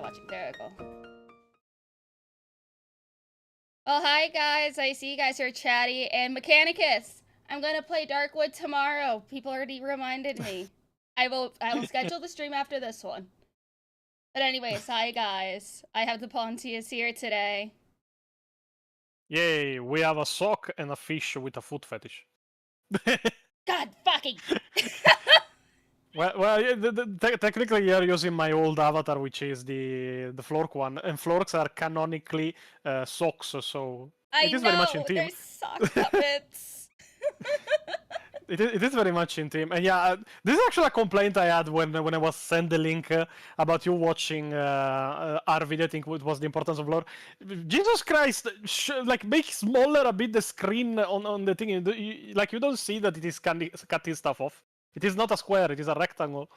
you're watching. There we go. Well, hi guys. I see you guys are chatty. And Mechanicus, I'm gonna play Darkwood tomorrow. People already reminded me. I will schedule the stream after this one. But anyways, hi guys. I have the Pontius here today. Yay, we have a sock and a fish with a foot fetish. God fucking. well, technically you're using my old avatar, which is the Flork one, and Florks are canonically socks, so it is very much in team. They're sock puppets. It is very much in team, and yeah, this is actually a complaint I had when I was sent the link about you watching our video. I think it was the importance of lore. Jesus Christ, like make smaller a bit the screen on the thing. You don't see that it is cutting stuff off. It is not a square. It is a rectangle.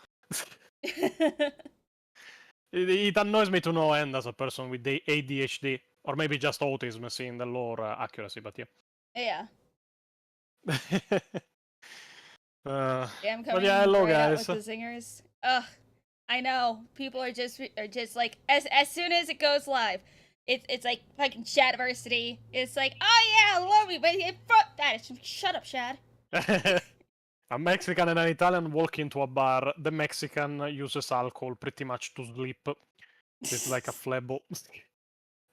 It annoys me to no end as a person with the ADHD, or maybe just autism, seeing the lore accuracy. But yeah. Yeah. Yeah, I'm coming hello right guys. Out with the zingers. Ugh, I know people are just like as soon as it goes live, it's like fucking Shadversity. It's like, oh yeah, Lumi, but fuck that. Shut up, Shad. A Mexican and an Italian walk into a bar. The Mexican uses alcohol pretty much to sleep. It's like a flebo.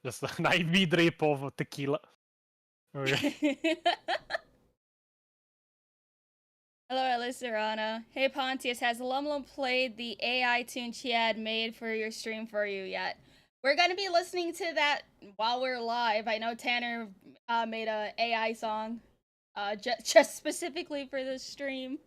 Just an IV drip of tequila. Okay. Hello, Elisarana. Hey, Pontius, has LumLum played the AI tune she had made for your stream for you yet? We're going to be listening to that while we're live. I know Tanner made a AI song just specifically for this stream.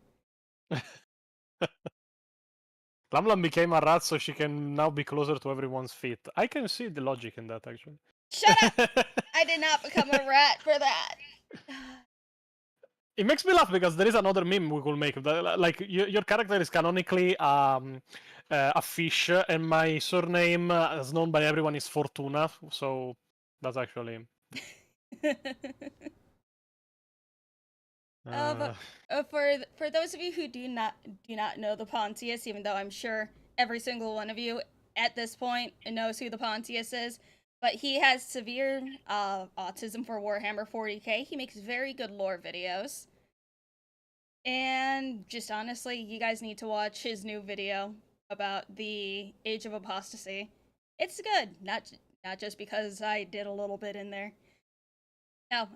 LumLum became a rat so she can now be closer to everyone's feet. I can see the logic in that, actually. Shut up! I did not become a rat for that. It makes me laugh because there is another meme we could make. Like your character is canonically a fish, and my surname, as known by everyone, is Fortuna. So that's actually. For those of you who do not know the Pontius, even though I'm sure every single one of you at this point knows who the Pontius is, but he has severe autism for Warhammer 40k. He makes very good lore videos. And just honestly, you guys need to watch his new video about the Age of Apostasy. It's good, not just because I did a little bit in there. No,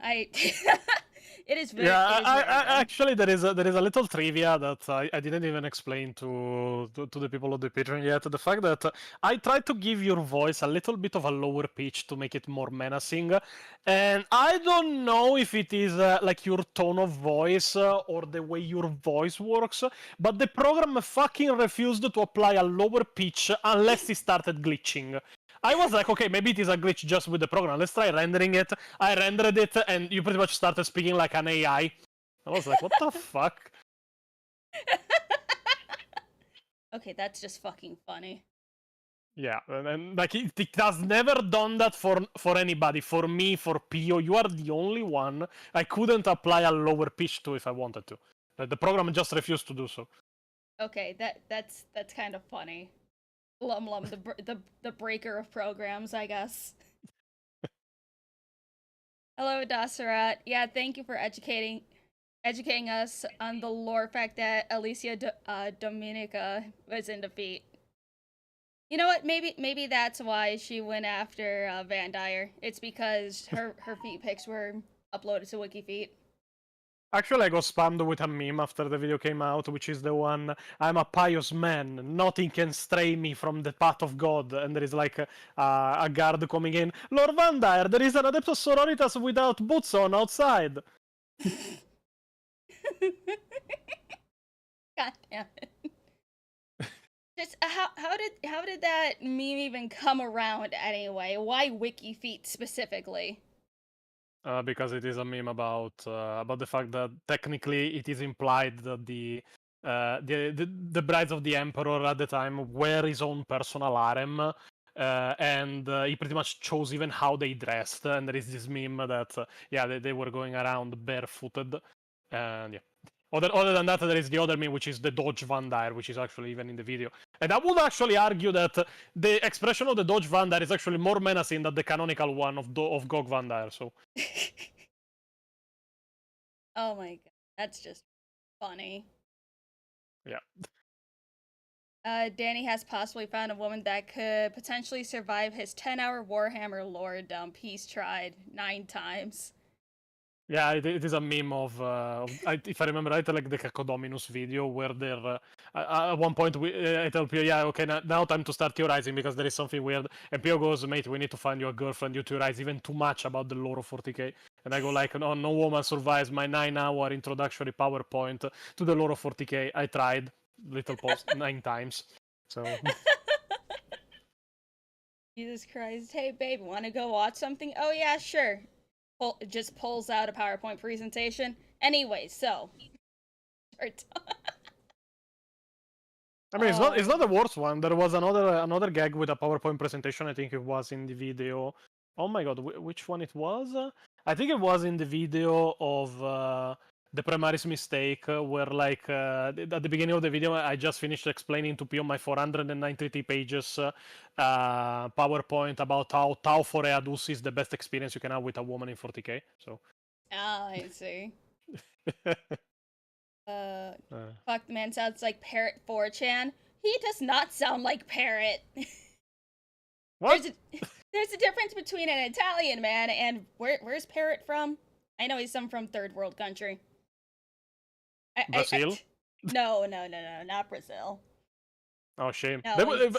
it is very. Yeah, actually, there is a little trivia that I didn't even explain to the people of the Patreon yet. The fact that I tried to give your voice a little bit of a lower pitch to make it more menacing, and I don't know if it is like your tone of voice or the way your voice works, but the program fucking refused to apply a lower pitch unless it started glitching. I was like, okay, maybe it is a glitch just with the program. Let's try rendering it. I rendered it, and you pretty much started speaking like an AI. I was like, what the fuck? Okay, that's just fucking funny. Yeah, and like it has never done that for anybody. For me, for Pio, you are the only one I couldn't apply a lower pitch to if I wanted to. The program just refused to do so. Okay, that's kind of funny. LumLum, the breaker of programs, I guess. Hello, Dasarat. Yeah, thank you for educating us on the lore fact that Alicia Dominica was in defeat. You know what? Maybe that's why she went after Van Dyer. It's because her feet pics were uploaded to WikiFeet. Actually, I got spammed with a meme after the video came out, which is the one, I'm a pious man, nothing can stray me from the path of God, and there is like a guard coming in, Lord Van Dyer, there is an Adeptus Sororitas without boots on outside. God damn it. Just, how did that meme even come around anyway? Why WikiFeet specifically? Because it is a meme about the fact that technically it is implied that the brides of the emperor at the time were his own personal harem, and he pretty much chose even how they dressed. And there is this meme that they were going around barefooted, and yeah. Other than that, there is the other meme, which is the Dodge Van Dyre, which is actually even in the video. And I would actually argue that the expression of the Dodge Van Dyre is actually more menacing than the canonical one of Gog Van Dyre. So. Oh my god, that's just funny. Yeah. Danny has possibly found a woman that could potentially survive his 10-hour Warhammer lore dump. He's tried 9 times. Yeah, it is a meme of, if I remember right, like the Cacodominus video where there, at one point I tell Pio, yeah, okay, now time to start theorizing because there is something weird. And Pio goes, mate, we need to find you a girlfriend. You theorize even too much about the lore of 40k. And I go like, no woman survives my 9-hour introductory PowerPoint to the lore of 40k. I tried, little post 9 times. So. Jesus Christ. Hey, babe, want to go watch something? Oh, yeah, sure. Just pulls out a PowerPoint presentation. Anyway, so. I mean, it's not the worst one. There was another gag with a PowerPoint presentation. I think it was in the video. Oh my god, which one it was? I think it was in the video of the Primaris mistake, where like at the beginning of the video, I just finished explaining to Pio my 493 pages PowerPoint about how Tau for Eadus is the best experience you can have with a woman in 40k. So. Oh, I see. Fuck, the man sounds like Parrot 4chan. He does not sound like Parrot. What? There's a difference between an Italian man and where's Parrot from? I know he's some from third world country. Brazil? No, not Brazil. Oh, shame. No,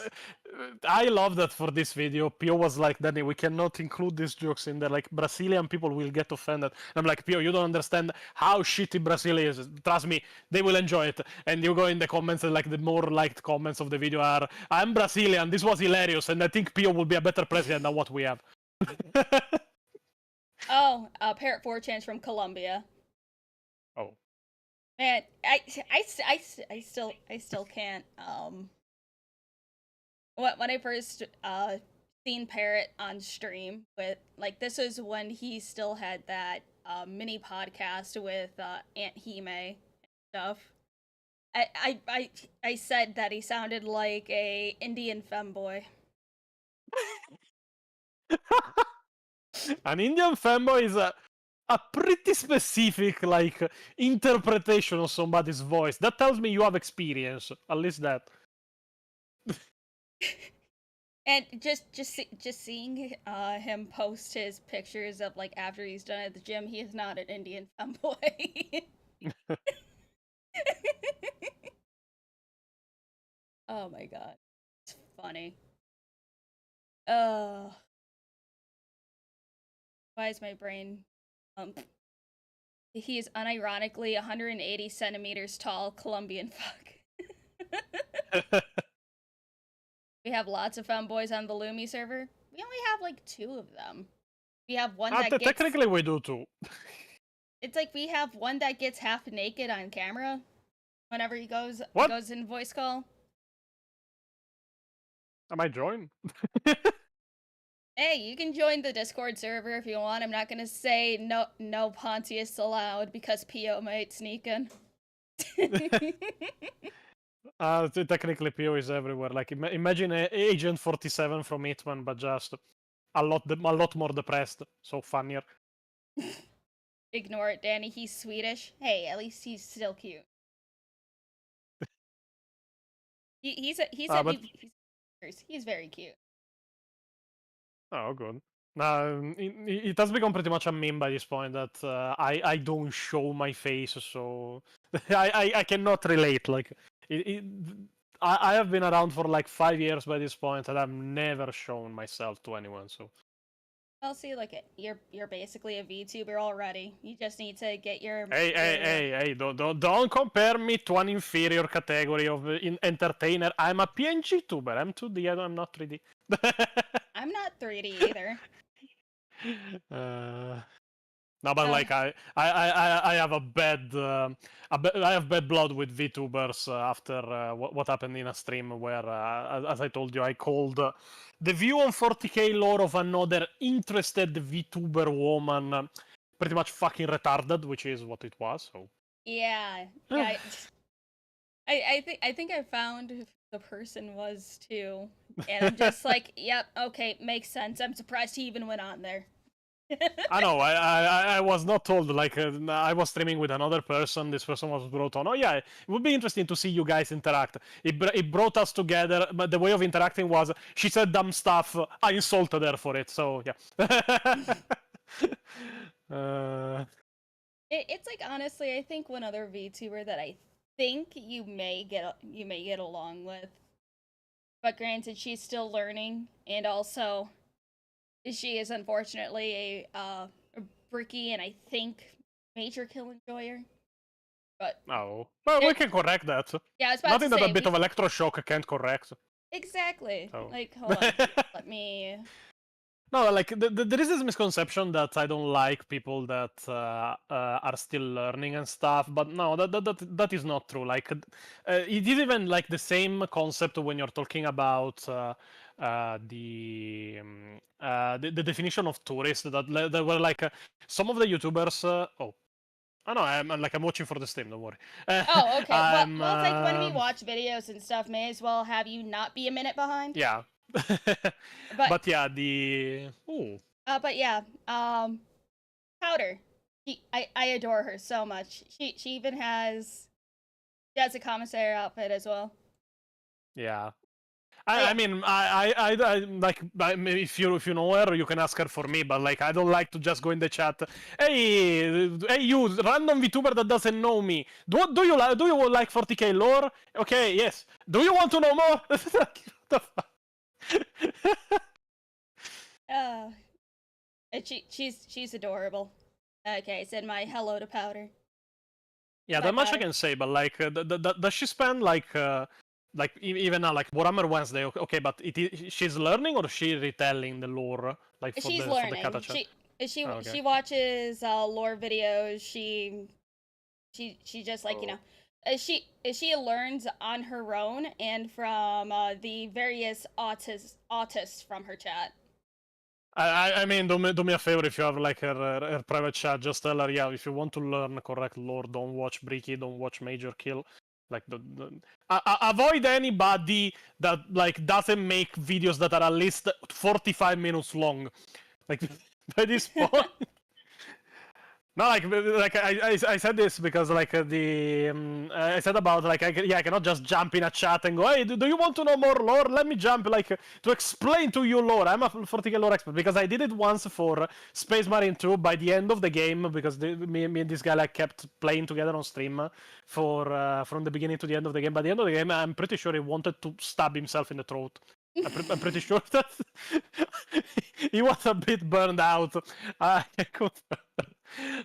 I love that for this video. Pio was like, Danny, we cannot include these jokes in there. Like, Brazilian people will get offended. I'm like, Pio, you don't understand how shitty Brazil is. Trust me, they will enjoy it. And you go in the comments, and like the more liked comments of the video are, I'm Brazilian, this was hilarious, and I think Pio will be a better president than what we have. Oh, Parrot 4chan's from Colombia. Oh. Man, I still can't, when I first seen Parrot on stream with, like, this is when he still had that mini podcast with Aunt Hime and stuff. I said that he sounded like a Indian femboy. An Indian femboy is a pretty specific like interpretation of somebody's voice. That tells me you have experience, at least that. And just seeing him post his pictures of like after he's done at the gym, he is not an Indian femboy. Oh my god, it's funny. Why is my brain? He is unironically 180 centimeters tall, Colombian fuck. We have lots of femboys on the Lumi server. We only have like 2 of them. We have one that gets... Technically we do too. It's like we have one that gets half naked on camera whenever he goes in voice call. I might join. Hey, you can join the Discord server if you want. I'm not gonna say no Pontius allowed because PO might sneak in. Technically PO is everywhere. Like imagine Agent 47 from Hitman, but just a lot more depressed. So funnier. Ignore it, Danny. He's Swedish. Hey, at least he's still cute. He's very cute. Oh, good. It has become pretty much a meme by this point that I don't show my face, so I cannot relate. Like I have been around for like 5 years by this point, and I've never shown myself to anyone. So. Well, see, look, you're basically a VTuber already. You just need to get your. Hey! Don't compare me to an inferior category of entertainer. I'm a PNG tuber. I'm 2D. I'm not 3D. I'm not 3D either. No, but like I have I have bad blood with VTubers after what happened in a stream where, as I told you, I called the view on 40k lore of another interested VTuber woman pretty much fucking retarded, which is what it was. So Yeah, yeah. I think I found who the person was too, and I'm just like, yep, okay, makes sense. I'm surprised he even went on there. I know. I was not told. Like I was streaming with another person. This person was brought on. Oh yeah, it would be interesting to see you guys interact. It brought us together. But the way of interacting was she said dumb stuff. I insulted her for it. So yeah. It's like honestly, I think one other VTuber that I think you may get along with, but granted, she's still learning, and also she is unfortunately a bricky and I think major kill enjoyer. But oh, well, we can correct that. yeah, I was about Nothing to that say a bit of electroshock can't correct. exactly. So. Like, hold on, let me. No, like there is this misconception that I don't like people that are still learning and stuff, but no, that is not true. Like it is even like the same concept when you're talking about the definition of tourist. That were like some of the YouTubers. Oh no, I'm watching for the stream. Don't worry. Oh, okay. Well, I'm well, it's like when we watch videos and stuff, may as well have you not be a minute behind. yeah. But But yeah, the but yeah, Powder. I adore her so much. She even has a commissary outfit as well. yeah. Yeah. I mean, I like if you know her, you can ask her for me. But like, I don't like to just go in the chat. Hey, you random VTuber that doesn't know me. Do you like 40k lore? Okay, yes. Do you want to know more? What the fuck? And she's adorable. Okay, said my hello to Powder. Yeah, Bye, that much I Powder. can say. But like, does she spend like even now, like Warhammer Wednesday? Okay, but she's learning or she retelling the lore like for She's the learning. chat? Oh, okay. She watches lore videos. She just like she learns on her own and from the various autists from her chat. I mean, do me a favor if you have like her private chat, just tell her, yeah, if you want to learn correct lore, don't watch Bricky, don't watch Major Kill. Like avoid anybody that like doesn't make videos that are at least 45 minutes long. Like by this point. No, like I said this because like I said about like I cannot just jump in a chat and go, hey, do you want to know more lore? Let me jump like to explain to you lore. I'm a 40k lore expert because I did it once for Space Marine 2 by the end of the game because me and this guy like kept playing together on stream for from the beginning to the end of the game. By the end of the game, I'm pretty sure he wanted to stab himself in the throat. I'm pretty sure that he was a bit burned out. I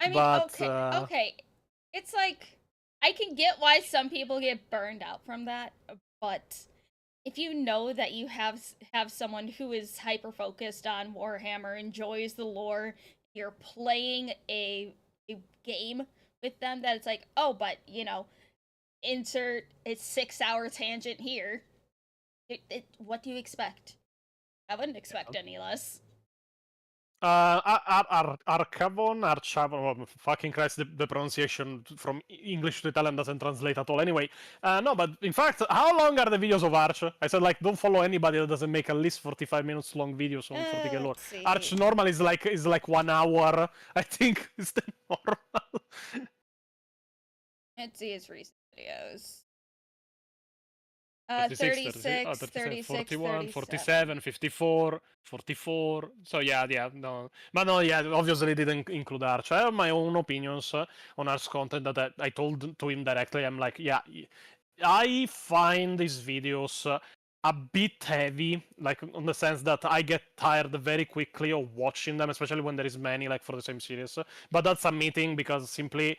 I mean, but, okay. It's like I can get why some people get burned out from that, but if you know that you have someone who is hyper focused on Warhammer, enjoys the lore, you're playing a game with them that it's like, oh, but insert a 6-hour tangent here. What do you expect? I wouldn't expect any less. Archavon, oh, fucking Christ, the pronunciation from English to Italian doesn't translate at all. Anyway, no, but in fact, how long are the videos of Arch? I said, like, don't follow anybody that doesn't make at least 45 minutes long videos on 40k lore. Arch normal is like 1 hour, I think, is the normal. Let's see his recent videos. 36, 36, 41, 47, 54, 44. So yeah, no. But no, yeah, obviously didn't include Arch. I have my own opinions on Arch content that I told to him directly. I'm like, yeah, I find these videos a bit heavy, like on the sense that I get tired very quickly of watching them, especially when there is many like for the same series. But that's admitting because simply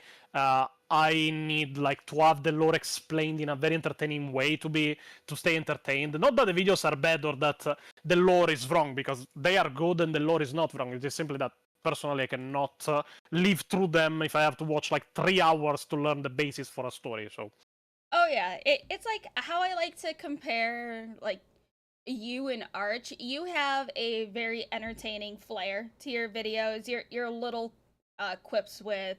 I need like to have the lore explained in a very entertaining way to stay entertained. Not that the videos are bad or that the lore is wrong, because they are good and the lore is not wrong. It is simply that personally I cannot live through them if I have to watch like 3 hours to learn the basis for a story. So. Oh yeah, it's like how I like to compare like you and Arch. You have a very entertaining flair to your videos. Your little quips with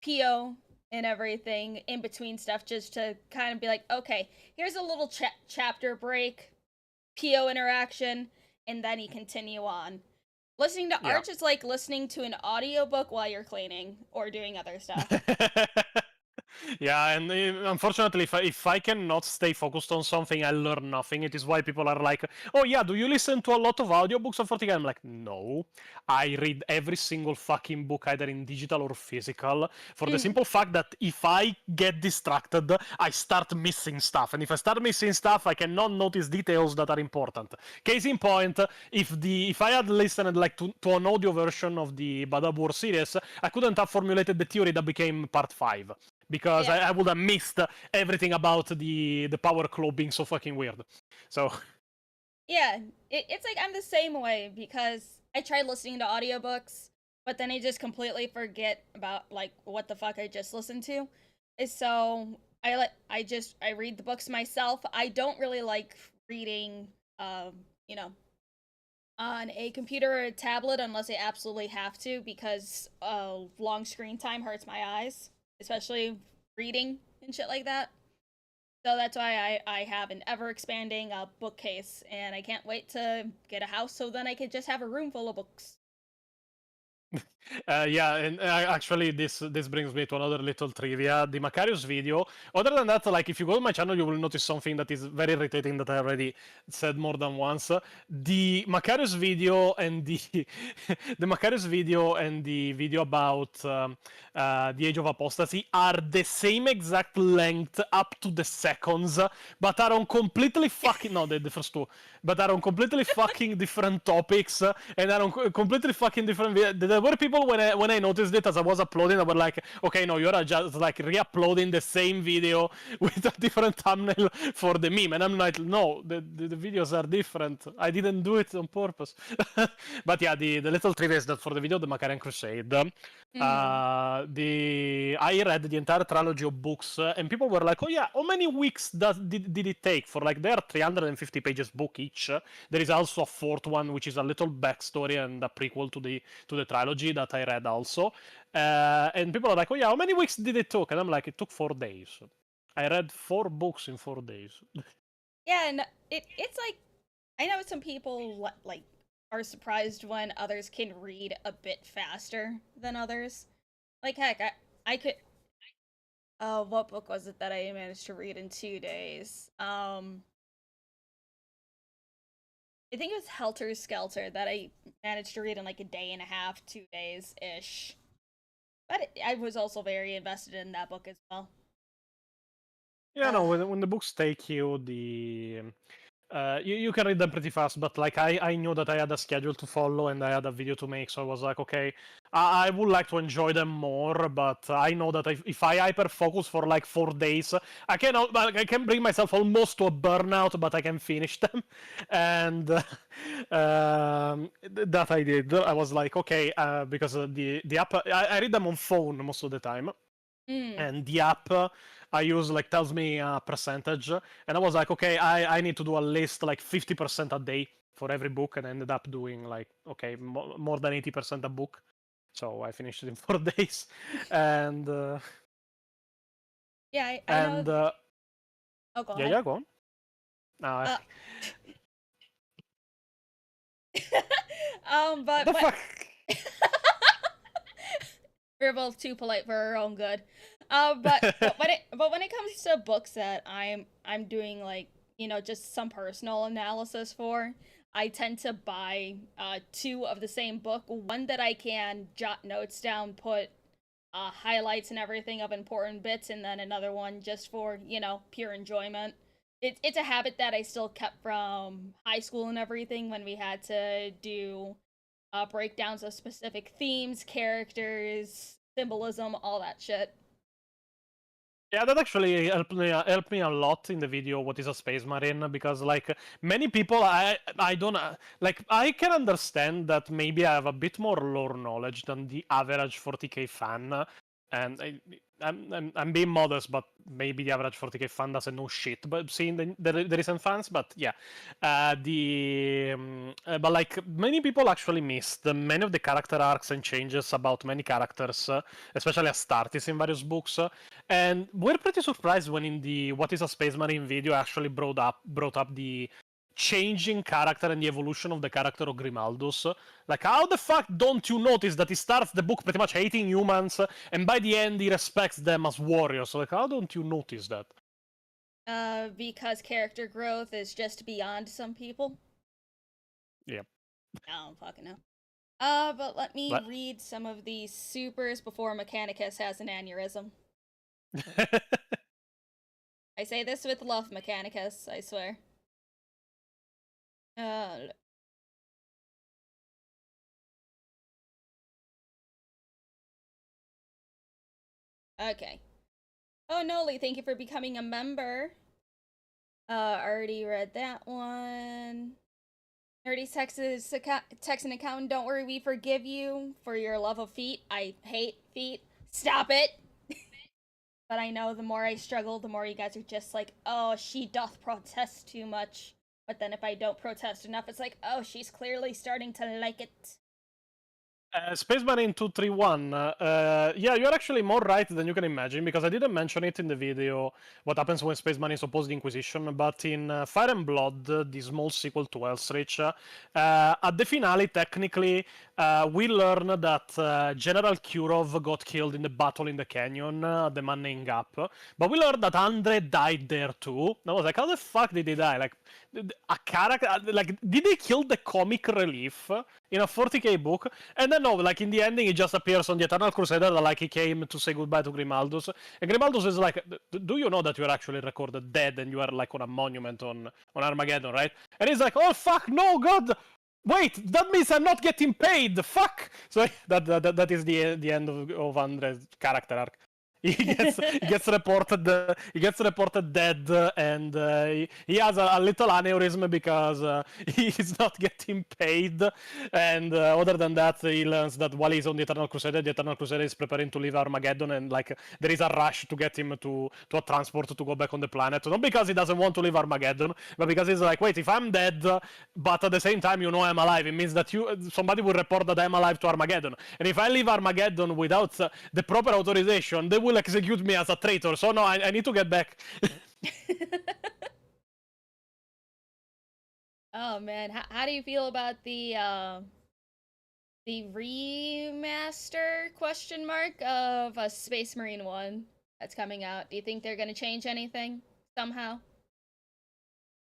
PO and everything in between stuff, just to kind of be like, okay, here's a little chapter break, PO interaction, and then you continue on. Listening to art is like listening to an audiobook while you're cleaning or doing other stuff. Yeah, and unfortunately, if I cannot stay focused on something, I learn nothing. It is why people are like, oh yeah, do you listen to a lot of audiobooks or 40K? I'm like, no. I read every single fucking book, either in digital or physical, for the simple fact that if I get distracted, I start missing stuff. And if I start missing stuff, I cannot notice details that are important. Case in point, if I had listened like to an audio version of the Badab War series, I couldn't have formulated the theory that became part 5. Because I would have missed everything about the power claw being so fucking weird. So yeah, it's like I'm the same way, because I tried listening to audiobooks, but then I just completely forget about like what the fuck I just listened to. So I read the books myself. I don't really like reading you know, on a computer or a tablet unless I absolutely have to, because long screen time hurts my eyes, especially reading and shit like that. So that's why I have an ever-expanding bookcase, and I can't wait to get a house so then I could just have a room full of books. yeah, and actually this brings me to another little trivia. The Macarius video, other than that, like if you go to my channel, you will notice something that is very irritating that I already said more than once. The Macarius video and the the Macarius video and the video about the Age of Apostasy are the same exact length up to the seconds, but are on completely fucking the first two, but are on completely fucking different topics, and are on completely fucking different. There were people when I noticed it as I was uploading, they were like, okay, no, you're just like re-uploading the same video with a different thumbnail for the meme, and I'm like, no, the videos are different. I didn't do it on purpose. But yeah, the little trivia is that for the video of the Macarian Crusade, I read the entire trilogy of books, and people were like, oh yeah, how many weeks did it take? For like, there are 350 pages book each. There is also a fourth one, which is a little backstory and a prequel to the trilogy that I read also. And people are like, oh yeah, how many weeks did it took? And I'm like, it took 4 days. I read 4 books in 4 days. Yeah, and it's like, I know some people like are surprised when others can read a bit faster than others. Like, heck, I could. What book was it that I managed to read in 2 days? I think it was Helter Skelter that I managed to read in like a day and a half, 2 days ish. But I was also very invested in that book as well. Yeah, no, when the books take you, you can read them pretty fast, but like I knew that I had a schedule to follow and I had a video to make, so I was like, okay, I would like to enjoy them more, but I know that if I hyper focus for like 4 days, I can bring myself almost to a burnout, but I can finish them, and that I did. I was like, okay, because the app, I read them on phone most of the time, and the app I use like tells me a percentage, and I was like, okay, I need to do at least like 50% a day for every book, and I ended up doing like, okay, more than 80% a book. So I finished it in 4 days, and yeah, I know. Oh, go ahead. Yeah, go on. But the fuck? We're both too polite for our own good. But when it comes to books that I'm doing, like, you know, just some personal analysis for, I tend to buy 2 of the same book. One that I can jot notes down, put highlights and everything of important bits, and then another one just for, you know, pure enjoyment. It's a habit that I still kept from high school and everything, when we had to do breakdowns of specific themes, characters, symbolism, all that shit. Yeah, that actually helped me a lot in the video What is a Space Marine, because like many people, I don't like, I can understand that maybe I have a bit more lore knowledge than the average 40k fan, and I'm being modest, but maybe the average 40k fan doesn't know shit. But seeing the recent fans, but yeah, but like many people actually missed many of the character arcs and changes about many characters, especially Astartes in various books, and we're pretty surprised when in the What is a Space Marine video actually brought up the changing character and the evolution of the character of Grimaldus. Like, how the fuck don't you notice that he starts the book pretty much hating humans, and by the end he respects them as warriors? Like, how don't you notice that? Because character growth is just beyond some people. Yep. I don't fucking know. But let me read some of these supers before Mechanicus has an aneurysm. I say this with love, Mechanicus, I swear. Okay. Oh, Noli, thank you for becoming a member. Already read that one. Nerdy Texan accountant, don't worry, we forgive you for your love of feet. I hate feet. Stop it! But I know the more I struggle, the more you guys are just like, oh, she doth protest too much. But then if I don't protest enough, it's like, oh, she's clearly starting to like it. Space Marine 231, yeah, you're actually more right than you can imagine, because I didn't mention it in the video, what happens when Space Marine is opposed to Inquisition, but in Fire and Blood, the small sequel to Hellsreach, at the finale, technically, we learn that General Kurov got killed in the battle in the canyon, the Manning Gap, but we learned that Andre died there too. And I was like, how the fuck did he die? Like, a character, like, did they kill the comic relief in a 40k book? And then no, like in the ending, he just appears on the Eternal Crusader, like he came to say goodbye to Grimaldus. And Grimaldus is like, do you know that you are actually recorded dead and you are like on a monument on Armageddon, right? And he's like, oh fuck, no, God! Wait, that means I'm not getting paid. Fuck. So that is the end of Andre's character arc. He gets reported dead, and he has a little aneurysm because he's not getting paid. And other than that, he learns that while he's on the Eternal Crusader is preparing to leave Armageddon, and like there is a rush to get him to a transport to go back on the planet. Not because he doesn't want to leave Armageddon, but because he's like, wait, if I'm dead, but at the same time you know I'm alive, it means that somebody will report that I'm alive to Armageddon. And if I leave Armageddon without the proper authorization, they will execute me as a traitor. So no, I need to get back. Oh man, how do you feel about the remaster question mark of a Space Marine 1 that's coming out? Do you think they're gonna change anything somehow?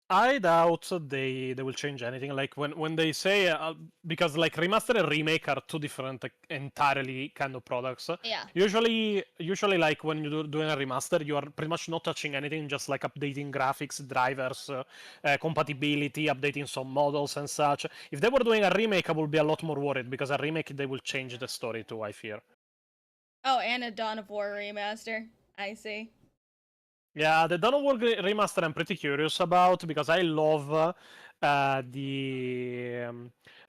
I doubt they will change anything. Like when they say because like remaster and remake are two different entirely kind of products. Yeah. Usually like when you're doing a remaster, you are pretty much not touching anything, just like updating graphics, drivers, compatibility, updating some models and such. If they were doing a remake, I would be a lot more worried, because a remake they will change the story too, I fear. Oh, and a Dawn of War remaster. I see. Yeah, the Dawn of War remaster I'm pretty curious about, because I love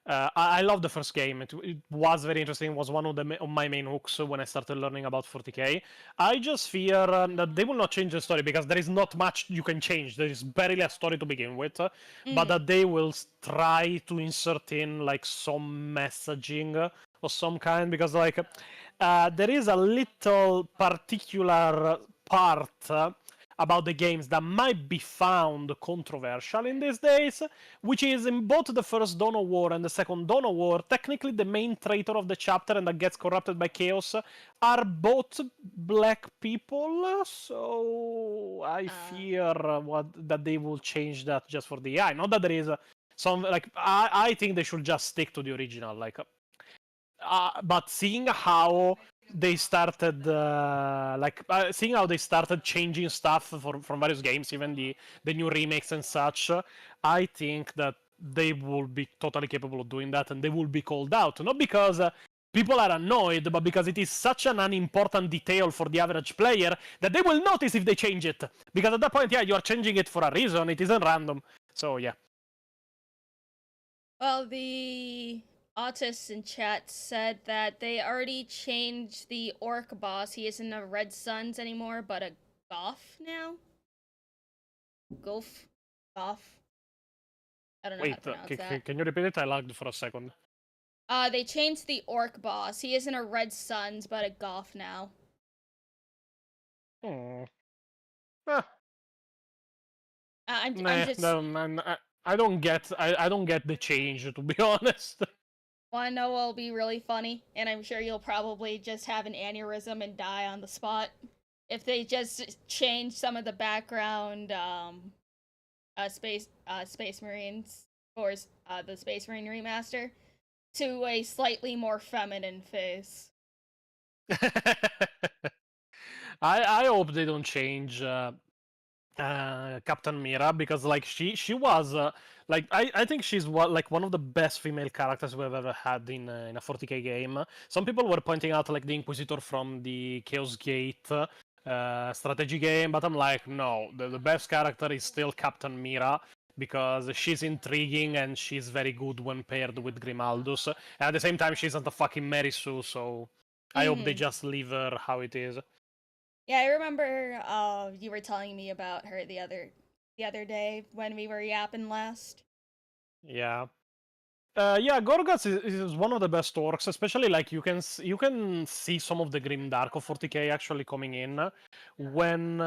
I love the first game. It was very interesting. It was one of my main hooks when I started learning about 40k. I just fear that they will not change the story, because there is not much you can change. There is barely a story to begin with, but that they will try to insert in like some messaging of some kind, because like there is a little particular part about the games that might be found controversial in these days, which is in both the first Dawn of War and the second Dawn of War, technically the main traitor of the chapter and that gets corrupted by chaos are both black people, so I fear that they will change that just for the AI. Not that there is some, like, I think they should just stick to the original, like, but seeing how they started seeing how they started changing stuff from various games, even the new remakes and such, I think that they will be totally capable of doing that, and they will be called out, not because people are annoyed, but because it is such an unimportant detail for the average player that they will notice if they change it, because at that point, yeah, you are changing it for a reason. It isn't random. So yeah. Well, the Autis in chat said that they already changed the orc boss. He isn't a Red Suns anymore, but a Goth now. Goth. Goth. I don't know how to Wait, pronounce that. can you repeat it? I lagged for a second. They changed the orc boss. He isn't a Red Suns, but a Goth now. Hmm. I'm just. No, man, I don't get I don't get the change, to be honest. Wanna know what'll be really funny? And I'm sure you'll probably just have an aneurysm and die on the spot. If they just change some of the background, Space Marines, or the Space Marine remaster, to a slightly more feminine face. I hope they don't change Captain Mira, because like she was like I think she's like one of the best female characters we've ever had in a 40k game. Some people were pointing out like the Inquisitor from the Chaos Gate strategy game, but I'm like, no, the best character is still Captain Mira, because she's intriguing and she's very good when paired with Grimaldus. And at the same time, she's not a fucking Mary Sue, so I hope they just leave her how it is. Yeah, I remember you were telling me about her the other day when we were yapping last. Yeah. Yeah, Gorgas is one of the best orcs, especially like you can see some of the grim dark of 40k actually coming in when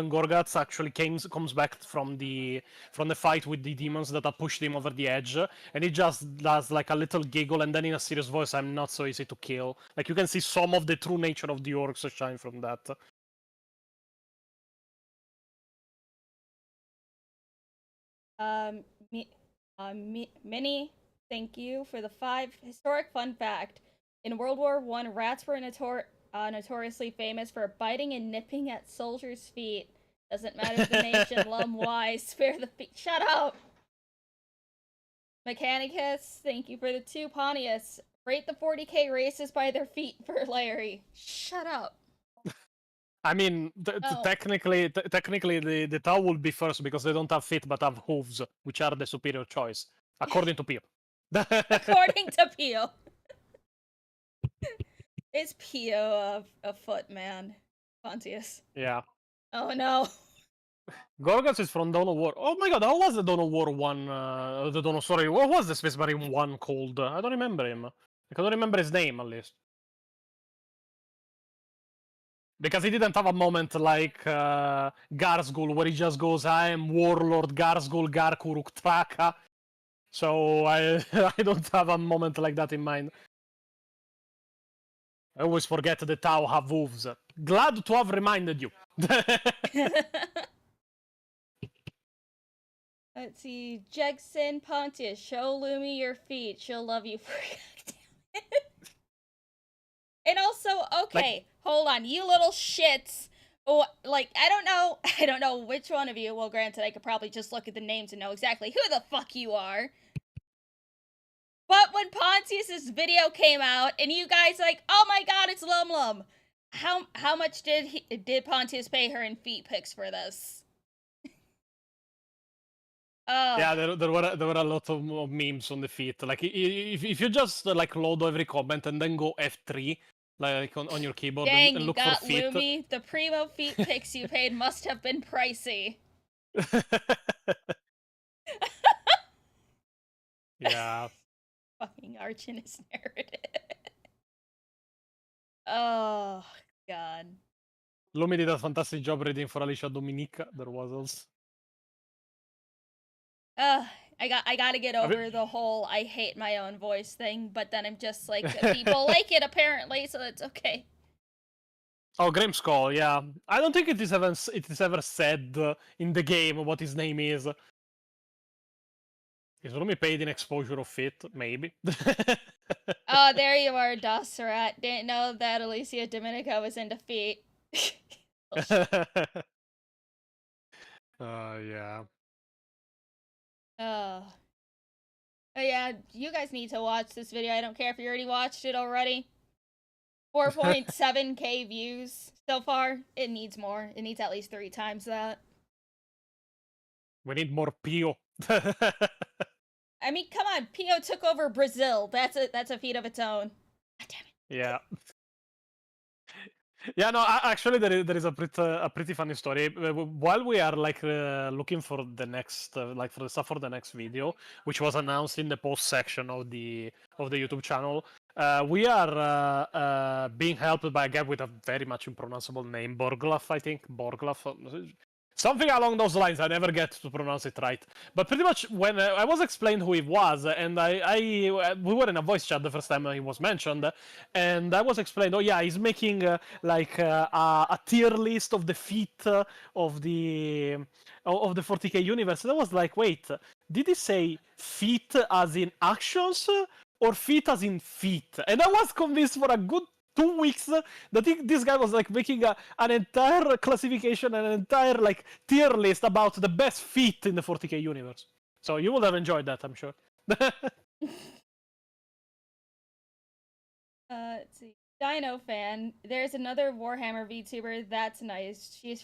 Gorgats actually comes back from the fight with the demons that have pushed him over the edge, and he just does like a little giggle, and then in a serious voice, "I'm not so easy to kill." Like you can see some of the true nature of the orcs shine from that. Minnie, thank you for the 5 historic fun fact. In World War I, rats were notoriously famous for biting and nipping at soldiers' feet. Doesn't matter the nation, Lum, why, spare the feet. Shut up! Mechanicus, thank you for the 2 Pontius. Rate the 40k races by their feet for Larry. Shut up. I mean, technically, the Tau will be first because they don't have feet but have hooves, which are the superior choice, according to Pio. According to Pio. Is Pio a foot man, Pontius? Yeah. Oh no. Gorgas is from Dawn of War. Oh my god, how was the Dawn of War one? Sorry, what was the Space Marine one called? I don't remember him. I don't remember his name, at least. Because he didn't have a moment like Garzgul, where he just goes, "I am Warlord Garzgul Garkuruk Traka." So I don't have a moment like that in mind. I always forget the Tau have wolves. Glad to have reminded you. Let's see. Jegson Pontius, show Lumi your feet. She'll love you for And also, okay, like, hold on, you little shits. Oh, like, I don't know which one of you. Well, granted, I could probably just look at the names and know exactly who the fuck you are. But when Pontius's video came out, and you guys like, oh my god, it's LumLum. How much did Pontius pay her in feet pics for this? Yeah, there were a lot of memes on the feet. Like if you just like load every comment and then go F3 like on your keyboard Dang, and look you got for feet. Lumi. The primo feet pics you paid must have been pricey. Yeah. Fucking Archin is narrative. Oh god. Lumi did a fantastic job reading for Alicia Dominica. There was also. I gotta get over the whole I hate my own voice thing, but then I'm just like, people like it apparently, so it's okay. Oh, Grimskull, yeah. I don't think it is ever said in the game what his name is. Is Lumi paid in exposure of it? Maybe. Oh, there you are, Dosseret. Didn't know that Alicia Dominica was in defeat. Yeah. Oh yeah, you guys need to watch this video. I don't care if you already watched it already. 4.7k views so far. It needs more. It needs at least 3 times that. We need more Pio. I mean, come on, Pio took over Brazil. That's a feat of its own. God damn it. Yeah. Yeah, no, actually, there is a pretty funny story. While we are like looking for the next, like for the stuff for the next video, which was announced in the post section of the YouTube channel, we are being helped by a guy with a very much impronounceable name, Borglaf, I think, Borglaf. Something along those lines. I never get to pronounce it right. But pretty much when I was explained who he was, and we were in a voice chat the first time he was mentioned, and I was explained, oh yeah, he's making like a tier list of the feat of the 40k universe. And I was like, wait, did he say feat as in actions or feat as in feat? And I was convinced for a good 2 weeks that this guy was like making an entire classification and an entire like tier list about the best feat in the 40k universe. So you would have enjoyed that, I'm sure. Let's see. Dino fan. There's another Warhammer VTuber. That's nice. She is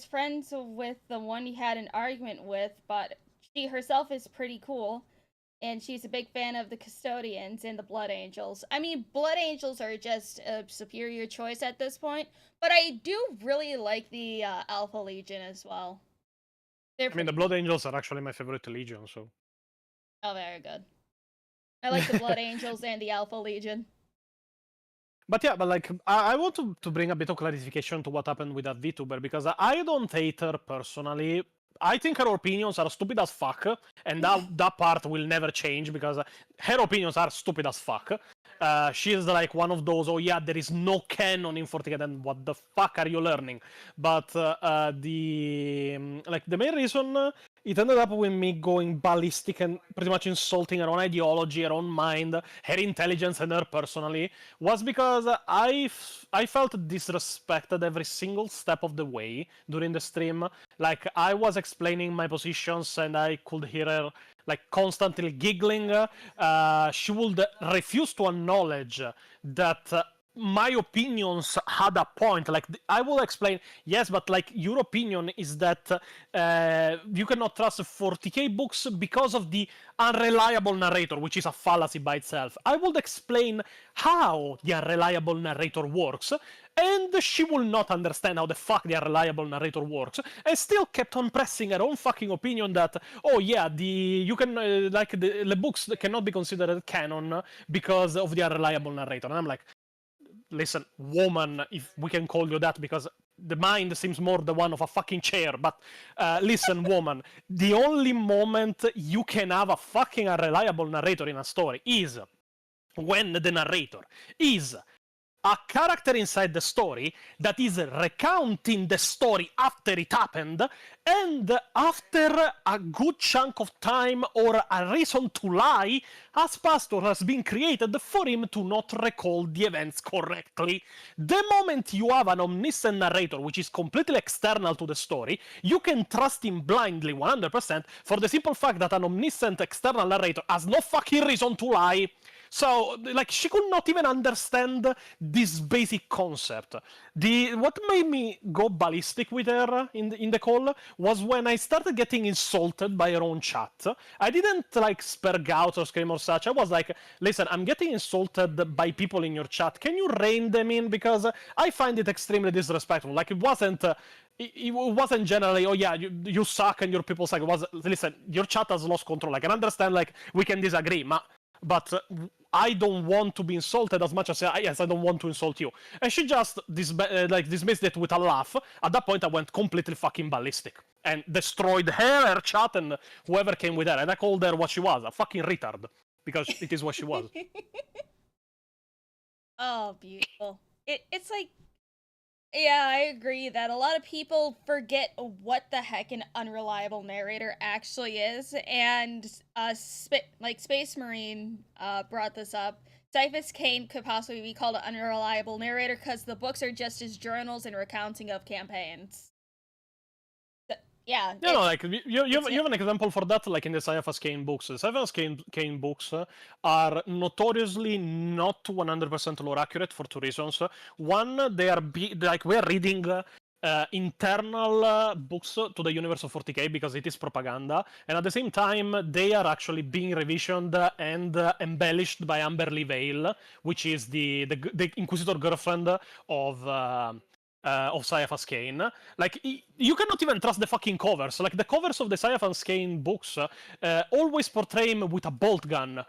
friends with the one you had an argument with, but she herself is pretty cool. And she's a big fan of the Custodians and the Blood Angels. I mean, Blood Angels are just a superior choice at this point, but I do really like the Alpha Legion as well. I mean, the Blood Angels are actually my favorite Legion, so... Oh, very good. I like the Blood Angels and the Alpha Legion. But yeah, but like, I want to bring a bit of clarification to what happened with that VTuber, because I don't hate her personally. I think her opinions are stupid as fuck, and that part will never change, because her opinions are stupid as fuck. She's like one of those, oh yeah, there is no canon in 40k, then what the fuck are you learning? But the main reason it ended up with me going ballistic and pretty much insulting her own ideology, her own mind, her intelligence, and her personally, was because I felt disrespected every single step of the way during the stream. Like, I was explaining my positions and I could hear her like constantly giggling. She would refuse to acknowledge that my opinions had a point. Like, I will explain, yes, but like, your opinion is that you cannot trust 40k books because of the unreliable narrator, which is a fallacy by itself. I would explain how the unreliable narrator works, and she will not understand how the fuck the unreliable narrator works, and still kept on pressing her own fucking opinion that, oh yeah, the books cannot be considered canon because of the unreliable narrator. And I'm like, listen, woman, if we can call you that, because the mind seems more the one of a fucking chair, but listen, woman, the only moment you can have a fucking unreliable narrator in a story is when the narrator is a character inside the story that is recounting the story after it happened, and after a good chunk of time or a reason to lie has passed or has been created for him to not recall the events correctly. The moment you have an omniscient narrator which is completely external to the story, you can trust him blindly 100% for the simple fact that an omniscient external narrator has no fucking reason to lie. So, like, she could not even understand this basic concept. What made me go ballistic with her in the call was when I started getting insulted by her own chat. I didn't, like, spurge out or scream or such. I was like, listen, I'm getting insulted by people in your chat. Can you rein them in? Because I find it extremely disrespectful. Like, it wasn't generally, oh yeah, you suck and your people suck. It was, listen, your chat has lost control. I can understand, like, we can disagree, but I don't want to be insulted as much as I don't want to insult you. And she just dismissed it with a laugh. At that point, I went completely fucking ballistic and destroyed her chat, and whoever came with her. And I called her what she was, a fucking retard, because it is what she was. Oh, beautiful. It's like, yeah, I agree that a lot of people forget what the heck an unreliable narrator actually is, and Space Marine brought this up. Typhus Kane could possibly be called an unreliable narrator because the books are just his journals and recounting of campaigns. Yeah. You know, like, you have an example for that, like in the Cyphers Kane books. The Cyphers Kane books are notoriously not 100% lore accurate for two reasons. One, they are we're reading internal books to the universe of 40k because it is propaganda, and at the same time they are actually being revisioned and embellished by Amberly Vale, which is the Inquisitor girlfriend of Saiyaphas Kane. Like, you cannot even trust the fucking covers. Like, the covers of the Saiyaphas Kane books always portray him with a bolt gun.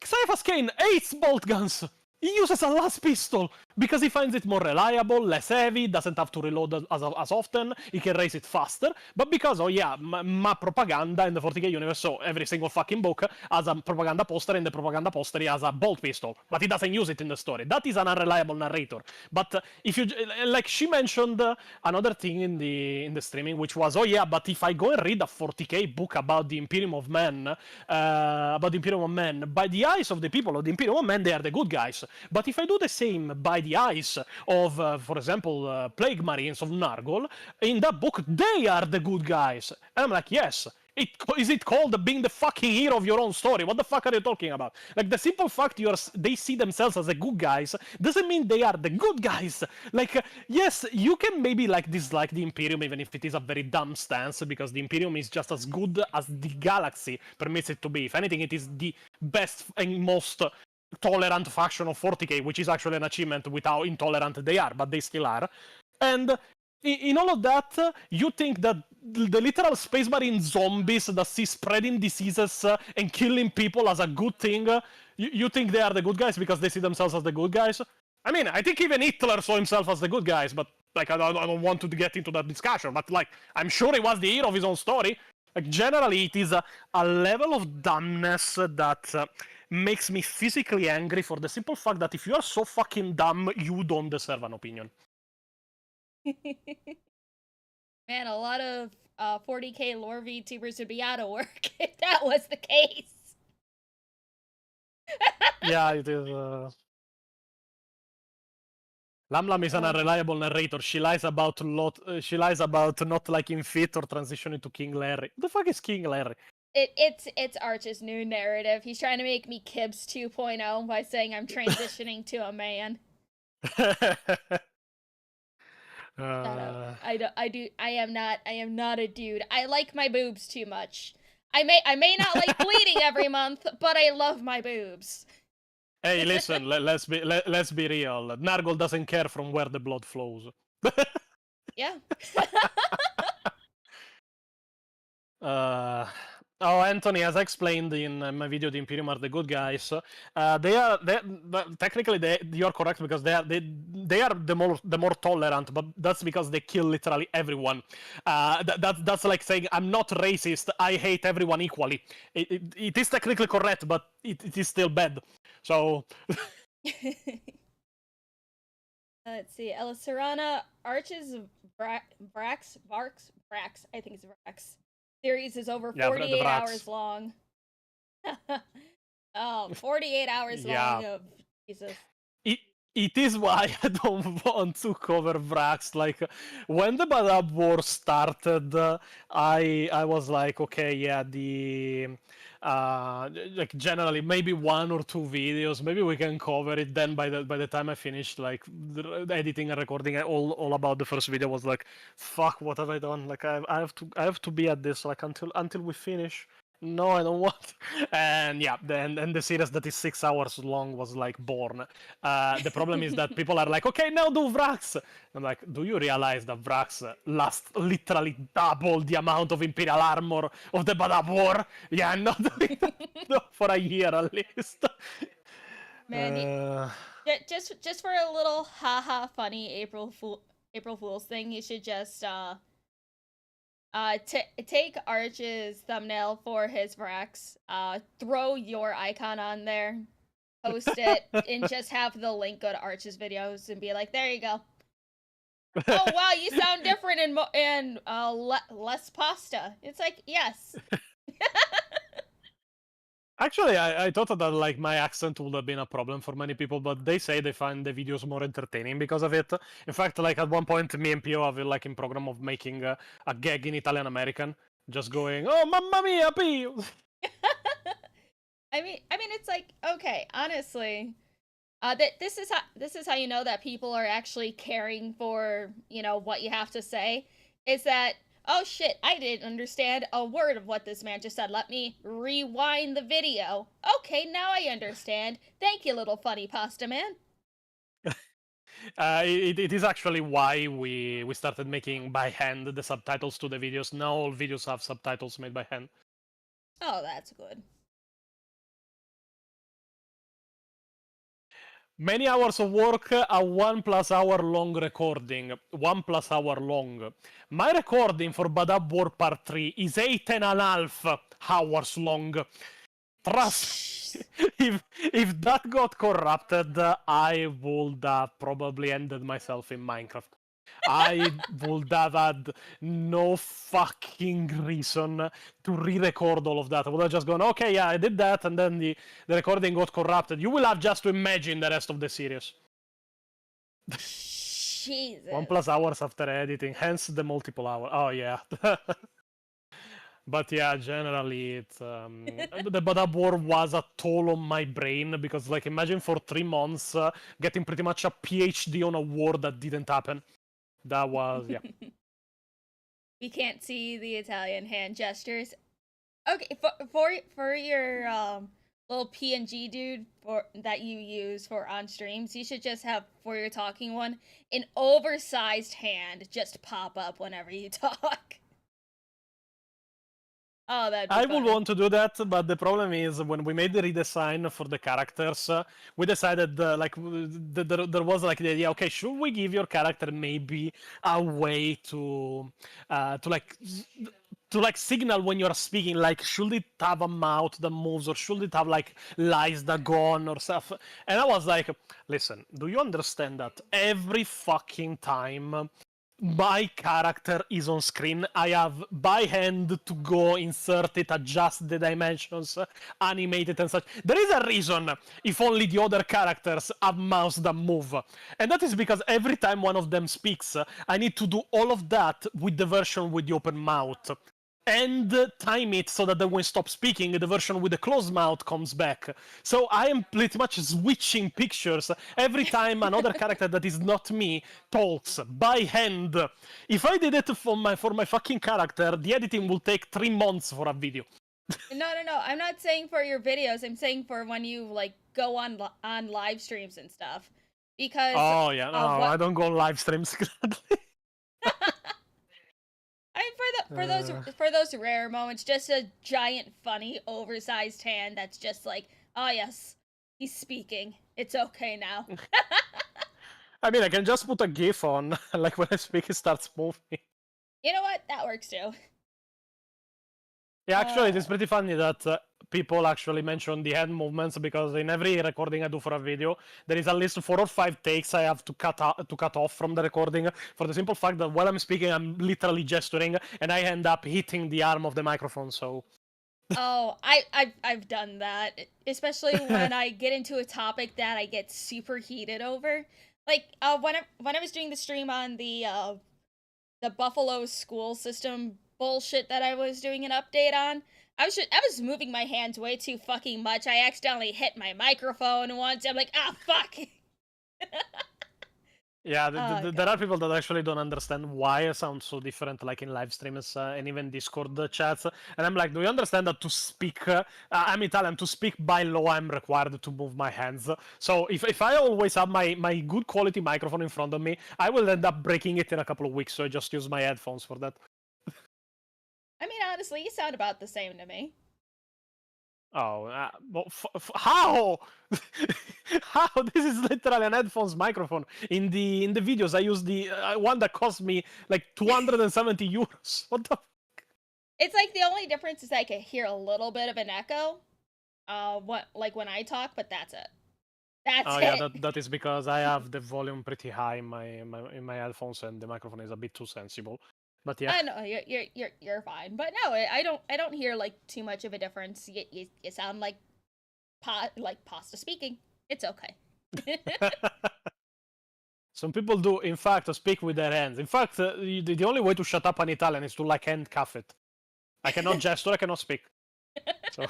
Saiyaphas Kane hates bolt guns! He uses a las pistol because he finds it more reliable, less heavy, doesn't have to reload as often, he can raise it faster, but because, oh yeah, ma propaganda in the 40k universe, so every single fucking book has a propaganda poster, and the propaganda poster he has a bolt pistol, but he doesn't use it in the story. That is an unreliable narrator. But if you, like, she mentioned another thing in the streaming, which was, oh yeah, but if I go and read a 40k book about the Imperium of Men, by the eyes of the people of the Imperium of Men, they are the good guys. But if I do the same by the eyes of, for example, Plague Marines of Nargol, in that book, they are the good guys. And I'm like, yes. Is it called being the fucking hero of your own story? What the fuck are you talking about? Like, the simple fact they see themselves as the good guys doesn't mean they are the good guys. Like, yes, you can maybe dislike the Imperium, even if it is a very dumb stance, because the Imperium is just as good as the galaxy permits it to be. If anything, it is the best and most tolerant faction of 40k, which is actually an achievement with how intolerant they are, but they still are. And in all of that, you think that the literal Space Marine zombies that see spreading diseases and killing people as a good thing, you think they are the good guys because they see themselves as the good guys? I mean, I think even Hitler saw himself as the good guys, but like, I don't want to get into that discussion, but like, I'm sure he was the hero of his own story. Like, generally, it is a level of dumbness that makes me physically angry, for the simple fact that if you are so fucking dumb, you don't deserve an opinion. Man, a lot of 40k lore VTubers would be out of work if that was the case. Yeah, it is. LumLum is an unreliable narrator. She lies about not liking Fit or transitioning to King Larry. What the fuck is King Larry? It's Arch's new narrative. He's trying to make me Kibbs 2.0 by saying I'm transitioning to a man. I am not a dude. I like my boobs too much. I may not like bleeding every month, but I love my boobs. Hey, listen, let's be real. Nargol doesn't care from where the blood flows. Yeah. Anthony, as I explained in my video, the Imperium are the good guys. Technically, you're correct because they are the more tolerant, but that's because they kill literally everyone. That's like saying I'm not racist. I hate everyone equally. It is technically correct, but it is still bad. So. Let's see. Elisarana Arches Brax. I think it's Brax. Series is over 48 hours long. 48 hours long of Jesus. It is why I don't want to cover Vrax. Like, when the Badab War started, I was like, okay, yeah, like, generally maybe 1 or 2 videos, maybe we can cover it. Then by the time I finished like the editing and recording, all about the first video was like, fuck, what have I done? Like, I have to be at this like until we finish. No, I don't want. And yeah, and the series that is 6 hours long was like born. The problem is that people are like, okay, now do Vrax. I'm like, do you realize that Vrax lasts literally double the amount of Imperial armor of the Badab War? Yeah, I'm not doing that for a year at least. Man, just for a little haha funny April Fool's thing, you should just take Arch's thumbnail for his Vrax, throw your icon on there, post it, and just have the link go to Arch's videos and be like, there you go. Oh wow, you sound different and less pasta. It's like, yes. Actually, I thought that like my accent would have been a problem for many people, but they say they find the videos more entertaining because of it. In fact, like at one point, me and Pio have like in program of making a gag in Italian American, just going, "Oh, mamma mia, Pio." I mean, it's like, okay, honestly, This is how you know that people are actually caring for, you know, what you have to say. Is that, oh shit, I didn't understand a word of what this man just said. Let me rewind the video. Okay, now I understand. Thank you, little funny pasta man. It is actually why we started making by hand the subtitles to the videos. Now all videos have subtitles made by hand. Oh, that's good. Many hours of work, a 1+ hour long recording. 1+ hour long. My recording for Badab War Part 3 is 8.5 hours long. Trust me, if that got corrupted, I would have probably ended myself in Minecraft. I would have had no fucking reason to re-record all of that. I would have just gone, okay, yeah, I did that, and then the recording got corrupted. You will have just to imagine the rest of the series. Jesus. 1+ hours after editing, hence the multiple hour. Oh, yeah. But yeah, generally, it's the Badab War was a toll on my brain because, like, imagine for 3 months getting pretty much a PhD on a war that didn't happen. That was, yeah. We can't see the Italian hand gestures. Okay, for your little PNG dude for that you use for on streams, you should just have for your talking one an oversized hand just pop up whenever you talk. Oh, that'd be I funny. would want to do that, but the problem is when we made the redesign for the characters, we decided there was like the idea, okay, should we give your character maybe a way to signal when you're speaking, like should it have a mouth that moves or should it have like lies that go on or stuff? And I was like, listen, do you understand that every fucking time my character is on screen, I have by hand to go insert it, adjust the dimensions, animate it and such. There is a reason if only the other characters have mouths that move. And that is because every time one of them speaks, I need to do all of that with the version with the open mouth. And time it so that when we stop speaking, the version with the closed mouth comes back. So I am pretty much switching pictures every time another character that is not me talks by hand. If I did it for my fucking character, the editing will take 3 months for a video. No. I'm not saying for your videos. I'm saying for when you like go on live streams and stuff. Because oh yeah, no, I don't go on live streams. For those rare moments, just a giant, funny, oversized hand that's just like, oh yes, he's speaking. It's okay now. I mean, I can just put a GIF on, like when I speak, it starts moving. You know what? That works too. Yeah, actually, it is pretty funny that people actually mention the hand movements because in every recording I do for a video, there is at least 4 or 5 takes I have to cut off from the recording for the simple fact that while I'm speaking, I'm literally gesturing and I end up hitting the arm of the microphone. So. Oh, I've done that, especially when I get into a topic that I get super heated over. Like when I was doing the stream on the Buffalo school system bullshit that I was doing an update on, I was moving my hands way too fucking much. I accidentally hit my microphone once. I'm like, ah, fuck. Yeah, there are people that actually don't understand why I sound so different, like in live streams and even Discord chats. And I'm like, do you understand that to speak, I'm Italian, to speak by law, I'm required to move my hands. So if I always have my good quality microphone in front of me, I will end up breaking it in a couple of weeks, so I just use my headphones for that. I mean, honestly, you sound about the same to me. Oh, well, how? How? This is literally an headphones microphone. In the videos, I use the one that cost me like 270 euros. What the? It's like the only difference is I can hear a little bit of an echo, when I talk, but that's it. That's it. Yeah, that is because I have the volume pretty high in my headphones, and the microphone is a bit too sensible. But yeah, I know you're fine. But no, I don't hear like too much of a difference. You sound like pasta speaking. It's okay. Some people do, in fact, speak with their hands. In fact, the only way to shut up an Italian is to like handcuff it. I cannot gesture, I cannot speak. So.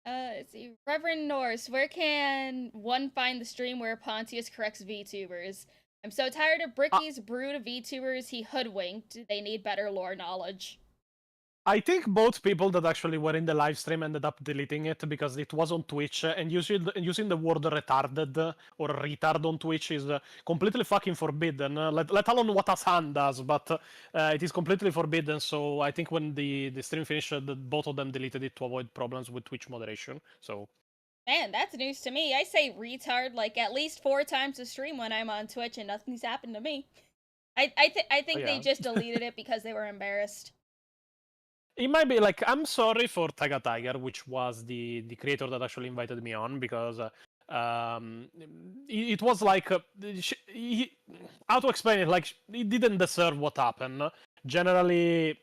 Let's see. Reverend Norse, where can one find the stream where Pontius corrects VTubers? I'm so tired of Bricky's brood of VTubers he hoodwinked. They need better lore knowledge. I think both people that actually were in the live stream ended up deleting it because it was on Twitch, and using the word retarded or retard on Twitch is completely fucking forbidden. Let alone what Hassan does, but it is completely forbidden. So I think when the stream finished, both of them deleted it to avoid problems with Twitch moderation. So. Man, that's news to me. I say retard like at least 4 times a stream when I'm on Twitch, and nothing's happened to me. I think they just deleted it because they were embarrassed. It might be like, I'm sorry for Taga Tiger, which was the creator that actually invited me on, because it was like how to explain it, like it didn't deserve what happened. Generally,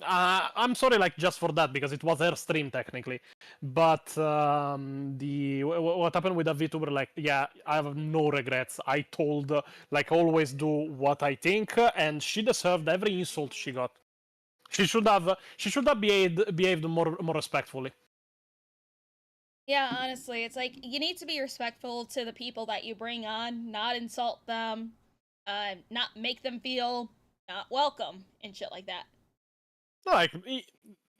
I'm sorry, like, just for that, because it was her stream technically, but what happened with the VTuber, like, yeah, I have no regrets. I told, like, always do what I think, and she deserved every insult she got. She should have behaved more respectfully. Yeah, honestly, it's like you need to be respectful to the people that you bring on, not insult them, not make them feel not welcome and shit like that. Like,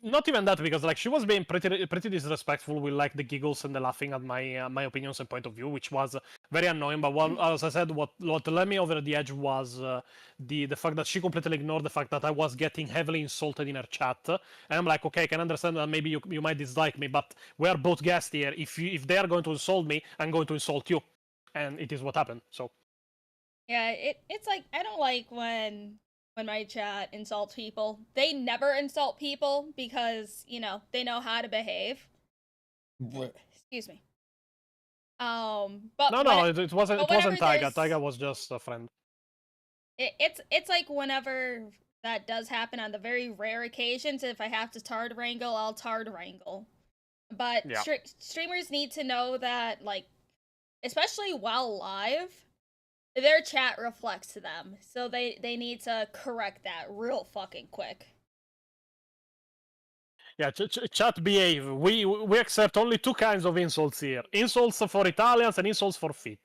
not even that, because like she was being pretty disrespectful with like the giggles and the laughing at my opinions and point of view, which was very annoying. But as I said, what led me over the edge was the fact that she completely ignored the fact that I was getting heavily insulted in her chat, and I'm like, okay, I can understand that maybe you might dislike me, but we are both guests here. If they are going to insult me, I'm going to insult you, and it is what happened. So yeah, it's like I don't like when my chat insults people. They never insult people because, you know, they know how to behave. Excuse me. But no, it wasn't Taiga. Taiga was just a friend. It's like whenever that does happen, on the very rare occasions, if I have to tard wrangle, I'll tard wrangle. But yeah. Streamers need to know that, like, especially while live, their chat reflects to them, so they need to correct that real fucking quick. Yeah, chat behave. We accept only 2 kinds of insults here: insults for Italians and insults for fit.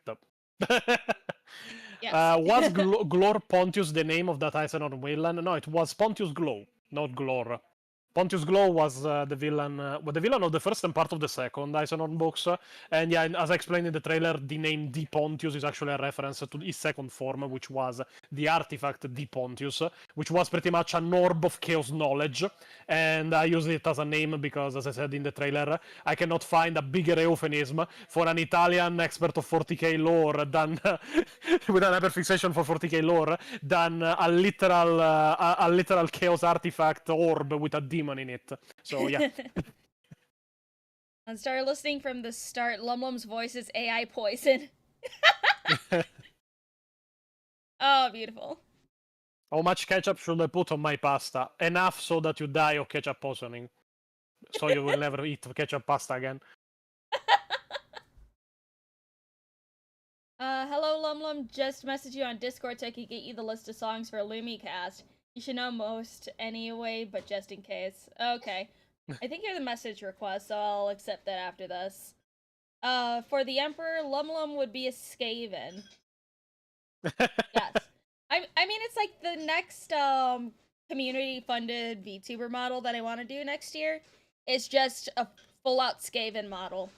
Yes. Was Glor Pontius the name of that Icenon villain? No, it was Pontius Glow, not Glor. Pontius Glow was the villain of the first and part of the second Icenon books, and yeah, as I explained in the trailer, the name D Pontius is actually a reference to his second form, which was the artifact D Pontius, which was pretty much an orb of chaos knowledge, and I use it as a name because, as I said in the trailer, I cannot find a bigger euphemism for an Italian expert of 40k lore than with an hyperfixation for 40k lore than a literal chaos artifact orb with a demon in it. So yeah. And start listening from the start. LumLum's voice is AI poison. Oh, beautiful. How much ketchup should I put on my pasta? Enough so that you die of ketchup poisoning. So you will never eat ketchup pasta again. Hello LumLum, just message you on Discord so I can get you the list of songs for Lumi cast. You should know most anyway, but just in case. Okay. I think you're the message request, so I'll accept that after this. For the Emperor, LumLum would be a Skaven. Yes. I mean, it's like the next, community-funded VTuber model that I want to do next year. It's just a full-out Skaven model.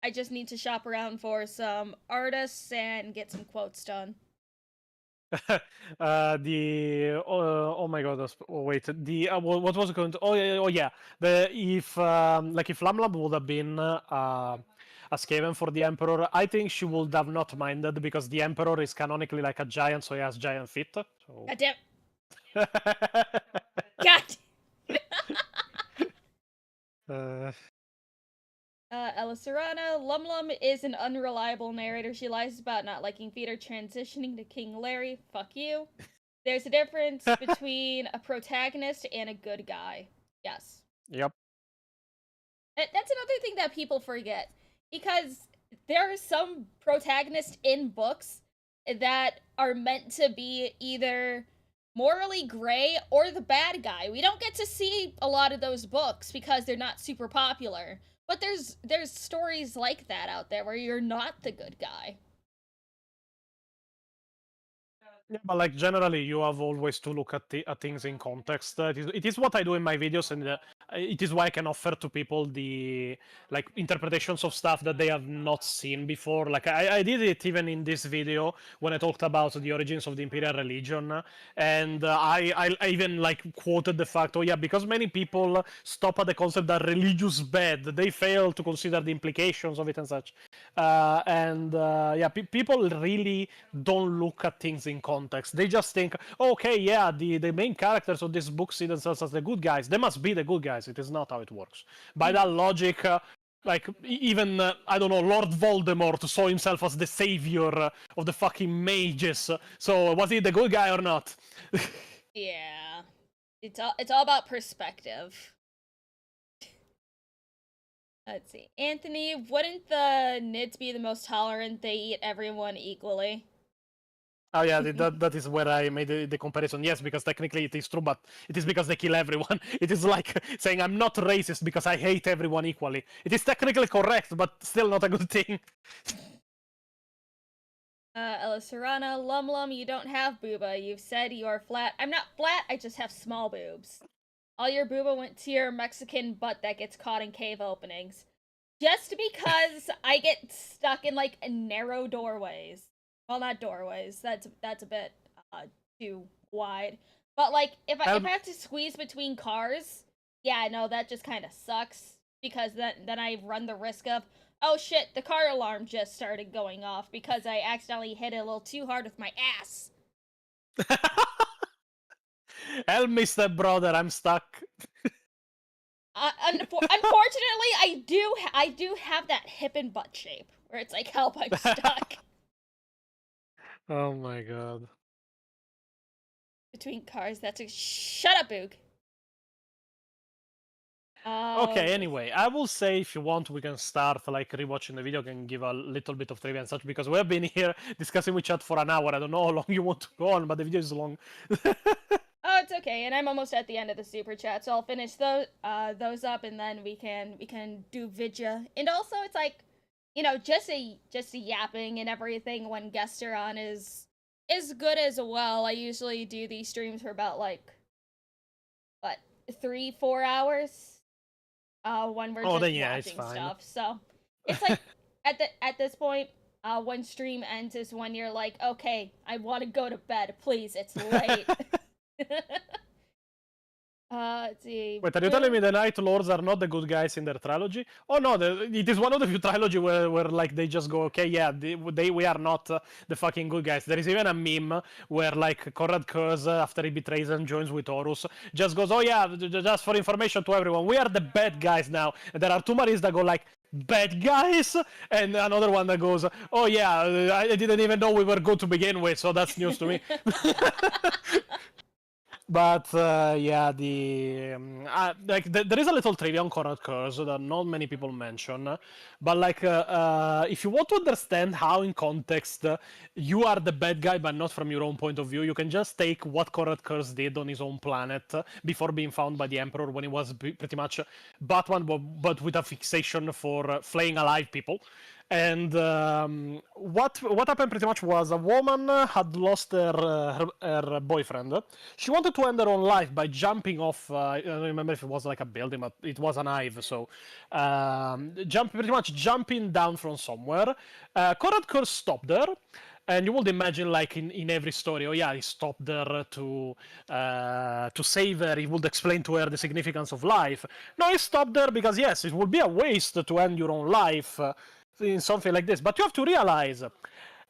I just need to shop around for some artists and get some quotes done. Oh my god, wait, what was it going to, oh yeah, if LumLum would have been a Skaven for the Emperor, I think she would have not minded, because the Emperor is canonically like a giant, so he has giant feet. So... God damn. God. Ella Serrana, LumLum is an unreliable narrator. She lies about not liking feet or transitioning to King Larry. Fuck you. There's a difference between a protagonist and a good guy. Yes. Yep. That's another thing that people forget. Because there are some protagonists in books that are meant to be either morally gray or the bad guy. We don't get to see a lot of those books because they're not super popular. But there's stories like that out there where you're not the good guy. Yeah, but like generally, you have always to look at things in context. It is what I do in my videos, and it is why I can offer to people the like interpretations of stuff that they have not seen before. Like I did it even in this video when I talked about the origins of the imperial religion, and I even like quoted the fact, oh yeah, because many people stop at the concept that religious bad, they fail to consider the implications of it and such. Yeah, people really don't look at things in context. They just think, oh, okay, yeah, the main characters of this book see themselves as the good guys. They must be the good guys. It is not how it works. By that logic, like even I don't know, Lord Voldemort saw himself as the savior of the fucking mages. So was he the good guy or not? Yeah, it's all about perspective. Let's see, Anthony. Wouldn't the Nids be the most tolerant? They eat everyone equally. Oh yeah, that is where I made the comparison. Yes, because technically it is true, but it is because they kill everyone. It is like saying I'm not racist because I hate everyone equally. It is technically correct, but still not a good thing. Ella Serrana, LumLum, you don't have booba. You've said you are flat. I'm not flat, I just have small boobs. All your booba went to your Mexican butt that gets caught in cave openings. Just because I get stuck in, like, narrow doorways. Well, not doorways. That's a bit too wide. But like, if I have to squeeze between cars, yeah, no, that just kind of sucks because then I run the risk of, oh shit, the car alarm just started going off because I accidentally hit it a little too hard with my ass. Help me, step brother, I'm stuck. Unfortunately, I do have that hip and butt shape where it's like, help, I'm stuck. Oh my god. Between cars, that's a shut up, Boog. Okay, anyway, I will say if you want, we can start like rewatching the video, can give a little bit of trivia and such, because we have been here discussing with chat for an hour. I don't know how long you want to go on, but the video is long. Oh, it's okay, and I'm almost at the end of the super chat, so I'll finish those up, and then we can do vidya. And also, it's like, you know, just a yapping and everything when guests are on is good as well. I usually do these streams for about like what 3-4 hours. When we're just watching stuff. So it's like at this point, when stream ends is when you're like, okay, I want to go to bed. Please, it's late. Let's see. Wait, are you telling me the Night Lords are not the good guys in their trilogy? Oh no, it is one of the few trilogy where like they just go, okay, yeah, we are not the fucking good guys. There is even a meme where like Conrad Kurz, after he betrays and joins with Horus, just goes, oh yeah, just for information to everyone, we are the bad guys now. And there are two Marines that go like, bad guys, and another one that goes, oh yeah, I didn't even know we were good to begin with, so that's news to me. But yeah, there is a little trivia on Conrad Curse that not many people mention. But like, if you want to understand how, in context, you are the bad guy, but not from your own point of view, you can just take what Conrad Curse did on his own planet before being found by the Emperor, when he was pretty much Batman, but with a fixation for flaying alive people. And what happened pretty much was a woman had lost her boyfriend. She wanted to end her own life by jumping off. I don't remember if it was like a building, but it was an hive. So pretty much jumping down from somewhere. Conrad Curse stopped her. And you would imagine, like in every story, oh yeah, he stopped her to save her. He would explain to her the significance of life. No, he stopped her because yes, it would be a waste to end your own life in something like this. But you have to realize,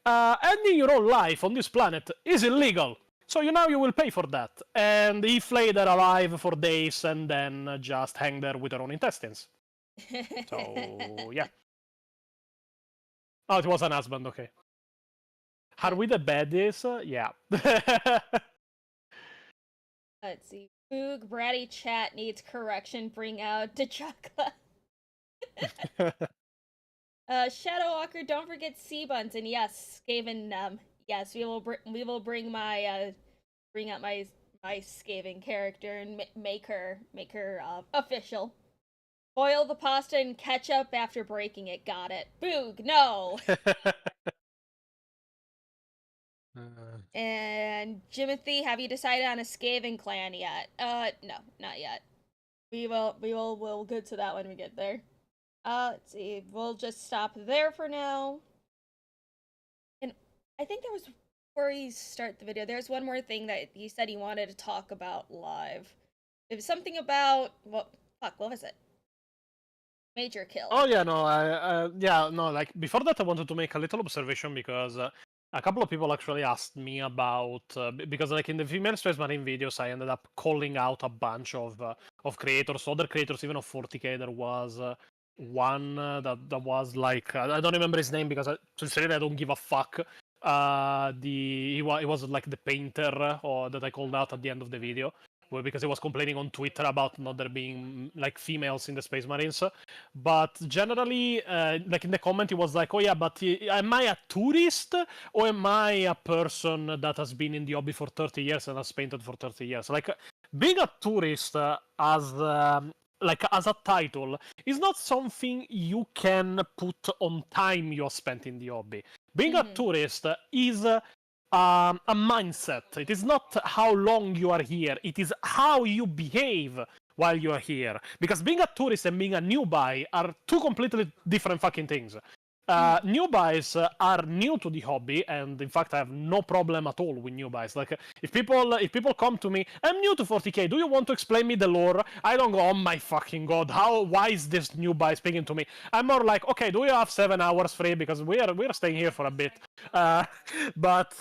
ending your own life on this planet is illegal. So now you will pay for that. And he flayed her alive for days and then just hanged her with her own intestines. So yeah. Oh, it was an husband. Okay. Are we the baddies? Yeah. Let's see. Boog, bratty chat needs correction. Bring out T'Chaka. Shadow Walker, don't forget sea buns, and yes, Skaven. Yes, we will bring my bring out my Skaven character and make her official. Boil the pasta in ketchup after breaking it. Got it. Boog, no. And Jimothy, have you decided on a Skaven clan yet? No, not yet. We'll get to that when we get there. Let's see. We'll just stop there for now. And I think there was, before we start the video, there's one more thing that he said he wanted to talk about live. It was something about, what was it? Major kill. Oh yeah, no, like before that I wanted to make a little observation because a couple of people actually asked me about because like in the female Space Marine videos I ended up calling out a bunch of creators, other creators even of 40k. There was one that was like I don't remember his name because sincerely I don't give a fuck. He was like the painter or that I called out at the end of the video. Because he was complaining on Twitter about not there being like females in the Space Marines. But generally, like in the comment, he was like, "Oh yeah, but am I a tourist or am I a person that has been in the hobby for 30 years and has painted for 30 years?" Like being a tourist as a title is not something you can put on time you have spent in the hobby. Being a tourist is a mindset. It is not how long you are here. It is how you behave while you are here. Because being a tourist and being a newbie are two completely different fucking things. Newbies are new to the hobby, and in fact I have no problem at all with newbies. Like if people come to me, I'm new to 40k, do you want to explain me the lore? I don't go, oh my fucking god, why is this newbie speaking to me? I'm more like, okay, do you have 7 hours free, because we're staying here for a bit. But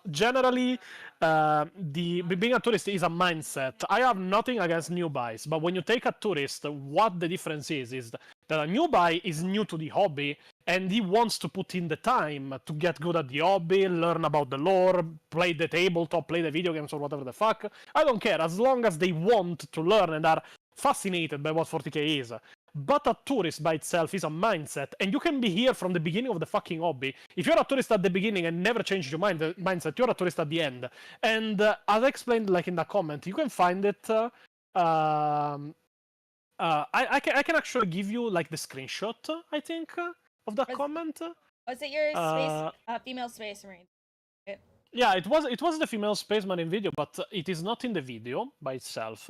generally being a tourist is a mindset. I have nothing against newbies, but when you take a tourist, what the difference is that a newbie is new to the hobby and he wants to put in the time to get good at the hobby, learn about the lore, play the tabletop, play the video games or whatever the fuck. I don't care, as long as they want to learn and are fascinated by what 40k is. But a tourist by itself is a mindset, and you can be here from the beginning of the fucking hobby. If you're a tourist at the beginning and never change your mindset, you're a tourist at the end. And as I explained like in the comment, you can find it I can actually give you like the screenshot, I think, of that comment. Was it your space, female Space Marine? Yeah, it was the female Space Marine video, but it is not in the video by itself.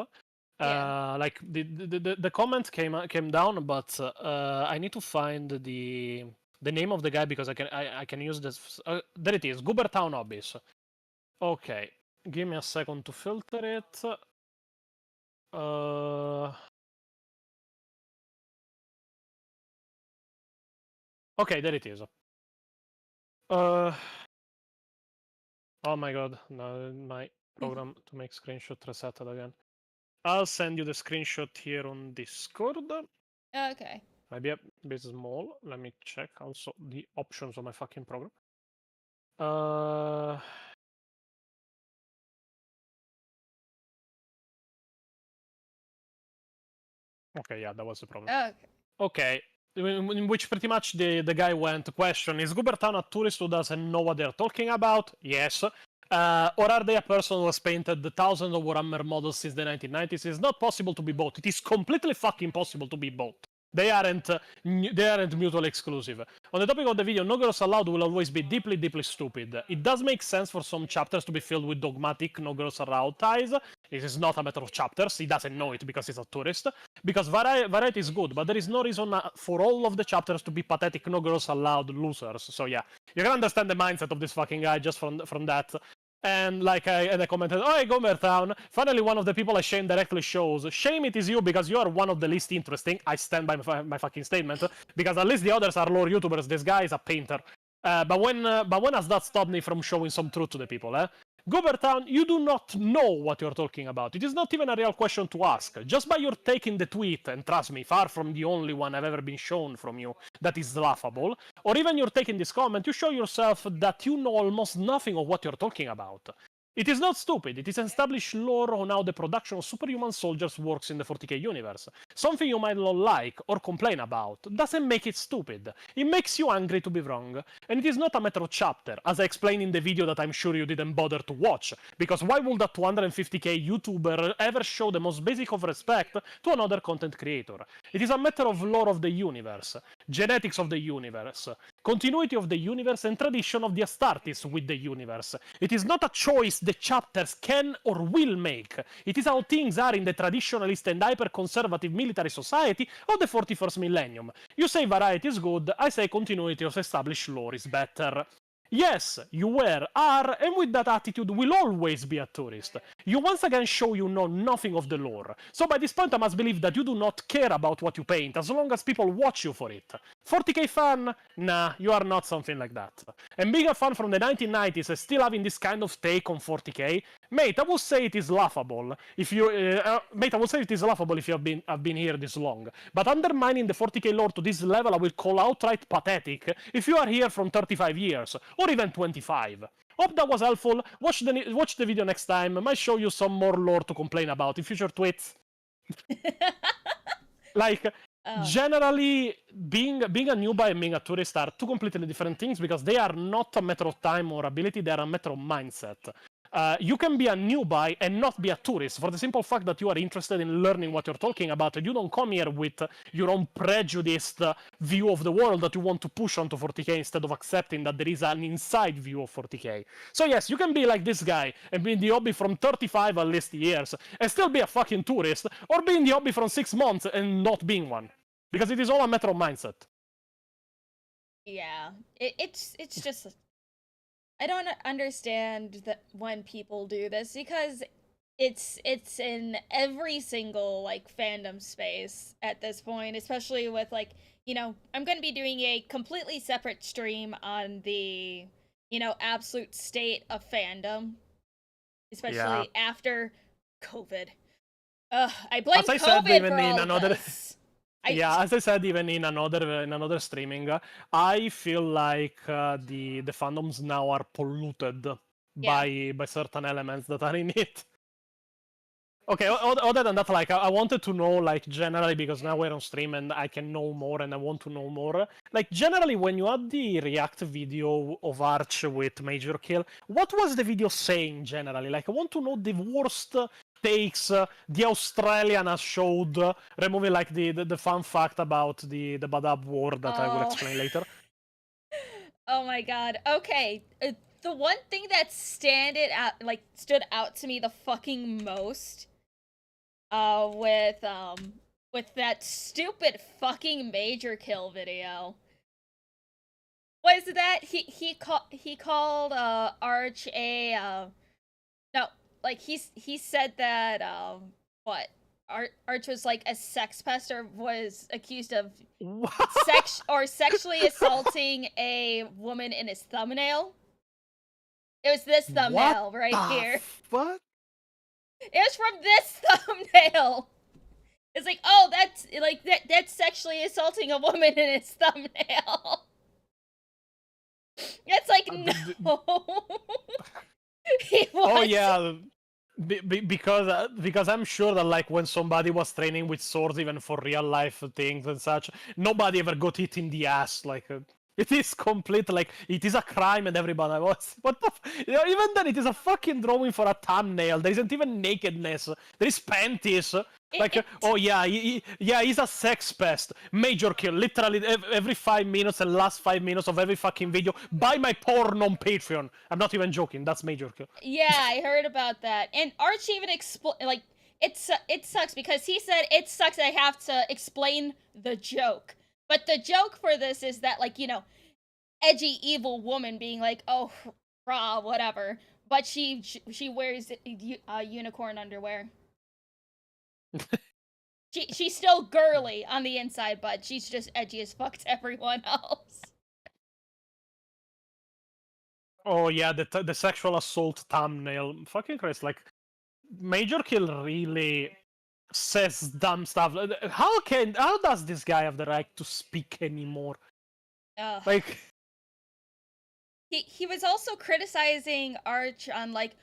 Yeah. Like the comment came down, but I need to find the name of the guy because I can use this. There it is, Goobertown Hobbies. Okay, give me a second to filter it. Okay, there it is. Oh my god, now my program to make screenshot resetted again. I'll send you the screenshot here on Discord. Okay. Maybe a bit small. Let me check also the options of my fucking program. Okay, yeah, that was the problem. Okay. In which pretty much the guy went, question, is Goobertown a tourist who doesn't know what they're talking about? Yes. Or are they a person who has painted the thousands of Warhammer models since the 1990s? It's not possible to be both. It is completely fucking possible to be both. They aren't mutually exclusive. On the topic of the video, no girls allowed will always be deeply, deeply stupid. It does make sense for some chapters to be filled with dogmatic no girls allowed ties. It is not a matter of chapters. He doesn't know it because he's a tourist. Because variety is good, but there is no reason for all of the chapters to be pathetic no girls allowed losers. So yeah, you can understand the mindset of this fucking guy just from that. And like I commented, oh, Goobertown, finally one of the people I shame directly shows. Shame it is you because you are one of the least interesting. I stand by my fucking statement. Because at least the others are lore YouTubers. This guy is a painter. But when has that stopped me from showing some truth to the people, eh? Goobertown, you do not know what you're talking about. It is not even a real question to ask. Just by your taking the tweet, and trust me, far from the only one I've ever been shown from you that is laughable, or even you're taking this comment, you show yourself that you know almost nothing of what you're talking about. It is not stupid. It is established lore on how the production of superhuman soldiers works in the 40k universe. Something you might not like or complain about doesn't make it stupid. It makes you angry to be wrong. And it is not a matter of chapter, as I explained in the video that I'm sure you didn't bother to watch. Because why would a 250k YouTuber ever show the most basic of respect to another content creator? It is a matter of lore of the universe, genetics of the universe, continuity of the universe, and tradition of the Astartes with the universe. It is not a choice the chapters can or will make. It is how things are in the traditionalist and hyper-conservative military society of the 41st millennium. You say variety is good, I say continuity of established lore is better. Yes, you were, are, and with that attitude will always be a tourist. You once again show you know nothing of the lore. So by this point I must believe that you do not care about what you paint, as long as people watch you for it. 40k fan? Nah, you are not something like that. And being a fan from the 1990s and still having this kind of take on 40k, mate, I would say it is laughable. If you, mate, I would say it is laughable if you have been here this long. But undermining the 40k lore to this level, I will call outright pathetic if you are here from 35 years, or even 25. Hope that was helpful. Watch the video next time. I might show you some more lore to complain about in future tweets. Like, generally, being a newbie and being a tourist are two completely different things, because they are not a matter of time or ability, they are a matter of mindset. You can be a newbie and not be a tourist for the simple fact that you are interested in learning what you're talking about, and you don't come here with your own prejudiced view of the world that you want to push onto 40k instead of accepting that there is an inside view of 40k. So yes, you can be like this guy and be in the hobby from 35 at least years and still be a fucking tourist, or be in the hobby from 6 months and not being one. Because it is all a matter of mindset. Yeah, it's just... I don't understand that when people do this, because it's in every single like fandom space at this point, especially with like, you know, I'm going to be doing a completely separate stream on the, you know, absolute state of fandom, especially after COVID. I blame COVID for all of this. As I said, even in another streaming, I feel like the fandoms now are polluted by certain elements that are in it. Okay, other than that, like, I wanted to know, like, generally, because now we're on stream and I can know more and I want to know more. Like, generally, when you had the react video of Arch with Major Kill, what was the video saying generally? Like, I want to know the worst takes the Australian has showed, removing, like, the fun fact about the Badab War that I will explain later. Oh my god. Okay. The one thing that stood out to me the fucking most with that stupid fucking Major Kill video was that he called Arch a no, like he said that Arch was like a sex pest, or was accused of sexually assaulting a woman in his thumbnail. It was this thumbnail right here. What? It was from this thumbnail. It's like, oh, that's sexually assaulting a woman in his thumbnail. It's like, no. Oh yeah, because I'm sure that, like, when somebody was training with swords, even for real life things and such, nobody ever got hit in the ass. Like, it is complete, like, it is a crime, and everybody was, what the even then, it is a fucking drawing for a thumbnail. There isn't even nakedness. There is panties. Like, oh yeah, he's a sex pest. Major Kill, literally every 5 minutes and last 5 minutes of every fucking video. Buy my porn on Patreon. I'm not even joking. That's Major Kill. Yeah, I heard about that. And Archie even like, it sucks because he said it sucks I have to explain the joke. But the joke for this is that, like, you know, edgy evil woman being like, oh, rah, whatever. But she wears unicorn underwear. She's still girly on the inside, but she's just edgy as fuck to everyone else. Oh yeah, the sexual assault thumbnail. Fucking Christ, like, Major Kill really says dumb stuff. How does this guy have the right to speak anymore? Like, he was also criticizing Arch on, like,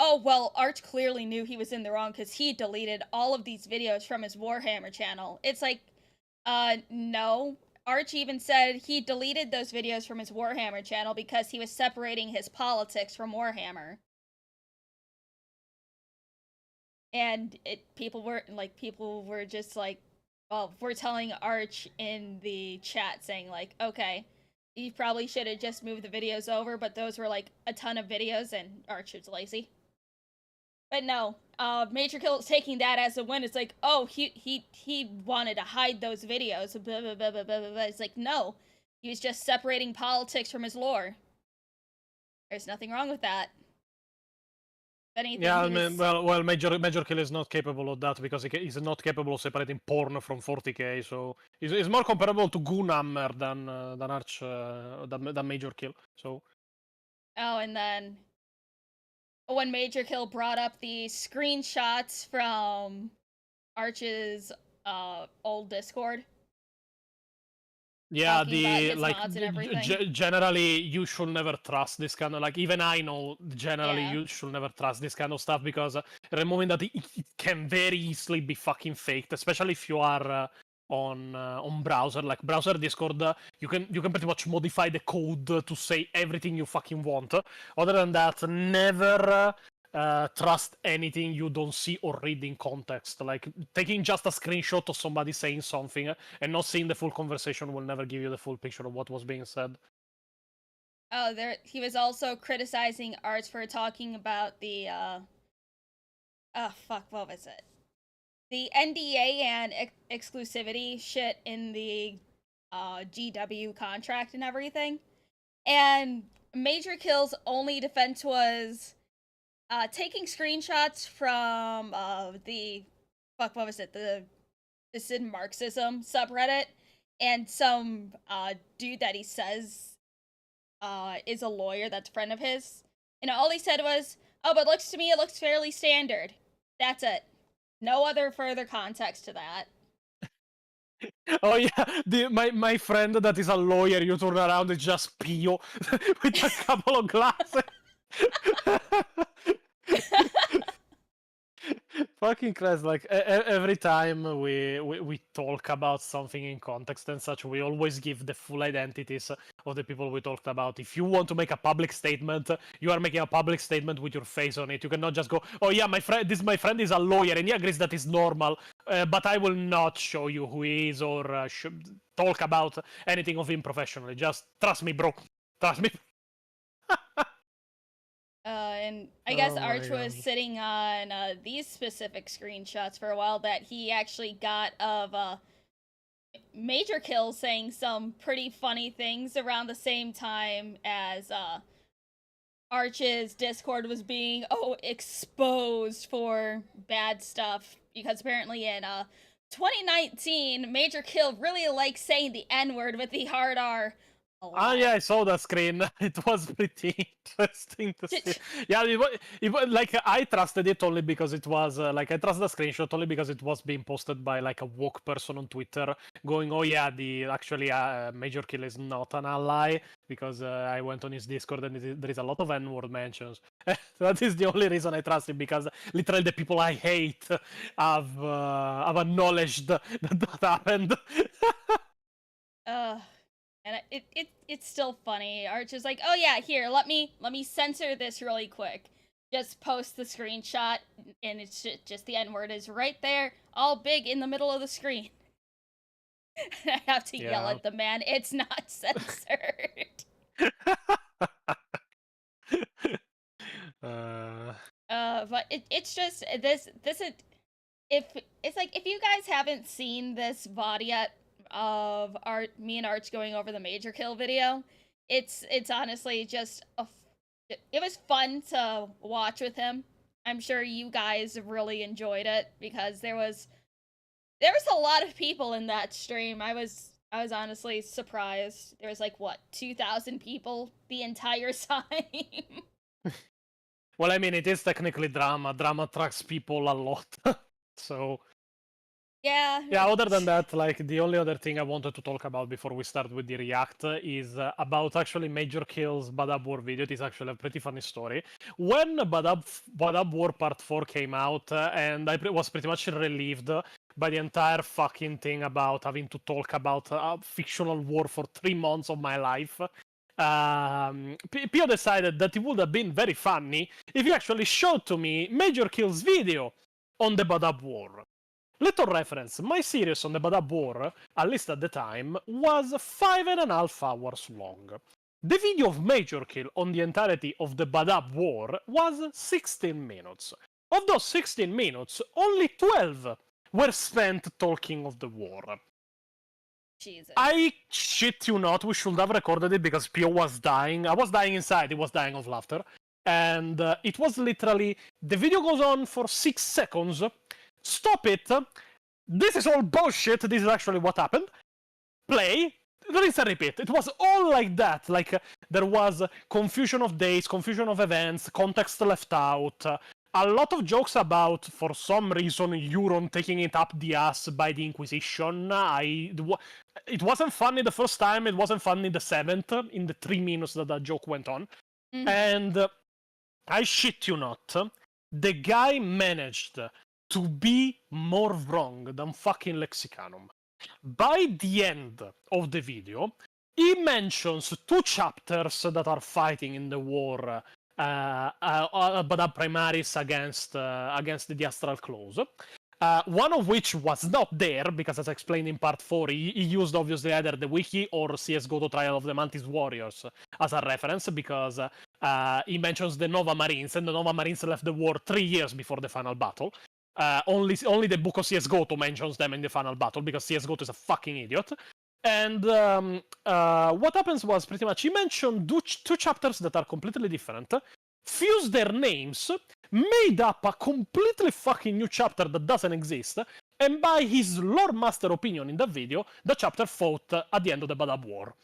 oh, well, Arch clearly knew he was in the wrong because he deleted all of these videos from his Warhammer channel. It's like, no. Arch even said he deleted those videos from his Warhammer channel because he was separating his politics from Warhammer. And people were just like, well, we're telling Arch in the chat saying like, okay, you probably should have just moved the videos over, but those were like a ton of videos and Arch was lazy. But no, Major Kill's taking that as a win. It's like, oh, he wanted to hide those videos. Blah, blah, blah, blah, blah, blah. It's like, no, he was just separating politics from his lore. There's nothing wrong with that. If anything, Yeah, was... well, Major Kill is not capable of that because he's not capable of separating porn from 40k. So he's more comparable to Goonhammer than Arch than Major Kill. So. Oh, and then when Major Kill brought up the screenshots from Arch's old Discord. Yeah, generally you should never trust this kind of, like, even I know generally you should never trust this kind of stuff because removing that it can very easily be fucking faked, especially if you are on browser, like browser Discord. You can pretty much modify the code to say everything you fucking want. Other than that, never trust anything you don't see or read in context. Like, taking just a screenshot of somebody saying something and not seeing the full conversation will never give you the full picture of what was being said. Oh, he was also criticizing Arch for talking about the what was it? The NDA and exclusivity shit in the GW contract and everything. And Major Kill's only defense was taking screenshots from the what was it? The Sid Marxism subreddit, and some dude that he says is a lawyer that's a friend of his. And all he said was, "Oh, but looks to me it looks fairly standard." That's it. No other further context to that. Oh yeah, my friend that is a lawyer, you turn around, it's just Pio with a couple of glasses. Fucking Christ, like every time we talk about something in context and such, we always give the full identities of the people we talked about. If you want to make a public statement, you are making a public statement with your face on it. You cannot just go, oh yeah, my friend is a lawyer and he agrees that is normal, but I will not show you who he is or talk about anything of him professionally. Just trust me, bro. Trust me. And I guess Arch was sitting on these specific screenshots for a while that he actually got of Major Kill saying some pretty funny things around the same time as Arch's Discord was being exposed for bad stuff, because apparently in 2019 Major Kill really likes saying the N-word with the hard R. Oh yeah, I saw that screen. It was pretty interesting to see. Yeah, it was like, I trusted it only because it was like, I trust the screenshot only because it was being posted by like a woke person on Twitter, going, "Oh yeah, actually Major Kill is not an ally," because I went on his Discord and there is a lot of N-word mentions. That is the only reason I trust him, because literally the people I hate have acknowledged that happened. And it's still funny. Arch is like, "Oh yeah, here, let me censor this really quick. Just post the screenshot, and it's just the N-word is right there, all big in the middle of the screen." I have to yell at the man. It's not censored. But it's just this if it's like, if you guys haven't seen this VOD yet of me and Arch going over the Major Kill video, it's honestly just it was fun to watch with him. I'm sure you guys really enjoyed it because there was a lot of people in that stream. I was honestly surprised. There was like, what, 2,000 people the entire time. Well, I mean, it is technically drama. Drama attracts people a lot. So Yeah. Yeah, other than that, like, the only other thing I wanted to talk about before we start with the react is about actually Major Kill's Badab War video. It is actually a pretty funny story. When Badab War Part 4 came out, and I was pretty much relieved by the entire fucking thing about having to talk about a fictional war for 3 months of my life, Pio decided that it would have been very funny if he actually showed to me Major Kill's video on the Badab War. Little reference, my series on the Badab War, at least at the time, was 5.5 hours long. The video of Major Kill on the entirety of the Badab War was 16 minutes. Of those 16 minutes, only 12 were spent talking of the war. Jesus. I shit you not, we should have recorded it because Pio was dying. I was dying inside, he was dying of laughter. And it was literally, the video goes on for 6 seconds. Stop it. This is all bullshit. This is actually what happened. Play. Rinse and repeat. It was all like that. Like, there was confusion of dates, confusion of events, context left out. A lot of jokes about, for some reason, Euron taking it up the ass by the Inquisition. It wasn't funny the first time. It wasn't funny the 7th, in the 3 minutes that joke went on. Mm-hmm. And I shit you not. The guy managed to be more wrong than fucking Lexicanum. By the end of the video, he mentions 2 chapters that are fighting in the war, Badab Primaris against the Astral Claws. One of which was not there, because as I explained in part 4, he used obviously either the wiki or CSGO to Trial of the Mantis Warriors as a reference, because he mentions the Nova Marines, and the Nova Marines left the war 3 years before the final battle. Only the book of CSGO mentions them in the final battle, because CSGO is a fucking idiot. And what happens was pretty much he mentioned 2 chapters that are completely different, fused their names, made up a completely fucking new chapter that doesn't exist, and by his lore master opinion in that video, the chapter fought at the end of the Badab War.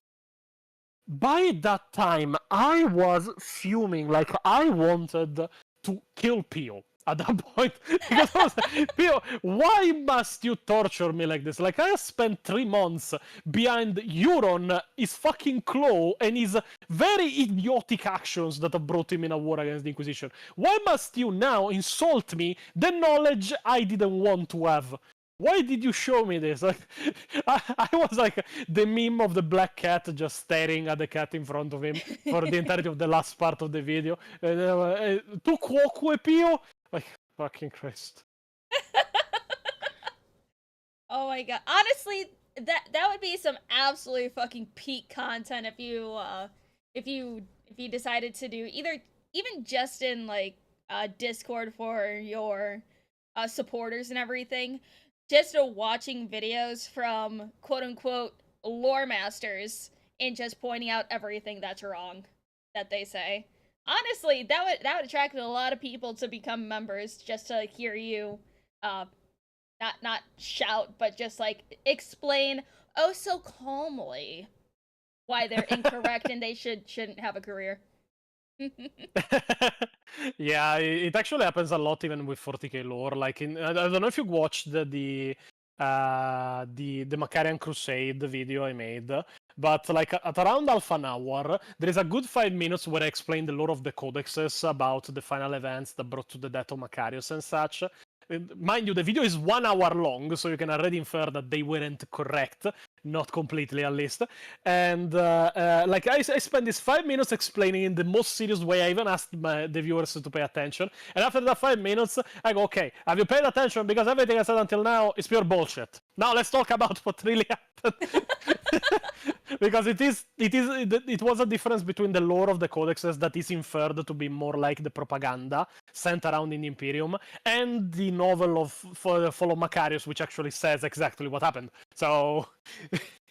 By that time, I was fuming, like I wanted to kill Pio at that point, because I was like, Pio, why must you torture me like this? Like, I spent 3 months behind Euron, his fucking claw, and his very idiotic actions that have brought him in a war against the Inquisition. Why must you now insult me, the knowledge I didn't want to have? Why did you show me this? Like, I was like the meme of the black cat just staring at the cat in front of him for the entirety of the last part of the video. Tu quoque, Pio? Like, fucking Christ. Oh my god. Honestly, that would be some absolutely fucking peak content if you decided to do even just in like Discord for your supporters and everything, just watching videos from quote unquote lore masters and just pointing out everything that's wrong that they say. Honestly, that would attract a lot of people to become members just to hear you not shout, but just like explain oh so calmly why they're incorrect and they shouldn't have a career. Yeah, it actually happens a lot even with 40k lore. Like, I don't know if you watched the Macarian Crusade video I made, but like at around half an hour, there is a good 5 minutes where I explain the lore of the codexes about the final events that brought to the death of Macarius and such. Mind you, the video is 1 hour long, so you can already infer that they weren't correct, not completely at least. And like I spent these 5 minutes explaining in the most serious way. I even asked the viewers to pay attention. And after that 5 minutes, I go, okay, have you paid attention? Because everything I said until now is pure bullshit. Now let's talk about what really happened. Because it was a difference between the lore of the codexes that is inferred to be more like the propaganda sent around in the Imperium, and the novel of Follow Macarius, which actually says exactly what happened. So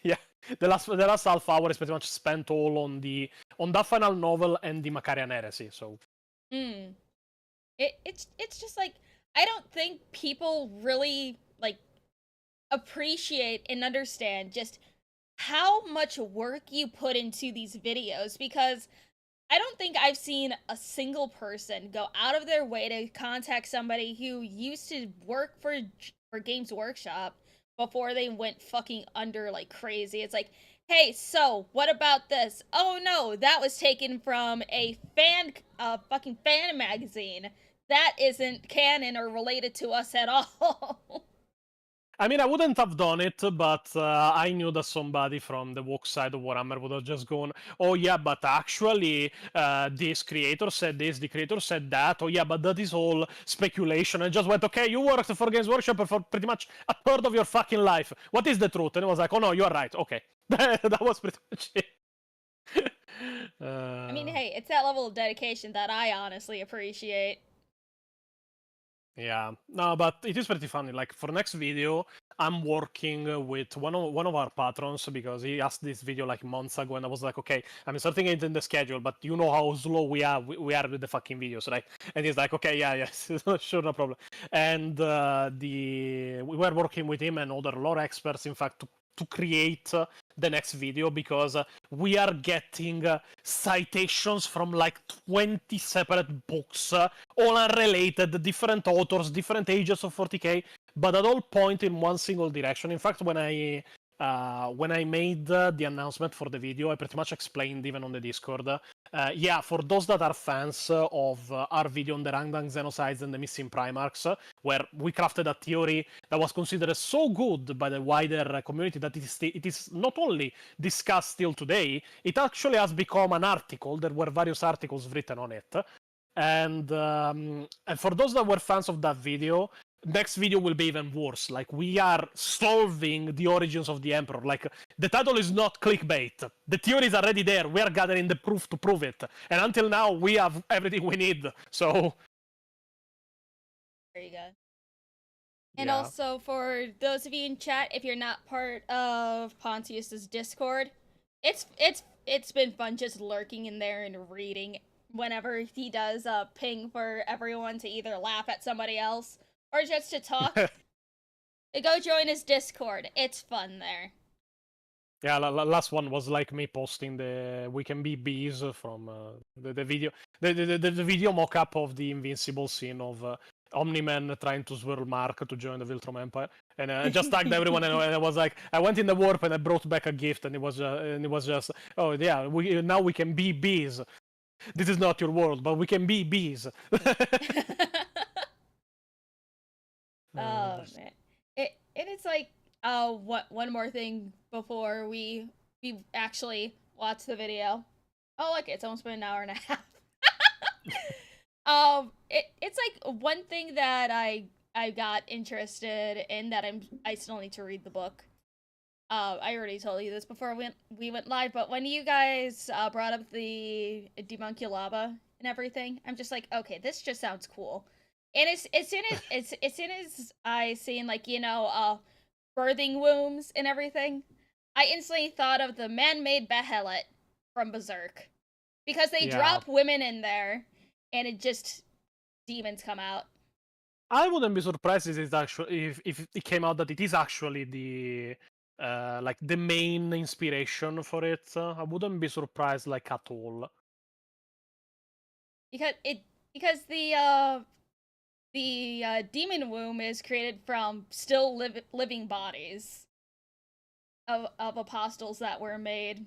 yeah, the last half hour is pretty much spent all on that final novel and the Macarian heresy. So it's just like, I don't think people really like appreciate and understand just how much work you put into these videos, because I don't think I've seen a single person go out of their way to contact somebody who used to work for for Games Workshop before they went fucking under like crazy. It's like, hey, so what about this? Oh no, that was taken from a fucking fan magazine. That isn't canon or related to us at all. I mean, I wouldn't have done it, but I knew that somebody from the woke side of Warhammer would have just gone, oh yeah, but actually, this creator said this, the creator said that, oh yeah, but that is all speculation. And just went, okay, you worked for Games Workshop for pretty much a third of your fucking life. What is the truth? And it was like, oh no, you're right, okay. That was pretty much it. I mean, hey, it's that level of dedication that I honestly appreciate. Yeah, no, but it is pretty funny. Like for next video, I'm working with one of our patrons because he asked this video like months ago, and I was like, okay, I'm starting it in the schedule, but you know how slow we are with the fucking videos, right? And he's like, okay, yeah, yes, sure, no problem. And we were working with him and other lore experts, in fact, to create the next video because we are getting citations from like 20 separate books, all unrelated, different authors, different ages of 40k, but at all point in one single direction. In fact, when I made the announcement for the video, I pretty much explained even on the Discord. Yeah, for those that are fans of our video on the Rangdang Xenocides and the Missing Primarchs, where we crafted a theory that was considered so good by the wider community that it is not only discussed still today, it actually has become an article. There were various articles written on it. And for those that were fans of that video, next video will be even worse. Like, we are solving the origins of the Emperor. Like, the title is not clickbait. The theory is already there. We are gathering the proof to prove it. And until now, we have everything we need. So... There you go. And yeah. also, for those of you in chat, if you're not part of Pontius's Discord, it's been fun just lurking in there and reading whenever he does ping for everyone to either laugh at somebody else or just to talk. Go join his Discord. It's fun there. Yeah, last one was like me posting the "We Can Be Bees" from the video, the video mock-up of the Invincible scene of Omni-Man trying to swirl Mark to join the Viltrum Empire, and I just tagged everyone, and I was like, I went in the warp and I brought back a gift, and it was just, oh yeah, now we can be bees. This is not your world, but we can be bees. Oh man, it's like one more thing before we actually watch the video. Oh look, it's almost been an hour and a half. It's like one thing that I got interested in that I still need to read the book. I already told you this before we went live, but when you guys brought up the Demunculaba and everything, I'm just like, okay, this just sounds cool. And as soon as I seen, like, you know, birthing wombs and everything, I instantly thought of the man-made Behelit from Berserk, because they drop women in there, and it just demons come out. I wouldn't be surprised if it came out that it is actually the like the main inspiration for it. I wouldn't be surprised like at all. Because the demon womb is created from still living bodies of apostles that were made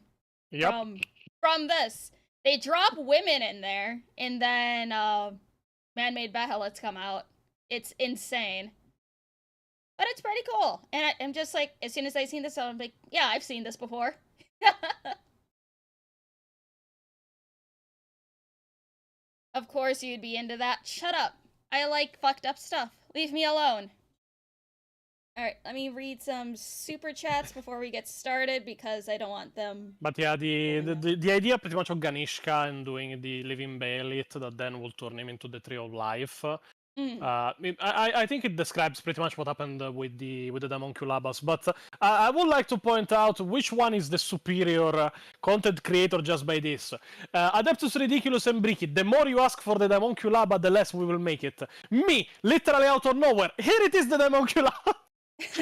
from this. They drop women in there, and then man-made Behelits come out. It's insane. But it's pretty cool. And I'm just like, as soon as I seen this, I'm like, yeah, I've seen this before. Of course you'd be into that. Shut up. I like fucked up stuff. Leave me alone. Alright, let me read some super chats before we get started, because I don't want them... But yeah, the idea pretty much of Ganishka and doing the living Behelit that then will turn him into the Tree of Life. I think it describes pretty much what happened with the Demunculabas, but I would like to point out which one is the superior content creator just by this. Adeptus Ridiculous and Bricky, the more you ask for the Demunculaba, the less we will make it. Me, literally out of nowhere, here it is, the Demunculaba!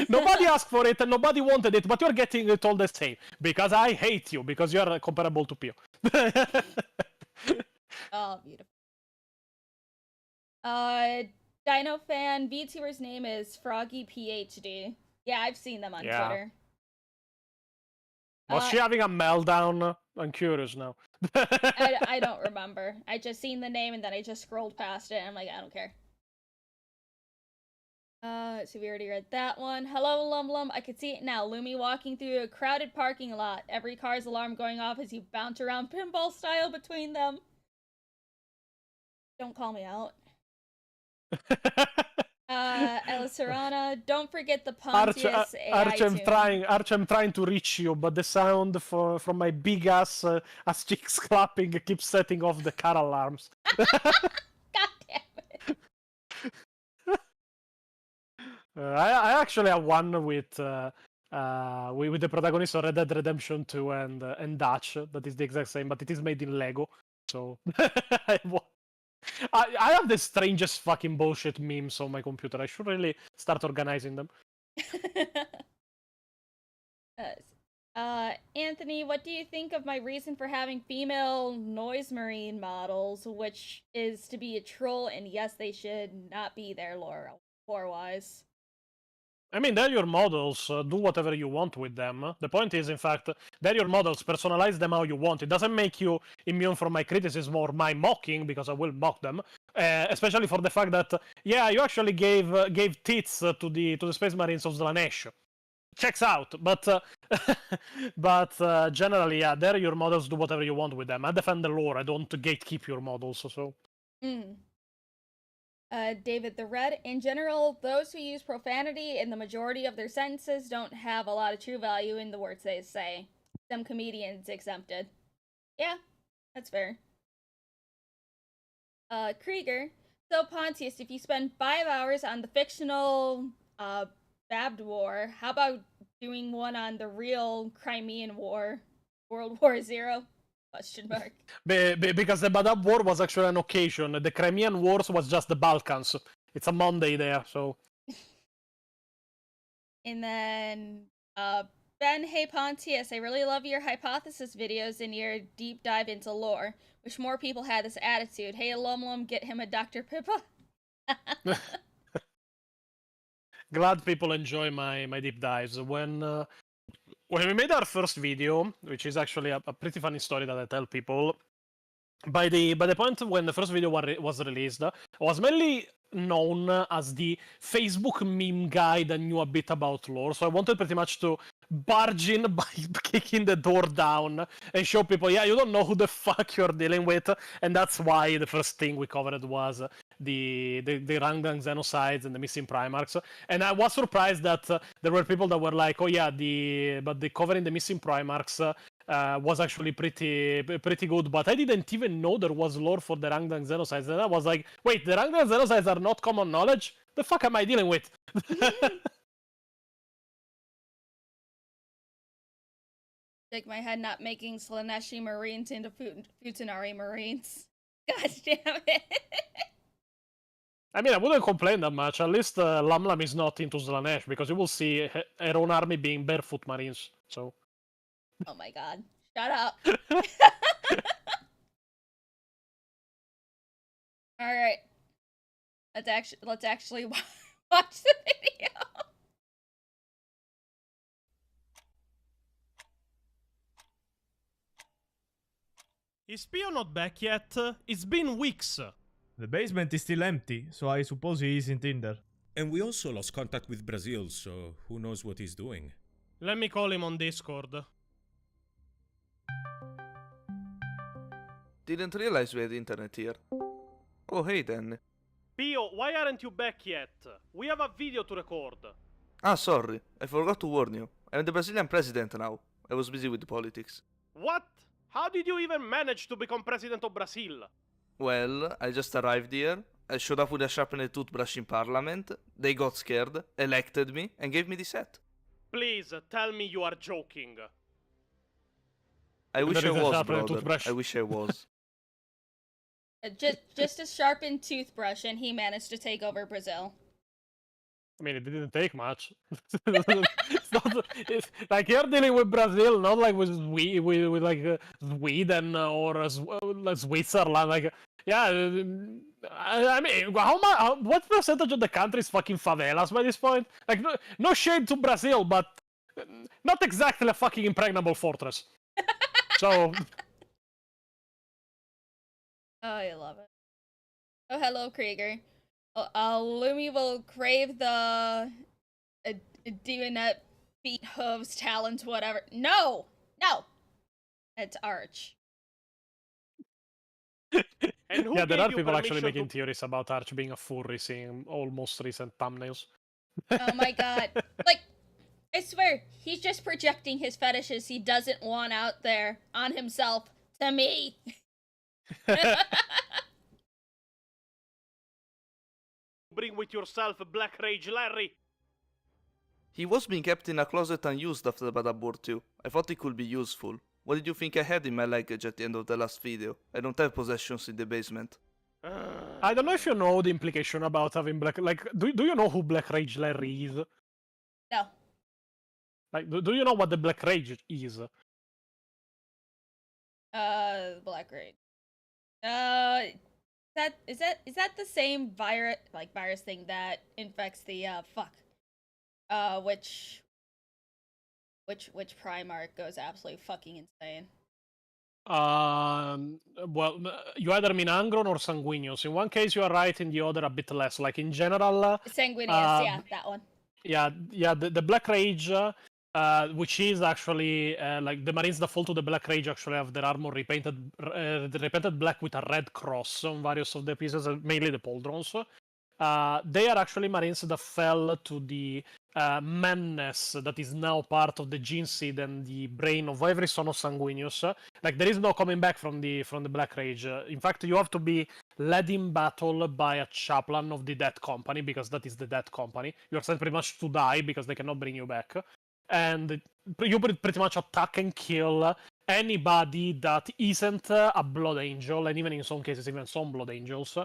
Nobody asked for it and nobody wanted it, but you're getting it all the same. Because I hate you, because you're comparable to Pio. Oh, beautiful. Dino fan VTuber's name is Froggy PhD. Yeah, I've seen them on Twitter. Was she having a meltdown? I'm curious now. I don't remember. I just seen the name and then I just scrolled past it and I'm like, I don't care. So we already read that one. Hello, LumLum. I could see it now. Lumi walking through a crowded parking lot. Every car's alarm going off as you bounce around pinball style between them. Don't call me out. Ella Serrana, don't forget the Pontius Arch, AI I'm trying to reach you, but the sound from my big ass cheeks clapping keeps setting off the car alarms. God damn it! I actually have one with the protagonist of Red Dead Redemption 2 and Dutch. That is the exact same, but it is made in Lego. So I have the strangest fucking bullshit memes on my computer. I should really start organizing them. Anthony, what do you think of my reason for having female noise marine models, which is to be a troll, and yes, they should not be there lore-wise? I mean, they're your models. Do whatever you want with them. The point is, in fact, they're your models. Personalize them how you want. It doesn't make you immune from my criticism or my mocking, because I will mock them. Especially for the fact that, yeah, you actually gave tits to the Space Marines of Slanesh. Checks out. But generally, yeah, they're your models. Do whatever you want with them. I defend the lore. I don't gatekeep your models. So. David the Red. In general, those who use profanity in the majority of their sentences don't have a lot of true value in the words they say. Some comedians exempted. Yeah, that's fair. Krieger. So, Pontius, if you spend 5 hours on the fictional, Badab War, how about doing one on the real Crimean War? World War Zero? Question mark. Because the Badab War was actually an occasion. The Crimean Wars was just the Balkans. It's a Monday there, so. And then, Ben, hey Pontius, I really love your hypothesis videos and your deep dive into lore. Wish more people had this attitude. Hey LumLum, get him a Dr. Pippa. Glad people enjoy my deep dives. When we made our first video, which is actually a pretty funny story that I tell people, by the point when the first video was released, I was mainly known as the Facebook meme guy that knew a bit about lore. So I wanted pretty much to barge in by kicking the door down and show people, yeah, you don't know who the fuck you're dealing with. And that's why the first thing we covered was the Rangdang Xenocides and the missing Primarchs. And I was surprised that there were people that were like, oh yeah, but the covering the missing Primarchs was actually pretty good, but I didn't even know there was lore for the Rangdang Xenocides, and I was like, wait, the Rangdang Xenocides are not common knowledge? The fuck am I dealing with? Shake my head not making Slaneshi Marines into Futanari Marines. God damn it. I mean, I wouldn't complain that much. At least LumLum is not into Slanesh, because you will see her own army being barefoot Marines, so... Oh my god. Shut up. Alright. Let's actually watch the video. Is Pio not back yet? It's been weeks. The basement is still empty, so I suppose he isn't in there. And we also lost contact with Brazil, so who knows what he's doing. Let me call him on Discord. Didn't realize we had internet here. Oh, hey then. Pio, why aren't you back yet? We have a video to record. Ah, sorry. I forgot to warn you. I'm the Brazilian president now. I was busy with politics. What? How did you even manage to become president of Brazil? Well, I just arrived here. I showed up with a sharpened toothbrush in parliament. They got scared, elected me, and gave me this hat. Please, tell me you are joking. I wish I was, brother. Toothbrush. I wish I was. Just a sharpened toothbrush, and he managed to take over Brazil. I mean, it didn't take much. it's like you're dealing with Brazil, not like with like Sweden or Switzerland. Like, yeah, I mean, what percentage of the country is fucking favelas by this point? Like, no shame to Brazil, but not exactly a fucking impregnable fortress. So. Oh, I love it. Oh, hello, Krieger. Lumi will crave the demonette feet, hooves, talons, whatever. No! No! It's Arch. And who Yeah, there gave are you people actually permission making theories about Arch being a furry, seeing almost recent thumbnails. Oh my god. Like, I swear, he's just projecting his fetishes he doesn't want out there on himself to me. bring with yourself, Black Rage Larry? He was being kept in a closet unused after the Badab War 2. I thought it could be useful. What did you think I had in my luggage at the end of the last video? I don't have possessions in the basement. I don't know if you know the implication about having Black... Like, do you know who Black Rage Larry is? No. Like, do you know what the Black Rage is? Black Raid. Is that the same virus thing that infects the which Primarch goes absolutely fucking insane? Well, you either mean Angron or Sanguinius. In one case you are right, in the other a bit less. Like, in general... Sanguinius, yeah, that one. Yeah, the Black Rage, which is actually, like, the Marines that fall to the Black Rage actually have their armor repainted black with a red cross on various of the pieces, mainly the pauldrons. They are actually Marines that fell to the madness that is now part of the gene seed and the brain of every son of Sanguinius. Like, there is no coming back from the Black Rage. In fact, you have to be led in battle by a chaplain of the Death Company, because that is the Death Company. You are sent pretty much to die because they cannot bring you back. And you pretty much attack and kill anybody that isn't a Blood Angel, and even in some cases, even some Blood Angels.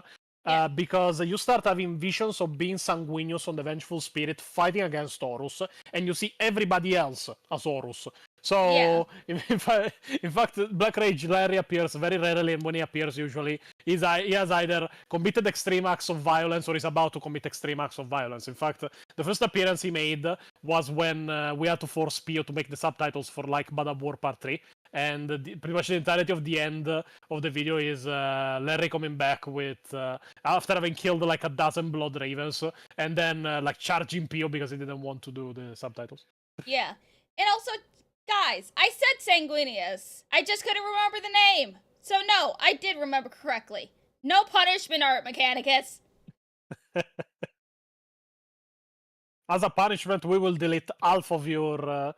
Because you start having visions of being Sanguinius on the Vengeful Spirit fighting against Horus, and you see everybody else as Horus. So, in fact, Black Rage Larry appears very rarely, and when he appears, usually, he has either committed extreme acts of violence or is about to commit extreme acts of violence. In fact, the first appearance he made was when we had to force Pio to make the subtitles for, like, Badab War Part 3. And pretty much the entirety of the end of the video is Larry coming back with, after having killed like a dozen Blood Ravens, and then like charging Pio because he didn't want to do the subtitles. Yeah. And also, guys, I said Sanguinius. I just couldn't remember the name. So no, I did remember correctly. No punishment, Art Mechanicus. As a punishment, we will delete half of your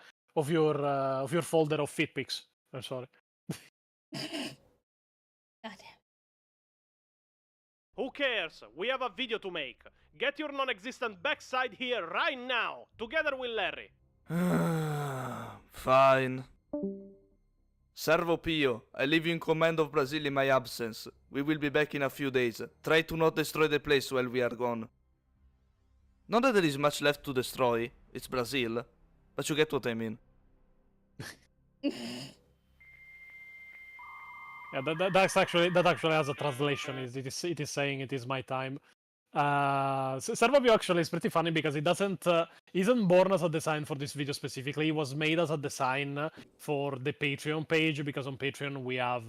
folder of fit pics. I'm sorry. God damn. Who cares? We have a video to make. Get your non-existent backside here right now, together with Larry. Fine. Servo Pio, I leave you in command of Brazil in my absence. We will be back in a few days. Try to not destroy the place while we are gone. Not that there is much left to destroy. It's Brazil. But you get what I mean. Yeah, that actually has a translation. It is saying it is my time. Servobio actually is pretty funny because it isn't born as a design for this video specifically. It was made as a design for the Patreon page, because on Patreon we have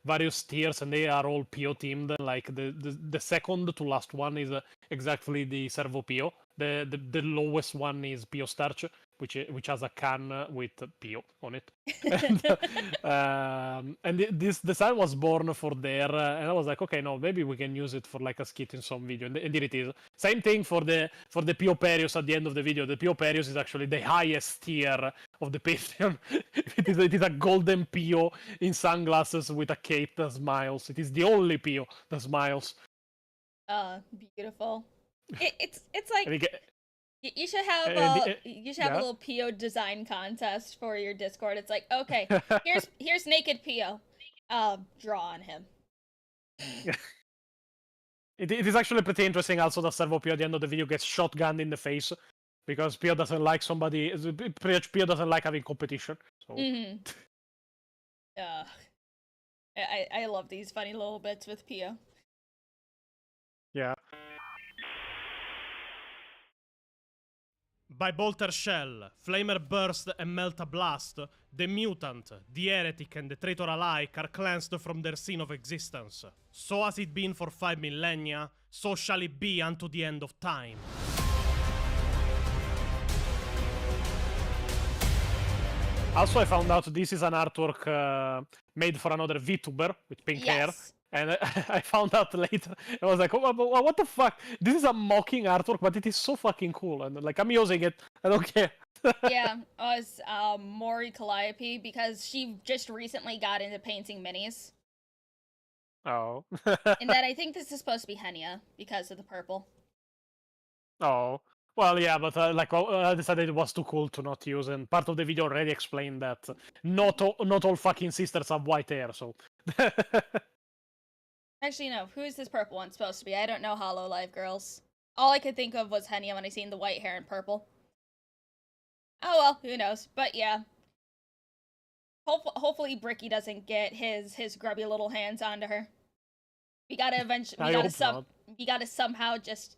various tiers and they are all Pio themed. Like the second to last one is exactly the Servo Pio. The lowest one is Pio Starch, which has a can with Pio on it. And this design was born for there, and I was like, okay, no, maybe we can use it for like a skit in some video, and indeed it is. Same thing for the Pio Perius at the end of the video. The Pio Perius is actually the highest tier of the Patreon. It is a golden Pio in sunglasses with a cape that smiles. It is the only Pio that smiles. Beautiful. It's like you should have a little Pio design contest for your Discord. It's like, okay, here's naked Pio. Draw on him. It is actually pretty interesting also that Servo Pio at the end of the video gets shotgunned in the face, because Pio doesn't like Pio doesn't like having competition. So. I love these funny little bits with Pio. Yeah. By Bolter Shell, Flamer Burst and Melta Blast, the mutant, the heretic, and the traitor alike are cleansed from their sin of existence. So has it been for 5 millennia, so shall it be unto the end of time. Also, I found out this is an artwork made for another VTuber with pink hair. Yes. And I found out later. I was like, oh, what the fuck? This is a mocking artwork, but it is so fucking cool. And like, I'm using it. I don't care. Yeah, it was Mori Calliope because she just recently got into painting minis. Oh. And that I think this is supposed to be Henya because of the purple. Oh. Well, yeah, but I decided it was too cool to not use, and part of the video already explained that not all fucking sisters have white hair, so... Actually, no. Who is this purple one supposed to be? I don't know Hololive girls. All I could think of was Henya when I seen the white hair and purple. Oh well, who knows? But yeah. Hopefully Bricky doesn't get his grubby little hands onto her. We gotta eventually. We gotta somehow just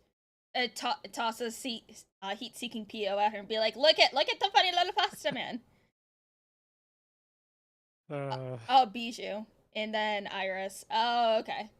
toss a heat-seeking PO at her and be like, look at the funny little pasta man. Oh, Bijou. And then Iris. Oh, okay.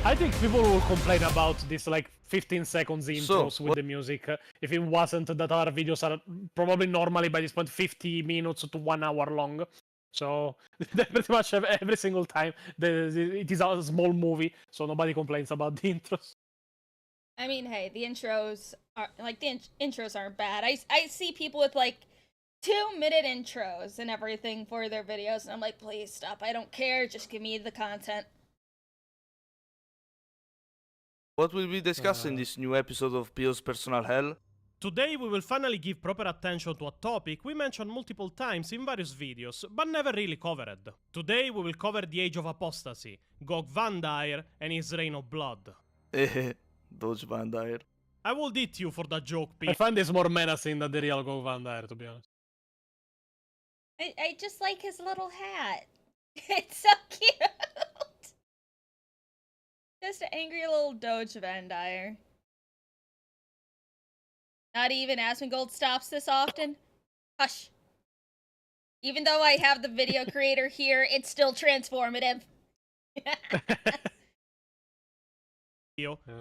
I think people will complain about this like 15 seconds intros with the music if it wasn't that our videos are probably normally by this point 50 minutes to 1 hour long. So they pretty much have every single time it is a small movie, so nobody complains about the intros. I mean, hey, the intros are like intros aren't bad. I see people with like 2-minute intros and everything for their videos, and I'm like, please stop. I don't care. Just give me the content. What will we discuss in this new episode of Pio's Personal Hell? Today we will finally give proper attention to a topic we mentioned multiple times in various videos, but never really covered. Today we will cover the Age of Apostasy, Gog Van Dyer, and his Reign of Blood. Dodge Van Dyer. I will eat you for that joke, P. I find this more menacing than the real Go Van Dyer, to be honest. I just like his little hat. It's so cute. Just an angry little Doge Van Dyer. Not even Asmongold stops this often. Hush. Even though I have the video creator here, it's still transformative.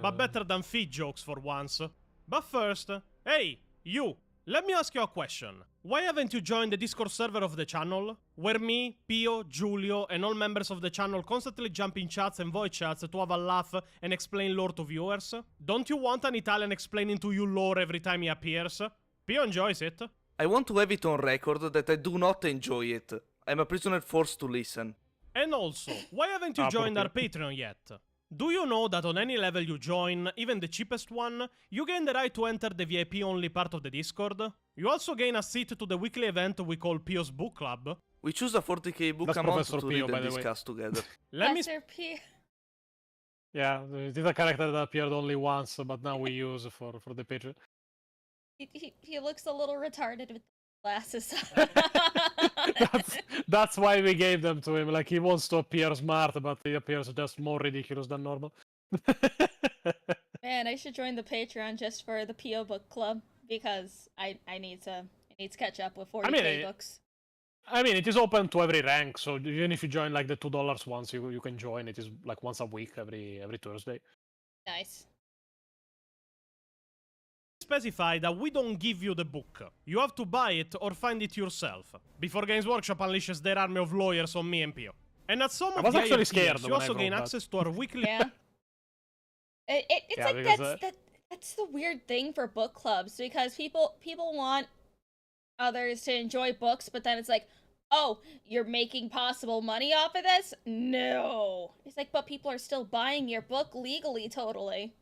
But better than feed jokes for once. But first, hey, you! Let me ask you a question. Why haven't you joined the Discord server of the channel? Where me, Pio, Giulio, and all members of the channel constantly jump in chats and voice chats to have a laugh and explain lore to viewers? Don't you want an Italian explaining to you lore every time he appears? Pio enjoys it. I want to have it on record that I do not enjoy it. I'm a prisoner forced to listen. And also, why haven't you joined our Patreon yet? Do you know that on any level you join, even the cheapest one, you gain the right to enter the VIP-only part of the Discord? You also gain a seat to the weekly event we call Pio's Book Club. We choose a 40k book That's amount Professor to Pio, read by and the way. discuss together. Let me Master P. Yeah, it is a character that appeared only once, but now we use for the Patreon. He looks a little retarded with glasses. That's why we gave them to him. Like, he wants to appear smart, but he appears just more ridiculous than normal. Man, I should join the Patreon just for the PO Book Club because I need to catch up with 40k books. I mean, it is open to every rank, so even if you join like the $2 once, you can join. It is like once a week, every Thursday. Nice. specify that we don't give you the book. You have to buy it or find it yourself, before Games Workshop unleashes their army of lawyers on me and Pio. And at some of the higher tiers, you also gain access to our weekly... Yeah. It's Yeah, like because, that's the weird thing for book clubs, because people want others to enjoy books, but then it's like, oh, you're making possible money off of this? No. It's like, but people are still buying your book legally, totally.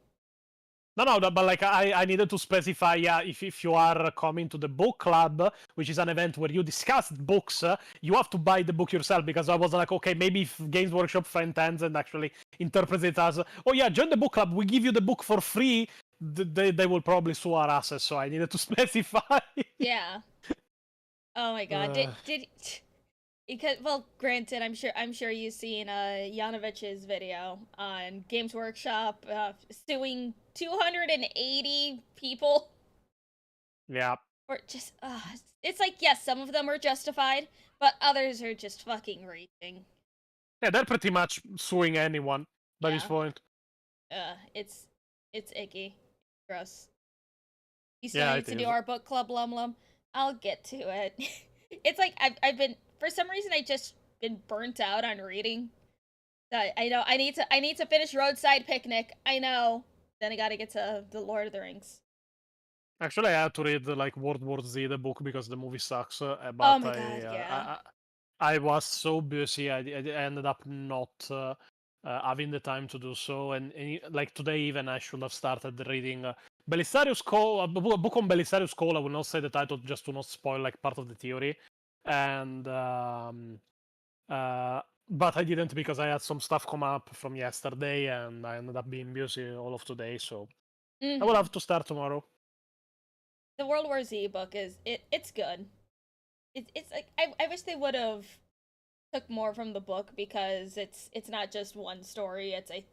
No, but like I needed to specify, yeah, if you are coming to the book club, which is an event where you discuss books, you have to buy the book yourself, because I was like, okay, maybe if Games Workshop friend ends and actually interprets it as, oh yeah, join the book club, we give you the book for free, they will probably sue our asses, so I needed to specify. Yeah. Oh my god. Did because, well, granted, I'm sure you've seen Yanovich's video on Games Workshop suing 280 people. Yeah. Or just it's like, yes, some of them are justified, but others are just fucking reaching. Yeah, they're pretty much suing anyone by this Yeah. point. It's icky. Gross. You Yeah, still need it to do is. our book club, LumLum. I'll get to it. It's like I've been, for some reason, I just been burnt out on reading. I know I need to finish Roadside Picnic. I know. Then I gotta get to the Lord of the Rings. Actually, I had to read like World War Z, the book, because the movie sucks. But Oh my god, yeah. I was so busy. I ended up not having the time to do so. And like today, even I should have started reading Belisarius Cole, a book on Belisarius Cole. I will not say the title just to not spoil like part of the theory. And but I didn't because I had some stuff come up from yesterday, and I ended up being busy all of today. So I will have to start tomorrow. The World War Z book it's good. It's like I wish they would have took more from the book, because it's not just one story. It's if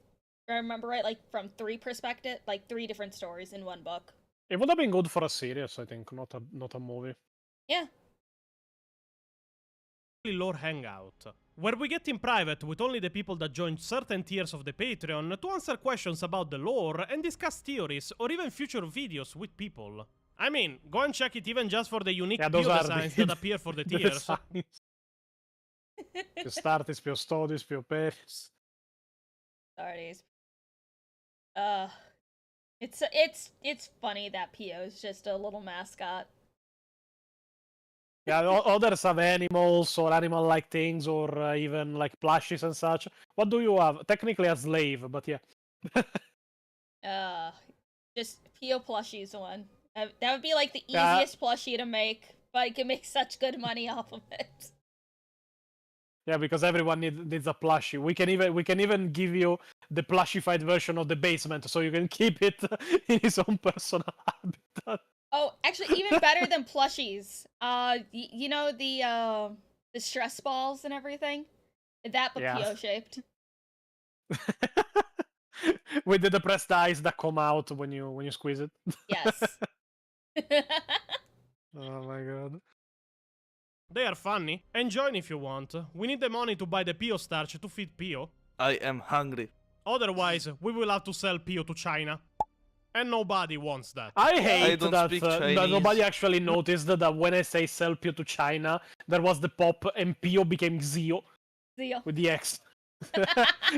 I remember right, like from three perspectives, like three different stories in one book. It would have been good for a series, I think, not a movie. Yeah. Lore Hangout, where we get in private with only the people that join certain tiers of the Patreon to answer questions about the lore and discuss theories or even future videos with people. I mean, go and check it even just for the unique Yeah, those Pio are designs the- that appear for the the tiers. designs. Pio Startis, Pio Stodis, Pio Peris. Arties. It's funny that Pio is just a little mascot. Yeah, others have animals or animal-like things, or even like plushies and such. What do you have? Technically a slave, but yeah. Just Pio plushies one. That would be like the Yeah. easiest plushie to make, but you can make such good money off of it. Yeah, because everyone needs a plushie. We can even give you the plushified version of the basement, so you can keep it in his own personal habitat. Oh, actually, even better than plushies. You know the stress balls and everything? That, but Yeah. Pio shaped. With the depressed eyes that come out when you squeeze it. Yes. Oh my god. They are funny, and join if you want. We need the money to buy the Pio starch to feed Pio. I am hungry. Otherwise, we will have to sell Pio to China. And nobody wants that. I hate don't that, speak that Chinese. nobody actually noticed that when I say sell Pio to China, there was the pop and Pio became Zio Zio. with the X.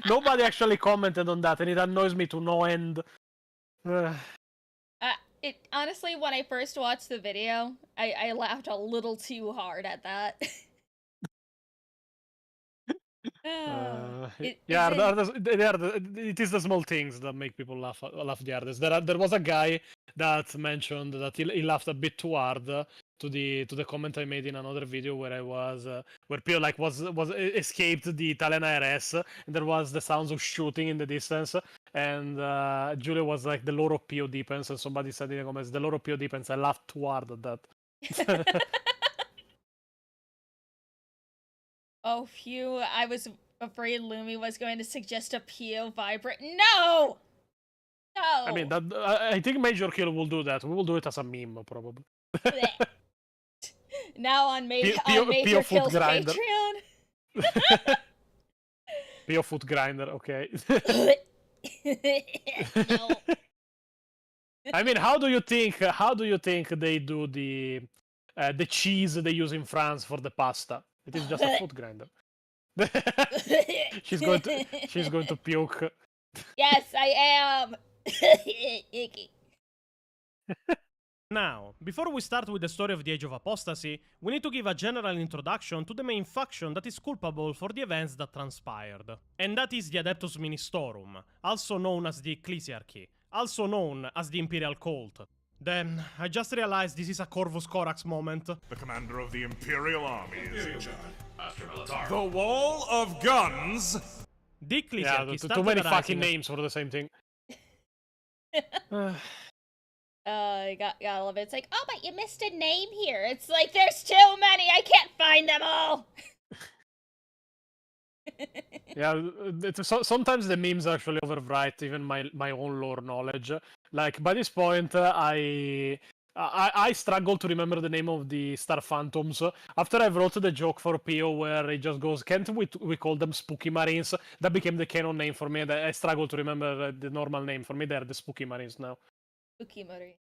Nobody actually commented on that, and it annoys me to no end. It honestly, when I first watched the video, I laughed a little too hard at that. It is the small things that make people laugh the hardest. There was a guy that mentioned that he laughed a bit too hard to the comment I made in another video where I was where Pio like was escaped the Italian IRS, and there was the sounds of shooting in the distance, and Julia was like, the lore of Pio deepens, and somebody said in the comments, the lore of Pio deepens. I laughed too hard at that. Oh, phew, I was afraid Lumi was going to suggest a Pio vibrant. No! No! I mean, I think Major Kill will do that. We will do it as a meme, probably. Blech. Now on, Major Pio foot Kill's grinder. Patreon. Pio foot grinder, okay. No. I mean, how do you think they do the cheese they use in France for the pasta? It is just a foot grinder. she's going to puke. Yes, I am. Icky. Now, before we start with the story of the Age of Apostasy, we need to give a general introduction to the main faction that is culpable for the events that transpired. And that is the Adeptus Ministorum, also known as the Ecclesiarchy, also known as the Imperial Cult. Then, I just realized this is a Corvus Corax moment. The commander of the Imperial armies. The Wall of Guns. The Yeah, Ecclesiarchy too started many rising- fucking names for the same thing. Gotta love it. It's like, oh, but you missed a name here. It's like, there's too many. I can't find them all. Yeah, sometimes the memes actually overwrite even my own lore knowledge. Like by this point, I struggle to remember the name of the Star Phantoms. After I wrote the joke for Pio where it just goes, can't we call them Spooky Marines? That became the canon name for me, and I struggle to remember the normal name. For me, they're the Spooky Marines now. Spooky Marine.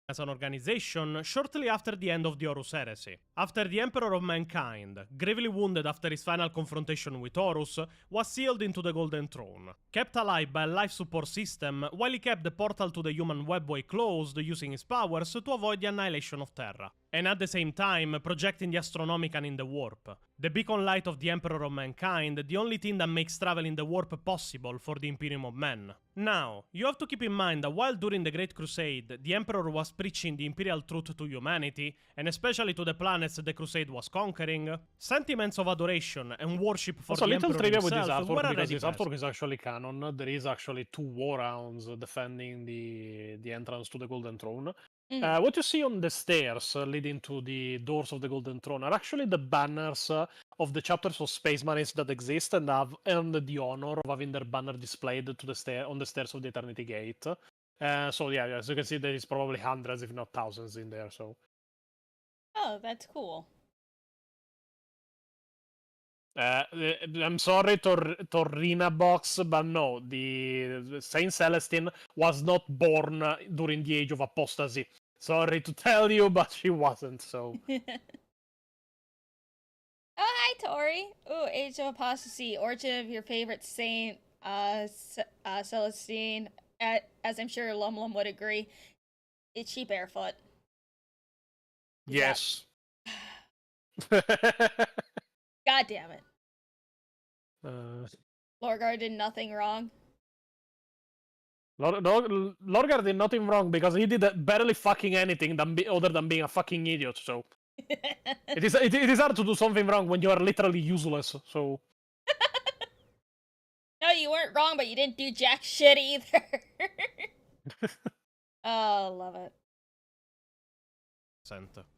As an organization shortly after the end of the Horus Heresy, after the Emperor of Mankind, gravely wounded after his final confrontation with Horus, was sealed into the Golden Throne, kept alive by a life support system while he kept the portal to the human webway closed using his powers to avoid the annihilation of Terra, and at the same time projecting the Astronomican in the warp, the beacon light of the Emperor of Mankind, the only thing that makes travel in the warp possible for the Imperium of Men. Now, you have to keep in mind that while during the Great Crusade, the Emperor was preaching the imperial truth to humanity, and especially to the planets the Crusade was conquering, sentiments of adoration and worship for Also, a the little Emperor trivia with this himself were artwork, because already this artwork present. is actually canon. There is actually 2 war rounds defending the entrance to the Golden Throne. What you see on the stairs leading to the doors of the Golden Throne are actually the banners of the chapters of Space Marines that exist and have earned the honor of having their banner displayed to on the stairs of the Eternity Gate. So yeah, as you can see, there is probably hundreds, if not thousands, in there. So. Oh, that's cool. I'm sorry, Torrina Box, but no, the Saint Celestine was not born during the Age of Apostasy. Sorry to tell you, but she wasn't, so. Oh, hi, Tori. Ooh, Age of Apostasy, origin of your favorite saint, Celestine. As I'm sure LumLum would agree, is she barefoot? Yes. God damn it. Lorgar did nothing wrong. Lorgar did nothing wrong because he did barely fucking anything other than being a fucking idiot, so. it is hard to do something wrong when you are literally useless, so. No, you weren't wrong, but you didn't do jack shit either. Oh, love it.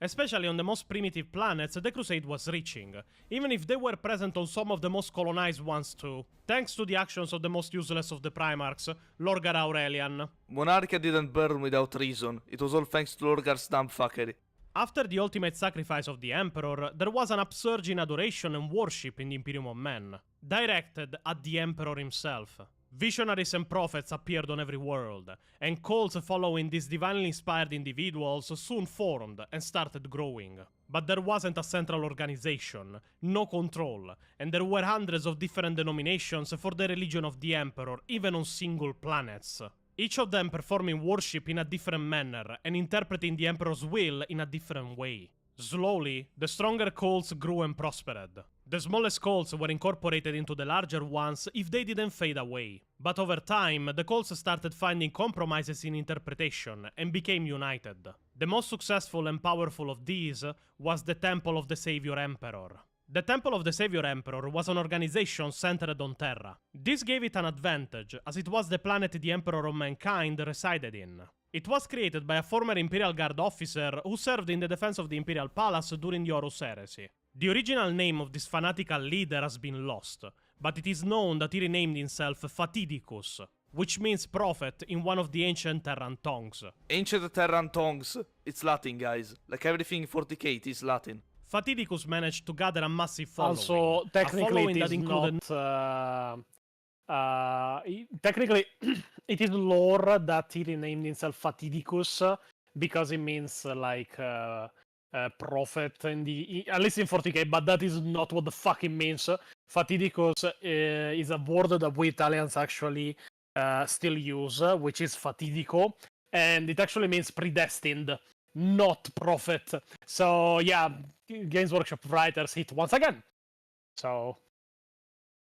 Especially on the most primitive planets the Crusade was reaching, even if they were present on some of the most colonized ones too, thanks to the actions of the most useless of the Primarchs, Lorgar Aurelian. Monarchia didn't burn without reason. It was all thanks to Lorgar's dumb fuckery. After the ultimate sacrifice of the Emperor, there was an upsurge in adoration and worship in the Imperium of Men, directed at the Emperor himself. Visionaries and prophets appeared on every world, and cults following these divinely inspired individuals soon formed and started growing. But there wasn't a central organization, no control, and there were hundreds of different denominations for the religion of the Emperor, even on single planets. Each of them performing worship in a different manner and interpreting the Emperor's will in a different way. Slowly, the stronger cults grew and prospered. The smallest cults were incorporated into the larger ones if they didn't fade away. But over time, the cults started finding compromises in interpretation and became united. The most successful and powerful of these was the Temple of the Savior Emperor. The Temple of the Savior Emperor was an organization centered on Terra. This gave it an advantage, as it was the planet the Emperor of Mankind resided in. It was created by a former Imperial Guard officer who served in the defense of the Imperial Palace during the Horus Heresy. The original name of this fanatical leader has been lost, but it is known that he renamed himself Fatidicus, which means prophet in one of the ancient Terran tongues. Ancient Terran tongues. It's Latin, guys. Like everything in 40k, it is Latin. Fatidicus managed to gather a massive following. Also, technically, it is included... technically, it is lore that he renamed himself Fatidicus because it means prophet in at least in 40k, but that is not what the fuck it means. Fatidicus is a word that we Italians actually still use, which is fatidico, and it actually means predestined, not prophet. So yeah, Games Workshop writers hit once again. So,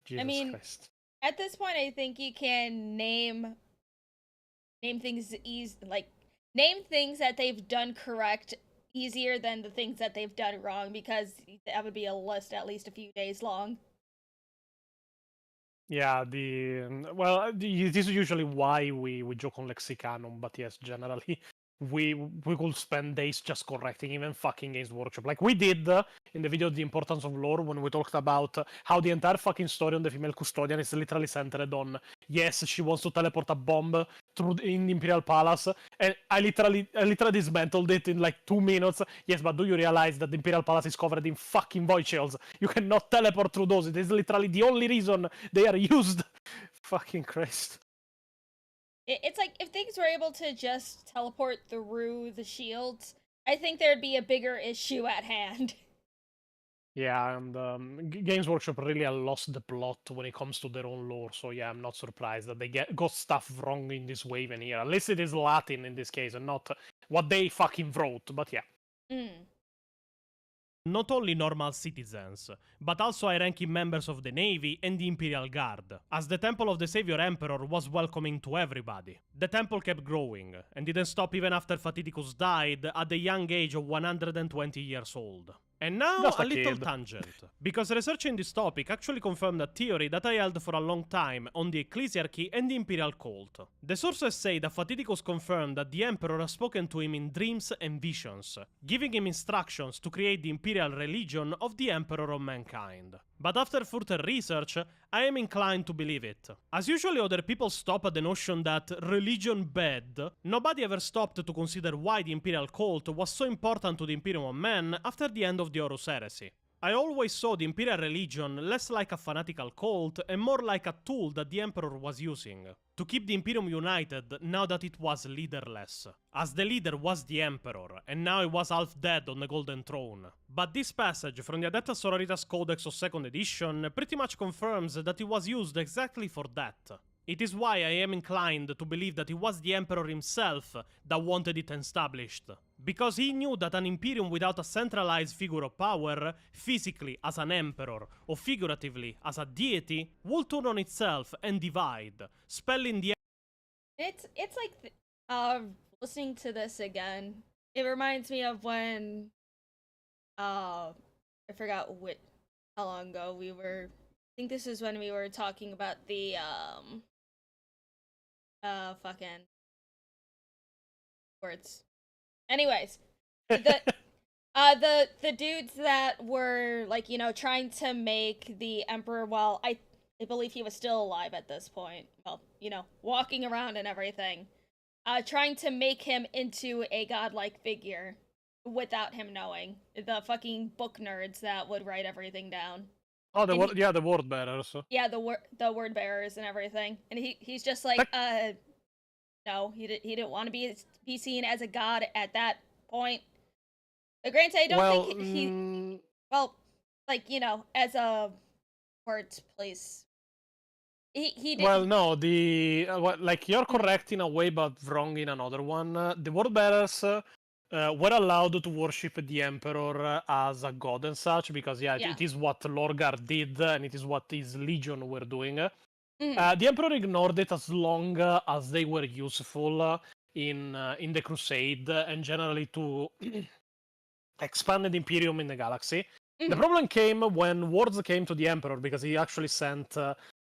Jesus Christ. At this point, I think you can name things name things that they've done correct easier than the things that they've done wrong, because that would be a list at least a few days long. Yeah, it is usually why we joke on Lexicanum, but yes, generally we could spend days just correcting even fucking Games Workshop. Like we did in the video The Importance of Lore when we talked about how the entire fucking story on the female custodian is literally centered on, yes, she wants to teleport a bomb in the Imperial Palace, and I literally dismantled it in like 2 minutes. Yes, but do you realize that the Imperial Palace is covered in fucking void shells? You cannot teleport through those. It is literally the only reason they are used. Fucking Christ. It's like if things were able to just teleport through the shields, I think there'd be a bigger issue at hand. Yeah, and Games Workshop really lost the plot when it comes to their own lore, so yeah, I'm not surprised that they got stuff wrong in this way even here. At least it is Latin in this case, and not what they fucking wrote, but yeah. Not only normal citizens, but also high-ranking members of the Navy and the Imperial Guard, as the Temple of the Savior Emperor was welcoming to everybody. The temple kept growing, and didn't stop even after Fatidicus died at the young age of 120 years old. And now Just a a little kid. tangent, because researching this topic actually confirmed a theory that I held for a long time on the ecclesiarchy and the imperial cult. The sources say that Fatidicus confirmed that the emperor has spoken to him in dreams and visions, giving him instructions to create the imperial religion of the emperor of mankind. But after further research, I am inclined to believe it. As usually other people stop at the notion that religion bad, nobody ever stopped to consider why the imperial cult was so important to the Imperium of Man after the end of the Horus Heresy. I always saw the imperial religion less like a fanatical cult and more like a tool that the emperor was using to keep the Imperium united now that it was leaderless, as the leader was the emperor and now he was half dead on the golden throne. But this passage from the Adeptus Sororitas Codex of 2nd edition pretty much confirms that it was used exactly for that. It is why I am inclined to believe that it was the Emperor himself that wanted it established, because he knew that an Imperium without a centralized figure of power, physically as an Emperor or figuratively as a deity, would turn on itself and divide, spelling the It's like listening to this again. It reminds me of when I forgot how long ago we were. I think this is when we were talking about the fucking words. Anyways, the dudes that were like, you know, trying to make the emperor, well, I believe he was still alive at this point. Well, you know, walking around and everything. Trying to make him into a godlike figure without him knowing. The fucking book nerds that would write everything down. Oh, the And the word bearers. Yeah, the word bearers and everything. And he's just like, no, he didn't want to be seen as a god at that point. But granted, I don't think he well, like, you know, as a words place. He didn't. Well, no, like you're correct in a way, but wrong in another one. The word bearers were allowed to worship the emperor as a god and such, because it is what Lorgar did, and it is what his legion were doing. The emperor ignored it as long as they were useful in the crusade and generally to expand the Imperium in the galaxy. The problem came when words came to the emperor, because he actually sent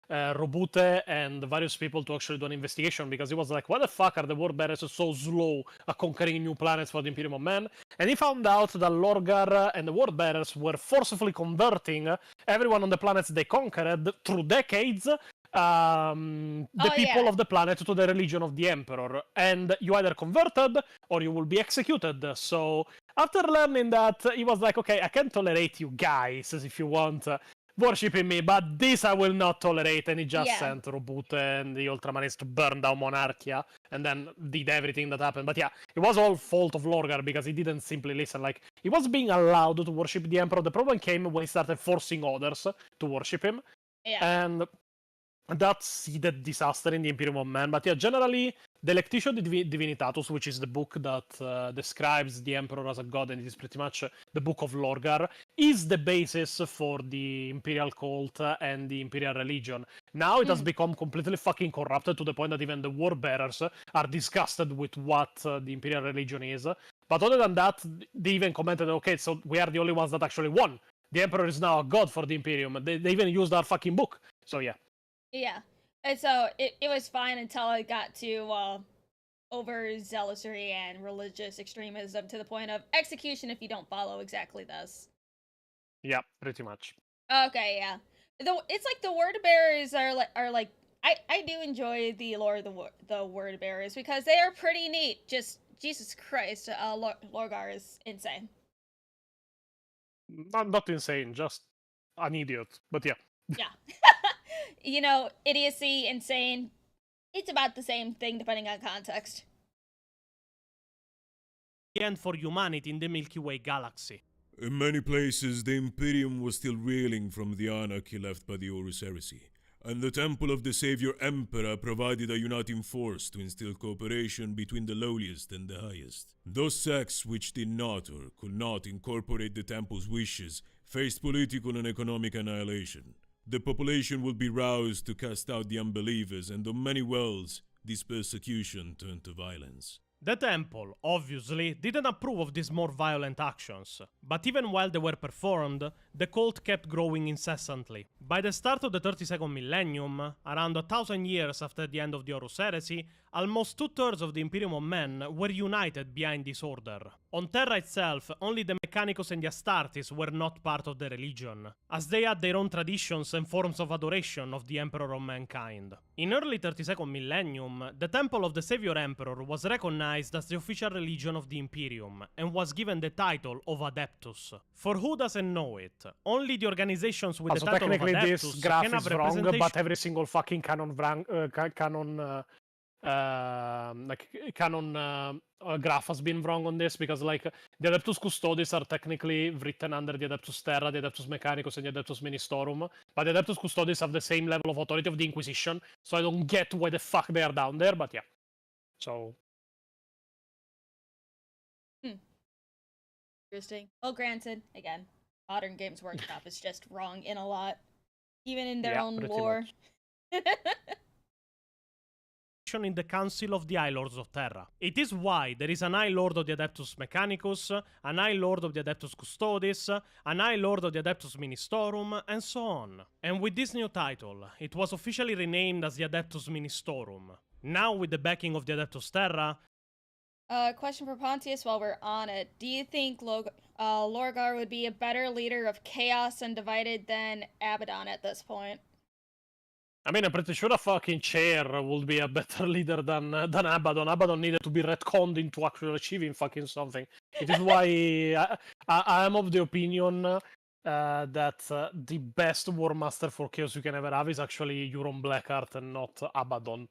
Robute and various people to actually do an investigation, because he was like, why the fuck are the word bearers so slow at conquering new planets for the Imperium of Man? And he found out that Lorgar and the word bearers were forcefully converting everyone on the planets they conquered through decades, the people of the planet to the religion of the emperor, and you either converted or you will be executed. So after learning that, he was like, okay, I can tolerate you guys if you want worshipping me, but this I will not tolerate. And he just sent Robute and the Ultramarines to burn down Monarchia, and then did everything that happened. But yeah, it was all fault of Lorgar, because he didn't simply listen. Like, he was being allowed to worship the emperor. The problem came when he started forcing others to worship him, and that seeded disaster in the Imperium of Man. But yeah, generally, the Lectitio Divinitatus, which is the book that describes the Emperor as a god, and it is pretty much the book of Lorgar, is the basis for the Imperial cult and the Imperial religion. Now it has become completely fucking corrupted to the point that even the war bearers are disgusted with what the Imperial religion is. But other than that, they even commented, okay, so we are the only ones that actually won. The Emperor is now a god for the Imperium. They even used our fucking book. So yeah. Yeah. And so it was fine until it got to overzealousy and religious extremism to the point of execution if you don't follow exactly this. Yeah, pretty much. Okay, yeah. It's like the word bearers are like I do enjoy the lore of the word bearers because they are pretty neat. Just Jesus Christ, Lorgar is insane. Not insane, just an idiot. But yeah. Yeah. You know, idiocy, insane. It's about the same thing depending on context. The end for humanity in the Milky Way galaxy. In many places, the Imperium was still reeling from the anarchy left by the Horus heresy, and the Temple of the Savior Emperor provided a uniting force to instill cooperation between the lowliest and the highest. Those sects which did not or could not incorporate the Temple's wishes faced political and economic annihilation. The population would be roused to cast out the unbelievers, and on many worlds, this persecution turned to violence. The temple, obviously, didn't approve of these more violent actions, but even while they were performed, the cult kept growing incessantly. By the start of the 32nd millennium, around 1,000 years after the end of the Horus heresy, almost 2/3 of the Imperium of Men were united behind this order. On Terra itself, only the Mechanicus and the Astartes were not part of the religion, as they had their own traditions and forms of adoration of the Emperor of Mankind. In early 32nd millennium, the Temple of the Savior Emperor was recognized as the official religion of the Imperium, and was given the title of Adeptus. For who doesn't know it, only the organizations with Also, the title of technically, this Adeptus graph can have is wrong, representation. but every single fucking canon graph has been wrong on this, because like the Adeptus Custodes are technically written under the Adeptus Terra, the Adeptus Mechanicus, and the Adeptus Ministorum, but the Adeptus Custodes have the same level of authority of the Inquisition, so I don't get why the fuck they are down there, but yeah. So Interesting. Well, granted, again, Modern Games Workshop is just wrong in a lot, even in their Yeah, own pretty lore. In the Council of the High Lords of Terra. It is why there is an High Lord of the Adeptus Mechanicus, an High Lord of the Adeptus Custodes, an High Lord of the Adeptus Ministorum, and so on. And with this new title, it was officially renamed as the Adeptus Ministorum. Now with the backing of the Adeptus Terra... Question for Pontius while we're on it. Do you think Lorgar would be a better leader of chaos and divided than Abaddon at this point? I mean, I'm pretty sure a fucking chair would be a better leader than Abaddon. Abaddon needed to be retconned into actually achieving fucking something. It is why I am of the opinion that the best War Master for Chaos you can ever have is actually Euron Blackheart and not Abaddon.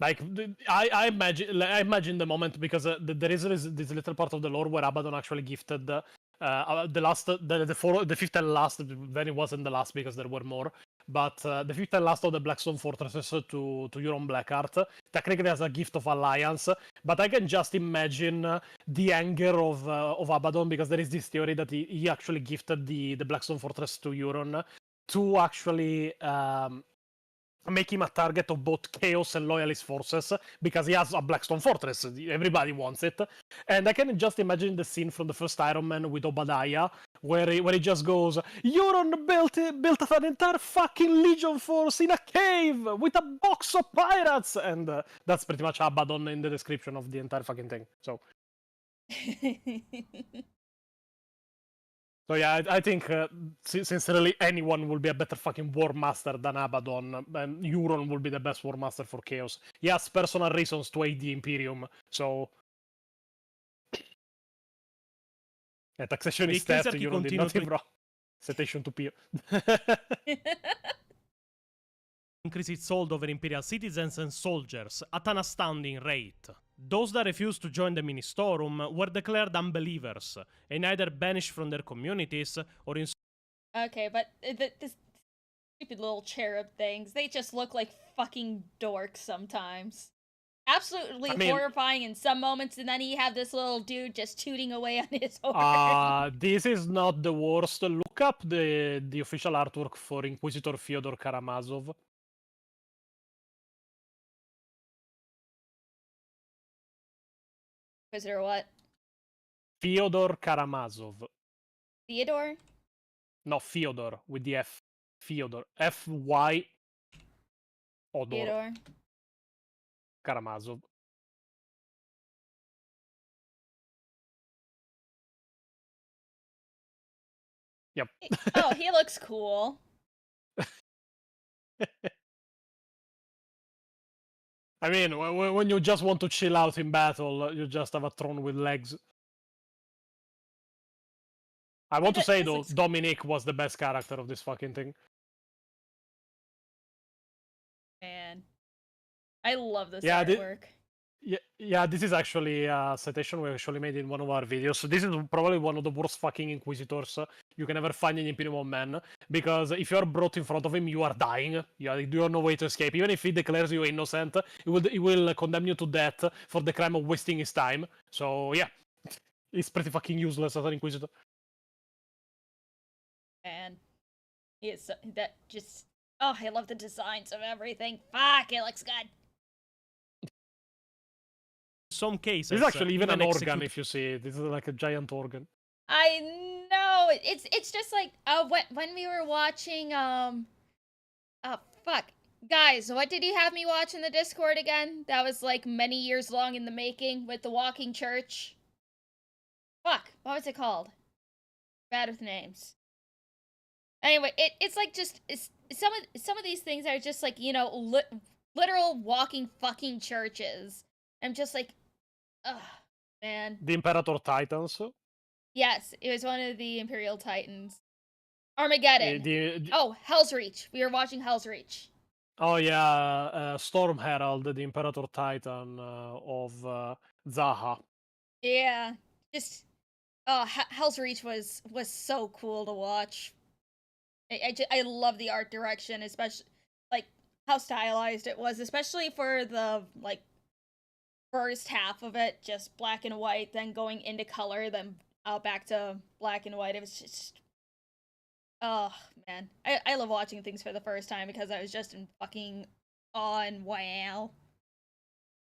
Like, I imagine the moment, because there is this little part of the lore where Abaddon actually gifted the fifth and last, then it wasn't the last because there were more, but the fifth and last of the Blackstone Fortresses to Euron Blackheart, technically as a gift of alliance, but I can just imagine the anger of Abaddon, because there is this theory that he actually gifted the Blackstone Fortress to Euron to actually make him a target of both Chaos and Loyalist forces, because he has a Blackstone Fortress. Everybody wants it. And I can just imagine the scene from the first Iron Man with Obadiah, where he just goes, Euron built an entire fucking Legion force in a cave with a box of pirates! And that's pretty much Abaddon in the description of the entire fucking thing. So yeah, I think sincerely anyone will be a better fucking War Master than Abaddon, and Euron will be the best War Master for Chaos. He has personal reasons to hate the Imperium, so... taxation is theft, Euron did nothing wrong. Citation to Pio. increase its hold over Imperial citizens and soldiers at an astounding rate. Those that refused to join the Ministorum were declared unbelievers, and either banished from their communities or in... Okay, but this stupid little cherub things, they just look like fucking dorks sometimes. Absolutely horrifying in some moments, and then you have this little dude just tooting away on his horn. This is not the worst. Look up the official artwork for Inquisitor Fyodor Karamazov. Inquisitor what? Fyodor Karamazov. Theodore? No, Fyodor, with the F. Fyodor. F-Y... Odor. Theodore. Karamazov. Yep. Oh, he looks cool. I mean, when you just want to chill out in battle, you just have a throne with legs. I want to say, though, Dominic was the best character of this fucking thing. Man. I love this Yeah, artwork. Yeah, this is actually a citation we actually made in one of our videos. So this is probably one of the worst fucking Inquisitors you can ever find in Imperium of Men. Because if you are brought in front of him, you are dying. You have no way to escape. Even if he declares you innocent, he will condemn you to death for the crime of wasting his time. So yeah, he's pretty fucking useless as an Inquisitor. Man. He is that just... Oh, I love the designs of everything. Fuck, it looks good. Some cases. This is actually even an organ, execute- if you see it. This is like a giant organ. I know. It's just like when we were watching fuck. Guys, what did you have me watch in the Discord again? That was like many years long in the making with the walking church. Fuck, what was it called? Bad with names. Anyway, it's like just some of these things are just like, you know, literal walking fucking churches. I'm just like, ugh, man. The Imperator Titans. Yes, it was one of the Imperial Titans. Armageddon. Oh, Hell's Reach. We were watching Hell's Reach. Oh yeah, Storm Herald, the Imperator Titan of Zaha. Yeah, just Hell's Reach was so cool to watch. I love the art direction, especially like how stylized it was, especially for the like first half of it, just black and white, then going into color, then back to black and white. It was just, oh man, I love watching things for the first time because I was just in fucking awe and wow.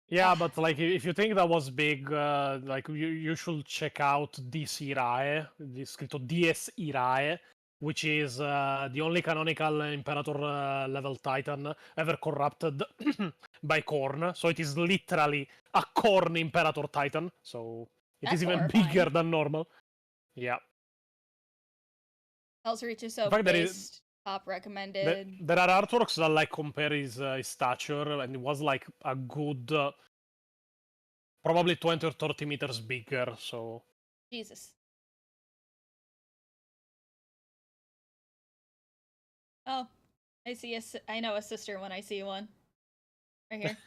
Yeah, but like if you think that was big, like you should check out Dies Irae, scritto Dies Irae, which is the only canonical Imperator level Titan ever corrupted by Khorne. So it is literally a Khorne Imperator Titan. So it is even bigger than normal. Yeah. Hell's Reach is so fact, based. Top recommended. There are artworks that like compare his stature, and it was like a good, probably 20 or 30 meters bigger. So Jesus. Oh, I see I know a sister when I see one. Right here.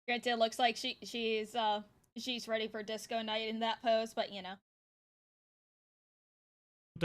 Granted, it looks like she's ready for disco night in that pose, but you know.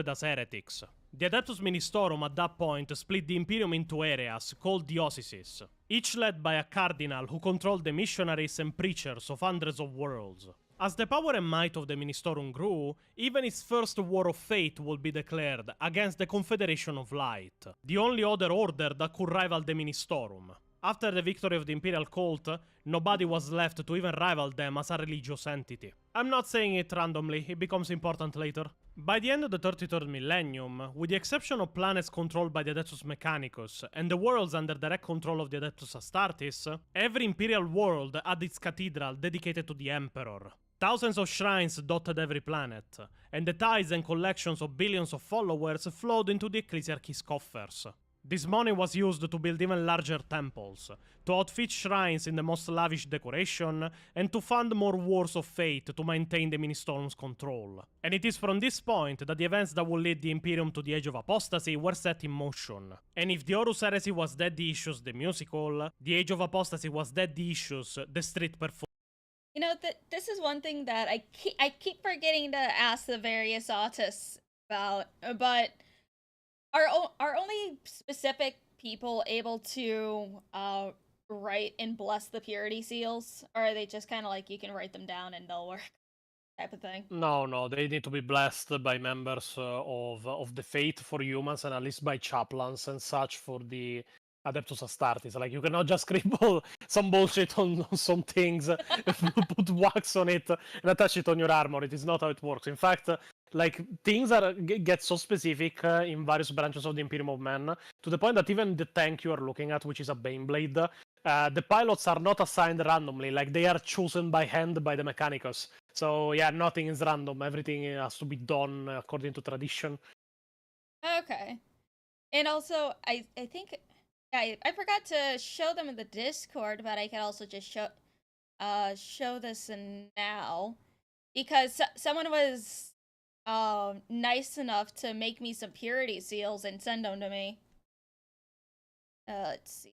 As heretics. The Adeptus Ministorum at that point split the Imperium into areas called dioceses, each led by a cardinal who controlled the missionaries and preachers of hundreds of worlds. As the power and might of the Ministorum grew, even its first war of fate would be declared against the Confederation of Light, the only other order that could rival the Ministorum. After the victory of the Imperial Cult, nobody was left to even rival them as a religious entity. I'm not saying it randomly, it becomes important later. By the end of the 33rd millennium, with the exception of planets controlled by the Adeptus Mechanicus and the worlds under direct control of the Adeptus Astartes, every Imperial world had its cathedral dedicated to the Emperor. Thousands of shrines dotted every planet, and the tithes and collections of billions of followers flowed into the Ecclesiarchy's coffers. This money was used to build even larger temples, to outfit shrines in the most lavish decoration, and to fund more wars of fate to maintain the Ministorum's control. And it is from this point that the events that would lead the Imperium to the Age of Apostasy were set in motion. And if the Horus Heresy was Dead the Issues the musical, the Age of Apostasy was Dead the Issues the street performance. You know, this is one thing that I keep forgetting to ask the various autists about, but are only specific people able to write and bless the purity seals, or are they just kind of like you can write them down and they'll work type of thing? no, they need to be blessed by members of the faith for humans, and at least by chaplains and such for the Adeptus Astartes. Like, you cannot just scribble some bullshit on some things, put wax on it, and attach it on your armor. It is not how it works. In fact, like things are get so specific in various branches of the Imperium of Man, to the point that even the tank you are looking at, which is a Baneblade, the pilots are not assigned randomly, like they are chosen by hand by the Mechanicus. So yeah, nothing is random, everything has to be done according to tradition. Okay. And also, I think, yeah, I forgot to show them in the Discord, but I can also just show this now, because someone was nice enough to make me some purity seals and send them to me. Let's see.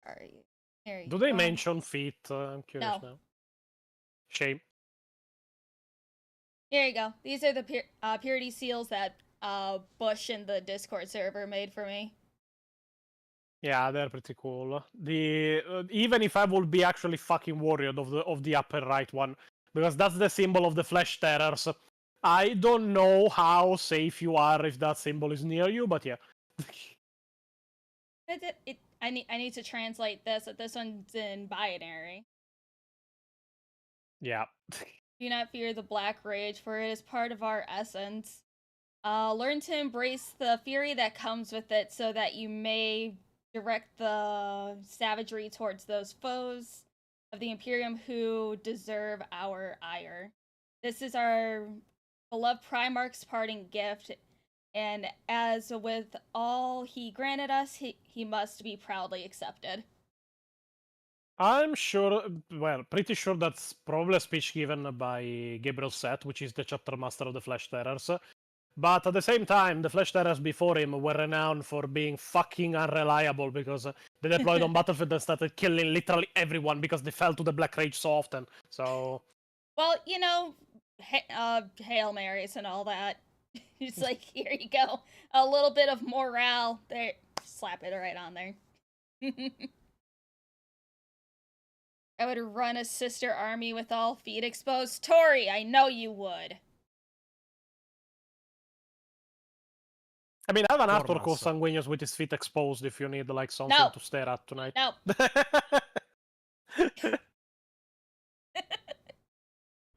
Are you? Here you Do they go. mention feet? I'm curious No. now. Shame. Here you go. These are the purity seals that Bush in the Discord server made for me. Yeah, they're pretty cool. The even if I would be actually fucking worried of the upper right one, because that's the symbol of the Flesh Terrors. I don't know how safe you are if that symbol is near you, but yeah. I need to translate this. This one's in binary. Yeah. Do not fear the black rage, for it is part of our essence. Learn to embrace the fury that comes with it, so that you may direct the savagery towards those foes of the Imperium who deserve our ire. This is our beloved Primarch's parting gift, and as with all he granted us, he must be proudly accepted. I'm sure, well, pretty sure that's probably a speech given by Gabriel Seth, which is the chapter master of the Flesh Terrors. But at the same time, the Flesh Terrors before him were renowned for being fucking unreliable, because they deployed on Battlefield and started killing literally everyone because they fell to the Black Rage so often. So, well, you know, Hail Marys and all that. It's like, here you go. A little bit of morale. There, slap it right on there. I would run a sister army with all feet exposed. Tori, I know you would. I mean, I have an Arthur Formals. Sanguinius with his feet exposed if you need like something No. to stare at tonight. No.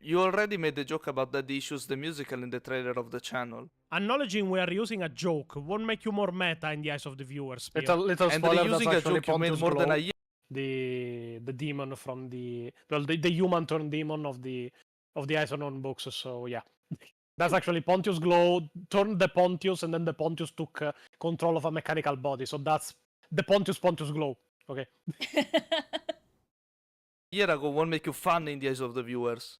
You already made the joke about Daddy Issues the musical in the trailer of the channel. Acknowledging we are using a joke won't make you more meta in the eyes of the viewers. Pio. Little And spoiler, reusing a that's actually joke you made Pontius more than Glow, a year. the demon from the human turned demon of the Isonon books. So yeah, that's actually Pontius Glow turned the Pontius, and then the Pontius took control of a mechanical body. So that's the Pontius Glow. Okay. A year ago won't make you fun in the eyes of the viewers.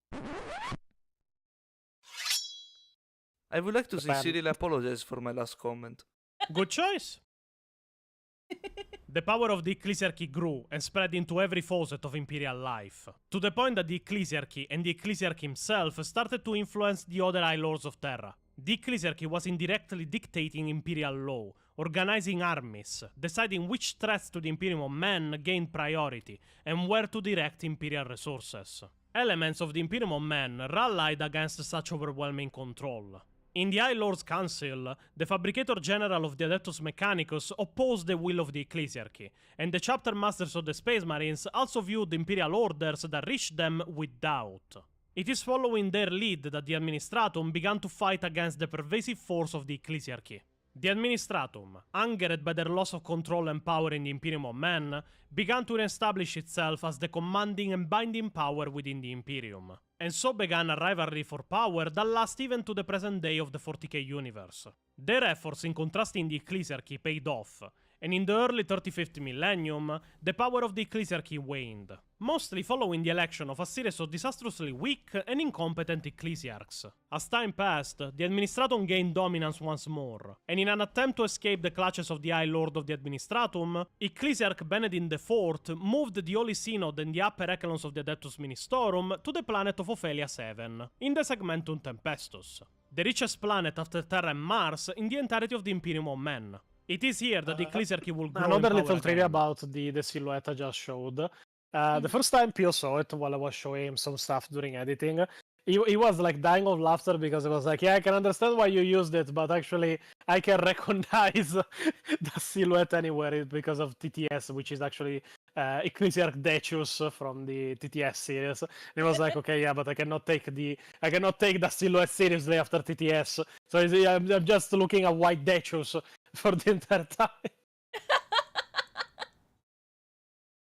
I would like to sincerely apologize for my last comment. Good choice. The power of the Ecclesiarchy grew and spread into every facet of Imperial life, to the point that the Ecclesiarchy and the Ecclesiarch himself started to influence the other High Lords of Terra. The Ecclesiarchy was indirectly dictating Imperial law, organizing armies, deciding which threats to the Imperium of Man gained priority, and where to direct Imperial resources. Elements of the Imperium of Man rallied against such overwhelming control. In the High Lords Council, the Fabricator General of the Adeptus Mechanicus opposed the will of the Ecclesiarchy, and the Chapter Masters of the Space Marines also viewed imperial orders that reached them with doubt. It is following their lead that the Administratum began to fight against the pervasive force of the Ecclesiarchy. The Administratum, angered by their loss of control and power in the Imperium of Man, began to re-establish itself as the commanding and binding power within the Imperium, and so began a rivalry for power that lasts even to the present day of the 40k universe. Their efforts in contrasting the Ecclesiarchy paid off, and in the early 35th millennium, the power of the Ecclesiarchy waned, mostly following the election of a series of disastrously weak and incompetent ecclesiarchs. As time passed, the Administratum gained dominance once more, and in an attempt to escape the clutches of the High Lord of the Administratum, Ecclesiarch Benedict IV moved the Holy Synod and the upper echelons of the Adeptus Ministorum to the planet of Ophelia 7, in the Segmentum Tempestus, the richest planet after Terra and Mars in the entirety of the Imperium of Men. It is here that the Ecclesiarchy will grow in Another power little trivia again. about the silhouette I just showed. The first time Pio saw it while I was showing him some stuff during editing, he was like dying of laughter because it was like, yeah, I can understand why you used it, but actually I can recognize the silhouette anywhere because of TTS, which is actually Ecclesiarch Decius from the TTS series. And it was like, okay, yeah, but I cannot take the silhouette seriously after TTS. So I'm just looking at white Decius for the entire time.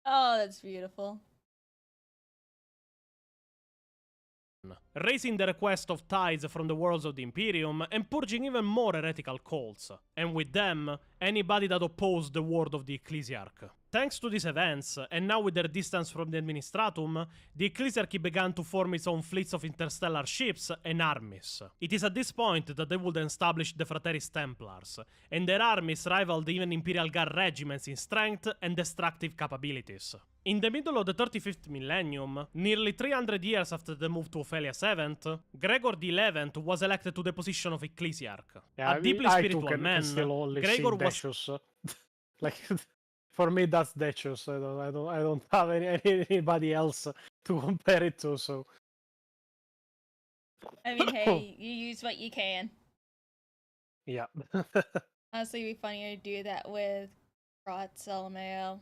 Oh, that's beautiful. Raising the request of tithes from the worlds of the Imperium and purging even more heretical cults, and with them, anybody that opposed the word of the Ecclesiarch. Thanks to these events, and now with their distance from the Administratum, the Ecclesiarchy began to form its own fleets of interstellar ships and armies. It is at this point that they would establish the Frateris Templars, and their armies rivaled even Imperial Guard regiments in strength and destructive capabilities. In the middle of the 35th millennium, nearly 300 years after the move to Ophelia VII, Gregor XI was elected to the position of Ecclesiarch. Yeah, A deeply I spiritual can man, still only Gregor see was Decius. Like, for me, that's Decius. I don't have anybody else to compare it to. So I mean, hey, you use what you can. yeah. Honestly, it'd be funnier to do that with Rot Salamael.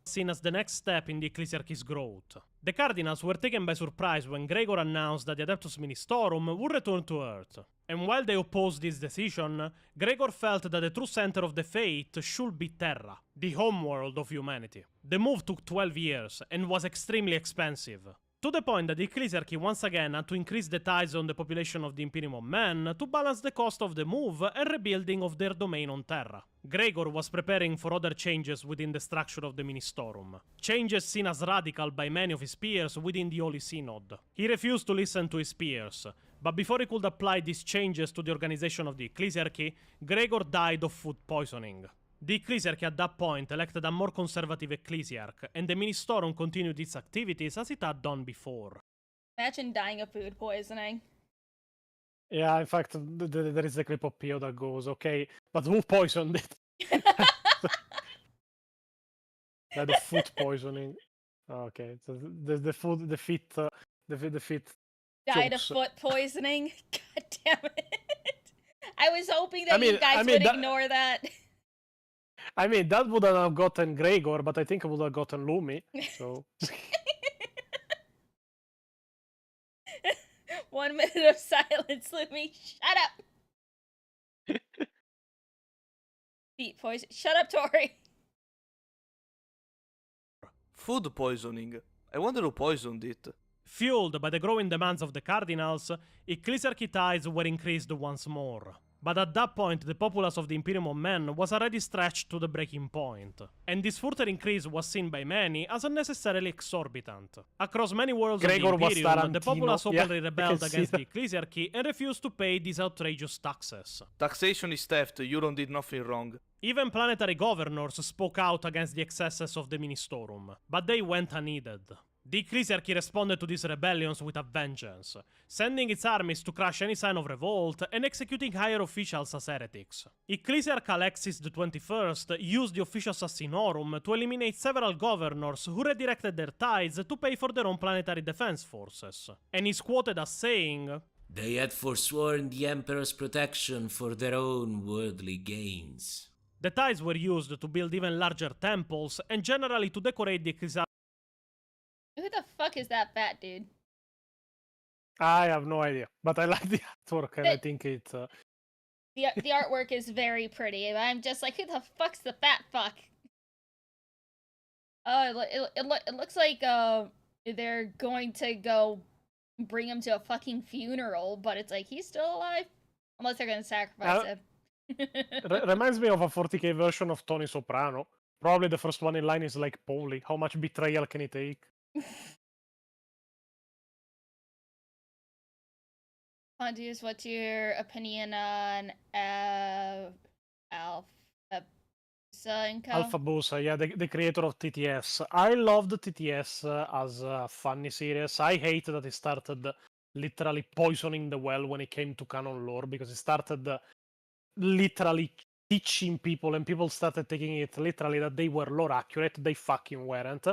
seen as the next step in the Ecclesiarchy's growth. The Cardinals were taken by surprise when Gregor announced that the Adeptus Ministorum would return to Earth. And while they opposed this decision, Gregor felt that the true center of the faith should be Terra, the homeworld of humanity. The move took 12 years and was extremely expensive, to the point that the Ecclesiarchy once again had to increase the tithes on the population of the Imperium of Man to balance the cost of the move and rebuilding of their domain on Terra. Gregor was preparing for other changes within the structure of the Ministorum, changes seen as radical by many of his peers within the Holy Synod. He refused to listen to his peers, but before he could apply these changes to the organization of the Ecclesiarchy, Gregor died of food poisoning. The Ecclesiarchy at that point elected a more conservative Ecclesiarch, and the Ministorum continued its activities as it had done before. Imagine dying of food poisoning. Yeah, in fact, there is a clip of Pio that goes, okay, but who poisoned it? The food poisoning. Okay, so the food, the feet, the feet. Died of Jokes. foot poisoning? God damn it. I was hoping that I mean- you guys I mean, would that- ignore that. I mean, that would have gotten Gregor, but I think it would have gotten Lumi. So 1 minute of silence, Lumi. Shut up. Feet poison. Shut up, Tori. Food poisoning. I wonder who poisoned it. Fueled by the growing demands of the Cardinals, Ecclesiarchy tithes were increased once more. But at that point, the populace of the Imperium of Men was already stretched to the breaking point, and this further increase was seen by many as unnecessarily exorbitant. Across many worlds Gregor of the was Imperium, the Tarantino. populace Yeah, openly I rebelled can see against the that. Ecclesiarchy and refused to pay these outrageous taxes. Taxation is theft, Euron did nothing wrong. Even planetary governors spoke out against the excesses of the Ministorum, but they went unneeded. The Ecclesiarchy responded to these rebellions with a vengeance, sending its armies to crush any sign of revolt and executing higher officials as heretics. Ecclesiarch Alexis XXI used the Officius Assassinorum to eliminate several governors who redirected their tithes to pay for their own planetary defense forces, and is quoted as saying, They had forsworn the Emperor's protection for their own worldly gains. the tithes were used to build even larger temples and generally to decorate the Ecclesiarch. Who the fuck is that fat dude? I have no idea, but I like the artwork and I think it's. The artwork is very pretty. And I'm just like, who the fuck's the fat fuck? Oh, it looks like they're going to go bring him to a fucking funeral, but it's like he's still alive, unless they're gonna sacrifice him. Reminds me of a 40k version of Tony Soprano. Probably the first one in line is like, Paulie, how much betrayal can he take? Pontius, what's your opinion on Alpha and Co? Alpha Busa, yeah, the creator of TTS. I loved TTS as a funny series. I hate that it started literally poisoning the well when it came to canon lore, because it started literally teaching people, and people started taking it literally that they were lore accurate. They fucking weren't.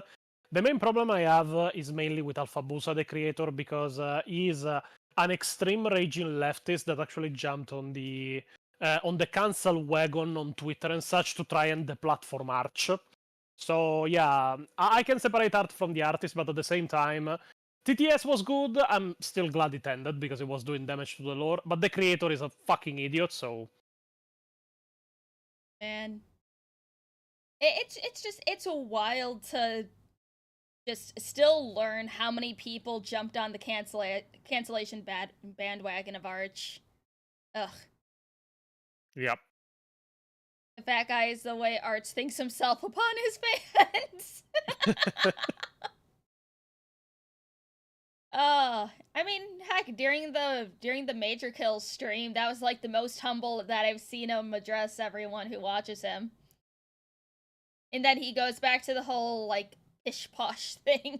The main problem I have is mainly with Alpha Busa, the creator, because he is an extreme raging leftist that actually jumped on the cancel wagon on Twitter and such to try and deplatform Arch. So yeah, I can separate art from the artist, but at the same time, TTS was good. I'm still glad it ended because it was doing damage to the lore. But the creator is a fucking idiot, so. Man, it's wild to just still learn how many people jumped on the cancellation bandwagon of Arch. Ugh. Yep. The fat guy is the way Arch thinks himself upon his fans. I mean, heck, during the Major Kills stream, that was like the most humble that I've seen him address everyone who watches him. And then he goes back to the whole like ish posh thing.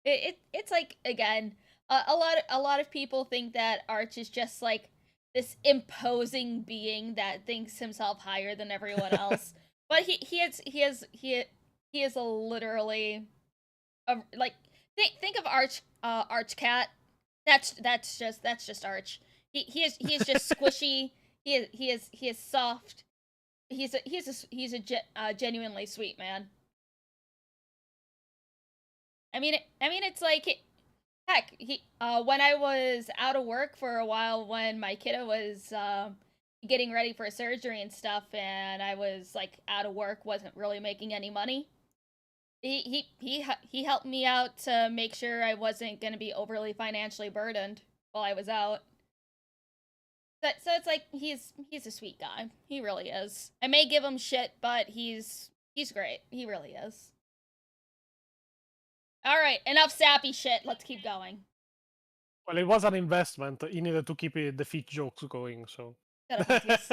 It's like, again, a lot of people think that Arch is just like this imposing being that thinks himself higher than everyone else. But he is a literally like think of Arch Cat. That's just Arch. He is just squishy. He is soft. He's a genuinely sweet man. I mean it's like, heck, when I was out of work for a while, when my kiddo was getting ready for surgery and stuff, and I was like out of work, wasn't really making any money. He helped me out to make sure I wasn't gonna be overly financially burdened while I was out. So it's like he's a sweet guy. He really is. I may give him shit, but he's great. He really is. All right, enough sappy shit. Let's keep going. Well, it was an investment. He needed to keep the feet jokes going, so. Shut up, Matisse.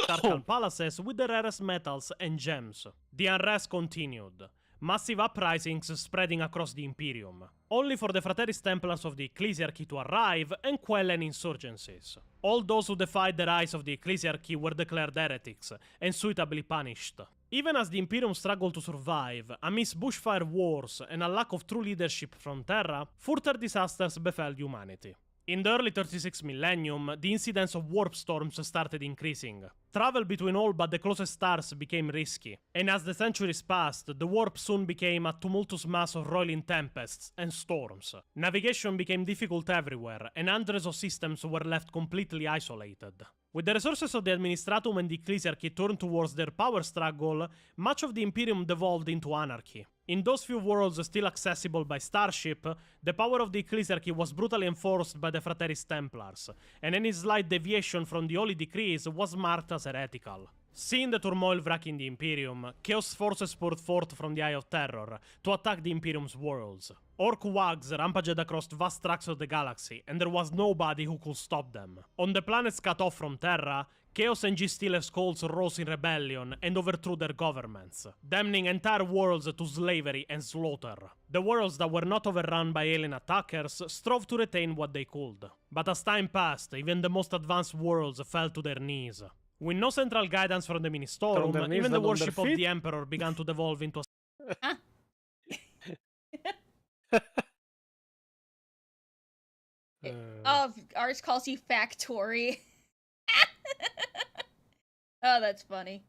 Darkal palaces with the rarest metals and gems. The unrest continued. Massive uprisings spreading across the Imperium, only for the Frateris Templars of the Ecclesiarchy to arrive and quell any insurgencies. All those who defied the rise of the Ecclesiarchy were declared heretics and suitably punished. Even as the Imperium struggled to survive, amidst bushfire wars and a lack of true leadership from Terra, further disasters befell humanity. In the early 36th millennium, the incidence of warp storms started increasing. Travel between all but the closest stars became risky, and as the centuries passed, the warp soon became a tumultuous mass of roiling tempests and storms. Navigation became difficult everywhere, and hundreds of systems were left completely isolated. With the resources of the Administratum and the Ecclesiarchy turned towards their power struggle, much of the Imperium devolved into anarchy. In those few worlds still accessible by starship, the power of the Ecclesiarchy was brutally enforced by the Frateris Templars, and any slight deviation from the holy decrees was marked as heretical. Seeing the turmoil wracking the Imperium, Chaos forces poured forth from the Eye of Terror to attack the Imperium's worlds. Orc wags rampaged across vast tracts of the galaxy, and there was nobody who could stop them. On the planets cut off from Terra, Chaos and G-Stealer's cults rose in rebellion and overthrew their governments, damning entire worlds to slavery and slaughter. The worlds that were not overrun by alien attackers strove to retain what they could. But as time passed, even the most advanced worlds fell to their knees. With no central guidance from the Ministorum, even the worship of the Emperor began to devolve into a... Ours calls you Factory. Oh, that's funny.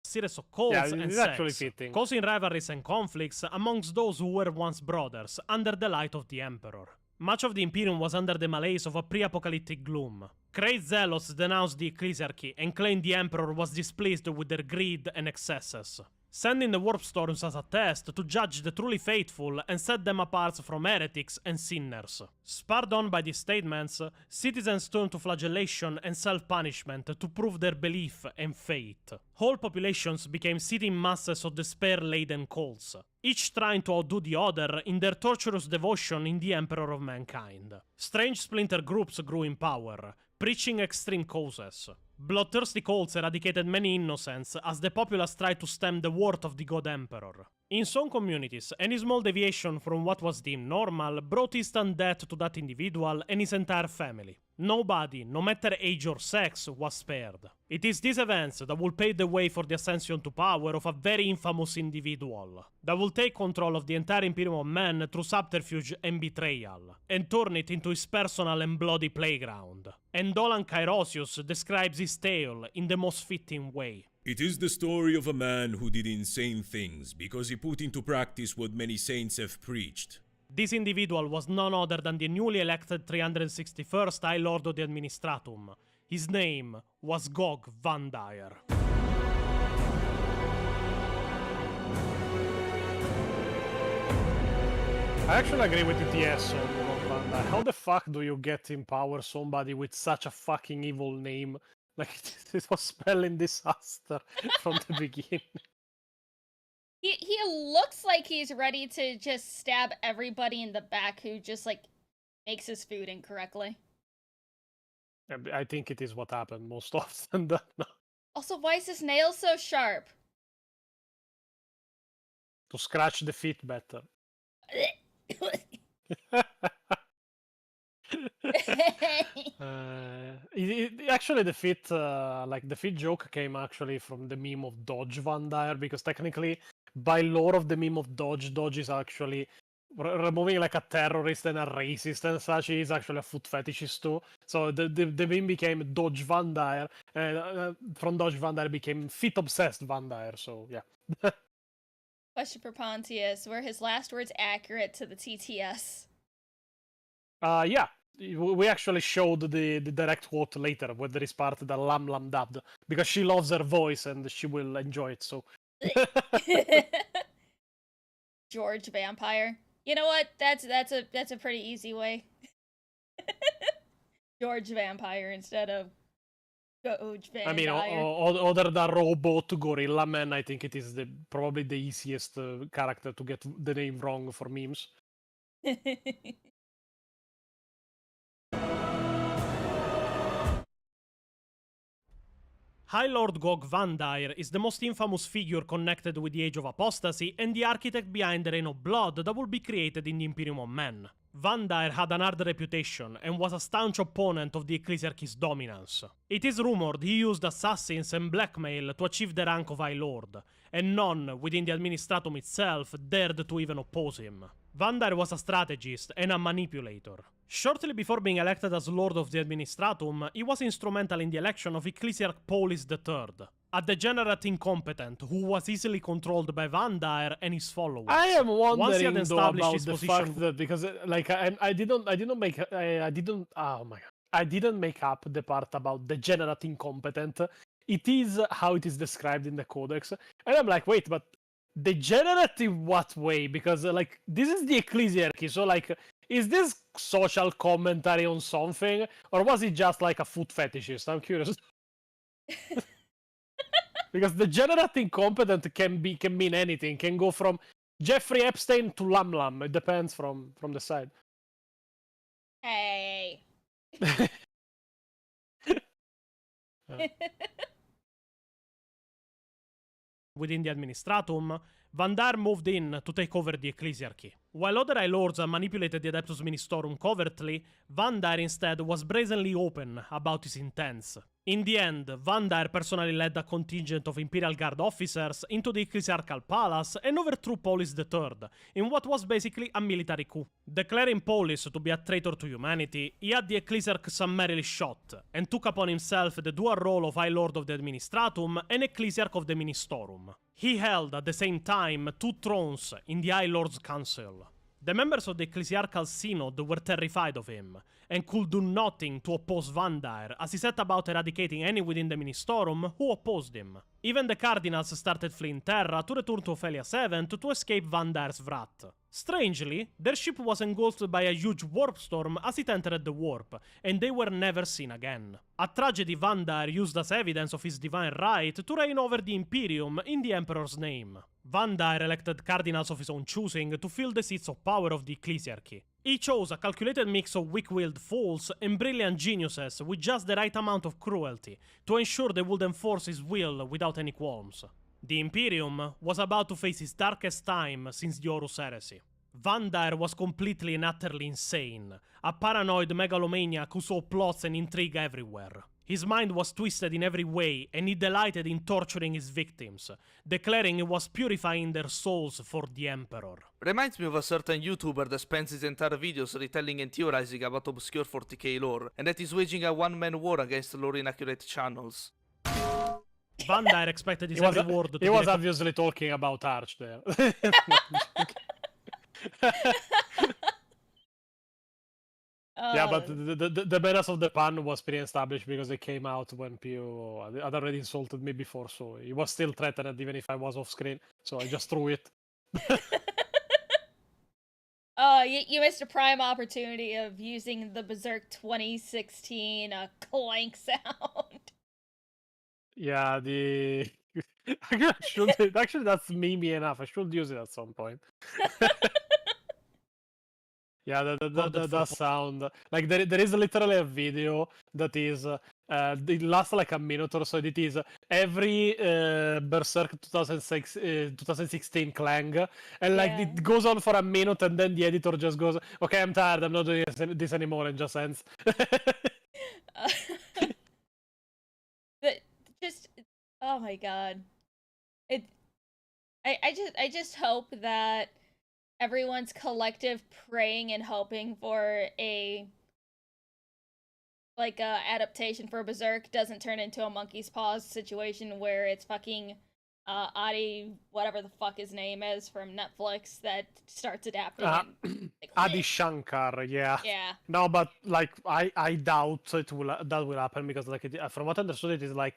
Series of cults and sects, causing rivalries and conflicts amongst those who were once brothers under the light of the Emperor. Much of the Imperium was under the malaise of a pre-apocalyptic gloom. Great Zealots denounced the Ecclesiarchy and claimed the Emperor was displeased with their greed and excesses, sending the warp storms as a test to judge the truly faithful and set them apart from heretics and sinners. Spurred on by these statements, citizens turned to flagellation and self-punishment to prove their belief and faith. Whole populations became seething masses of despair-laden cults, each trying to outdo the other in their torturous devotion in the Emperor of Mankind. Strange splinter groups grew in power, preaching extreme causes. Bloodthirsty cults eradicated many innocents as the populace tried to stem the wrath of the God Emperor. In some communities, any small deviation from what was deemed normal brought instant death to that individual and his entire family. Nobody, no matter age or sex, was spared. It is these events that will pave the way for the ascension to power of a very infamous individual, that will take control of the entire Imperium of Men through subterfuge and betrayal, and turn it into his personal and bloody playground. And Dolan Kairosius describes his tale in the most fitting way. It is the story of a man who did insane things because he put into practice what many saints have preached. This individual was none other than the newly elected 361st High Lord of the Administratum. His name was Gog Vandire. I actually agree with ETS on Vandire. How the fuck do you get empower somebody with such a fucking evil name? Like, it was spelling disaster from the beginning. He looks like he's ready to just stab everybody in the back who just, like, makes his food incorrectly. I think it is what happened most often. No. Also, why is his nail so sharp? To scratch the feet better. Actually, the feet, like the feet joke came actually from the meme of Dodge Vandire, because technically, by lore of the meme of Dodge, Dodge is actually removing like a terrorist and a racist and such. He is actually a foot fetishist too. So the meme became Dodge Vandire, and from Dodge Vandire became feet obsessed Vandire. So yeah. Question for Pontius: were his last words accurate to the TTS? Yeah. We actually showed the direct quote later, where there is part that LumLum dubbed, because she loves her voice and she will enjoy it. So, George Vampire. You know what? That's a pretty easy way. George Vampire instead of George Vampire. I mean, other than Robot Gorilla Man, I think it is probably the easiest character to get the name wrong for memes. High Lord Gog Vandire is the most infamous figure connected with the Age of Apostasy and the architect behind the Reign of Blood that will be created in the Imperium of Men. Vandire had an hard reputation and was a staunch opponent of the Ecclesiarchy's dominance. It is rumored he used assassins and blackmail to achieve the rank of High Lord, and none within the Administratum itself dared to even oppose him. Vandire was a strategist and a manipulator. Shortly before being elected as Lord of the Administratum, he was instrumental in the election of Ecclesiarch Polis III, a degenerate incompetent who was easily controlled by Vandire and his followers. I am Once he had wondering though established about his the position, fact that, because like I didn't make up the part about degenerate incompetent. It is how it is described in the codex, and I'm like, wait, but degenerate in what way? Because like this is the Ecclesiarchy, so like, is this social commentary on something, or was it just like a foot fetishist? I'm curious. Because degenerate incompetent can mean anything. Can go from Jeffrey Epstein to LumLum. It depends from the side. Hey. within the Administratum, Vandire moved in to take over the Ecclesiarchy. While other High Lords manipulated the Adeptus Ministorum covertly, Vandire instead was brazenly open about his intents. In the end, Vandire personally led a contingent of Imperial Guard officers into the Ecclesiarchal Palace and overthrew Polis III, in what was basically a military coup. Declaring Polis to be a traitor to humanity, he had the Ecclesiarch summarily shot, and took upon himself the dual role of High Lord of the Administratum and Ecclesiarch of the Ministorum. He held, at the same time, 2 thrones in the High Lords' Council. The members of the Ecclesiarchal Synod were terrified of him, and could do nothing to oppose Vandire, as he set about eradicating any within the Ministorum who opposed him. Even the Cardinals started fleeing Terra to return to Ophelia VII to escape Vandire's wrath. Strangely, their ship was engulfed by a huge warp storm as it entered the warp, and they were never seen again. A tragedy Vandire used as evidence of his divine right to reign over the Imperium in the Emperor's name. Vandire elected cardinals of his own choosing to fill the seats of power of the Ecclesiarchy. He chose a calculated mix of weak-willed fools and brilliant geniuses with just the right amount of cruelty to ensure they would enforce his will without any qualms. The Imperium was about to face its darkest time since the Horus Heresy. Vandar was completely and utterly insane, a paranoid megalomaniac who saw plots and intrigue everywhere. His mind was twisted in every way, and he delighted in torturing his victims, declaring it was purifying their souls for the Emperor. Reminds me of a certain YouTuber that spends his entire videos retelling and theorizing about obscure 40k lore, and that is waging a one-man war against lore inaccurate channels. Vandar expected his every word to He was be obviously talking about Arch there. Yeah, but the menace of the pun was pretty established because it came out when Pio had already insulted me before, so he was still threatened even if I was off screen, so I just threw it. Oh, you missed a prime opportunity of using the Berserk 2016 clank sound. Yeah, actually that's memey enough. I should use it at some point. Yeah, the sound. Like there is literally a video that is it lasts like a minute or so. It is every Berserk 2016 clang, and like it goes on for a minute, and then the editor just goes, "Okay, I'm tired. I'm not doing this anymore," and just ends. Just, oh my god, I just hope that everyone's collective praying and hoping for a adaptation for Berserk doesn't turn into a monkey's paws situation where it's fucking Adi, whatever the fuck his name is from Netflix, that starts adapting it. Adi Shankar, yeah. Yeah. No, but like I doubt that will happen because like from what I understood, it is like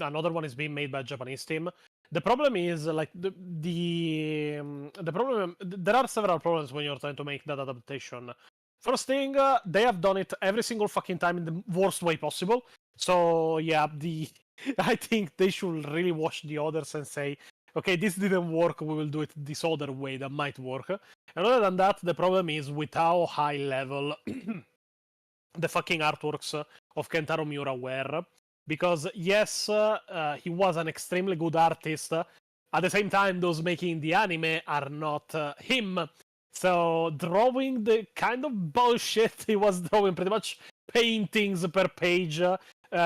another one is being made by a Japanese team. The problem is like the problem. There are several problems when you're trying to make that adaptation. First thing, they have done it every single fucking time in the worst way possible. So yeah, I think they should really watch the others and say, okay, this didn't work, we will do it this other way that might work. And other than that, the problem is with how high level the fucking artworks of Kentaro Miura were. Because yes, he was an extremely good artist. At the same time, those making the anime are not him. So drawing the kind of bullshit he was drawing, pretty much paintings per page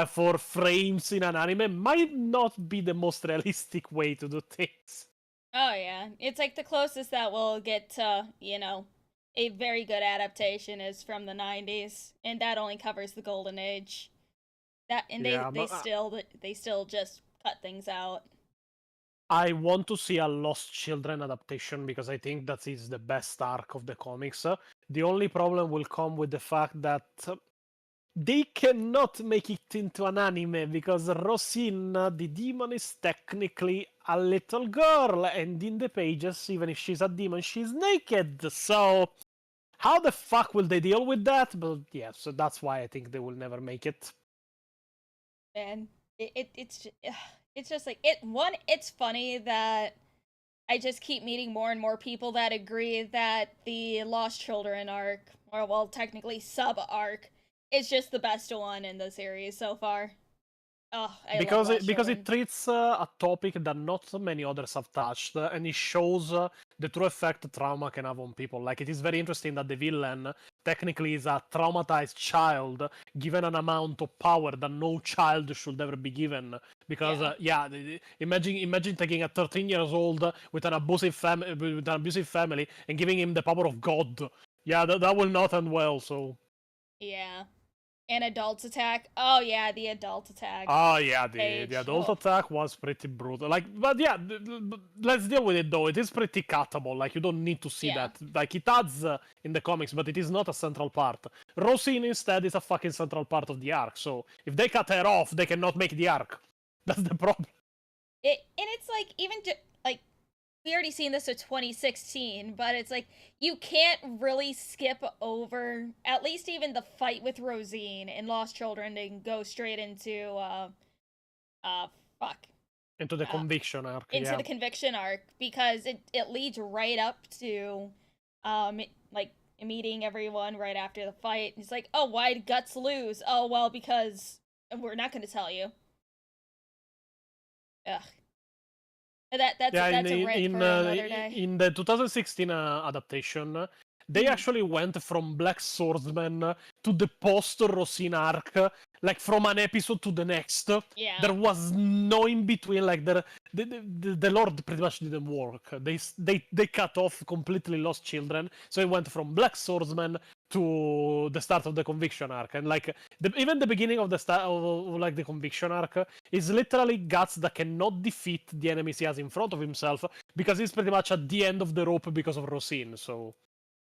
for frames in an anime, might not be the most realistic way to do things. Oh yeah, it's like the closest that we'll get to, a very good adaptation is from the 90s, and that only covers the golden age. They still just cut things out. I want to see a Lost Children adaptation because I think that is the best arc of the comics. The only problem will come with the fact that they cannot make it into an anime because Rosina, the demon, is technically a little girl, and in the pages, even if she's a demon, she's naked. So how the fuck will they deal with that? But yeah, so that's why I think they will never make it. Man, it's just like it's funny that I just keep meeting more and more people that agree that the Lost Children arc, or well, technically sub arc, is just the best one in the series so far. Oh, because it treats a topic that not many others have touched, and it shows the true effect trauma can have on people. Like, it is very interesting that the villain technically is a traumatized child given an amount of power that no child should ever be given. Because imagine taking a 13 years old with an abusive family and giving him the power of God. Yeah, that will not end well. So yeah. And adults attack. Oh yeah, the adult attack. Oh yeah, the adult attack was pretty brutal. Like, but yeah, let's deal with it though. It is pretty cuttable. Like, you don't need to see that. Like, it adds in the comics, but it is not a central part. Rosine instead is a fucking central part of the arc. So if they cut her off, they cannot make the arc. That's the problem. And it's like, even like, we already seen this with 2016, but it's like, you can't really skip over at least even the fight with Rosine in Lost Children and go straight into into the conviction arc. Into the conviction arc, because it leads right up to like meeting everyone right after the fight. It's like, oh, why did Guts lose? Oh, well, because we're not going to tell you. Ugh. That's Yeah, a rant for another day. in the 2016 adaptation, they actually went from Black Swordsman to the post-Rosine arc, like from an episode to the next. Yeah. There was no in between. Like the Lord pretty much didn't work. They cut off completely Lost Children, so it went from Black Swordsman to the start of the Conviction arc, and like even the beginning of the start of like the Conviction arc is literally Guts that cannot defeat the enemies he has in front of himself because he's pretty much at the end of the rope because of Rosine. So.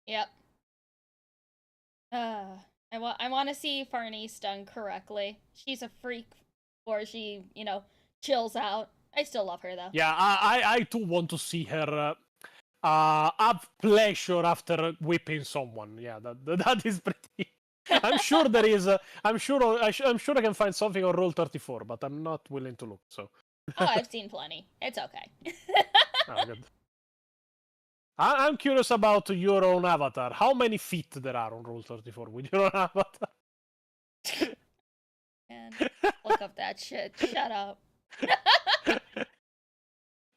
Yep. I want to see Farnese done correctly. She's a freak, or she, chills out. I still love her though. Yeah, I too want to see her have pleasure after whipping someone. Yeah, that is pretty. I'm sure there is. I'm sure I can find something on Roll34, but I'm not willing to look. So. Oh, I've seen plenty. It's okay. Oh, good. I'm curious about your own avatar. How many feet there are on Roll34 with your own avatar? Man, look up that shit. Shut up.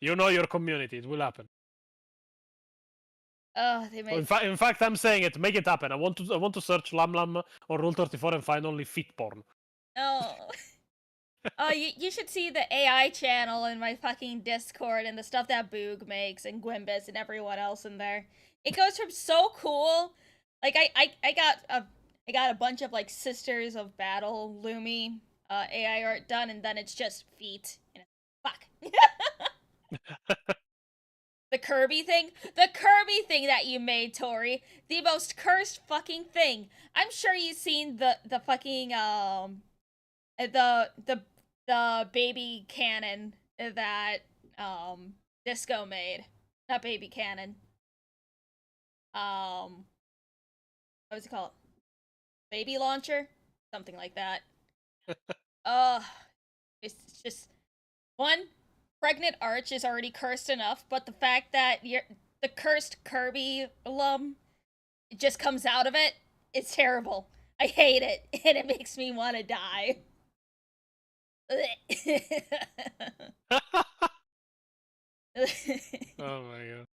You know your community. It will happen. Oh, they made. In fact, I'm saying it. Make it happen. I want to search LumLum or Roll34 and find only feet porn. Oh. Oh, you should see the AI channel in my fucking Discord and the stuff that Boog makes and Gwimbus and everyone else in there. It goes from so cool, like I got a bunch of like Sisters of Battle Lumi AI art done, and then it's just feet. Fuck. The Kirby thing that you made, Tori, the most cursed fucking thing. I'm sure you've seen the fucking the baby cannon that Disco made. Not baby cannon. What was it called? Baby launcher? Something like that. It's just one, pregnant Arch is already cursed enough, but the fact that the cursed Kirby alum just comes out of it, it's terrible. I hate it, and it makes me want to die. Oh my god.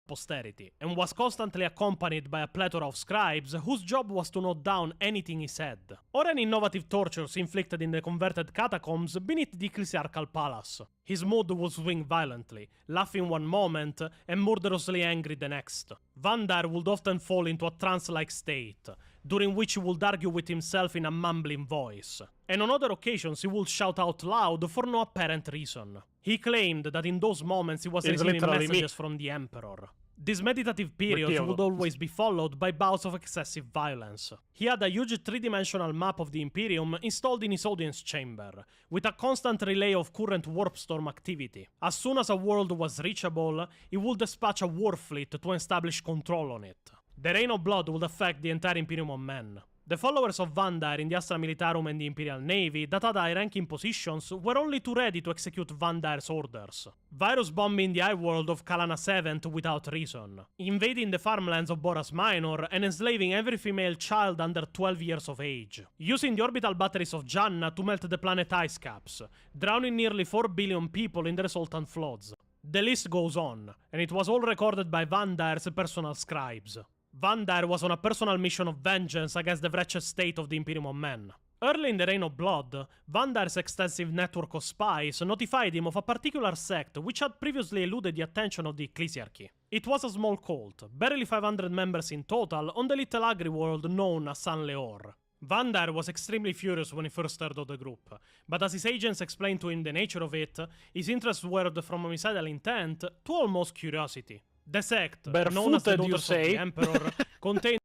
Posterity, and was constantly accompanied by a plethora of scribes whose job was to note down anything he said, or any innovative tortures inflicted in the converted catacombs beneath the ecclesiarchal palace. His mood would swing violently, laughing one moment and murderously angry the next. Vandar would often fall into a trance-like state, during which he would argue with himself in a mumbling voice, and on other occasions he would shout out loud for no apparent reason. He claimed that in those moments he was receiving messages from the Emperor. These meditative periods would always be followed by bouts of excessive violence. He had a huge three-dimensional map of the Imperium installed in his audience chamber, with a constant relay of current warp storm activity. As soon as a world was reachable, he would dispatch a war fleet to establish control on it. The Rain of Blood would affect the entire Imperium of Men. The followers of Vandar in the Astra Militarum and the Imperial Navy that had high-ranking positions were only too ready to execute Vandar's orders. Virus bombing the high world of Kalana VII without reason, invading the farmlands of Boras Minor and enslaving every female child under 12 years of age, using the orbital batteries of Janna to melt the planet ice caps, drowning nearly 4 billion people in the resultant floods. The list goes on, and it was all recorded by Vandar's personal scribes. Vandar was on a personal mission of vengeance against the wretched state of the Imperium of Men. Early in the Reign of Blood, Vandar's extensive network of spies notified him of a particular sect which had previously eluded the attention of the Ecclesiarchy. It was a small cult, barely 500 members in total, on the little agri-world known as San Leor. Vandar was extremely furious when he first heard of the group, but as his agents explained to him the nature of it, his interest whirled from homicidal intent to almost curiosity. The sect, known as the Daughters of the Emperor, contained...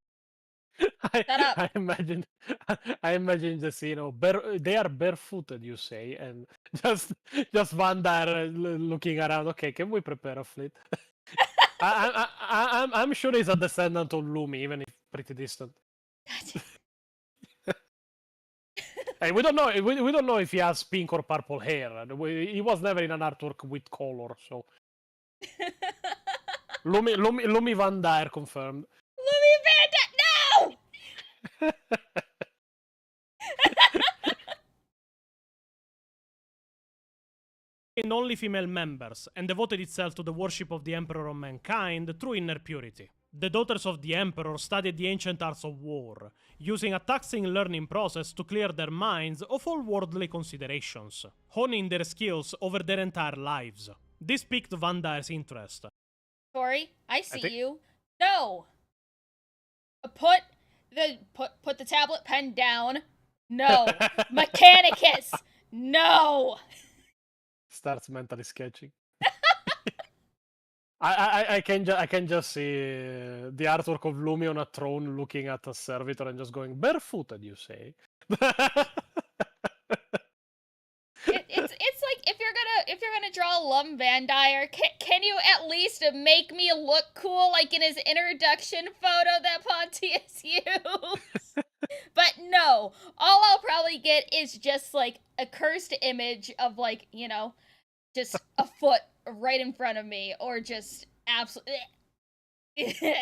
I imagine the scene. They are barefooted, you say, and just Vandar looking around. Okay, can we prepare a fleet? I'm sure he's a descendant of Lumi, even if pretty distant. Hey, we don't know. We don't know if he has pink or purple hair. He was never in an artwork with color, so. Lumi Vandar confirmed. Lumi Vandar, no! and only female members, and devoted itself to the worship of the Emperor of Mankind through inner purity. The Daughters of the Emperor studied the ancient arts of war, using a taxing learning process to clear their minds of all worldly considerations, honing their skills over their entire lives. This piqued Vandire's interest. Tori, I see you. No! Put the tablet pen down. No! Mechanicus! No! Starts mentally sketching. I can just see the artwork of Lumi on a throne looking at a servitor and just going, barefooted, you say? It's like if you're gonna draw Lum Vandire, can you at least make me look cool like in his introduction photo that Pontius used? But no, all I'll probably get is just like a cursed image of like, you know, just a foot right in front of me, or just absolutely.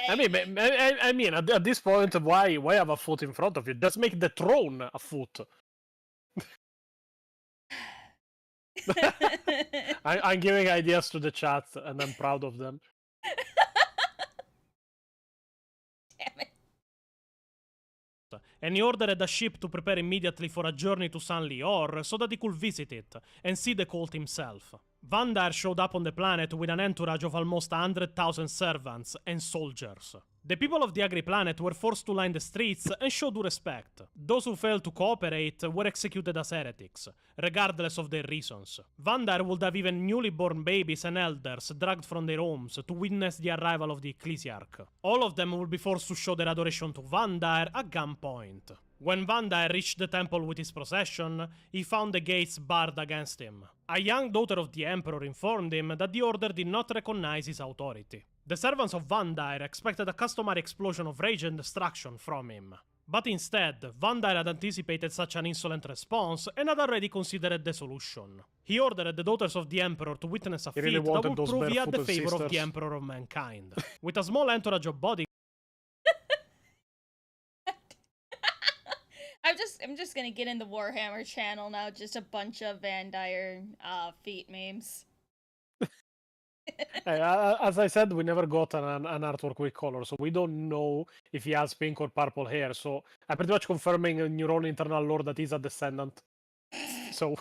I mean, at this point, why have a foot in front of you? Just make the throne a foot. I'm giving ideas to the chat, and I'm proud of them. Damn it. And he ordered a ship to prepare immediately for a journey to San Lior so that he could visit it and see the cult himself. Vandire showed up on the planet with an entourage of almost 100,000 servants and soldiers. The people of the Agri planet were forced to line the streets and show due respect. Those who failed to cooperate were executed as heretics, regardless of their reasons. Vandire would have even newly born babies and elders dragged from their homes to witness the arrival of the Ecclesiarch. All of them would be forced to show their adoration to Vandire at gunpoint. When Vandire reached the temple with his procession, he found the gates barred against him. A young daughter of the Emperor informed him that the order did not recognize his authority. The servants of Vandire expected a customary explosion of rage and destruction from him. But instead, Vandire had anticipated such an insolent response and had already considered the solution. He ordered the Daughters of the Emperor to witness a feat that would prove he had the favor of the Emperor of Mankind. With a small entourage of bodyguards, I'm just gonna get in the Warhammer channel now, just a bunch of Vandire feet memes. As I said, we never got an artwork with color, so we don't know if he has pink or purple hair. So I'm pretty much confirming in your own internal lore that he's a descendant. So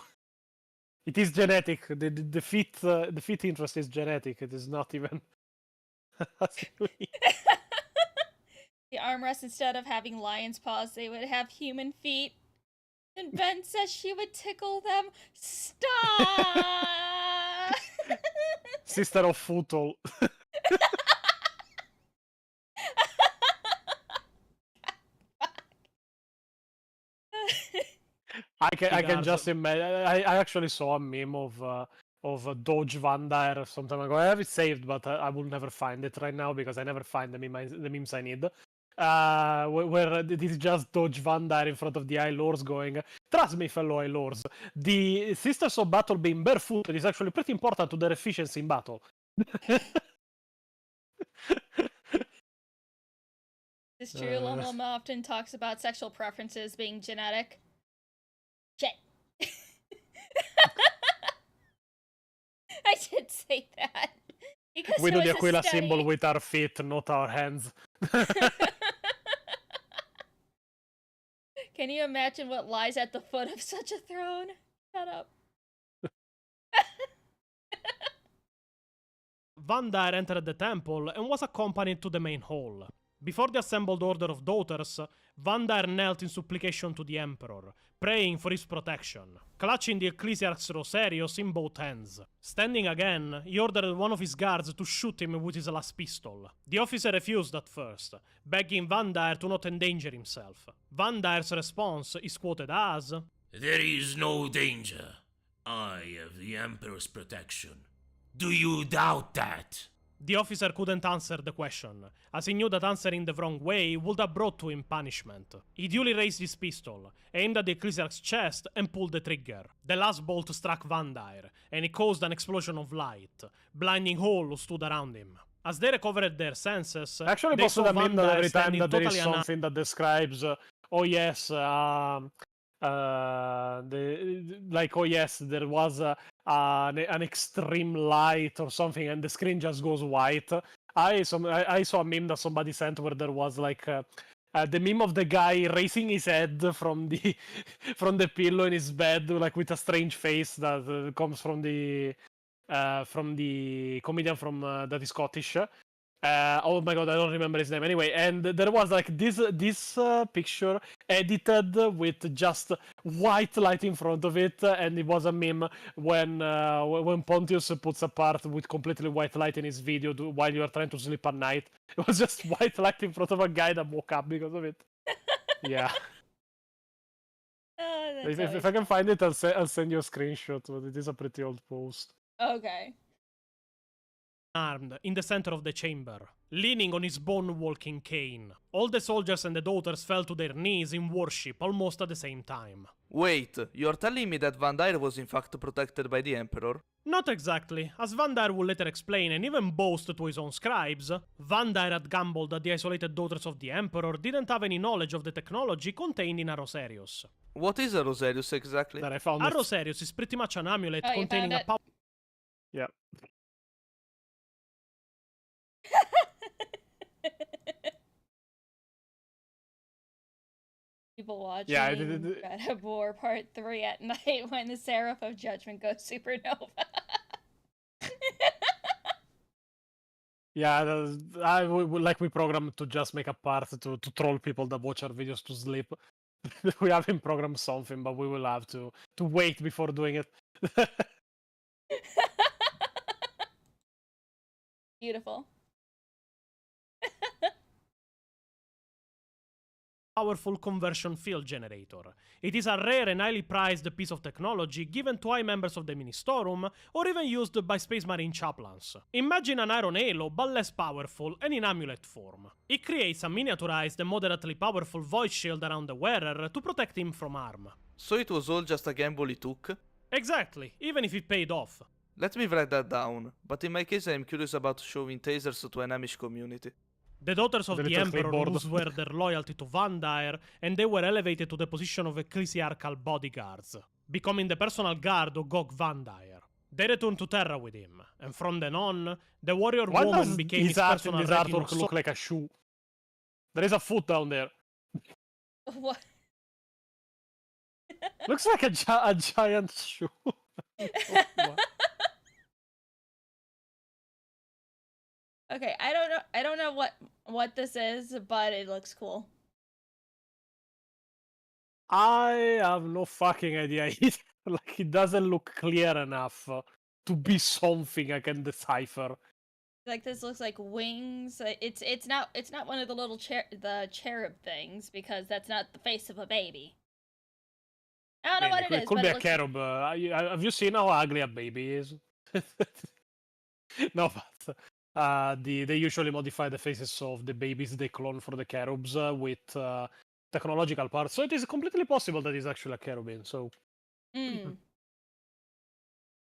it is genetic. The feet interest is genetic. It is not even. The armrest, instead of having lion's paws, they would have human feet. And Ben says she would tickle them. Stop! Sister of Futal. I can just imagine. I actually saw a meme of Doge Vandire some time ago. I have it saved, but I will never find it right now because I never find the memes I need. Where it is just Doge Vandire in front of the High Lords going, trust me, fellow High Lords, the Sisters of Battle being barefooted is actually pretty important to their efficiency in battle. It's true, LumLum often talks about sexual preferences being genetic. Shit. I did say that. Because we do the Aquila study. symbol with our feet, not our hands. Can you imagine what lies at the foot of such a throne? Shut up. Vandire entered the temple and was accompanied to the main hall. Before the assembled order of daughters, Vandire knelt in supplication to the Emperor, praying for his protection, clutching the Ecclesiarch's rosarios in both hands. Standing again, he ordered one of his guards to shoot him with his last pistol. The officer refused at first, begging Vandire to not endanger himself. Vandire's response is quoted as, "There is no danger. I have the Emperor's protection. Do you doubt that?" The officer couldn't answer the question, as he knew that answering the wrong way would have brought to him punishment. He duly raised his pistol, aimed at the Ecclesiarch's chest, and pulled the trigger. The last bolt struck Vandire, and it caused an explosion of light, blinding all who stood around him. As they recovered their senses, Actually, they saw posted a meme that Vandire every time standing that there is totally something that describes, oh yes, like, oh yes, there was an extreme light or something, and the screen just goes white. I saw a meme that somebody sent where there was like the meme of the guy raising his head from the from the pillow in his bed, like with a strange face that comes from the comedian from that is Scottish. Oh my god, I don't remember his name. Anyway, and there was like this picture edited with just white light in front of it, and it was a meme when Pontius puts a part with completely white light in his video while you are trying to sleep at night. It was just white light in front of a guy that woke up because of it. Yeah. Oh, If I can find it, I'll send you a screenshot. But it is a pretty old post. Okay. Armed in the center of the chamber, leaning on his bone-walking cane. All the soldiers and the daughters fell to their knees in worship almost at the same time. Wait, you're telling me that Van Dyre was in fact protected by the Emperor? Not exactly. As Van Dyre will later explain and even boast to his own scribes, Van Dyre had gambled that the isolated daughters of the Emperor didn't have any knowledge of the technology contained in a Rosarius. What is a Rosarius exactly? That I found. A Rosarius is pretty much an amulet Oh, you containing found a power. Yeah. People watching Yeah, Badab War Part 3 at night when the Seraph of Judgment goes supernova. Yeah, we programmed to just make a part to troll people that watch our videos to sleep. We haven't programmed something, but we will have to wait before doing it. Beautiful. Powerful conversion field generator. It is a rare and highly prized piece of technology given to high members of the Ministorum or even used by Space Marine chaplains. Imagine an iron halo but less powerful and in amulet form. It creates a miniaturized and moderately powerful void shield around the wearer to protect him from harm. So it was all just a gamble he took? Exactly, even if it paid off. Let me write that down, but in my case I am curious about showing tasers to an Amish community. The daughters of The the little Emperor clipboard. swear their loyalty to Van Dyre, and they were elevated to the position of ecclesiarchal bodyguards, becoming the personal guard of Gog Van Dyre. They returned to Terra with him, and from then on, the warrior Why woman does became his his art in personal this retinue artwork look like a shoe? There is a foot down there. What? Looks like a giant shoe. What? Okay, I don't know what this is, but it looks cool. I have no fucking idea. Like, it doesn't look clear enough to be something I can decipher. Like, this looks like wings. It's not one of the little cherub things, because that's not the face of a baby. I don't know what it is. It could but be it a looks- cherub. Have you seen how ugly a baby is? No, but they usually modify the faces of the babies they clone for the cherubs with technological parts. So it is completely possible that it's actually a cherubin. So Mm.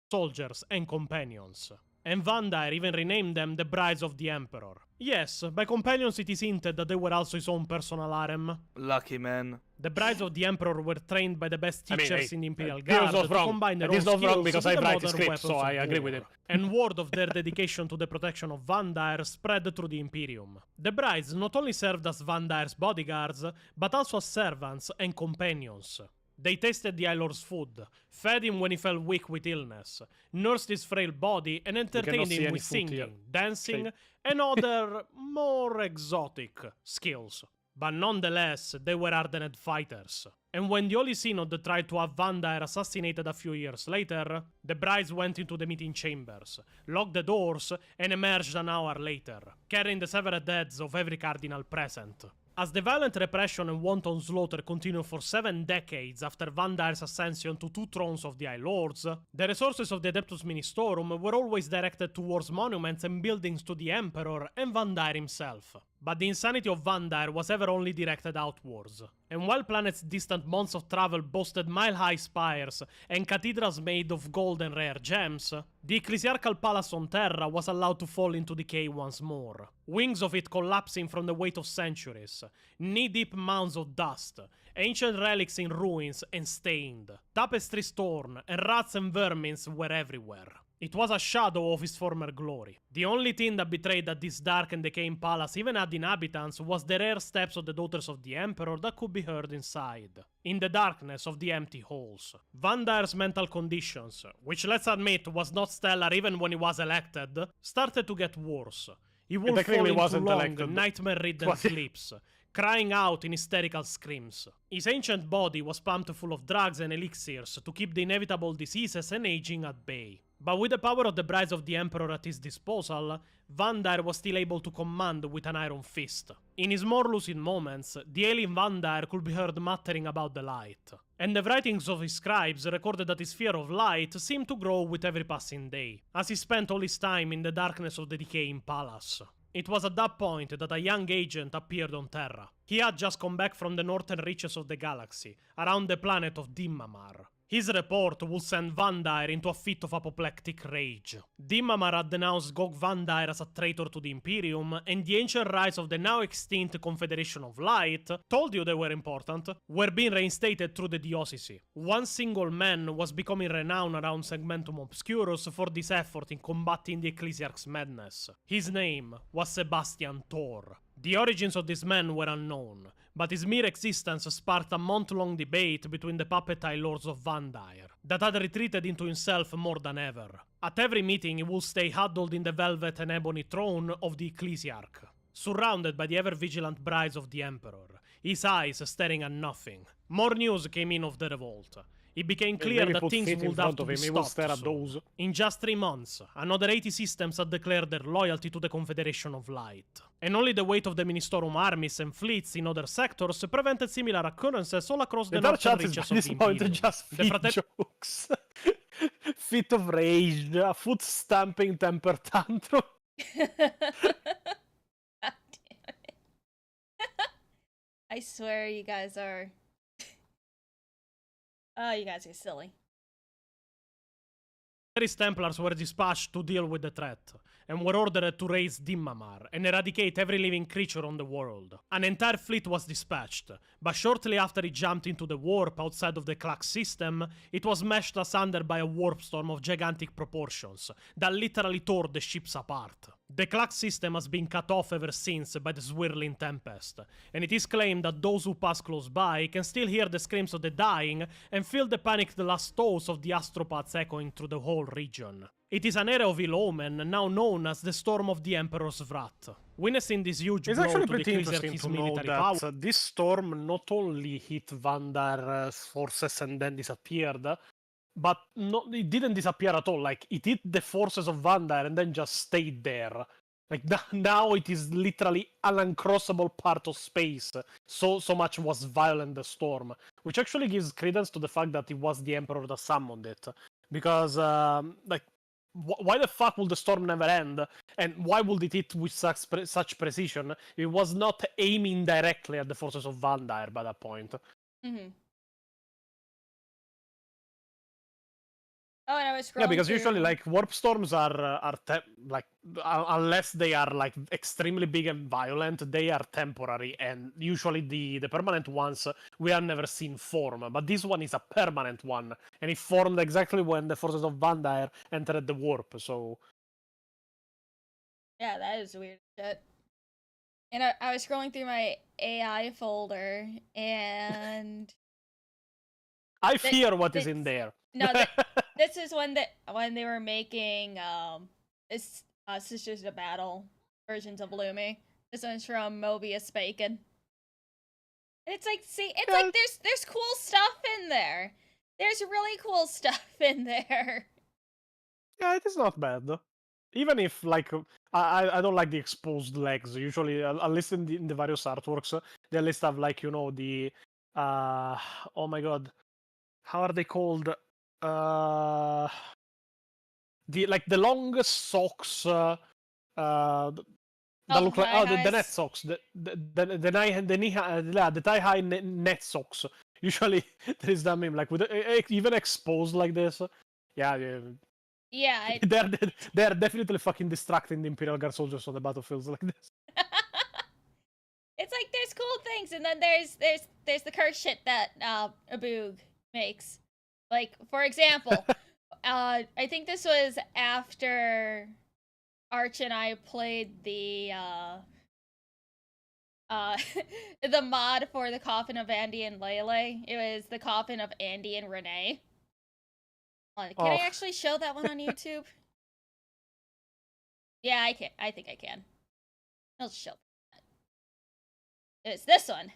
soldiers and companions. And Van Dyre even renamed them the Brides of the Emperor. Yes, by companions it is hinted that they were also his own personal harem. Lucky man. The Brides of the Emperor were trained by the best I mean, teachers hey, in the Imperial Piero's Guard not to wrong. combine their It own is not wrong skills because with I the write the modern script, weapons so I of agree with war. him. And word of their dedication to the protection of Van Dyre spread through the Imperium. The Brides not only served as Van Dyre's bodyguards, but also as servants and companions. They tasted the High Lord's food, fed him when he fell weak with illness, nursed his frail body, and entertained see him any with food here. singing, dancing, Shame. and other more exotic skills. But nonetheless, they were hardened fighters. And when the Holy Synod tried to have Van Dyre assassinated a few years later, the brides went into the meeting chambers, locked the doors, and emerged an hour later, carrying the severed heads of every cardinal present. As the violent repression and wanton slaughter continued for 7 decades after Van Dyre's ascension to 2 thrones of the High Lords, the resources of the Adeptus Ministorum were always directed towards monuments and buildings to the Emperor and Van Dyre himself. But the insanity of Vandire was ever only directed outwards. And while planets distant months of travel boasted mile-high spires and cathedrals made of gold and rare gems, the ecclesiarchal palace on Terra was allowed to fall into decay once more, wings of it collapsing from the weight of centuries, knee-deep mounds of dust, ancient relics in ruins and stained, tapestries torn, and rats and vermins were everywhere. It was a shadow of his former glory. The only thing that betrayed that this dark and decaying palace even had inhabitants was the rare steps of the daughters of the Emperor that could be heard inside, in the darkness of the empty halls. Vandire's mental conditions, which let's admit was not stellar even when he was elected, started to get worse. He would fall into long, nightmare-ridden sleeps, crying out in hysterical screams. His ancient body was pumped full of drugs and elixirs to keep the inevitable diseases and aging at bay. But with the power of the brides of the Emperor at his disposal, Vandire was still able to command with an iron fist. In his more lucid moments, the alien Vandire could be heard muttering about the light, and the writings of his scribes recorded that his fear of light seemed to grow with every passing day, as he spent all his time in the darkness of the decaying palace. It was at that point that a young agent appeared on Terra. He had just come back from the northern reaches of the galaxy, around the planet of Dimmamar. His report would send Vandire into a fit of apoplectic rage. Dimmamar had denounced Gog Vandire as a traitor to the Imperium, and the ancient rites of the now extinct Confederation of Light, told you they were important, were being reinstated through the Diocese. One single man was becoming renowned around Segmentum Obscurus for this effort in combating the Ecclesiarch's madness. His name was Sebastian Thor. The origins of this man were unknown, but his mere existence sparked a month-long debate between the puppetile lords of Vandire, that had retreated into himself more than ever. At every meeting he would stay huddled in the velvet and ebony throne of the Ecclesiarch, surrounded by the ever-vigilant brides of the Emperor, his eyes staring at nothing. More news came in of the revolt. It became clear that things would have to be stopped soon. In just 3 months, another 80 systems had declared their loyalty to the Confederation of Light. And only the weight of the Ministorum armies and fleets in other sectors prevented similar occurrences all across the northern reaches of the Imperium. Just jokes. Fit of rage, a foot stamping temper tantrum. God damn it. I swear you guys are... Oh, you guys are silly. Various Templars were dispatched to deal with the threat, and were ordered to raise Dimmamar and eradicate every living creature on the world. An entire fleet was dispatched, but shortly after it jumped into the warp outside of the Clack system, it was smashed asunder by a warp storm of gigantic proportions that literally tore the ships apart. The Clack system has been cut off ever since by the swirling tempest, and it is claimed that those who pass close by can still hear the screams of the dying and feel the panicked last toes of the astropaths echoing through the whole region. It is an era of ill omen, now known as the Storm of the Emperor's Wrath. Witnessing this huge It's blow actually to the pretty interesting Ecclesiarch's to know military that power... this storm not only hit Vandire's forces and then disappeared, but it didn't disappear at all. Like, it hit the forces of Vandire and then just stayed there. Like, now it is literally an uncrossable part of space. So much was violent the storm. Which actually gives credence to the fact that it was the Emperor that summoned it. Because, why the fuck would the storm never end? And why would it hit with such precision? It was not aiming directly at the forces of Vandire by that point. Mm-hmm. Oh, and I was scrolling. Yeah, because through... usually, like, warp storms are unless they are like extremely big and violent, they are temporary, and usually the permanent ones we have never seen form. But this one is a permanent one, and it formed exactly when the forces of Vandire entered the warp. So yeah, that is weird shit. And I was scrolling through my AI folder, and I fear what is in there. No, this is when they were making Sisters of Battle versions of Lumi. This one's from Mobius Bacon. And it's like, see, it's like there's cool stuff in there. There's really cool stuff in there. Yeah, it is not bad. Even if, like, I don't like the exposed legs. Usually, at least in the various artworks, they at least have, like, you know, the oh my god, how are they called? The longest socks That Oh, look like the high-highs. net socks, the thigh high net socks. Usually there is that meme like with even exposed like this. Yeah, Yeah, they're definitely fucking distracting the Imperial Guard soldiers on the battlefields like this. it's like there's cool things, and then there's the curse shit that Aboog makes. Like, for example, I think this was after Arch and I played the the mod for the Coffin of Andy and Lele. It was the Coffin of Andy and Renee. Can I actually show that one on YouTube? Yeah, I can. I think I can. I'll show that. It's this one.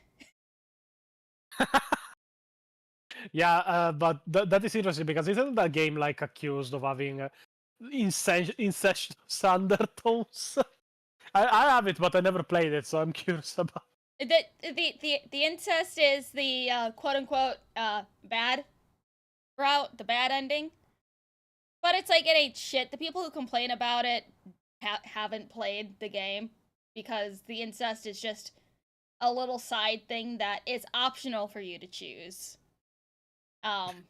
Yeah, but that is interesting because isn't that game like accused of having incestuous undertones? I have it, but I never played it, so I'm curious about. The incest is the quote unquote bad route, the bad ending. But it's like it ain't shit. The people who complain about it haven't played the game because the incest is just a little side thing that is optional for you to choose. And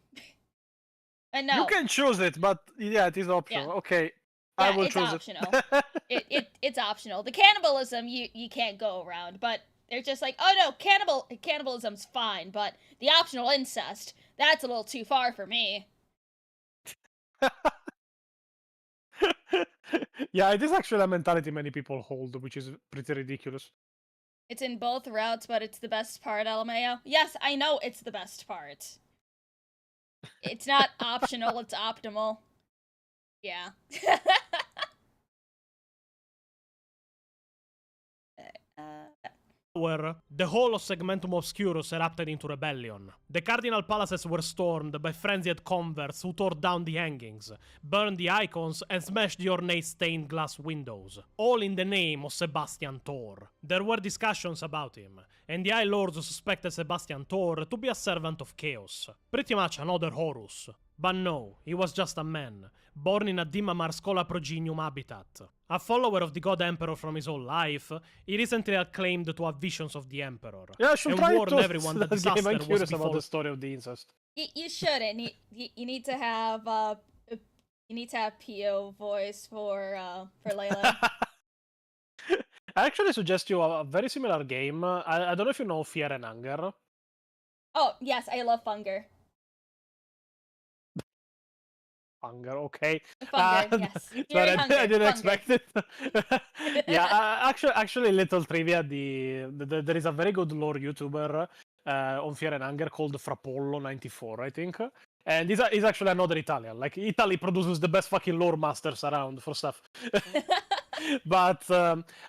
no, You can choose it, but yeah, it is optional. Yeah. Okay, I will it's choose optional. it. It's optional. The cannibalism you can't go around, but they're just like, oh no, cannibalism's fine, but the optional incest, that's a little too far for me. Yeah, it is actually a mentality many people hold, which is pretty ridiculous. It's in both routes, but it's the best part, LMAO. Yes, I know it's the best part. It's not optional, it's optimal. Yeah. Where the whole of Segmentum Obscurus erupted into rebellion. The cardinal palaces were stormed by frenzied converts who tore down the hangings, burned the icons, and smashed the ornate stained glass windows, all in the name of Sebastian Thor. There were discussions about him, and the High Lords suspected Sebastian Thor to be a servant of chaos, pretty much another Horus. But no, he was just a man, born in a Dimamar Schola Progenium habitat. A follower of the God Emperor from his whole life, he recently had claimed to have visions of the Emperor, Yeah, I should and try warned to everyone that that game. disaster I'm was curious about before. the story of the incest. You shouldn't. You need to have you need to have PO voice for Layla. I actually suggest you a very similar game. I don't know if you know Fear and Anger. Oh yes, I love Funger. Anger, okay. Funger, yes. Sorry, Fury I Hunger, didn't Funger. expect it. Yeah, actually, little trivia. There is a very good lore YouTuber on Fear and Anger called Frapollo94, I think. And he's actually another Italian. Like, Italy produces the best fucking lore masters around for stuff. But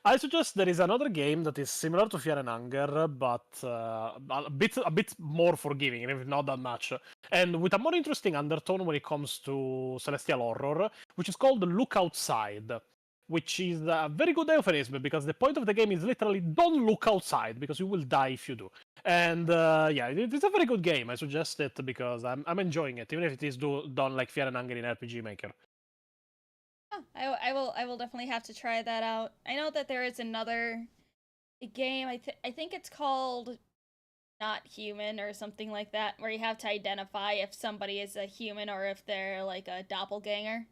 I suggest there is another game that is similar to Fear and Anger, but a bit more forgiving, if not that much, and with a more interesting undertone when it comes to celestial horror, which is called Look Outside, which is a very good euphemism because the point of the game is literally don't look outside because you will die if you do. And yeah, it's a very good game. I suggest it because I'm enjoying it, even if it is done like Fear and Anger in RPG Maker. Oh, I will definitely have to try that out. I know that there is another game. I think it's called Not Human or something like that, where you have to identify if somebody is a human or if they're like a doppelganger.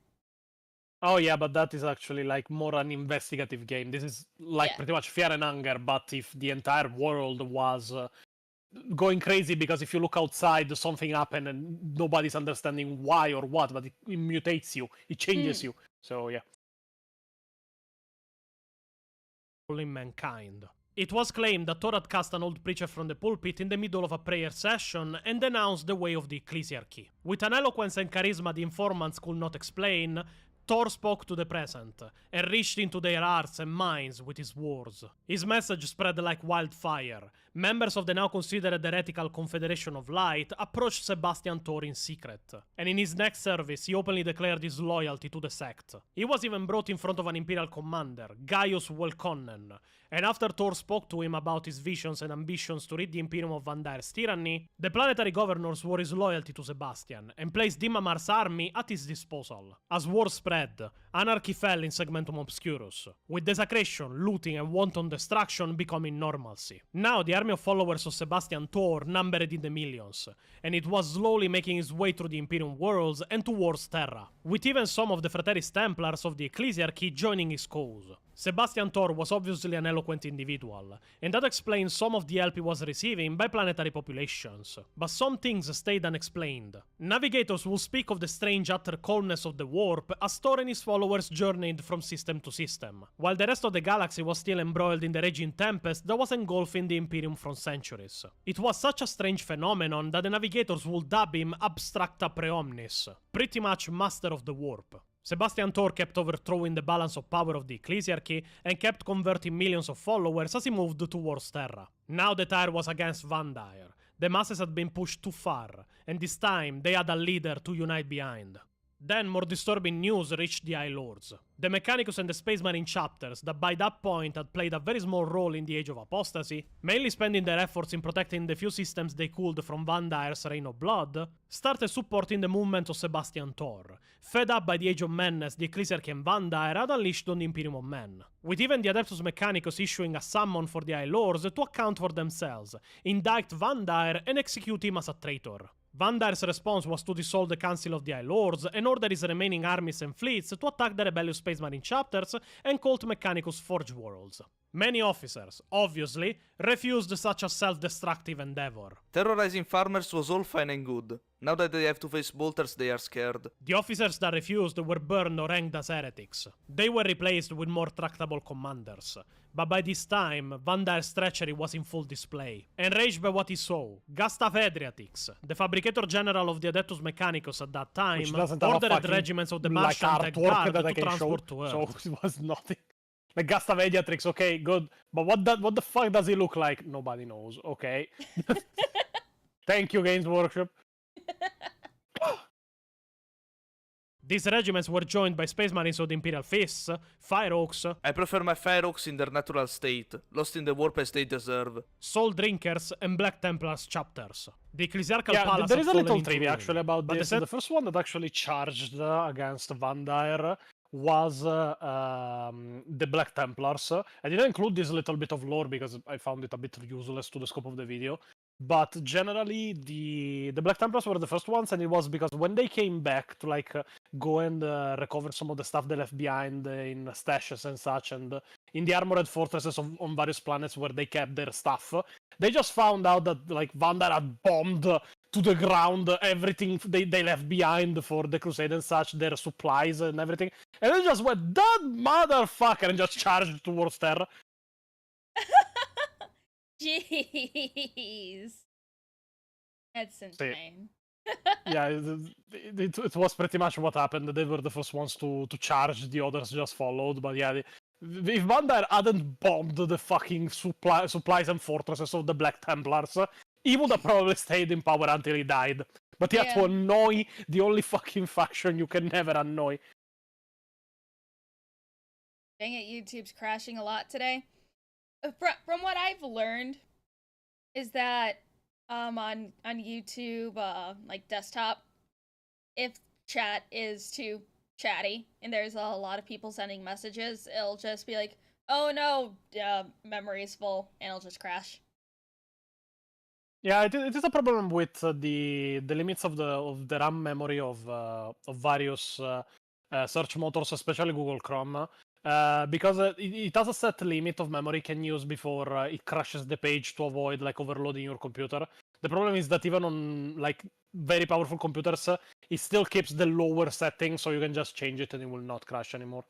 Oh yeah, but that is actually like more an investigative game. This is like pretty much Fear and Anger, but if the entire world was going crazy because if you look outside, something happened and nobody's understanding why or what, but it mutates you, it changes you. So yeah. In mankind. It was claimed that Thor had cast an old preacher from the pulpit in the middle of a prayer session and denounced the way of the ecclesiarchy. With an eloquence and charisma the informants could not explain, Thor spoke to the present, and reached into their hearts and minds with his words. His message spread like wildfire. Members of the now considered heretical Confederation of Light approached Sebastian Thor in secret, and in his next service he openly declared his loyalty to the sect. He was even brought in front of an imperial commander, Gaius Welkonnen, and after Thor spoke to him about his visions and ambitions to rid the Imperium of Vandire's tyranny, the planetary governors swore his loyalty to Sebastian, and placed Dimamar's army at his disposal. As war spread, Anarchy fell in Segmentum Obscurus, with desecration, looting, and wanton destruction becoming normalcy. Now the army of followers of Sebastian Thor numbered in the millions, and it was slowly making its way through the Imperium worlds and towards Terra, with even some of the Frateris Templars of the Ecclesiarchy joining his cause. Sebastian Thor was obviously an eloquent individual, and that explains some of the help he was receiving by planetary populations. But some things stayed unexplained. Navigators will speak of the strange utter calmness of the warp as Thor and his followers journeyed from system to system, while the rest of the galaxy was still embroiled in the raging tempest that was engulfing the Imperium from centuries. It was such a strange phenomenon that the Navigators would dub him Abstracta Preomnis, pretty much master of the warp. Sebastian Thor kept overthrowing the balance of power of the Ecclesiarchy and kept converting millions of followers as he moved towards Terra. Now the tide was against Vandyre. The masses had been pushed too far, and this time they had a leader to unite behind. Then more disturbing news reached the High Lords. The Mechanicus and the Space Marine chapters, that by that point had played a very small role in the Age of Apostasy, mainly spending their efforts in protecting the few systems they could from Vandyre's Reign of Blood, started supporting the movement of Sebastian Thor, fed up by the Age of Madness the Ecclesiarchy and Vandyre had unleashed on the Imperium of Men, with even the Adeptus Mechanicus issuing a summon for the High Lords to account for themselves, indict Vandyre and execute him as a traitor. Vandyre's response was to dissolve the Council of the High Lords and order his remaining armies and fleets to attack the rebellious Space Marine chapters and Cult Mechanicus Forge Worlds. Many officers, obviously, refused such a self-destructive endeavor. Terrorizing farmers was all fine and good. Now that they have to face bolters, they are scared. The officers that refused were burned or hanged as heretics. They were replaced with more tractable commanders. But by this time, Vandyre's treachery was in full display. Enraged by what he saw, Gustav Adriatix, the Fabricator General of the Adeptus Mechanicus at that time, ordered regiments of the Martian Tech Guard to transport to Earth. So it was nothing. Like Gustav Adriatix, okay, good. But what the fuck does he look like? Nobody knows, okay. Thank you, Games Workshop. These regiments were joined by Space Marines of the Imperial Fists, Firehawks, I prefer my Firehawks in their natural state, lost in the warp as they deserve. Soul Drinkers, and Black Templars chapters. The Ecclesiarchal Yeah, Palace there had is a fallen little into trivia ruin, actually about but this. The first one that actually charged against Vandyre was the Black Templars. I didn't include this little bit of lore because I found it a bit useless to the scope of the video. But generally, the Black Templars were the first ones, and it was because when they came back to like go and recover some of the stuff they left behind in stashes and such, and in the armored fortresses on various planets where they kept their stuff, they just found out that like Vandyre had bombed to the ground everything they left behind for the Crusade and such, their supplies and everything, and they just went, that motherfucker, and just charged towards Terra. Jeez. That's insane. Yeah, it was pretty much what happened. They were the first ones to charge, the others just followed. But yeah, if Vandyre hadn't bombed the fucking supplies and fortresses of the Black Templars, he would have probably stayed in power until he died. But he had to annoy the only fucking faction you can never annoy. Dang it, YouTube's crashing a lot today. From what I've learned is that on YouTube, like desktop, if chat is too chatty and there's a lot of people sending messages, it'll just be like, oh no, memory is full, and it'll just crash. Yeah, it is a problem with the limits of the RAM memory of various search motors, especially Google Chrome. Because it has a set limit of memory it can use before it crashes the page to avoid like overloading your computer. The problem is that even on like very powerful computers, it still keeps the lower setting, so you can just change it and it will not crash anymore.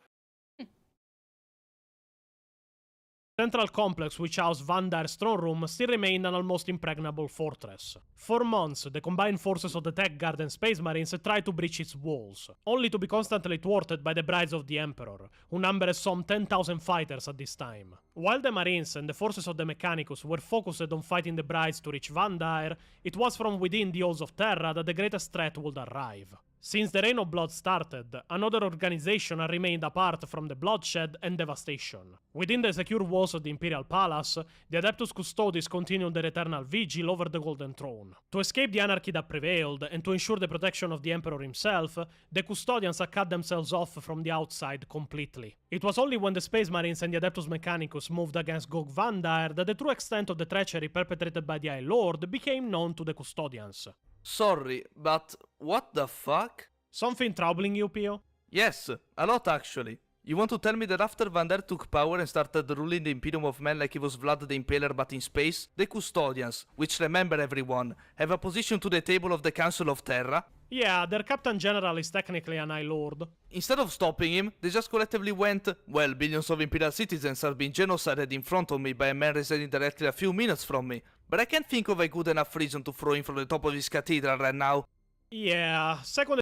Central complex which housed Vandyre's throne room still remained an almost impregnable fortress. For months, the combined forces of the Tech Guard and Space Marines tried to breach its walls, only to be constantly thwarted by the Brides of the Emperor, who numbered some 10,000 fighters at this time. While the Marines and the forces of the Mechanicus were focused on fighting the Brides to reach Vandyre, it was from within the halls of Terra that the greatest threat would arrive. Since the Reign of Blood started, another organization had remained apart from the bloodshed and devastation. Within the secure walls of the Imperial Palace, the Adeptus Custodes continued their eternal vigil over the Golden Throne. To escape the anarchy that prevailed, and to ensure the protection of the Emperor himself, the Custodians had cut themselves off from the outside completely. It was only when the Space Marines and the Adeptus Mechanicus moved against Gog Vandar that the true extent of the treachery perpetrated by the High Lord became known to the Custodians. Sorry, but what the fuck? Something troubling you, Pio? Yes, a lot actually. You want to tell me that after Vander took power and started ruling the Imperium of Men like he was Vlad the Impaler but in space, the Custodians, which remember everyone, have opposition to the table of the Council of Terra? Yeah, their Captain General is technically an High Lord. Instead of stopping him, they just collectively went, well, billions of Imperial citizens are being genocided in front of me by a man residing directly a few minutes from me, but I can't think of a good enough reason to throw him from the top of his cathedral right now. Yeah, second.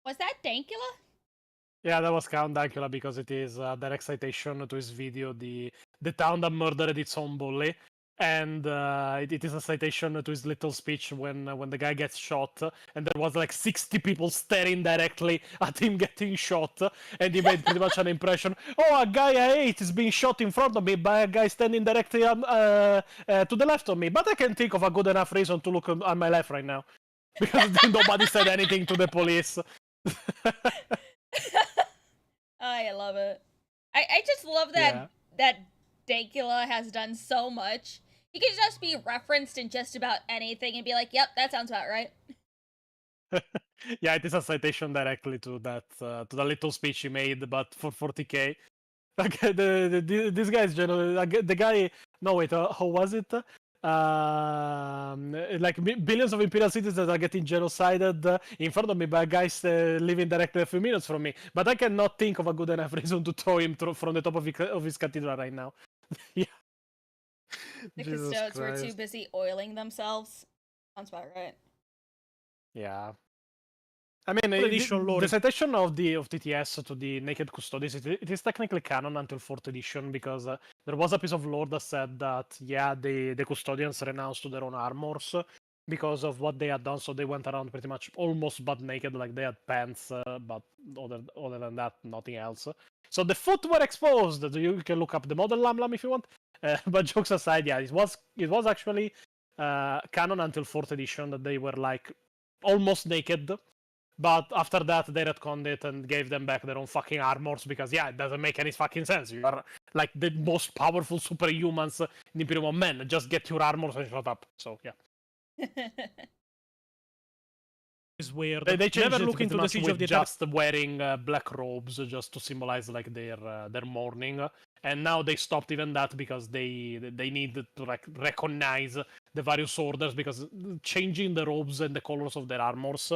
Was that Dankula? Yeah, that was Count Dankula because it is a direct citation to his video, the town that murdered its own bully. And it is a citation to his little speech when the guy gets shot, and there was like 60 people staring directly at him getting shot, and he made pretty much an impression. Oh, a guy I hate is being shot in front of me by a guy standing directly to the left of me, but I can't think of a good enough reason to look on my left right now because nobody said anything to the police. I love it. I just love that that Dankula has done so much. He could just be referenced in just about anything and be like, "Yep, that sounds about right." Yeah, it is a citation directly to that to the little speech he made, but for 40k. Like this guy is generally the guy. No wait, how was it? Like billions of Imperial citizens are getting genocided in front of me by guys living directly a few minutes from me. But I cannot think of a good enough reason to throw him from the top of his cathedral right now. Yeah. The Jesus Custodes were too Christ. busy oiling themselves. Sounds about right. Yeah. I mean, Edition lore. the citation of TTS to the Naked Custodes, it is technically canon until 4th edition, because there was a piece of lore that said that, yeah, the Custodians renounced to their own armors because of what they had done, so they went around pretty much almost butt naked, like they had pants, but other than that, nothing else. So the foot were exposed. You can look up the model LumLum if you want. But jokes aside, yeah, it was actually canon until 4th edition that they were like almost naked. But after that, they retconned it and gave them back their own fucking armors because, yeah, it doesn't make any fucking sense. You are like the most powerful superhumans in the Imperium of Men. Just get your armors and shut up. So, yeah. Is weird. They changed Never it look into the much Siege with of the just wearing black robes just to symbolize like their mourning. And now they stopped even that because they needed to like recognize the various orders, because changing the robes and the colors of their armors.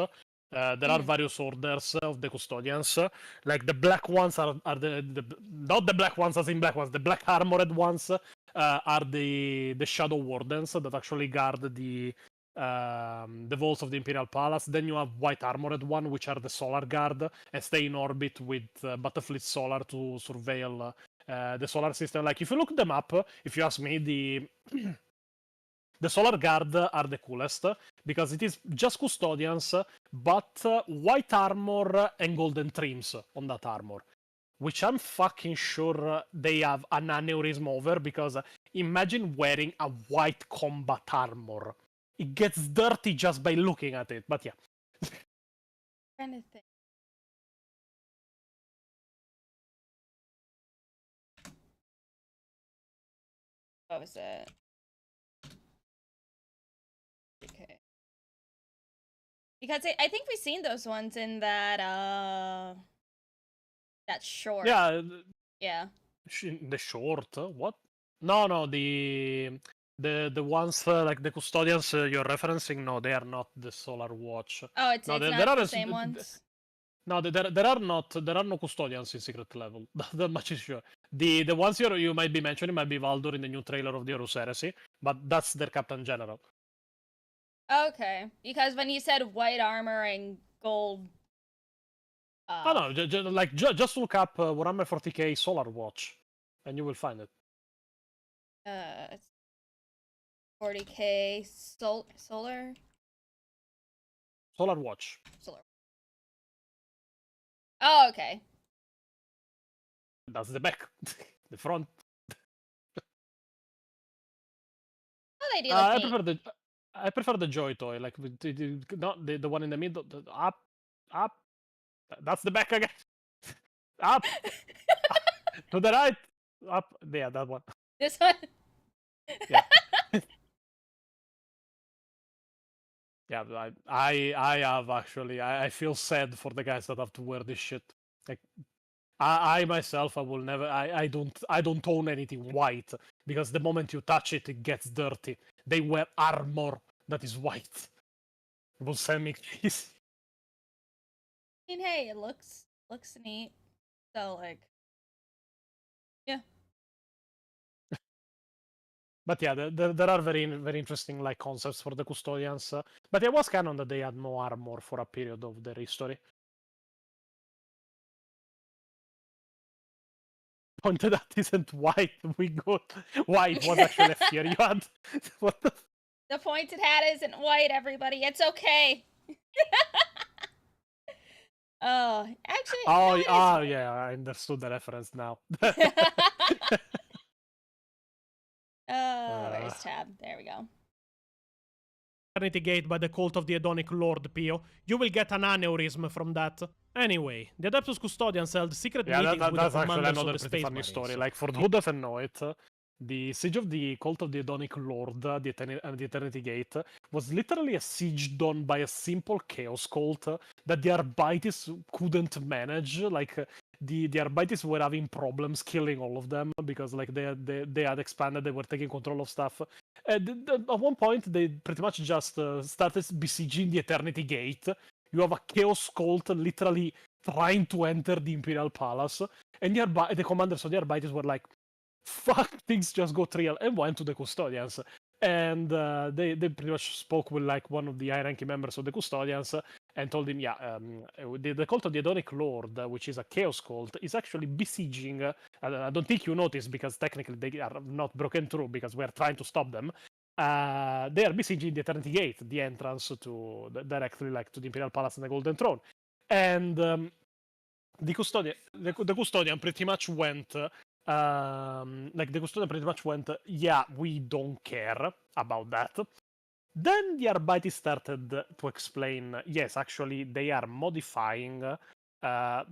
There are various orders of the Custodians. Like the black ones are the not the black ones as in black ones. The black armored ones are the Shadow Wardens that actually guard the vaults of the Imperial Palace. Then you have white armored one, which are the Solar Guard and stay in orbit with Battlefleet Solar to surveil the solar system. Like if you look them up, if you ask me, the Solar Guard are the coolest because it is just Custodians, but white armor and golden trims on that armor, which I'm fucking sure they have an aneurysm over, because imagine wearing a white combat armor. It gets dirty just by looking at it, but yeah. Trying to think. What was it? Okay. Because I think we've seen those ones in that short. Yeah. Yeah. The short? What? No, the ones like the Custodians you're referencing, no, they are not the Solar Watch. Oh, it's No, not there are the same ones? No, there are no Custodians in Secret Level. That much is sure. The ones you might be mentioning might be Valdur in the new trailer of the Horus Heresy, but that's their Captain General. Okay, because when you said white armor and gold... Oh no, just look up Warhammer 40k Solar Watch, and you will find it. It's 40k solar? Solar Watch. Solar. Oh, okay. That's the back. The front. Oh, they do look neat. I prefer the Joy toy, like not the one in the middle. Up. That's the back again. Up. To the right. Up. Yeah, that one. This one. Yeah. Yeah, I have actually. I feel sad for the guys that have to wear this shit. Like, I myself, I will never. I don't own anything white because the moment you touch it, it gets dirty. They wear armor that is white. It will send me crazy. I mean, hey, it looks neat. So like, yeah. But yeah, there are very interesting like concepts for the custodians. But it was canon that they had no armor for a period of their history. Pointed out isn't white. We got white was actually a fear you had. What the? The pointed hat isn't white, everybody. It's okay. Oh, actually. Oh, no, it is oh white. yeah, I understood the reference now. Where's tab? There we go. Eternity Gate by the cult of the Edonic Lord, Pio. You will get an aneurysm from that. Anyway, the Adeptus Custodians held secret meetings with that's the actually commanders another of the pretty Space funny Marines. story. Like, for who doesn't know it, the siege of the cult of the Edonic Lord, the Eternity Gate, was literally a siege done by a simple chaos cult that the Arbites couldn't manage. Like, the Arbites were having problems killing all of them because like they had expanded, they were taking control of stuff. At one point, they pretty much just started besieging the Eternity Gate. You have a chaos cult literally trying to enter the Imperial Palace, and the commanders of the Arbites were like, fuck, things just got real, and went to the Custodians. And they pretty much spoke with like one of the high-ranking members of the Custodians and told him, yeah, the cult of the Edonic Lord, which is a chaos cult, is actually besieging. I don't think you noticed because technically they are not broken through because we're trying to stop them. They are besieging the Eternity Gate, the entrance to directly like to the Imperial Palace and the Golden Throne. And the custodian pretty much went. Like the custodian pretty much went, yeah, we don't care about that. Then the Arbites started to explain, yes, actually they are modifying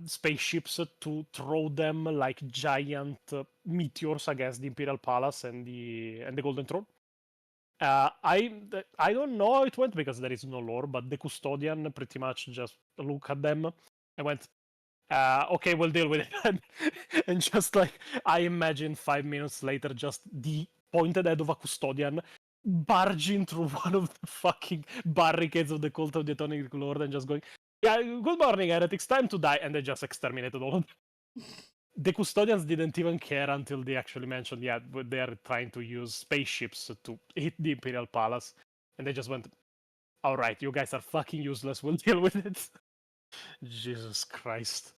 spaceships to throw them like giant meteors against the Imperial Palace and the Golden Throne. I don't know how it went because there is no lore, but the custodian pretty much just looked at them and went, okay, we'll deal with it. And just like, I imagine 5 minutes later, just the pointed head of a custodian barging through one of the fucking barricades of the cult of the Etonic Lord and just going, yeah, good morning, heretics, time to die. And they just exterminated all of them. The custodians didn't even care until they actually mentioned, yeah, they are trying to use spaceships to hit the Imperial Palace. And they just went, all right, you guys are fucking useless, we'll deal with it. Jesus Christ.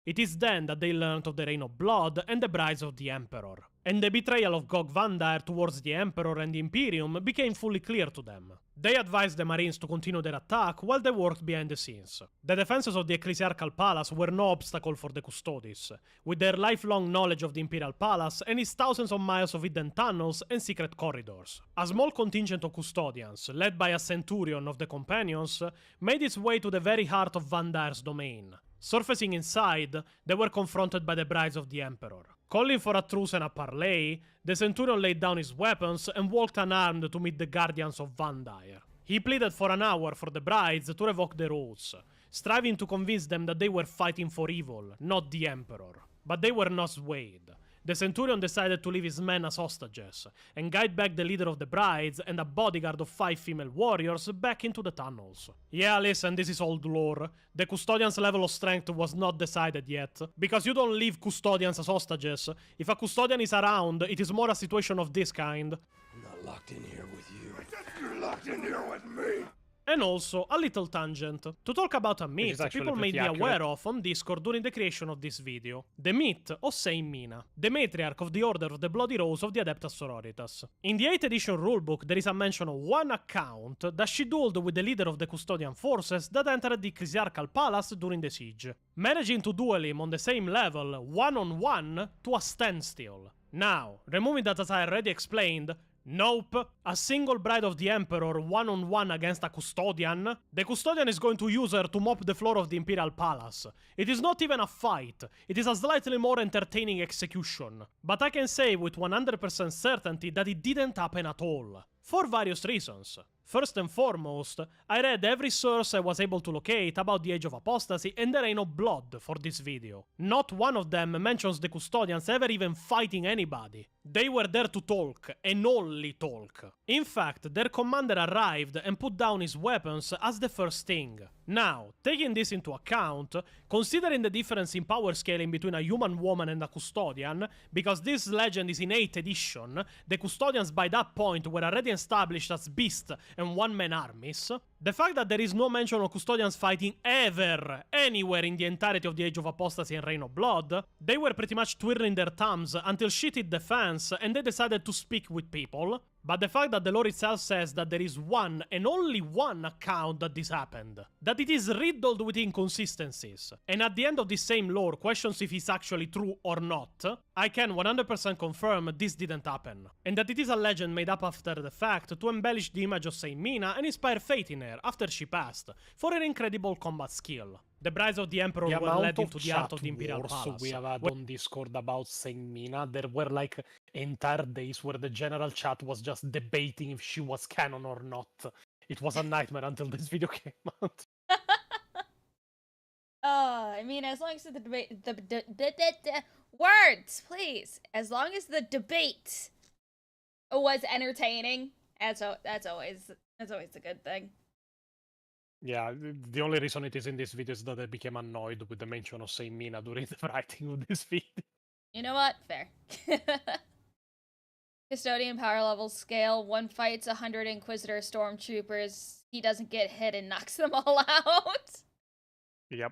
It is then that they learned of the Reign of Blood and the Brides of the Emperor, and the betrayal of Gog Vandar towards the Emperor and the Imperium became fully clear to them. They advised the Marines to continue their attack while they worked behind the scenes. The defenses of the Ecclesiarchal Palace were no obstacle for the Custodes, with their lifelong knowledge of the Imperial Palace and its thousands of miles of hidden tunnels and secret corridors. A small contingent of Custodians, led by a centurion of the Companions, made its way to the very heart of Vandar's domain. Surfacing inside, they were confronted by the Brides of the Emperor. Calling for a truce and a parley, the Centurion laid down his weapons and walked unarmed to meet the Guardians of Vandire. He pleaded for an hour for the Brides to revoke their oaths, striving to convince them that they were fighting for evil, not the Emperor. But they were not swayed. The Centurion decided to leave his men as hostages, and guide back the leader of the Brides and a bodyguard of 5 female warriors back into the tunnels. Yeah, listen, this is old lore. The Custodian's level of strength was not decided yet, because you don't leave Custodians as hostages. If a Custodian is around, it is more a situation of this kind. I'm not locked in here with you. You're locked in here with me! And also, a little tangent, to talk about a is myth actually people made pretty me aware accurate. of on Discord during the creation of this video. The myth of Saint Mina, the matriarch of the Order of the Bloody Rose of the Adeptus Sororitas. In the 8th edition rulebook, there is a mention of one account that she dueled with the leader of the Custodian forces that entered the Ecclesiarchal Palace during the siege, managing to duel him on the same level, one-on-one, to a standstill. Now, removing that as I already explained, nope. A single bride of the Emperor one-on-one against a Custodian? The Custodian is going to use her to mop the floor of the Imperial Palace. It is not even a fight. It is a slightly more entertaining execution. But I can say with 100% certainty that it didn't happen at all. For various reasons. First and foremost, I read every source I was able to locate about the Age of Apostasy and there ain't no blood for this video. Not one of them mentions the Custodians ever even fighting anybody. They were there to talk, and only talk. In fact, their commander arrived and put down his weapons as the first thing. Now, taking this into account, considering the difference in power scaling between a human woman and a Custodian, because this legend is in 8th edition, the Custodians by that point were already established as beast and one-man armies, the fact that there is no mention of Custodians fighting ever, anywhere in the entirety of the Age of Apostasy and Reign of Blood, they were pretty much twiddling their thumbs until shit hit the fans and they decided to speak with people. But the fact that the lore itself says that there is one and only one account that this happened, that it is riddled with inconsistencies, and at the end of this same lore questions if it's actually true or not, I can 100% confirm this didn't happen, and that it is a legend made up after the fact to embellish the image of Saint Mina and inspire faith in her after she passed, for her incredible combat skill. The brides of the Emperor The were amount led of into the art of the chat Imperial wars Palace. we have had on Discord about Saint Mina, there were like entire days where the general chat was just debating if she was canon or not. It was a nightmare until this video came out. I mean, as long as the debate, words, please. As long as the debate was entertaining, that's always a good thing. Yeah, the only reason it is in this video is that I became annoyed with the mention of Saint Mina during the writing of this video. You know what? Fair. Custodian power level scale. One fights 100 Inquisitor stormtroopers. He doesn't get hit and knocks them all out. Yep.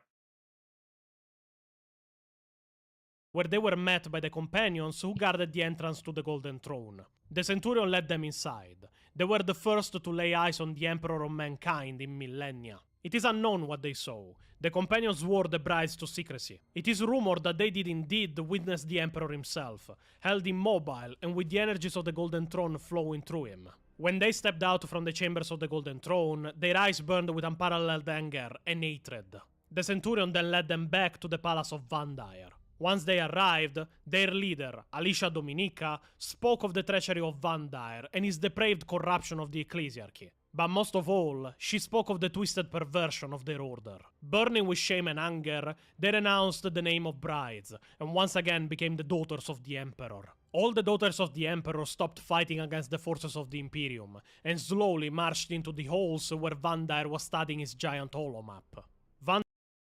Where they were met by the companions who guarded the entrance to the Golden Throne. The Centurion led them inside. They were the first to lay eyes on the Emperor of Mankind in millennia. It is unknown what they saw. The companions swore the brides to secrecy. It is rumored that they did indeed witness the Emperor himself, held immobile and with the energies of the Golden Throne flowing through him. When they stepped out from the chambers of the Golden Throne, their eyes burned with unparalleled anger and hatred. The Centurion then led them back to the Palace of Vandyre. Once they arrived, their leader, Alicia Dominica, spoke of the treachery of Vandyre and his depraved corruption of the ecclesiarchy. But most of all, she spoke of the twisted perversion of their order. Burning with shame and anger, they renounced the name of brides, and once again became the daughters of the Emperor. All the daughters of the Emperor stopped fighting against the forces of the Imperium, and slowly marched into the halls where Vandyre was studying his giant holomap.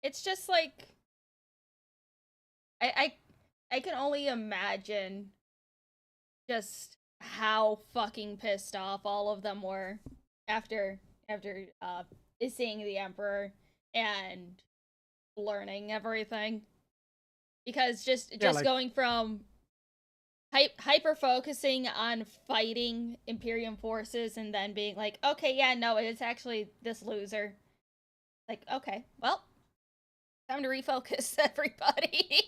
It's just like... I can only imagine just how fucking pissed off all of them were after seeing the Emperor and learning everything. Because just like... going from hyper focusing on fighting Imperium forces and then being like, okay, yeah, no, it's actually this loser. Like, okay, well, time to refocus, everybody.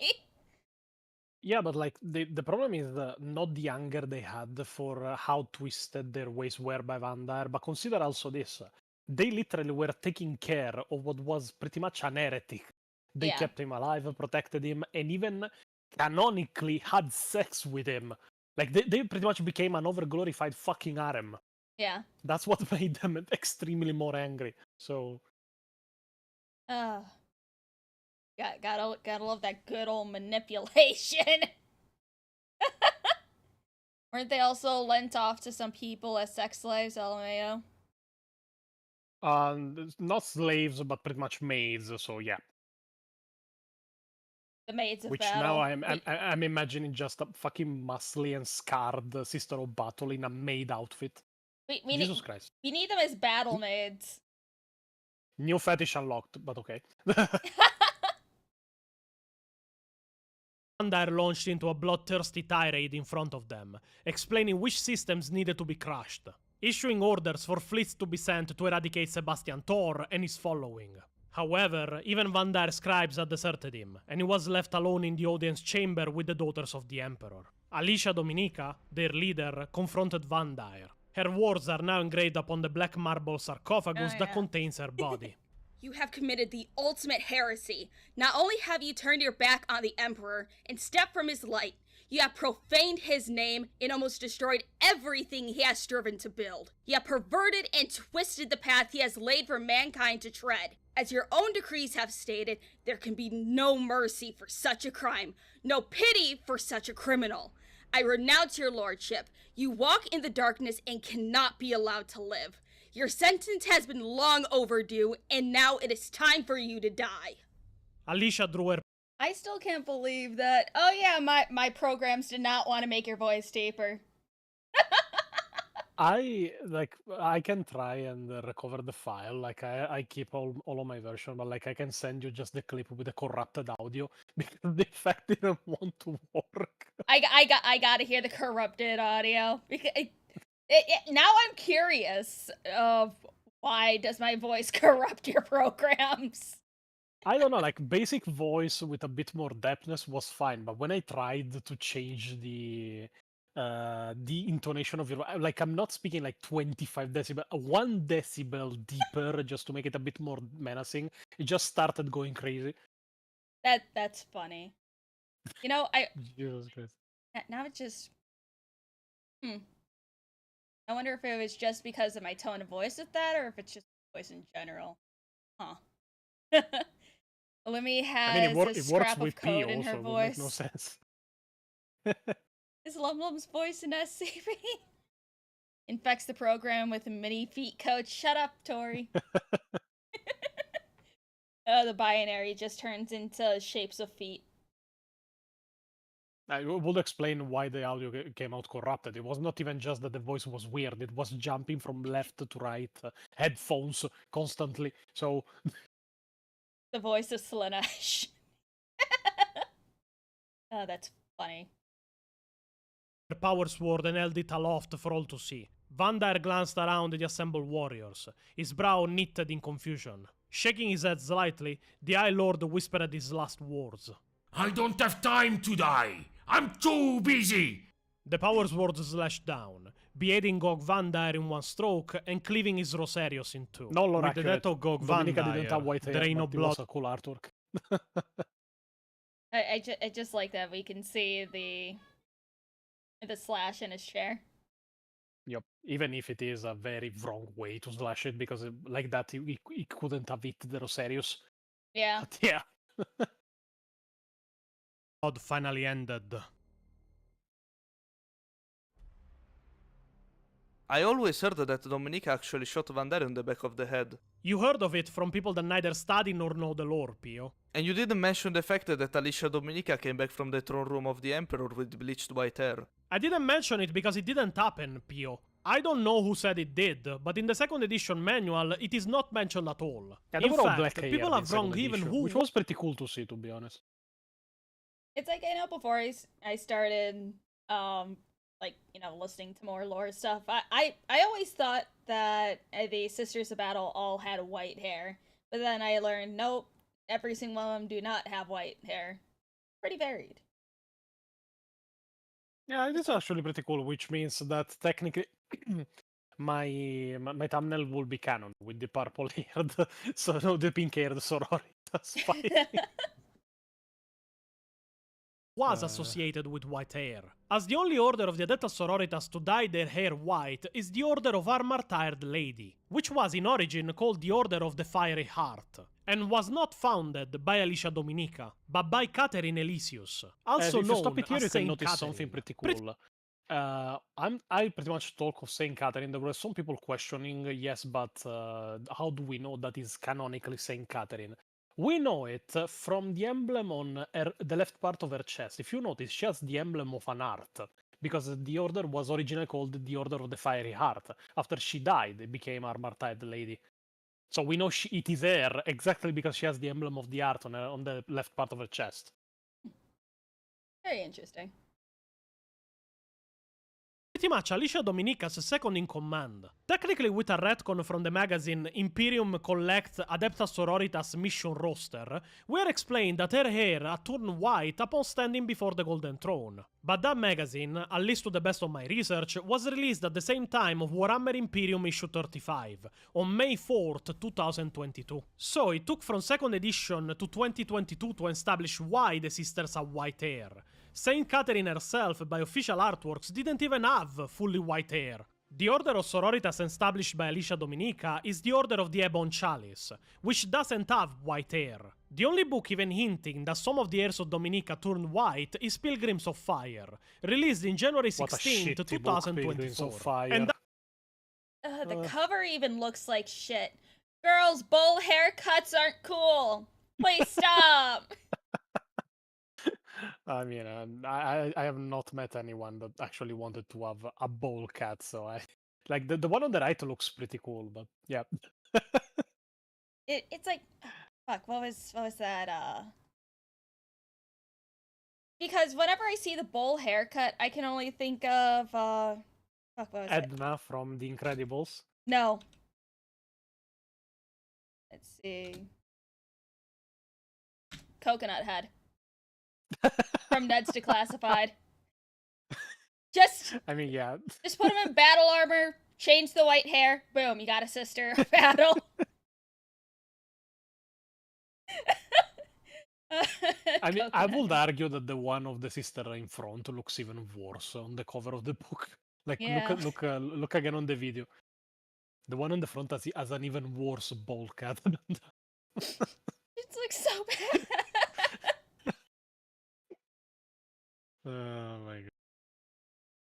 Yeah, but like the problem is not the anger they had for how twisted their ways were by Vandyre, but consider also this. They literally were taking care of what was pretty much an heretic. They kept him alive, protected him, and even canonically had sex with him. Like, they pretty much became an overglorified fucking harem. Yeah. That's what made them extremely more angry. So... Gotta love that good old manipulation. Weren't they also lent off to some people as sex slaves, LMAO? Not slaves, but pretty much maids, so yeah. The maids of Which battle. now I'm imagining just a fucking muscly and scarred Sister of Battle in a maid outfit. We Jesus Christ. We need them as battle maids. New fetish unlocked, but okay. Vander launched into a bloodthirsty tirade in front of them, explaining which systems needed to be crushed, issuing orders for fleets to be sent to eradicate Sebastian Thor and his following. However, even Vander's scribes had deserted him, and he was left alone in the audience chamber with the daughters of the Emperor. Alicia Dominica, their leader, confronted Vander. Her words are now engraved upon the black marble sarcophagus that contains her body. You have committed the ultimate heresy. Not only have you turned your back on the Emperor and stepped from his light, you have profaned his name and almost destroyed everything he has striven to build. You have perverted and twisted the path he has laid for mankind to tread. As your own decrees have stated, there can be no mercy for such a crime, no pity for such a criminal. I renounce your lordship. You walk in the darkness and cannot be allowed to live. Your sentence has been long overdue, and now it is time for you to die. Alicia drew her I still can't believe that. Oh yeah, my programs did not want to make your voice deeper. I can try and recover the file. Like I keep all of my version, but like I can send you just the clip with the corrupted audio because the effect didn't want to work. I gotta hear the corrupted audio because now I'm curious of why does my voice corrupt your programs? I don't know, like basic voice with a bit more depthness was fine, but when I tried to change the intonation of your, like I'm not speaking like 25 decibel, 1 decibel deeper just to make it a bit more menacing, it just started going crazy. That's funny. You know, Jesus Christ. now it's just I wonder if it was just because of my tone of voice with that, or if it's just voice in general. Huh. Lumi has I mean, a it works scrap of with P code in also, her it would make voice. no sense. Is LumLum's voice in SCP? Infects the program with a mini feet code. Shut up, Tori. Oh, the binary just turns into shapes of feet. I would explain why the audio came out corrupted. It was not even just that the voice was weird, it was jumping from left to right, headphones constantly, so... The voice of Slanesh. Oh, that's funny. her power sword and held it aloft for all to see. Vander glanced around the assembled warriors, his brow knitted in confusion. Shaking his head slightly, the High Lord whispered his last words. I don't have time to die. I'm too busy. The power sword slashed down, beheading Gog Vander in one stroke and cleaving his Rosarios in two. No, Lord, With the death of Gog Dominica Vander, didn't have white hair, there ain't no but it was blood. a cool artwork. I just like that we can see the slash in his chair. Yep, even if it is a very wrong way to slash it, because like that he couldn't have hit the Rosarius. Yeah. But yeah. God finally ended. I always heard that Dominica actually shot Vander in the back of the head. You heard of it from people that neither study nor know the lore, Pio. And you didn't mention the fact that Alicia Dominica came back from the throne room of the Emperor with bleached white hair. I didn't mention it because it didn't happen, Pio. I don't know who said it did, but in the second edition manual, it is not mentioned at all. Yeah, in they were all fact, black hair people in have second wrong even edition, who... which was pretty cool to see, to be honest. It's like, I know before I started, listening to more lore stuff, I always thought that the Sisters of Battle all had white hair. But then I learned, nope, every single one of them do not have white hair. Pretty varied. Yeah, it is actually pretty cool, which means that technically my thumbnail will be canon with the purple haired, so no, the pink haired sororitas fighting. was associated with white hair, as the only order of the Adeptus Sororitas to dye their hair white is the Order of Armor-Tired Lady, which was in origin called the Order of the Fiery Heart, and was not founded by Alicia Dominica, but by Catherine Elisius, also if you known stop it here, as you can Saint notice Catherine. something pretty cool. I pretty much talk of Saint Catherine. There were some people questioning, yes, but how do we know that is canonically Saint Catherine? We know it from the emblem on the left part of her chest. If you notice, she has the emblem of an heart, because the order was originally called the Order of the Fiery Heart. After she died, it became Armor-Tired Lady. So we know it is her exactly because she has the emblem of the art on the left part of her chest. Very interesting. Pretty much Alicia Dominica's second in command. Technically with a retcon from the magazine Imperium Collect Adepta Sororitas mission roster, we are explained that her hair had turned white upon standing before the Golden Throne. But that magazine, at least to the best of my research, was released at the same time of Warhammer Imperium issue 35, on May 4th, 2022. So it took from 2nd edition to 2022 to establish why the sisters have white hair. Saint Catherine herself, by official artworks, didn't even have fully white hair. The Order of Sororitas established by Alicia Dominica is the Order of the Ebon Chalice, which doesn't have white hair. The only book even hinting that some of the heirs of Dominica turned white is Pilgrims of Fire, released in January 16, 2024. And the cover even looks like shit. Girls, bowl haircuts aren't cool. Please stop. I mean, I have not met anyone that actually wanted to have a bowl cat, so I like the one on the right looks pretty cool, but yeah. It's like, fuck, what was that? Because whenever I see the bowl haircut, I can only think of fuck, what was it? Edna from The Incredibles. No. Let's see. Coconut Head. From Ned's Declassified. I mean, yeah. Just put him in battle armor, change the white hair, boom, you got a sister battle. I mean, I would argue that the one of the sister in front looks even worse on the cover of the book. Like, Yeah. look again on the video. The one on the front has an even worse bowl cat. It looks so bad. Oh my god.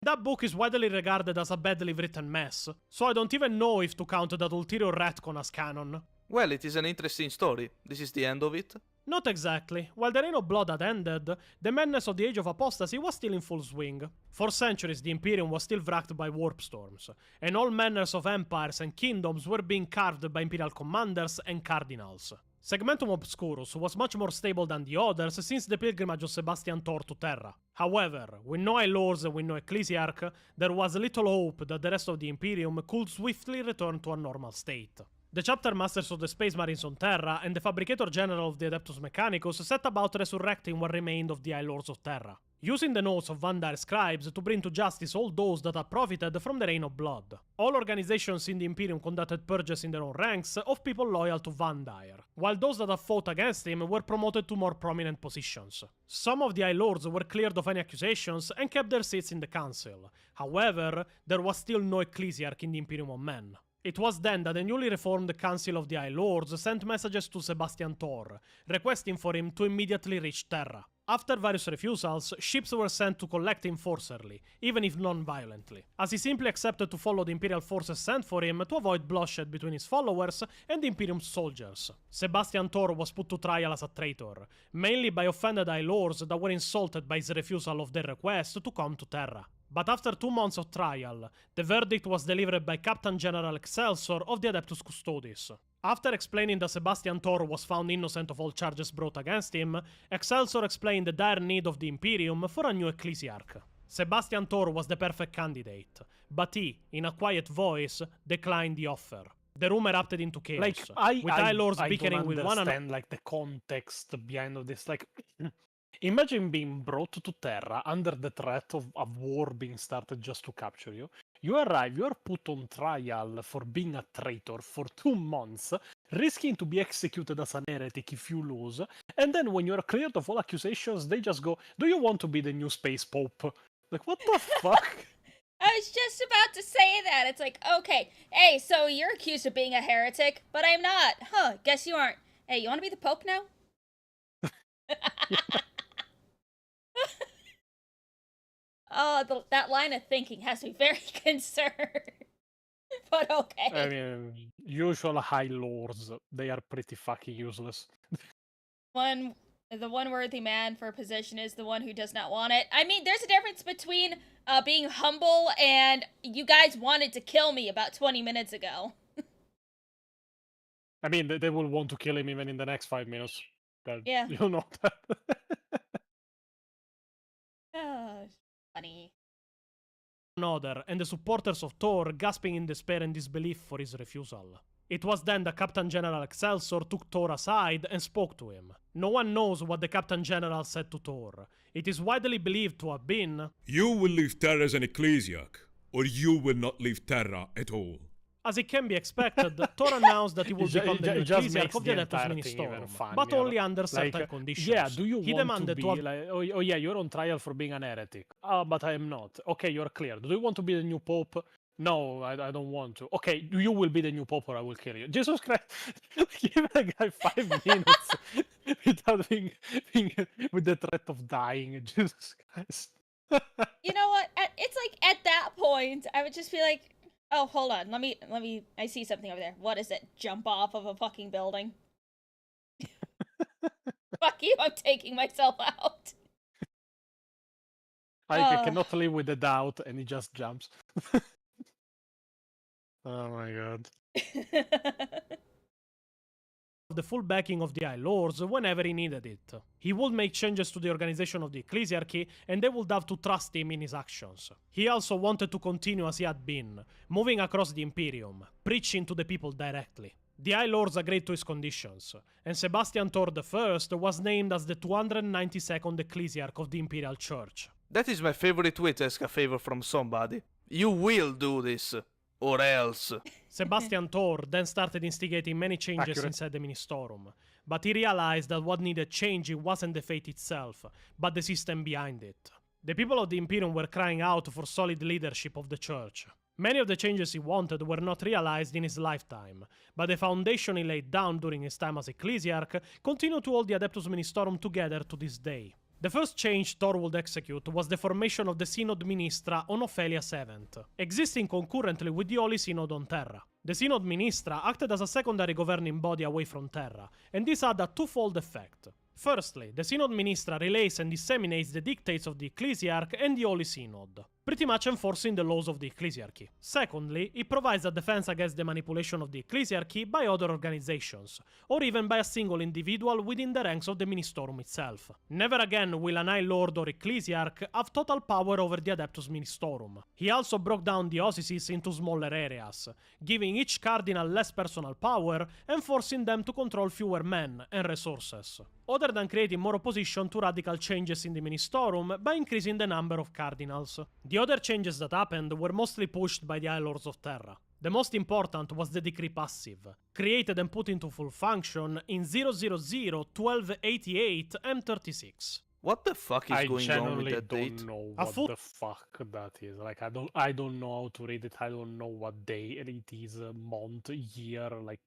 that book is widely regarded as a badly written mess, so I don't even know if to count that ulterior retcon as canon. Well, it is an interesting story. This is the end of it? Not exactly. While the Reign of Blood had ended, the madness of the Age of Apostasy was still in full swing. For centuries, the Imperium was still wracked by warp storms, and all manners of empires and kingdoms were being carved by Imperial commanders and cardinals. Segmentum Obscurus was much more stable than the others since the pilgrimage of Sebastian Thor to Terra. However, with no High Lords and with no Ecclesiarch, there was little hope that the rest of the Imperium could swiftly return to a normal state. The Chapter Masters of the Space Marines on Terra and the Fabricator General of the Adeptus Mechanicus set about resurrecting what remained of the High Lords of Terra, using the notes of Vandyre scribes to bring to justice all those that had profited from the Reign of Blood. All organizations in the Imperium conducted purges in their own ranks of people loyal to Vandyre, while those that had fought against him were promoted to more prominent positions. Some of the High Lords were cleared of any accusations and kept their seats in the Council. However, there was still no Ecclesiarch in the Imperium of Men. It was then that the newly reformed Council of the High Lords sent messages to Sebastian Thor, requesting for him to immediately reach Terra. After various refusals, ships were sent to collect him forcibly, even if non-violently, as he simply accepted to follow the Imperial forces sent for him to avoid bloodshed between his followers and the Imperium's soldiers. Sebastian Thor was put to trial as a traitor, mainly by offended High Lords that were insulted by his refusal of their request to come to Terra. But after 2 months of trial, the verdict was delivered by Captain General Excelsior of the Adeptus Custodes. After explaining that Sebastian Thor was found innocent of all charges brought against him, Excelsior explained the dire need of the Imperium for a new Ecclesiarch. Sebastian Thor was the perfect candidate, but he, in a quiet voice, declined the offer. The rumor erupted into chaos, with High Lords bickering with one another. Like the context behind all this. Like, imagine being brought to Terra under the threat of a war being started just to capture you. You arrive, you are put on trial for being a traitor for 2 months, risking to be executed as an heretic if you lose, and then when you are cleared of all accusations, they just go, "Do you want to be the new space pope?" Like, what the fuck? I was just about to say that. It's like, okay, hey, so you're accused of being a heretic, but I'm not. Huh, guess you aren't. Hey, you want to be the pope now? Oh, that line of thinking has me very concerned. But okay. I mean, usual High Lords, they are pretty fucking useless. The one worthy man for a position is the one who does not want it. I mean, there's a difference between being humble and you guys wanted to kill me about 20 minutes ago. I mean, they will want to kill him even in the next 5 minutes. Yeah. You know that. Oh, funny. Another, and the supporters of Thor gasping in despair and disbelief for his refusal. It was then that Captain General Excelsior took Thor aside and spoke to him. No one knows what the Captain General said to Thor. It is widely believed to have been, You will leave Terra as an ecclesiarch, or you will not leave Terra at all. as it can be expected, Thor announced that he will become the new It just ecclesiarch makes of the the Adeptus entire thing even Ministorum, but funnier. only under certain Like, conditions. yeah, do you He want demanded to be to have like, oh yeah, you're on trial for being an heretic. Oh, but I am not. Okay, you're clear. Do you want to be the new pope? No, I don't want to. Okay, you will be the new pope or I will kill you. Jesus Christ, give a guy 5 minutes without being with the threat of dying. Jesus Christ. You know what? It's like at that point, I would just be like, oh, hold on. Let me. I see something over there. What is it? Jump off of a fucking building? Fuck you! I'm taking myself out. I cannot live with the doubt, and he just jumps. Oh my god. the full backing of the High Lords whenever he needed it. He would make changes to the organization of the ecclesiarchy, and they would have to trust him in his actions. He also wanted to continue as he had been, moving across the Imperium, preaching to the people directly. The High Lords agreed to his conditions, and Sebastian Thor I was named as the 292nd ecclesiarch of the Imperial Church. That is my favorite way to ask a favor from somebody. You will do this, or else. Sebastian Thor then started instigating many changes Accurate. inside the Ministorum, but he realized that what needed changing wasn't the fate itself, but the system behind it. The people of the Imperium were crying out for solid leadership of the Church. Many of the changes he wanted were not realized in his lifetime, but the foundation he laid down during his time as ecclesiarch continued to hold the Adeptus Ministorum together to this day. The first change Thor would execute was the formation of the Synod Ministra on Ophelia VII, existing concurrently with the Holy Synod on Terra. The Synod Ministra acted as a secondary governing body away from Terra, and this had a twofold effect. Firstly, the Synod Ministra relays and disseminates the dictates of the Ecclesiarch and the Holy Synod, pretty much enforcing the laws of the Ecclesiarchy. Secondly, it provides a defense against the manipulation of the Ecclesiarchy by other organizations, or even by a single individual within the ranks of the Ministorum itself. Never again will an High Lord or Ecclesiarch have total power over the Adeptus Ministorum. He also broke down dioceses into smaller areas, giving each cardinal less personal power and forcing them to control fewer men and resources, other than creating more opposition to radical changes in the Ministorum by increasing the number of cardinals. The other changes that happened were mostly pushed by the High Lords of Terra. The most important was the Decree Passive, created and put into full function in 000-1288 M36. What the fuck is going on with I that date? don't know A what full- the fuck that is. Like I don't know how to read it. I don't know what day it is, month, year. Like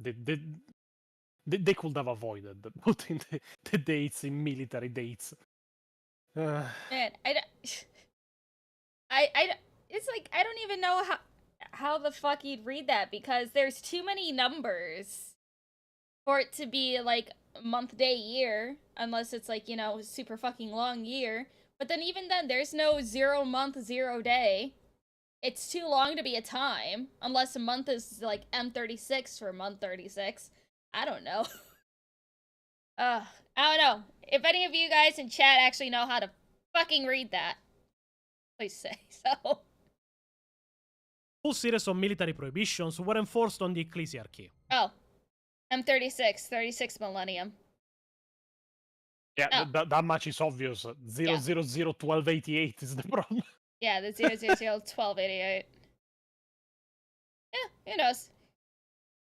they could have avoided putting the dates in military dates. Man, it's like I don't even know how the fuck you'd read that, because there's too many numbers for it to be like month, day, year, unless it's like, you know, super fucking long year. But then even then, there's no 0 month, 0 day. It's too long to be a time, unless a month is like M36 for month 36. I don't know. I don't know. If any of you guys in chat actually know how to fucking read that, please say so. Full series of military prohibitions were enforced on the Ecclesiarchy. Oh. M36, 36 millennium. Yeah, Oh. that much is obvious. 000-1288 is the problem. Yeah, the 000-1288. Yeah, who knows?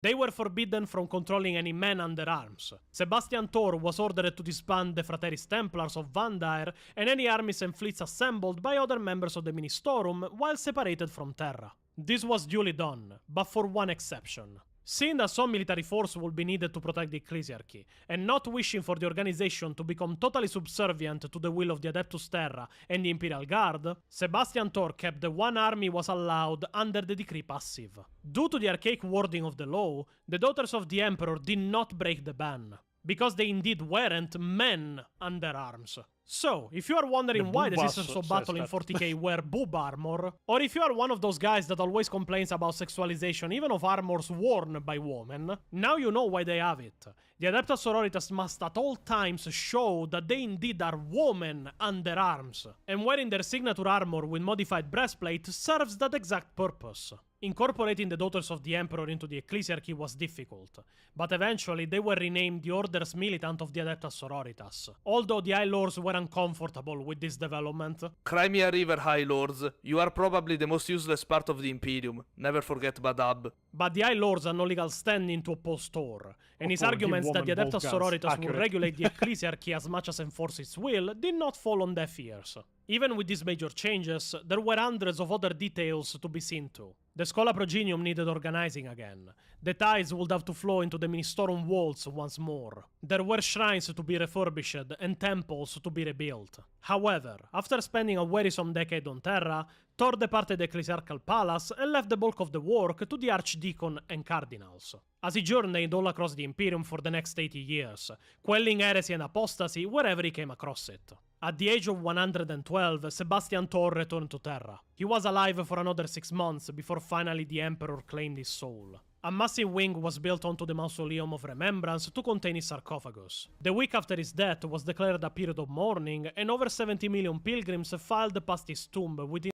They were forbidden from controlling any men under arms. Sebastian Thor was ordered to disband the Frateris Templars of Vandaer and any armies and fleets assembled by other members of the Ministorum while separated from Terra. This was duly done, but for one exception. Seeing that some military force would be needed to protect the Ecclesiarchy, and not wishing for the organization to become totally subservient to the will of the Adeptus Terra and the Imperial Guard, Sebastian Thor kept the one army was allowed under the Decree Passive. Due to the archaic wording of the law, the Daughters of the Emperor did not break the ban, because they indeed weren't men under arms. So, if you are wondering why the Boobas Sisters of says Battle in that. 40k wear boob armor, or if you are one of those guys that always complains about sexualization even of armors worn by women, now you know why they have it. The Adeptus Sororitas must at all times show that they indeed are women under arms, and wearing their signature armor with modified breastplate serves that exact purpose. Incorporating the Daughters of the Emperor into the Ecclesiarchy was difficult, but eventually they were renamed the Orders Militant of the Adeptus Sororitas, although the High Lords were uncomfortable with this development. Crimea River High Lords, you are probably the most useless part of the Imperium. Never forget Badab. But the High Lords had no legal standing to oppose Thor, and his Thor, give arguments that the woman Adeptus both guns. Sororitas would Accurate. regulate the Ecclesiarchy as much as enforce its will did not fall on deaf ears. Even with these major changes, there were hundreds of other details to be seen to. The Schola Progenium needed organizing again. The tides would have to flow into the Ministorum walls once more. There were shrines to be refurbished and temples to be rebuilt. However, after spending a wearisome decade on Terra, Thor departed the Ecclesiarchal Palace and left the bulk of the work to the Archdeacon and Cardinals, as he journeyed all across the Imperium for the next 80 years, quelling heresy and apostasy wherever he came across it. At the age of 112, Sebastian Thor returned to Terra. He was alive for another 6 months before finally the Emperor claimed his soul. A massive wing was built onto the Mausoleum of Remembrance to contain his sarcophagus. The week after his death was declared a period of mourning, and over 70 million pilgrims filed past his tomb within.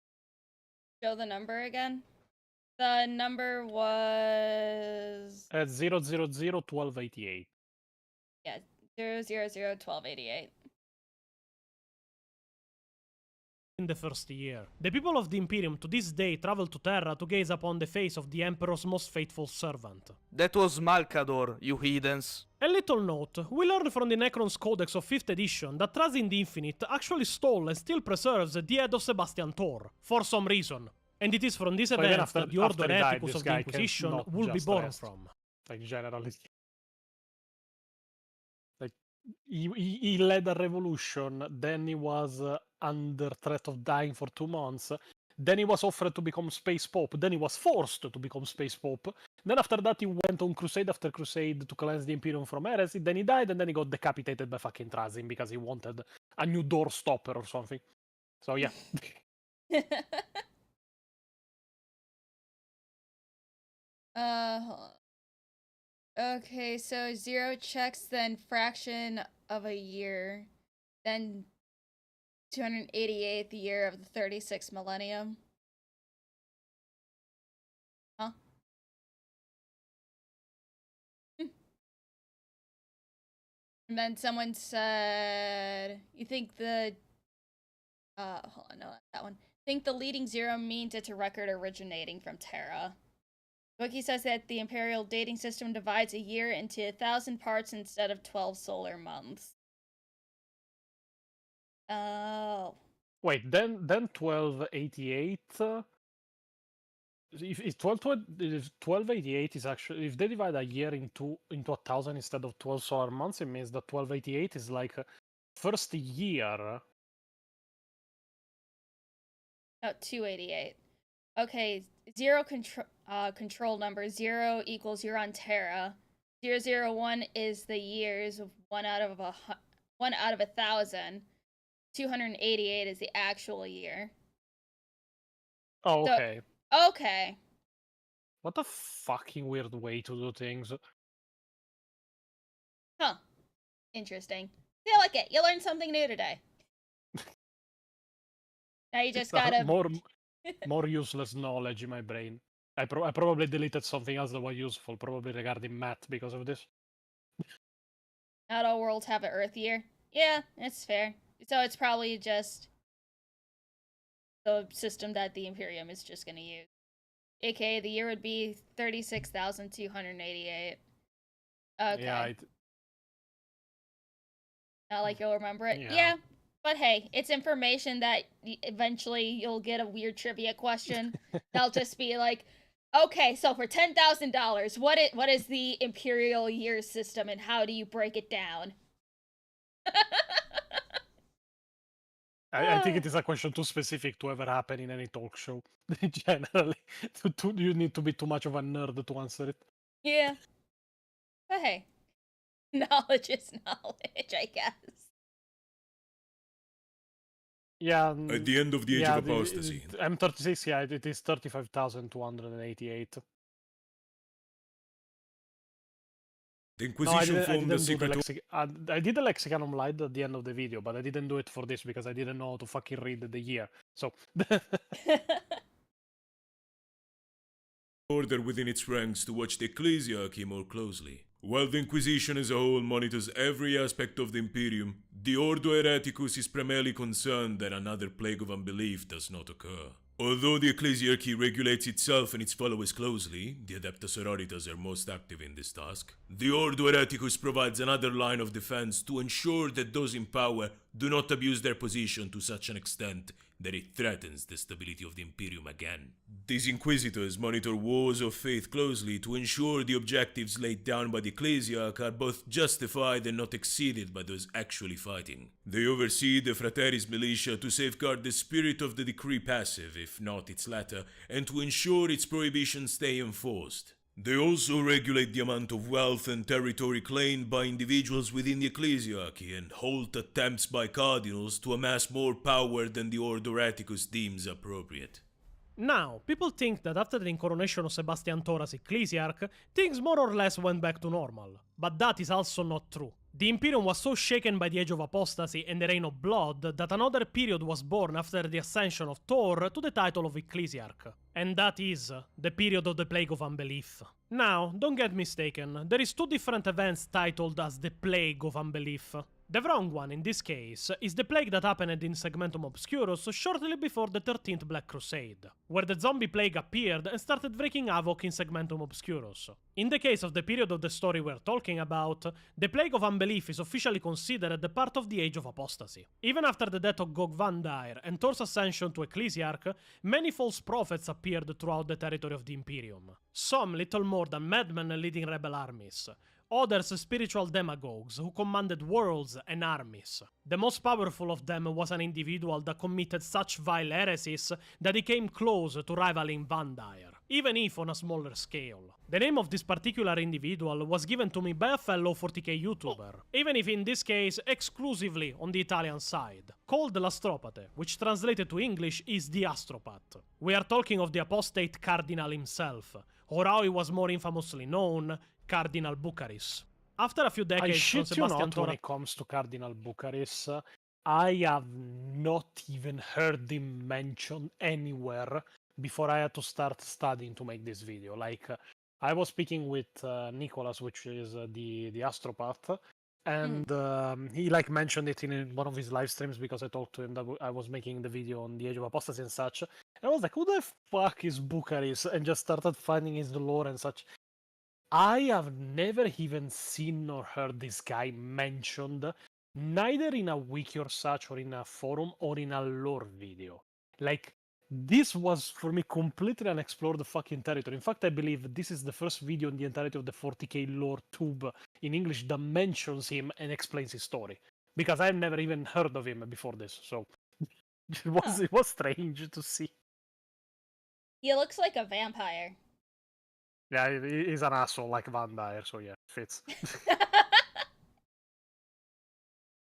Show the number again. The number was At 0001288. yeah 0001288. In the first year. The people of the Imperium to this day travel to Terra to gaze upon the face of the Emperor's most faithful servant. That was Malkador, you heathens. A little note, we learned from the Necron's Codex of 5th edition that Traz in the Infinite actually stole and still preserves the head of Sebastian Thor, for some reason. And it is from this So even event after- that the Order after he died, Ethicus this of the guy Inquisition cannot will be just born rest. from. Like, generally. Like, he led a revolution, then he was under threat of dying for 2 months, then he was offered to become Space Pope, then he was forced to become Space Pope, then after that he went on crusade after crusade to cleanse the Imperium from heresy, then he died, and then he got decapitated by fucking Trazim because he wanted a new door stopper or something. So yeah. Hold on. Okay, so 0 checks, then fraction of a year, then 288th year of the 36th millennium. Huh? And then someone said, you think the hold on, no, not that one. Think the leading 0 means it's a record originating from Terra. Wiki says that the imperial dating system divides a year into 1,000 parts instead of 12 solar months. Oh. Wait, then 1288. If 1288 is actually, if they divide a year into 1,000 instead of 12 solar months, it means that 1288 is like first year. Oh, 288. Okay, 0 control number. 0 equals you're on Terra. 001 is the years of 1 out of 1,000. 288 is the actual year. Oh, So- okay. Okay. What a fucking weird way to do things. Huh. Interesting. Feel like it. You learned something new today. Now you just gotta. more useless knowledge in my brain. I probably deleted something else that was useful, probably regarding math because of this. Not all worlds have an Earth year. Yeah, it's fair. So it's probably just the system that the Imperium is just gonna use. AKA the year would be 36,288. Okay. Yeah, Not like you'll remember it. Yeah. Yeah. But hey, it's information that eventually you'll get a weird trivia question. They'll just be like, okay, so for $10,000, what is the imperial year system and how do you break it down? I think it is a question too specific to ever happen in any talk show. Generally, you need to be too much of a nerd to answer it. Yeah. But hey, knowledge is knowledge, I guess. Yeah. At the end of the Age yeah, of Apostasy. M36, yeah, it is 35,288. The No, Inquisition formed a secret... I did the Lexicanum Light at the end of the video, but I didn't do it for this because I didn't know how to fucking read the year. So... order within its ranks to watch the ecclesiarchy more closely. While the Inquisition as a whole monitors every aspect of the Imperium, the Ordo Hereticus is primarily concerned that another plague of unbelief does not occur. Although the ecclesiarchy regulates itself and its followers closely, the Adepta Sororitas are most active in this task. The Ordo Hereticus provides another line of defense to ensure that those in power do not abuse their position to such an extent that it threatens the stability of the Imperium again. These Inquisitors monitor wars of faith closely to ensure the objectives laid down by the Ecclesiarch are both justified and not exceeded by those actually fighting. They oversee the Frateris militia to safeguard the spirit of the decree passive, if not its latter, and to ensure its prohibitions stay enforced. They also regulate the amount of wealth and territory claimed by individuals within the ecclesiarchy and halt attempts by cardinals to amass more power than the Ordo Hereticus deems appropriate. Now, people think that after the incoronation of Sebastian Tor as Ecclesiarch, things more or less went back to normal. But that is also not true. The Imperium was so shaken by the Age of Apostasy and the Reign of Blood that another period was born after the ascension of Thor to the title of Ecclesiarch. And that is the period of the Plague of Unbelief. Now, don't get mistaken, there is two different events titled as the Plague of Unbelief. The wrong one, in this case, is the plague that happened in Segmentum Obscurus shortly before the 13th Black Crusade, where the zombie plague appeared and started wreaking havoc in Segmentum Obscurus. In the case of the period of the story we're talking about, the Plague of Unbelief is officially considered a part of the Age of Apostasy. Even after the death of Gog Vandire and Thor's ascension to Ecclesiarch, many false prophets appeared throughout the territory of the Imperium. Some little more than madmen leading rebel armies. Others spiritual demagogues who commanded worlds and armies. The most powerful of them was an individual that committed such vile heresies that he came close to rivaling Vandire, even if on a smaller scale. The name of this particular individual was given to me by a fellow 40k YouTuber, even if in this case exclusively on the Italian side, called L'Astropate, which translated to English is the Astropath. We are talking of the apostate cardinal himself, or how he was more infamously known, Cardinal Bucaris. After a few decades I shit from you Sebastian not when Tor, it comes to Cardinal Bucaris. I have not even heard him mentioned anywhere before I had to start studying to make this video. Like, I was speaking with Nicholas, which is the Astropath, and he like mentioned it in one of his live streams because I talked to him that I was making the video on the Age of Apostasy and such. And I was like, who the fuck is Bucaris? And just started finding his lore and such. I have never even seen or heard this guy mentioned, neither in a wiki or such, or in a forum, or in a lore video. Like, this was, for me, completely unexplored fucking territory. In fact, I believe this is the first video in the entirety of the 40k lore tube in English that mentions him and explains his story. Because I've never even heard of him before this, so it was strange to see. He looks like a vampire. Yeah, he's an asshole like Van Dyer, so yeah, fits.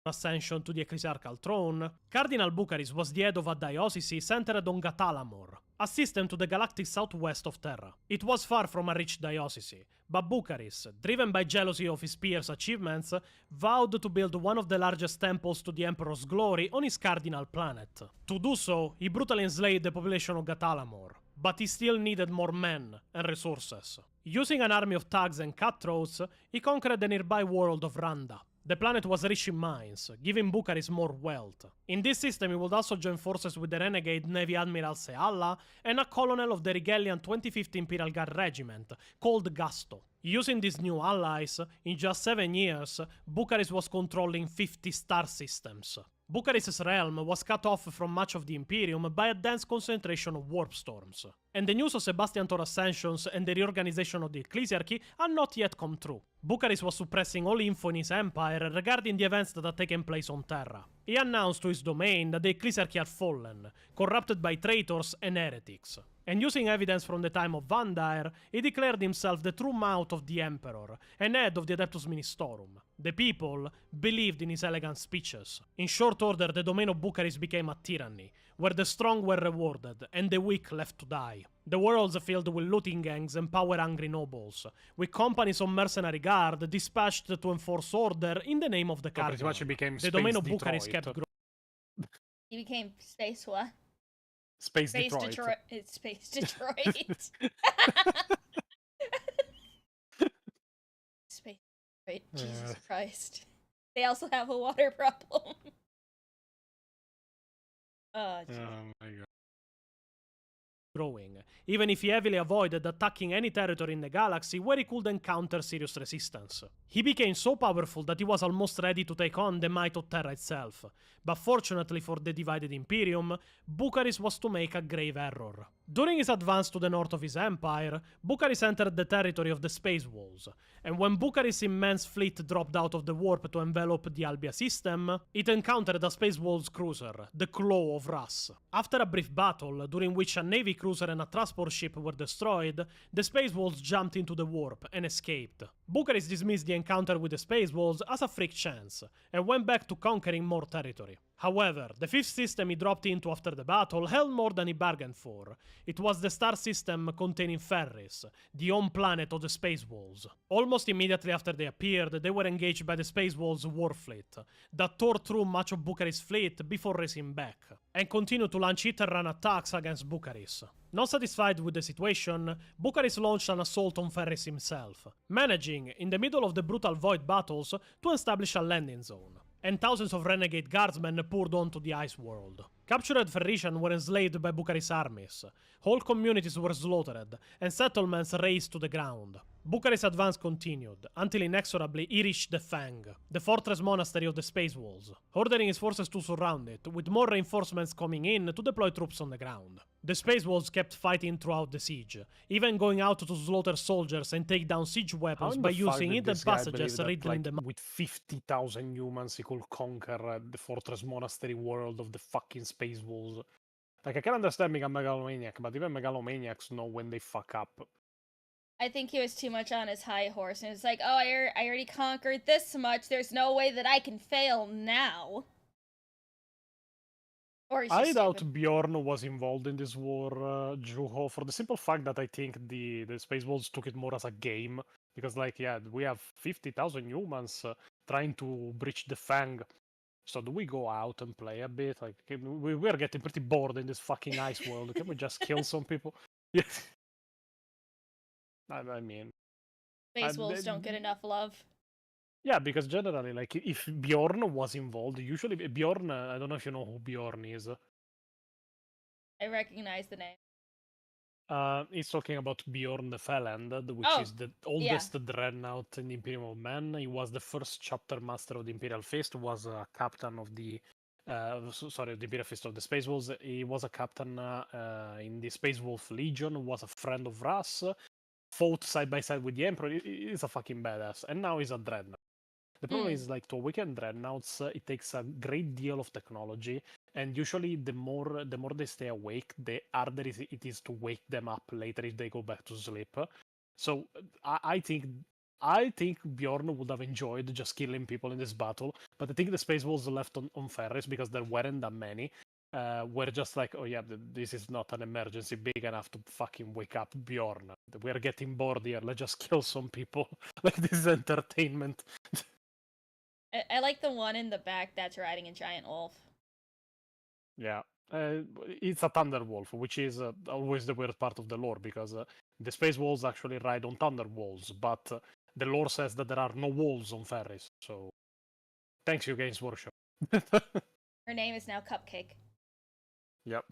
ascension to the ecclesiarchal throne, Cardinal Bucaris was the head of a diocese centered on Gatalamor, a system to the galactic southwest of Terra. It was far from a rich diocese, but Bucaris, driven by jealousy of his peers' achievements, vowed to build one of the largest temples to the Emperor's glory on his cardinal planet. To do so, he brutally enslaved the population of Gatalamor, but he still needed more men and resources. Using an army of thugs and cutthroats, he conquered the nearby world of Randa. The planet was rich in mines, giving Bucaris more wealth. In this system he would also join forces with the renegade Navy Admiral Sealla and a colonel of the Rigelian 25th Imperial Guard Regiment, called Gasto. Using these new allies, in just 7 years, Bucaris was controlling 50 star systems. Bucaris' realm was cut off from much of the Imperium by a dense concentration of warp storms. And the news of Sebastian Tor ascensions and the reorganization of the Ecclesiarchy had not yet come true. Bucaris was suppressing all info in his empire regarding the events that had taken place on Terra. He announced to his domain that the Ecclesiarchy had fallen, corrupted by traitors and heretics. and using evidence from the time of Vandair, he declared himself the true mouth of the Emperor and head of the Adeptus Ministorum. The people believed in his elegant speeches. In short order, the domain of Bucharest became a tyranny, where the strong were rewarded and the weak left to die. The worlds filled with looting gangs and power-hungry nobles, with companies of mercenary guard dispatched to enforce order in the name of the So pretty Cardinal. much it became The domain Space of Bucharest Detroit. kept growing. He became Space what? Space Space Detroit. Detroit. It's Space Detroit. Space Detroit. Jesus Christ. They also have a water problem. Oh, geez. Oh my god. Growing, even if he heavily avoided attacking any territory in the galaxy where he could encounter serious resistance. He became so powerful that he was almost ready to take on the might of Terra itself, but fortunately for the divided Imperium, Bucharest was to make a grave error. During his advance to the north of his empire, Bucharest entered the territory of the Space Walls, and when Bucharest's immense fleet dropped out of the warp to envelop the Albia system, it encountered a Space Walls cruiser, the Claw of Ras. After a brief battle, during which a navy cruiser and a transport ship were destroyed, the Space Walls jumped into the warp and escaped. Bucharest dismissed the encounter with the Space Walls as a freak chance, and went back to conquering more territory. However, the fifth system he dropped into after the battle held more than he bargained for. It was the star system containing Ferris, the home planet of the Space Walls. Almost immediately after they appeared, they were engaged by the Space Walls war fleet, that tore through much of Bucharest's fleet before racing back, and continued to launch hit-and-run attacks against Bucharest. Not satisfied with the situation, Bucharest launched an assault on Ferris himself, managing, in the middle of the brutal void battles, to establish a landing zone. And thousands of renegade guardsmen poured onto the ice world. Captured Ferrician were enslaved by Bucharest's armies, whole communities were slaughtered, and settlements razed to the ground. Bucharest's advance continued, until inexorably he reached the Fang, the fortress monastery of the Space Walls, ordering his forces to surround it, with more reinforcements coming in to deploy troops on the ground. The Space Walls kept fighting throughout the siege, even going out to slaughter soldiers and take down siege weapons by using hidden passages riddling them. With 50,000 humans, he could conquer the Fortress Monastery world of the fucking Space Walls. Like, I can understand being a megalomaniac, but even megalomaniacs know when they fuck up. I think he was too much on his high horse, and it's like, oh, I already conquered this much. There's no way that I can fail now. Or he's just I doubt stupid. Bjorn was involved in this war, Juho, for the simple fact that I think the Space Wolves took it more as a game. Because, like, yeah, we have 50,000 humans trying to breach the Fang. So do we go out and play a bit? Like, we're getting pretty bored in this fucking ice world. Can we just kill some people? Yeah. I mean... Space Wolves don't get enough love. Yeah, because generally, like, if Bjorn was involved, usually Bjorn, I don't know if you know who Bjorn is. I recognize the name. He's talking about Bjorn the Fellend, which is the oldest dreadnought in the Imperium of Man. He was the first chapter master of the Imperial Fist, was a captain of the... the Imperial Fist of the Space Wolves. He was a captain in the Space Wolf Legion, was a friend of Ras, fought side by side with the Emperor. He's a fucking badass. And now he's a dreadnought. The problem is, like, to awaken dreadnoughts, it takes a great deal of technology, and usually the more they stay awake, the harder it is to wake them up later if they go back to sleep. So I think Bjorn would have enjoyed just killing people in this battle, but I think the Space Wolves left on Ferris, because there weren't that many, were just like, oh yeah, this is not an emergency big enough to fucking wake up Bjorn. We're getting bored here, let's just kill some people. Like, this is entertainment. I like the one in the back that's riding a giant wolf. Yeah, it's a Thunder Wolf, which is always the weird part of the lore, because the Space Wolves actually ride on Thunder Wolves, but the lore says that there are no wolves on Ferris, so thanks you, Games Workshop. Her name is now Cupcake. Yep.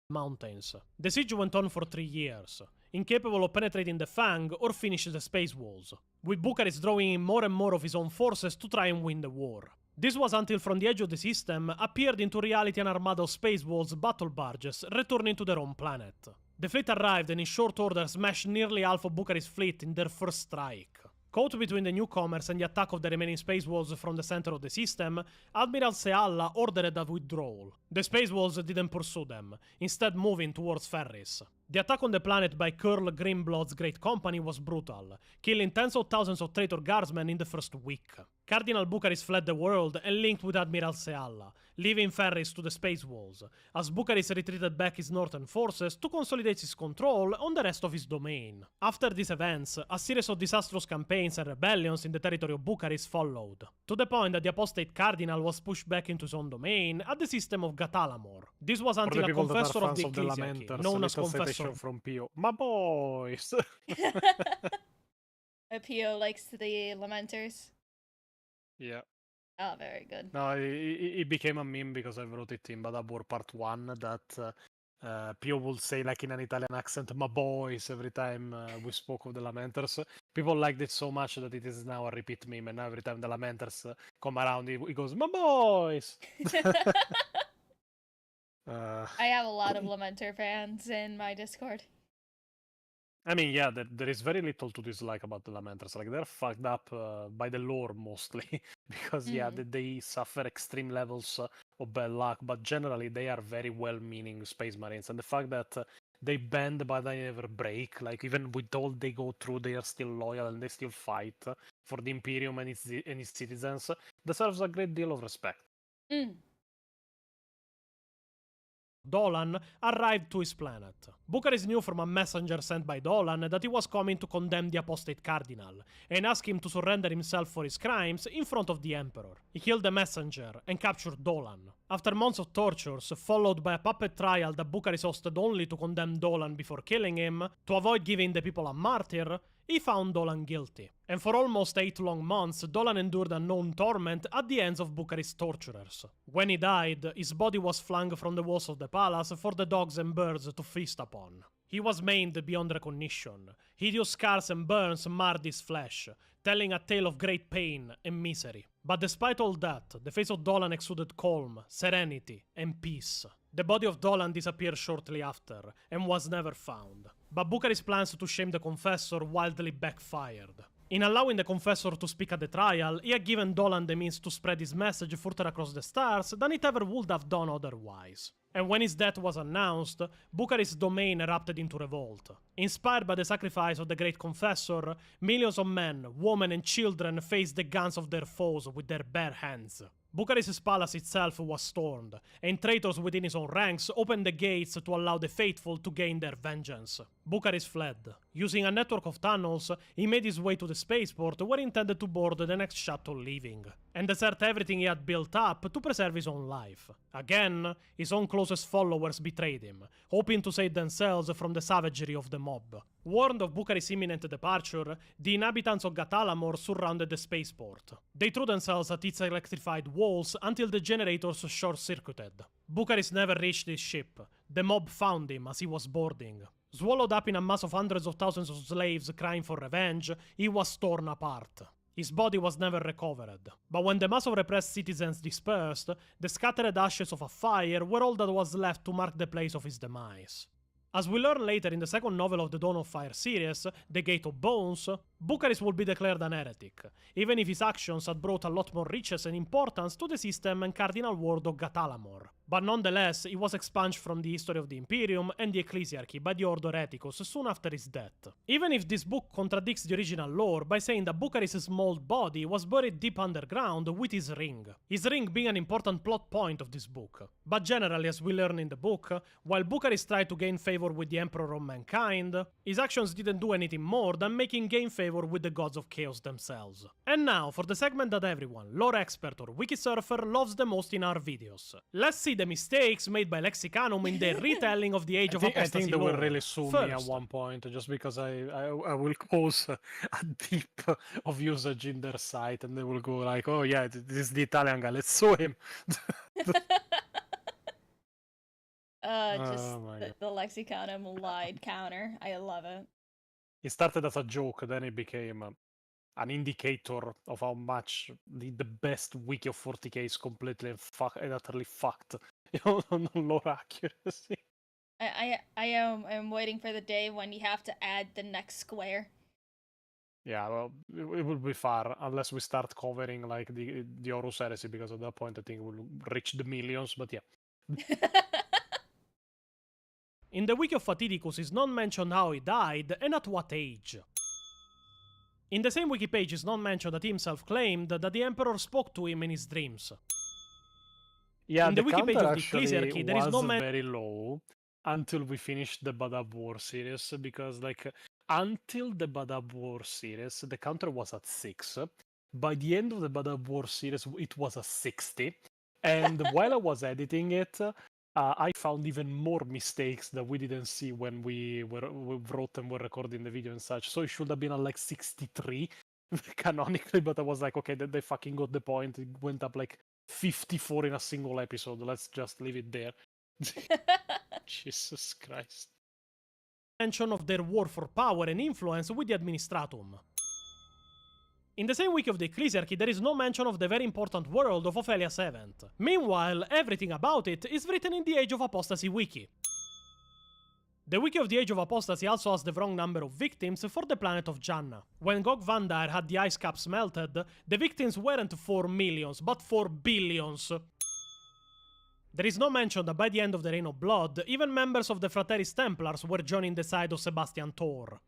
Mountains. The siege went on for 3 years, incapable of penetrating the Fang or finish the Space Walls, with Bucharest drawing in more and more of his own forces to try and win the war. This was until from the edge of the system appeared into reality an armada of Space Walls battle barges returning to their own planet. The fleet arrived and in short order smashed nearly half of Bucharest's fleet in their first strike. Caught between the newcomers and the attack of the remaining Space Walls from the center of the system, Admiral Sealla ordered a withdrawal. The Space Wolves didn't pursue them, instead moving towards Ferris. The attack on the planet by Curl Grimbloods' Great Company was brutal, killing tens of thousands of traitor guardsmen in the first week. Cardinal Bucaris fled the world and linked with Admiral Sealla, leaving Ferris to the Space Wolves, as Bucaris retreated back his northern forces to consolidate his control on the rest of his domain. After these events, a series of disastrous campaigns and rebellions in the territory of Bucaris followed, to the point that the apostate Cardinal was pushed back into his own domain at the system of Gatalamor. This was until a confessor of the Ecclesiarchy, known as Confessor from Pio. My boys! Pio likes the Lamenters. Yeah. Oh, very good. No, it became a meme because I wrote it in Badab War Part 1 that Pio would say, like in an Italian accent, my boys, every time we spoke of the Lamenters. People liked it so much that it is now a repeat meme, and every time the Lamenters come around, he goes, my boys! I have a lot of Lamenter fans in my Discord. I mean, yeah, there is very little to dislike about the Lamenters. Like, they're fucked up by the lore, mostly. Because, yeah, they suffer extreme levels of bad luck. But generally, they are very well-meaning Space Marines. And the fact that they bend but they never break, like, even with all they go through, they are still loyal and they still fight for the Imperium and its citizens, deserves a great deal of respect. Dolan arrived to his planet. Bucaris knew from a messenger sent by Dolan that he was coming to condemn the apostate cardinal, and asked him to surrender himself for his crimes in front of the emperor. He killed the messenger and captured Dolan. After months of tortures, followed by a puppet trial that Bucaris hosted only to condemn Dolan before killing him, to avoid giving the people a martyr, he found Dolan guilty. And for almost 8 long months, Dolan endured unknown torment at the hands of Bucaris' torturers. When he died, his body was flung from the walls of the palace for the dogs and birds to feast upon. He was maimed beyond recognition. Hideous scars and burns marred his flesh, telling a tale of great pain and misery. But despite all that, the face of Dolan exuded calm, serenity, and peace. The body of Dolan disappeared shortly after, and was never found. But Bucaris' plans to shame the Confessor wildly backfired. In allowing the Confessor to speak at the trial, he had given Dolan the means to spread his message further across the stars than it ever would have done otherwise. And when his death was announced, Bucaris' domain erupted into revolt. Inspired by the sacrifice of the Great Confessor, millions of men, women and children faced the guns of their foes with their bare hands. Bucaris' palace itself was stormed, and traitors within his own ranks opened the gates to allow the faithful to gain their vengeance. Bucaris fled. Using a network of tunnels, he made his way to the spaceport where he intended to board the next shuttle leaving, and desert everything he had built up to preserve his own life. Again, his own closest followers betrayed him, hoping to save themselves from the savagery of the mob. Warned of Bucaris' imminent departure, the inhabitants of Gatalamor surrounded the spaceport. They threw themselves at its electrified walls until the generators short-circuited. Bucaris never reached his ship. The mob found him as he was boarding. Swallowed up in a mass of hundreds of thousands of slaves crying for revenge, he was torn apart. His body was never recovered. But when the mass of repressed citizens dispersed, the scattered ashes of a fire were all that was left to mark the place of his demise. As we learn later in the second novel of the Dawn of Fire series, The Gate of Bones, Bucaris will be declared an heretic, even if his actions had brought a lot more riches and importance to the system and cardinal world of Gatalamor. But nonetheless, he was expunged from the history of the Imperium and the Ecclesiarchy by the Ordo Hereticus soon after his death. Even if this book contradicts the original lore by saying that Bucaris' mauled body was buried deep underground with his ring being an important plot point of this book. But generally, as we learn in the book, while Bucaris tried to gain favor with the Emperor of Mankind, his actions didn't do anything more than making gain favor with the gods of chaos themselves. And now, for the segment that everyone, lore expert or wiki surfer, loves the most in our videos. Let's see the mistakes made by Lexicanum in their retelling of the Age of Apostasy. I think they lore. will really sue me at one point, just because I will cause a dip of usage in their site, and they will go like, oh yeah, this is the Italian guy, let's sue him. The Lexicanum lied counter. I love it. It started as a joke, then it became an indicator of how much the best wiki of 40k is completely and utterly fucked on lore accuracy. I am waiting for the day when you have to add the next square. Yeah, well, it will be far unless we start covering like the Horus Heresy, because at that point I think we'll reach the millions. But yeah, In the wiki of Fatidicus is not mentioned how he died and at what age. In the same wiki page is not mentioned that he himself claimed that the Emperor spoke to him in his dreams. Yeah, In the the wiki page counter of the actually Ecclesiarchy, there is was no very low until we finished the Badab War series, because like until the Badab War series, the counter was at 6. By the end of the Badab War series, it was at 60. And while I was editing it, I found even more mistakes that we didn't see when we wrote and were recording the video and such. So it should have been at like 63 canonically, but I was like, okay, they fucking got the point. It went up like 54 in a single episode. Let's just leave it there. Jesus Christ. mention of their war for power and influence with the Administratum. In the same wiki of the Ecclesiarchy, there is no mention of the very important world of Ophelia VII. Meanwhile, everything about it is written in the Age of Apostasy wiki. The wiki of the Age of Apostasy also has the wrong number of victims for the planet of Janna. When Gog Vandar had the ice caps melted, the victims weren't 4 millions, but 4 billions. There is no mention that by the end of the Reign of Blood, even members of the Frateris Templars were joining the side of Sebastian Thor.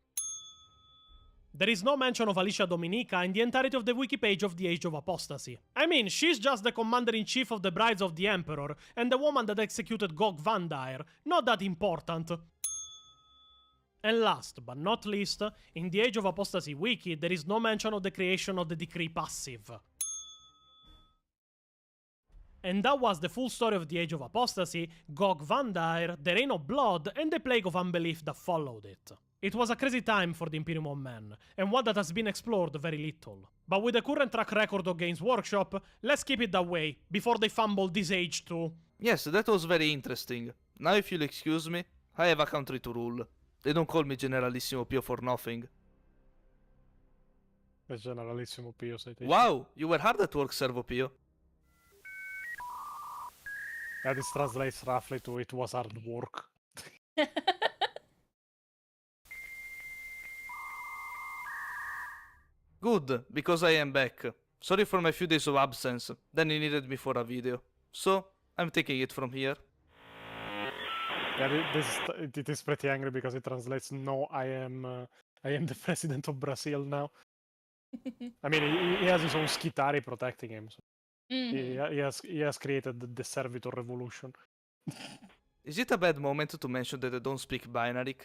There is no mention of Alicia Dominica in the entirety of the wiki page of the Age of Apostasy. I mean, she's just the commander-in-chief of the Brides of the Emperor, and the woman that executed Gog Vandar. Not that important. And last but not least, in the Age of Apostasy wiki, there is no mention of the creation of the Decree Passive. And that was the full story of the Age of Apostasy, Gog Vandar, the Reign of Blood, and the Plague of Unbelief that followed it. It was a crazy time for the Imperium of Men, and one that has been explored very little. But with the current track record of Games Workshop, let's keep it that way, before they fumble this age too. Yes, that was very interesting. Now if you'll excuse me, I have a country to rule. They don't call me Generalissimo Pio for nothing. The Generalissimo Pio citation. Wow, you were hard at work, Servo Pio. Yeah, this translates roughly to it was hard work. Good, because I am back. Sorry for my few days of absence, then you needed me for a video. So, I'm taking it from here. Yeah, it is pretty angry because it translates, no, I am the president of Brazil now. I mean, he has his own Skitari protecting him. So he has created the Servitor Revolution. Is it a bad moment to mention that I don't speak binary?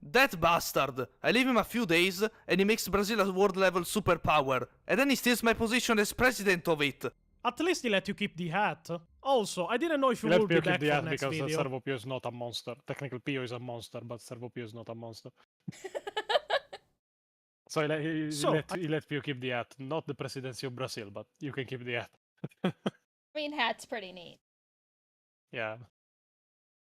That bastard! I leave him a few days and he makes Brazil a world level superpower, and then he steals my position as president of it. At least he let you keep the hat. Also, I didn't know if you Let will be Pio keep back the for hat next because video. Servo Pio is not a monster. Technically, Pio is a monster, but Servo Pio is not a monster. So he let Pio keep the hat. Not the presidency of Brazil, but you can keep the hat. I mean, hat's pretty neat. Yeah.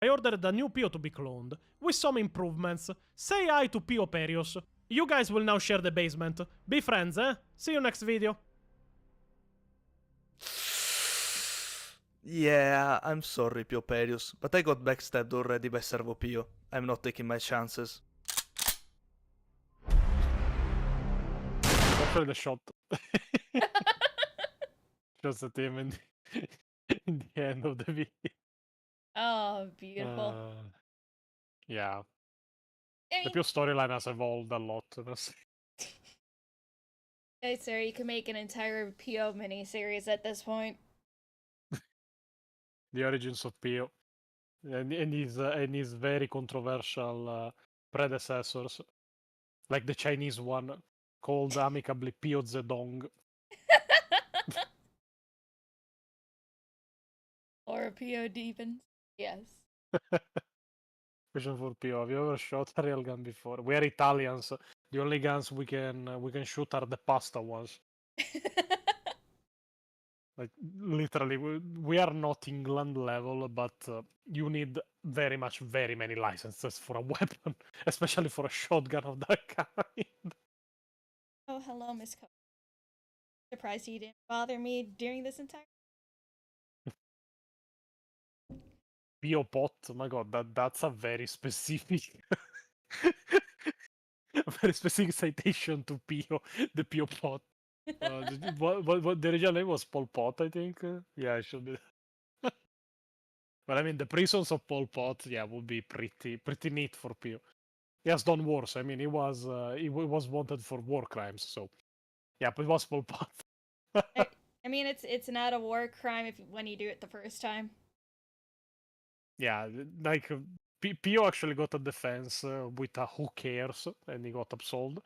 I ordered a new Pio to be cloned, with some improvements. Say hi to Pio Perios. You guys will now share the basement. Be friends, eh? See you next video. Yeah, I'm sorry, Pio Perius, but I got backstabbed already by Servo Pio. I'm not taking my chances. Actually, the shot. Just at him in the end of the video. Oh, beautiful. Yeah. I The mean, Pio storyline has evolved a lot. hey, sir, you can make an entire PO miniseries at this point. The origins of Pio. And his very controversial predecessors. Like the Chinese one, called amicably Pio Zedong. Or PO deepens. Yes. Question for Pio: have you ever shot a real gun before? We are Italians. The only guns we can shoot are the pasta ones. Like literally, we are not England level, but you need very many licenses for a weapon, especially for a shotgun of that kind. Oh, hello, Miss Co. Surprised you didn't bother me during this entire. Pio pot, oh my god, that's a very specific, a very specific citation to Pio, the Pio pot. What the original name was Pol Pot, I think. Yeah, I should be. But I mean, the prisons of Pol Pot, yeah, would be pretty neat for Pio. He has done worse. I mean, he was wanted for war crimes, so yeah, but it was Pol Pot. I mean, it's not a war crime when you do it the first time. Yeah, like Pio actually got a defense with a who cares, and he got absolved.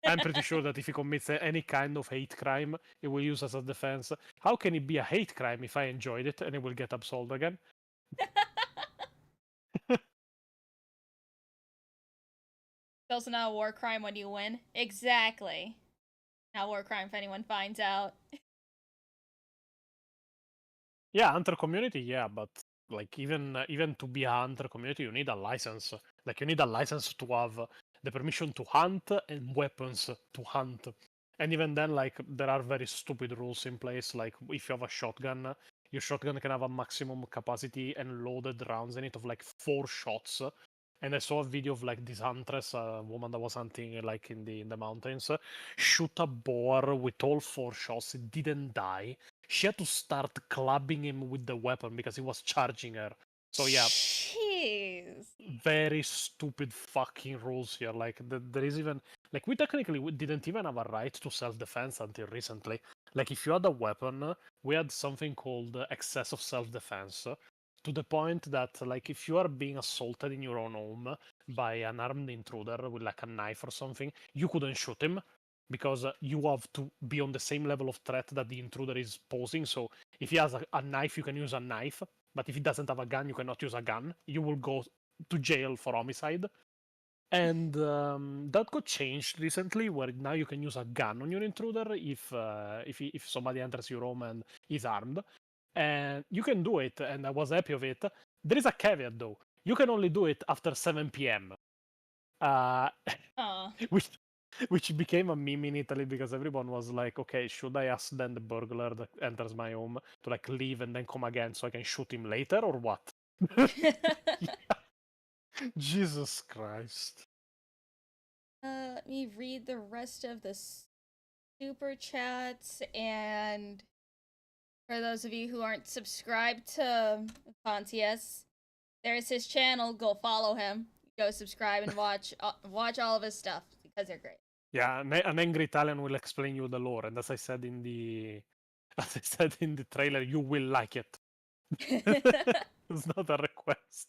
I'm pretty sure that if he commits any kind of hate crime, he will use as a defense. How can it be a hate crime if I enjoyed it and he will get absolved again? It's also not a war crime when you win. Exactly. Not a war crime if anyone finds out. Yeah, hunter community, yeah, but like even to be a hunter community, you need a license. Like you need a license to have the permission to hunt and weapons to hunt. And even then, like there are very stupid rules in place. Like if you have a shotgun, your shotgun can have a maximum capacity and loaded rounds in it of like 4 shots. And I saw a video of like this huntress, a woman that was hunting like in the mountains, shoot a boar with all 4 shots. It didn't die. She had to start clubbing him with the weapon because he was charging her. So yeah, Jeez. very stupid fucking rules here. Like there is even like we didn't even have a right to self-defense until recently. Like if you had a weapon, we had something called excess of self-defense. To the point that like if you are being assaulted in your own home by an armed intruder with like a knife or something, you couldn't shoot him because you have to be on the same level of threat that the intruder is posing. So if he has a knife, you can use a knife, but if he doesn't have a gun, you cannot use a gun. You will go to jail for homicide. And that got changed recently, where now you can use a gun on your intruder if somebody enters your home and is armed, and you can do it. And I was happy of it. There is a caveat though: you can only do it after 7 p.m. Which became a meme in Italy because everyone was like, okay, should I ask then the burglar that enters my home to like leave and then come again so I can shoot him later or what? Jesus Christ. Let me read the rest of the super chats, and for those of you who aren't subscribed to Pontius, there's his channel. Go follow him. Go subscribe and watch all of his stuff because they're great. Yeah, an angry Italian will explain you the lore, and as I said in the trailer, you will like it. It's not a request.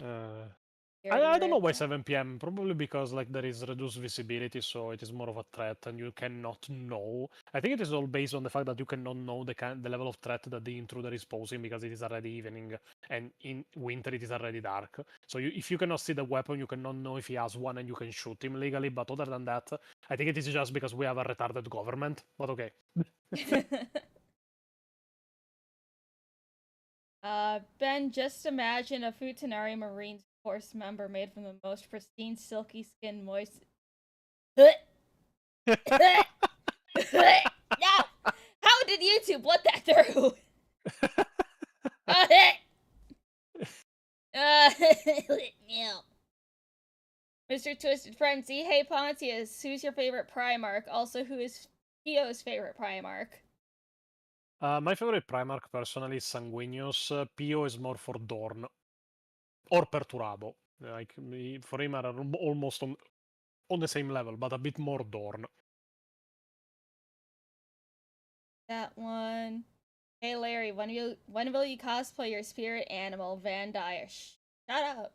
I don't know why 7 p.m. Probably because like there is reduced visibility, so it is more of a threat, and you cannot know. I think it is all based on the fact that you cannot know the level of threat that the intruder is posing because it is already evening, and in winter it is already dark. So if you cannot see the weapon, you cannot know if he has one, and you can shoot him legally. But other than that, I think it is just because we have a retarded government. But okay. Ben, just imagine a Futanari Marines Force member made from the most pristine, silky skin, moist. No! How did YouTube let that through? No. Mr. Twisted Frenzy, hey Pontius, who's your favorite Primarch? Also, who is Pio's favorite Primarch? My favorite Primarch personally is Sanguinius. Pio is more for Dorn. Or Perturabo. Like, for him are almost on the same level, but a bit more Dorn. That one. Hey Larry, when will you cosplay your spirit animal, Van Dyer? Shut up.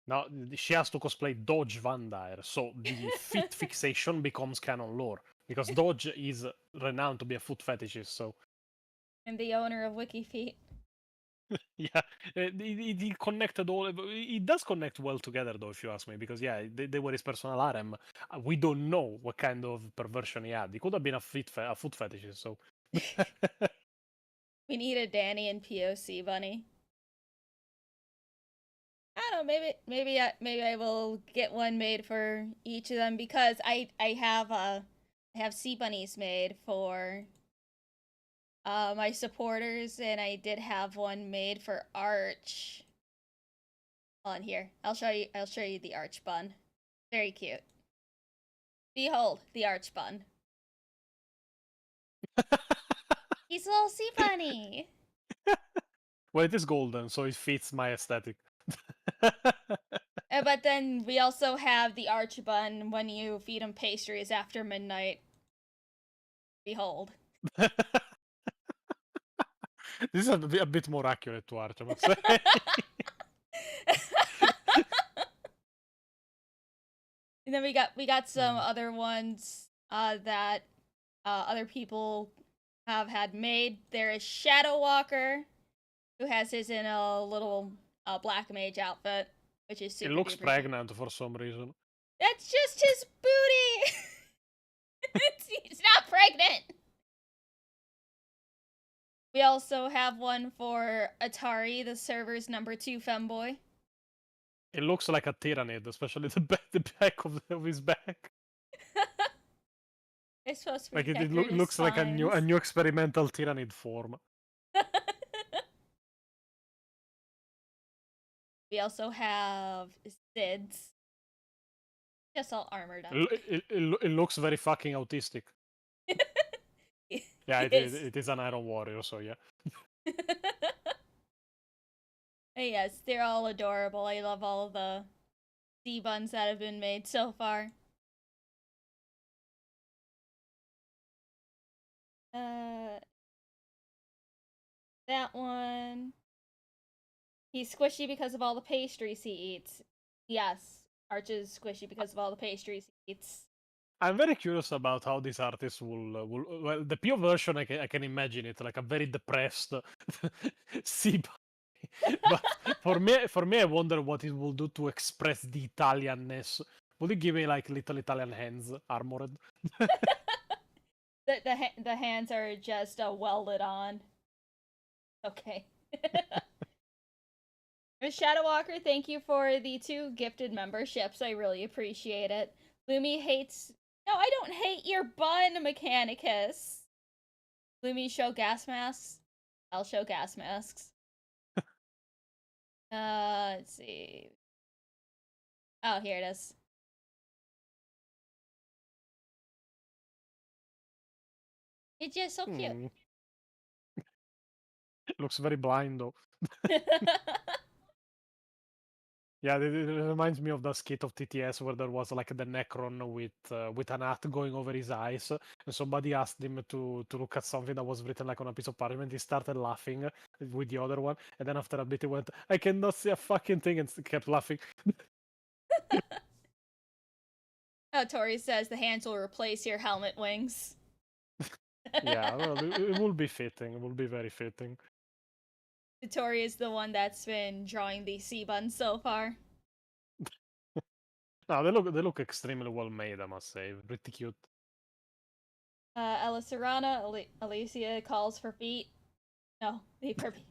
Now, she has to cosplay Dodge Van Dyer, so the feet fixation becomes canon lore. Because Dodge is renowned to be a foot fetishist, so... And the owner of WikiFeet. Yeah, it connected all... It does connect well together, though, if you ask me, because, yeah, they were his personal harem. We don't know what kind of perversion he had. He could have been a foot fetishist, so... We need a Danny and POC bunny. I don't know, maybe I will get one made for each of them because I have sea bunnies made for my supporters, and I did have one made for Arch. On here, I'll show you the Arch bun. Very cute. Behold, the Archbun. He's a little sea bunny. Well, it is golden, so it fits my aesthetic. But then we also have the Archbun when you feed him pastries after midnight. Behold. This is a bit more accurate to Arch, I must say. And then we got some other ones that other people have had made. There is Shadow Walker, who has his in a little black mage outfit, which is super. It looks duper pregnant for some reason. That's just his booty. He's not pregnant. We also have one for Atari, the server's #2 femboy. It looks like a tyrannid, especially the back of his back. It's supposed to be Like it decorated looks like a spines. new experimental tyrannid form. We also have Sid's. Just all armored up. It looks very fucking autistic. Yeah, it is an Iron Warrior, so yeah. Yes, they're all adorable. I love all of the sea buns that have been made so far. That one. He's squishy because of all the pastries he eats. Yes, Arch is squishy because of all the pastries he eats. I'm very curious about how this artist will well, the PO version, I can imagine it like a very depressed sea bunny. But for me, I wonder what it will do to express the Italianness. Will it give me like little Italian hands, armored? The hands are just welded on. Okay. Shadow Walker, thank you for the 2 gifted memberships. I really appreciate it. Lumi hates. No, I don't hate your bun, Mechanicus. Lumi, show gas masks. I'll show gas masks. Let's see. Oh, here it is. It's just so cute. It looks very blind though. Yeah, it reminds me of the skit of TTS where there was like the Necron with an hat going over his eyes, and somebody asked him to look at something that was written like on a piece of parchment. He started laughing with the other one, and then after a bit he went, "I cannot see a fucking thing," and kept laughing. Oh, Tori says the hands will replace your helmet wings. Yeah, well, it will be fitting. It will be very fitting. Tori is the one that's been drawing the sea buns so far. No, they look extremely well made, I must say. Pretty cute. Ella Serrana, Alicia calls for feet. No, leave her be.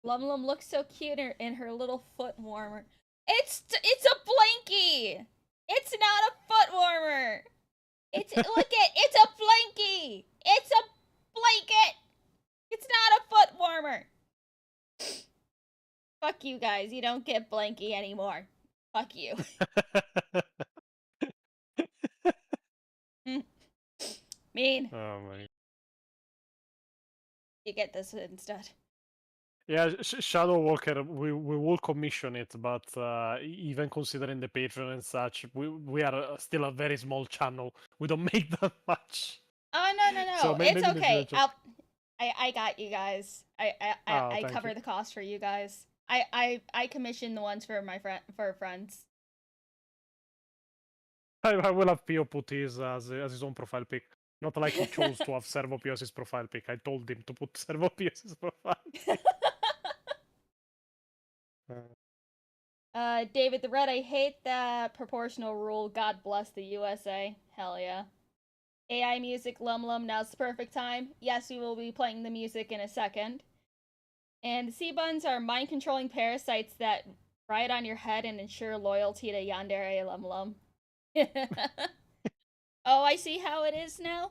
LumLum looks so cute in her little foot warmer. It's a blankie. It's not a foot warmer. It's look at it's a blankie. It's a blanket. It's not a foot warmer. Fuck you guys. You don't get blankie anymore. Fuck you. Mean. Oh my. You get this instead. Yeah, Shadow Walker, we will commission it, but even considering the Patreon and such, we are still a very small channel. We don't make that much. Oh no! So it's okay. I got you guys. I cover you. the cost for you guys. I commission the ones for my friends. I will have Pio put his as his own profile pic. Not like he chose to have Servo Pio as his profile pic. I told him to put Servo Pio as his profile. David the Red, I hate that proportional rule. God bless the USA. Hell yeah. AI music, LumLum, now's the perfect time. Yes, we will be playing the music in a second. And the sea buns are mind-controlling parasites that ride on your head and ensure loyalty to Yandere LumLum. Oh, I see how it is now?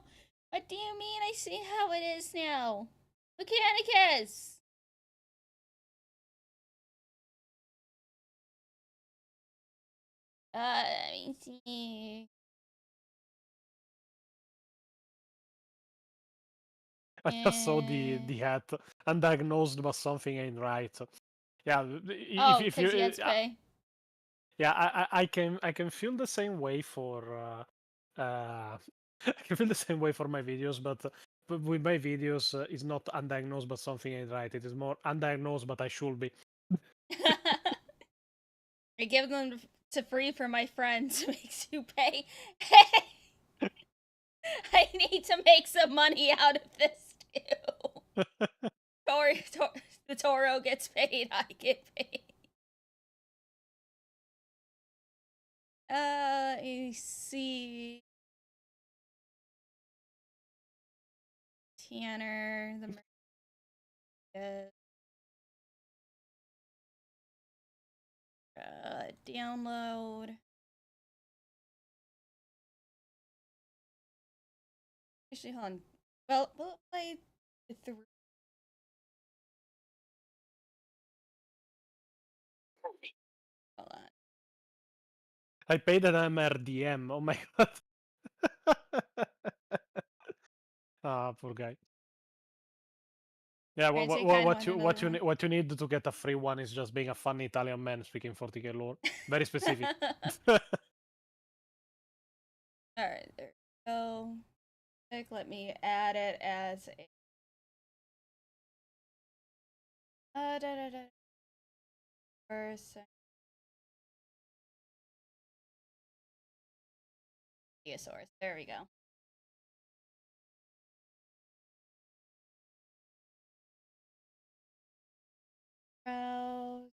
What do you mean I see how it is now? Mechanicus! Let me see. I just saw the hat. Undiagnosed, but something ain't right. Yeah, Oh, if because you he has to pay. yeah, I can feel the same way for I can feel the same way for my videos, but with my videos, it's not undiagnosed, but something ain't right. It is more undiagnosed, but I should be. I give them to free for my friends. Makes you pay. I need to make some money out of this too. The Toro gets paid. I get paid. Let me see. Tanner, the download. Actually, hold on. Well, we'll play through. Hold on. I paid an MRDM. Oh my god. Ah, poor guy. Yeah, Alright, so you kinda want another one. what you need to get a free one is just being a funny Italian man speaking 40k lore. Very specific. Alright, there we go. Let me add it as a person. Source. There we go. Browse.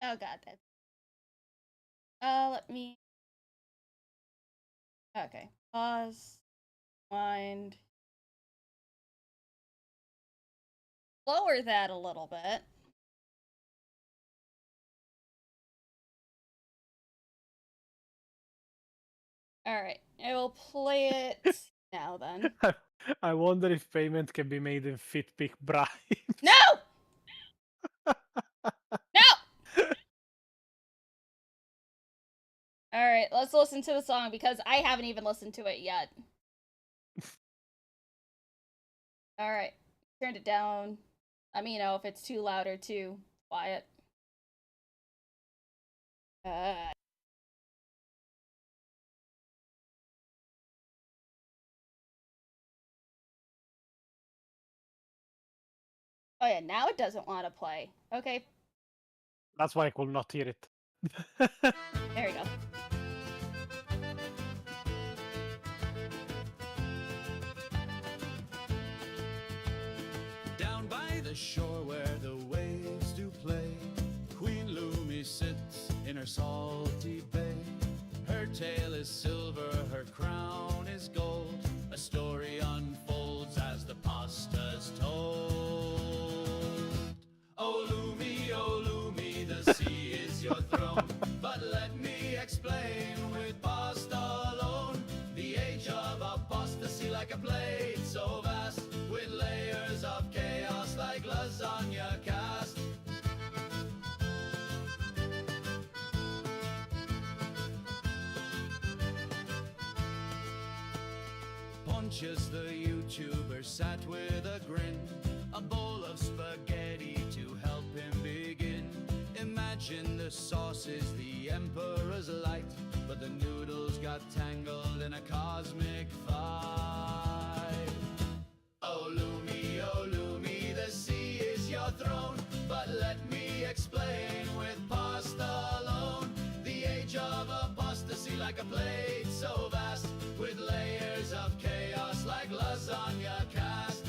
Oh god, that. Let me. Okay, pause. Wind. Lower that a little bit. Alright, I will play it now then. I wonder if payment can be made in Fitpick bribes. No! No! Alright, let's listen to the song because I haven't even listened to it yet. Alright, turned it down. Let me know if it's too loud or too quiet. Oh yeah, now it doesn't want to play. Okay, That's why I could not hear it. there we go. Down by the shore where the waves do play, Queen Lumi sits in her salty bay. Her tail is silver, her crown is gold. A story unfolds as the pasta's told. Oh Lumi, the sea is your throne. But let me explain with pasta alone. The age of apostasy like a plate so vast, with layers of chaos like lasagna cast. Pontius the YouTuber sat with a grin, a bowl of spaghetti to help him begin. Imagine the sauce is the emperor's light, but the noodles got tangled in a cosmic fight. Oh Lumi, the sea is your throne. But let me explain with pasta alone. The age of apostasy like a plate so vast, with layers of chaos like lasagna cast.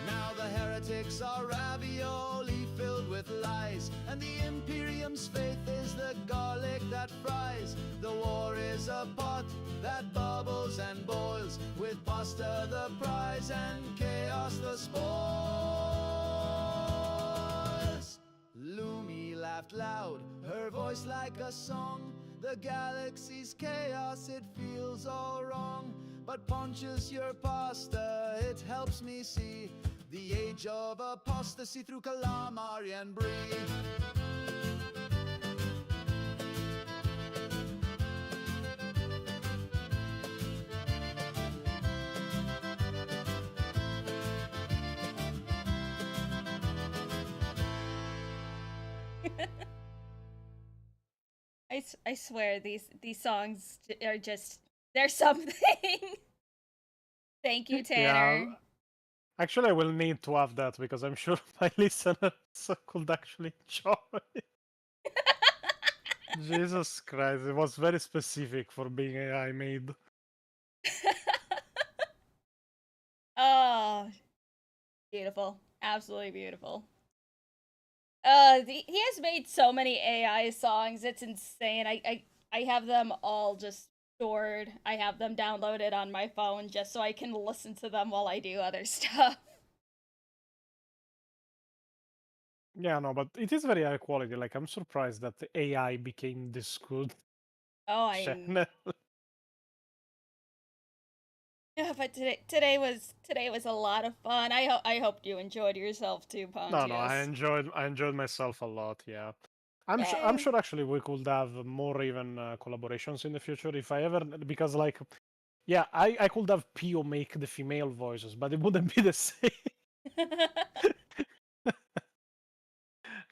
Now the heretics are ravioli filled with lies, and the Imperium's faith is the garlic that fries. The war is a pot that bubbles and boils, with pasta the prize and chaos the spoils. Lumi laughs laughed loud, her voice like a song. The galaxy's chaos, it feels all wrong. But Pontius, your pasta, it helps me see the age of apostasy through calamari and brie. I swear these songs are just they're something. Thank you, Tanner. Yeah. Actually, I will need to have that because I'm sure my listeners could actually enjoy it. Jesus Christ, it was very specific for being AI made. Oh, beautiful. Absolutely beautiful. He has made so many AI songs. It's insane. I have them all just stored. I have them downloaded on my phone just so I can listen to them while I do other stuff. Yeah, no, but it is very high quality. Like, I'm surprised that the AI became this good. Oh, channel. Yeah, but today was a lot of fun. I hope you enjoyed yourself too, Pontius. No, I enjoyed myself a lot. Yeah, I'm Yay. sure actually we could have more even collaborations in the future if I ever, because like, yeah, I could have Pio make the female voices, but it wouldn't be the same.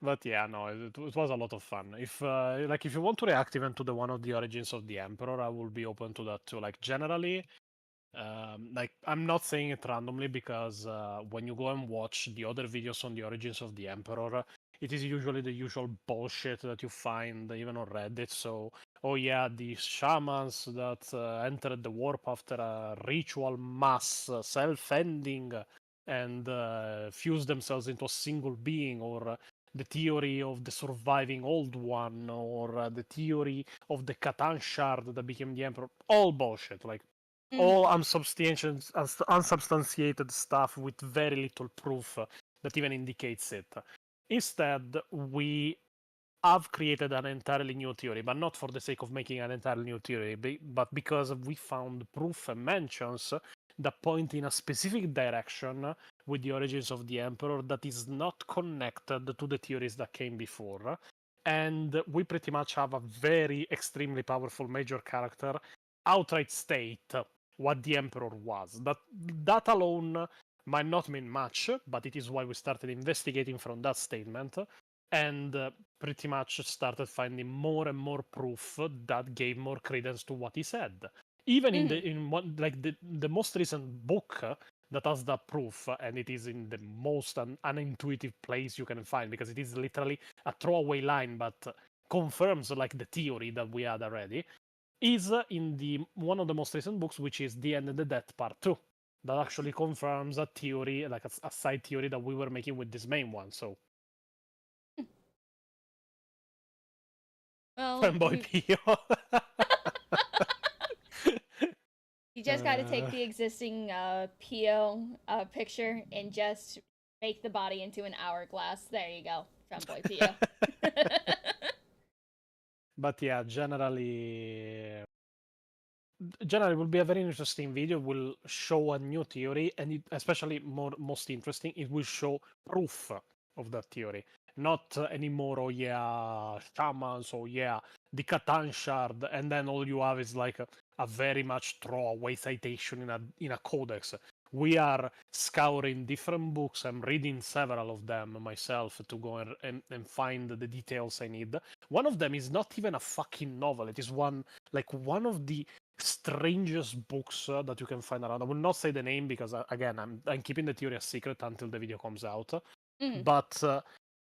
But yeah, no, it was a lot of fun. If like if you want to react even to the one of the origins of the Emperor, I will be open to that too. Like generally, like I'm not saying it randomly because when you go and watch the other videos on the origins of the Emperor, it is usually the usual bullshit that you find even on Reddit. So, oh yeah, the shamans that entered the warp after a ritual mass self-ending and fused themselves into a single being, or the theory of the surviving old one, or the theory of the Catan shard that became the Emperor. All bullshit. Like, all unsubstantiated stuff with very little proof that even indicates it. Instead, we have created an entirely new theory, but not for the sake of making an entirely new theory, but because we found proof and mentions that point in a specific direction with the origins of the Emperor that is not connected to the theories that came before. And we pretty much have a very extremely powerful major character outright state what the Emperor was. That alone might not mean much, but it is why we started investigating from that statement, and pretty much started finding more and more proof that gave more credence to what he said. Even in one, like the most recent book that has that proof, and it is in the most unintuitive place you can find, because it is literally a throwaway line, but confirms like the theory that we had already, is in the one of the most recent books, which is The End and the Death Part 2, that actually confirms a theory, like a side theory that we were making with this main one. So, well, fanboy Pio. You just got to take the existing Pio picture and just make the body into an hourglass. There you go, fanboy Pio. But yeah, generally will be a very interesting video. Will show a new theory, and it, especially most interesting, it will show proof of that theory, not anymore. Oh yeah, shamans. Oh yeah, the Catan shard, and then all you have is like a very much throwaway citation in a codex. We are scouring different books. I'm reading several of them myself to go and find the details I need. One of them is not even a fucking novel. It is one of the strangest books that you can find around. I will not say the name because again, I'm keeping the theory a secret until the video comes out. But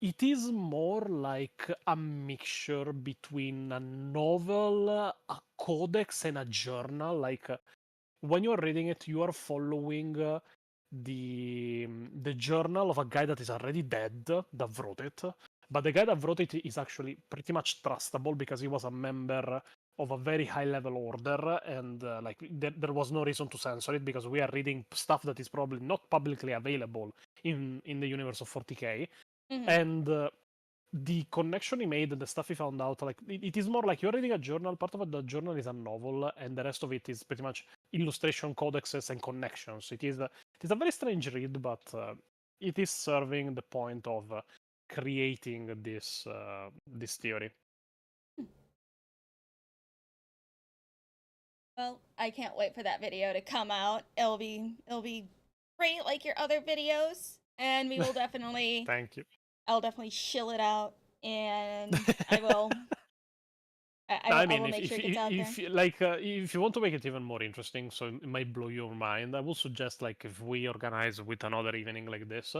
it is more like a mixture between a novel, a codex, and a journal. Like when you're reading it, you are following the journal of a guy that is already dead that wrote it. But the guy that wrote it is actually pretty much trustable because he was a member of a very high level order, and there was no reason to censor it because we are reading stuff that is probably not publicly available in the universe of 40k. And the connection he made and the stuff he found out, like it is more like you're reading a journal. Part of the journal is a novel, and the rest of it is pretty much illustration codexes and connections. It is a very strange read, but it is serving the point of creating this this theory. Well, I can't wait for that video to come out. It'll be great like your other videos, and we will definitely Thank you. I'll definitely shill it out, and I will. I mean, will make sure it gets out there. if you want to make it even more interesting, so it might blow your mind, I will suggest like if we organize with another evening like this,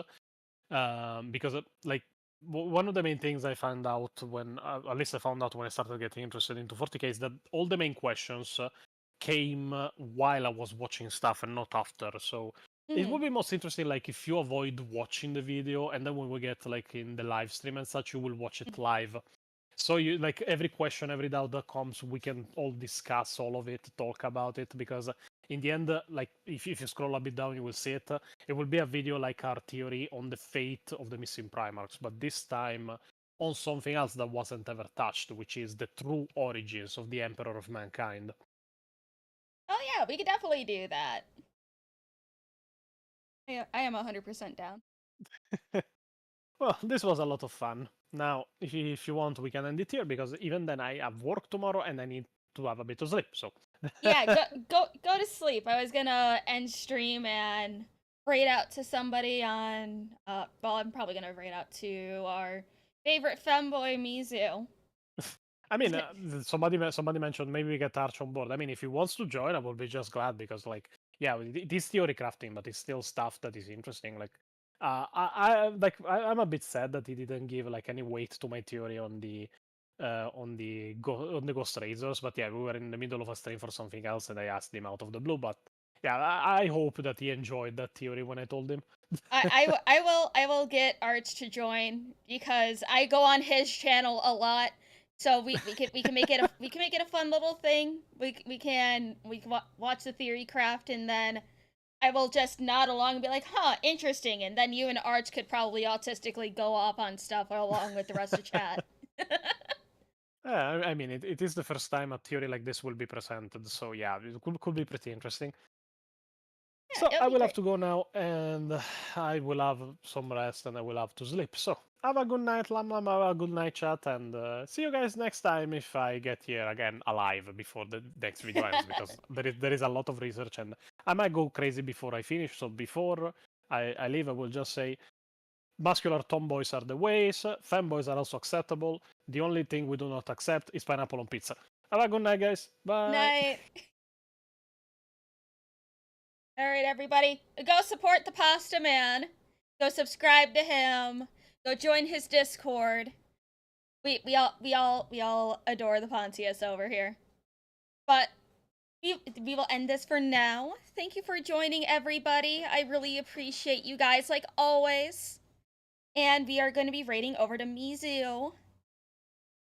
because like one of the main things I found out when, at least I found out when I started getting interested into 40k, is that all the main questions came while I was watching stuff and not after. So it would be most interesting like if you avoid watching the video, and then when we get like in the live stream and such, you will watch it live. So you like every question, every doubt that comes, we can all discuss all of it, talk about it, because in the end, like if you scroll a bit down, you will see it. It will be a video like our theory on the fate of the missing Primarchs, but this time on something else that wasn't ever touched, which is the true origins of the Emperor of Mankind. Oh yeah, we could definitely do that. I am 100% down. Well, this was a lot of fun. Now, if you want, we can end it here, because even then I have work tomorrow and I need to have a bit of sleep. So Yeah, go to sleep. I was gonna end stream and raid out to somebody on. Well, I'm probably gonna raid out to our favorite femboy Mizu. I mean, somebody mentioned maybe we get Arch on board. I mean, if he wants to join, I will be just glad, because like, yeah, it is theory crafting, but it's still stuff that is interesting. Like, I'm a bit sad that he didn't give like any weight to my theory on the Ghost Razors. But yeah, we were in the middle of a stream for something else, and I asked him out of the blue. But yeah, I hope that he enjoyed that theory when I told him. I will get Arch to join, because I go on his channel a lot. So we can make it a fun little thing. We can watch the theory craft, and then I will just nod along and be like, huh, interesting. And then you and Arch could probably autistically go off on stuff along with the rest of chat. Yeah, I mean, it is the first time a theory like this will be presented. So yeah, it could be pretty interesting. Yeah, So I will have to go now, and I will have some rest, and I will have to sleep. So have a good night, LumLum, have a good night, chat, and see you guys next time if I get here again alive before the next video ends, because there is a lot of research, and I might go crazy before I finish. So before I leave, I will just say, muscular tomboys are the ways, femboys are also acceptable. The only thing we do not accept is pineapple on pizza. Have a good night, guys. Bye. Night. Alright, everybody. Go support the Pasta Man. Go subscribe to him. Go join his Discord. We all adore the Pontius over here. But we will end this for now. Thank you for joining, everybody. I really appreciate you guys, like always. And we are going to be raiding over to Mizu.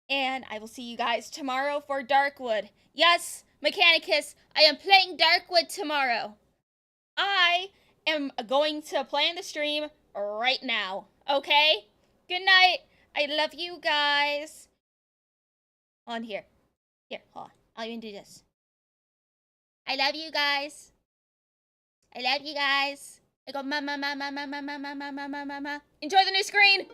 And I will see you guys tomorrow for Darkwood. Yes, Mechanicus, I am playing Darkwood tomorrow. I am going to plan the stream right now. Okay? Good night. I love you guys. On here. Here, hold on. I'll even do this. I love you guys. I love you guys. I go ma ma ma ma ma ma ma ma ma ma ma ma. Enjoy the new screen.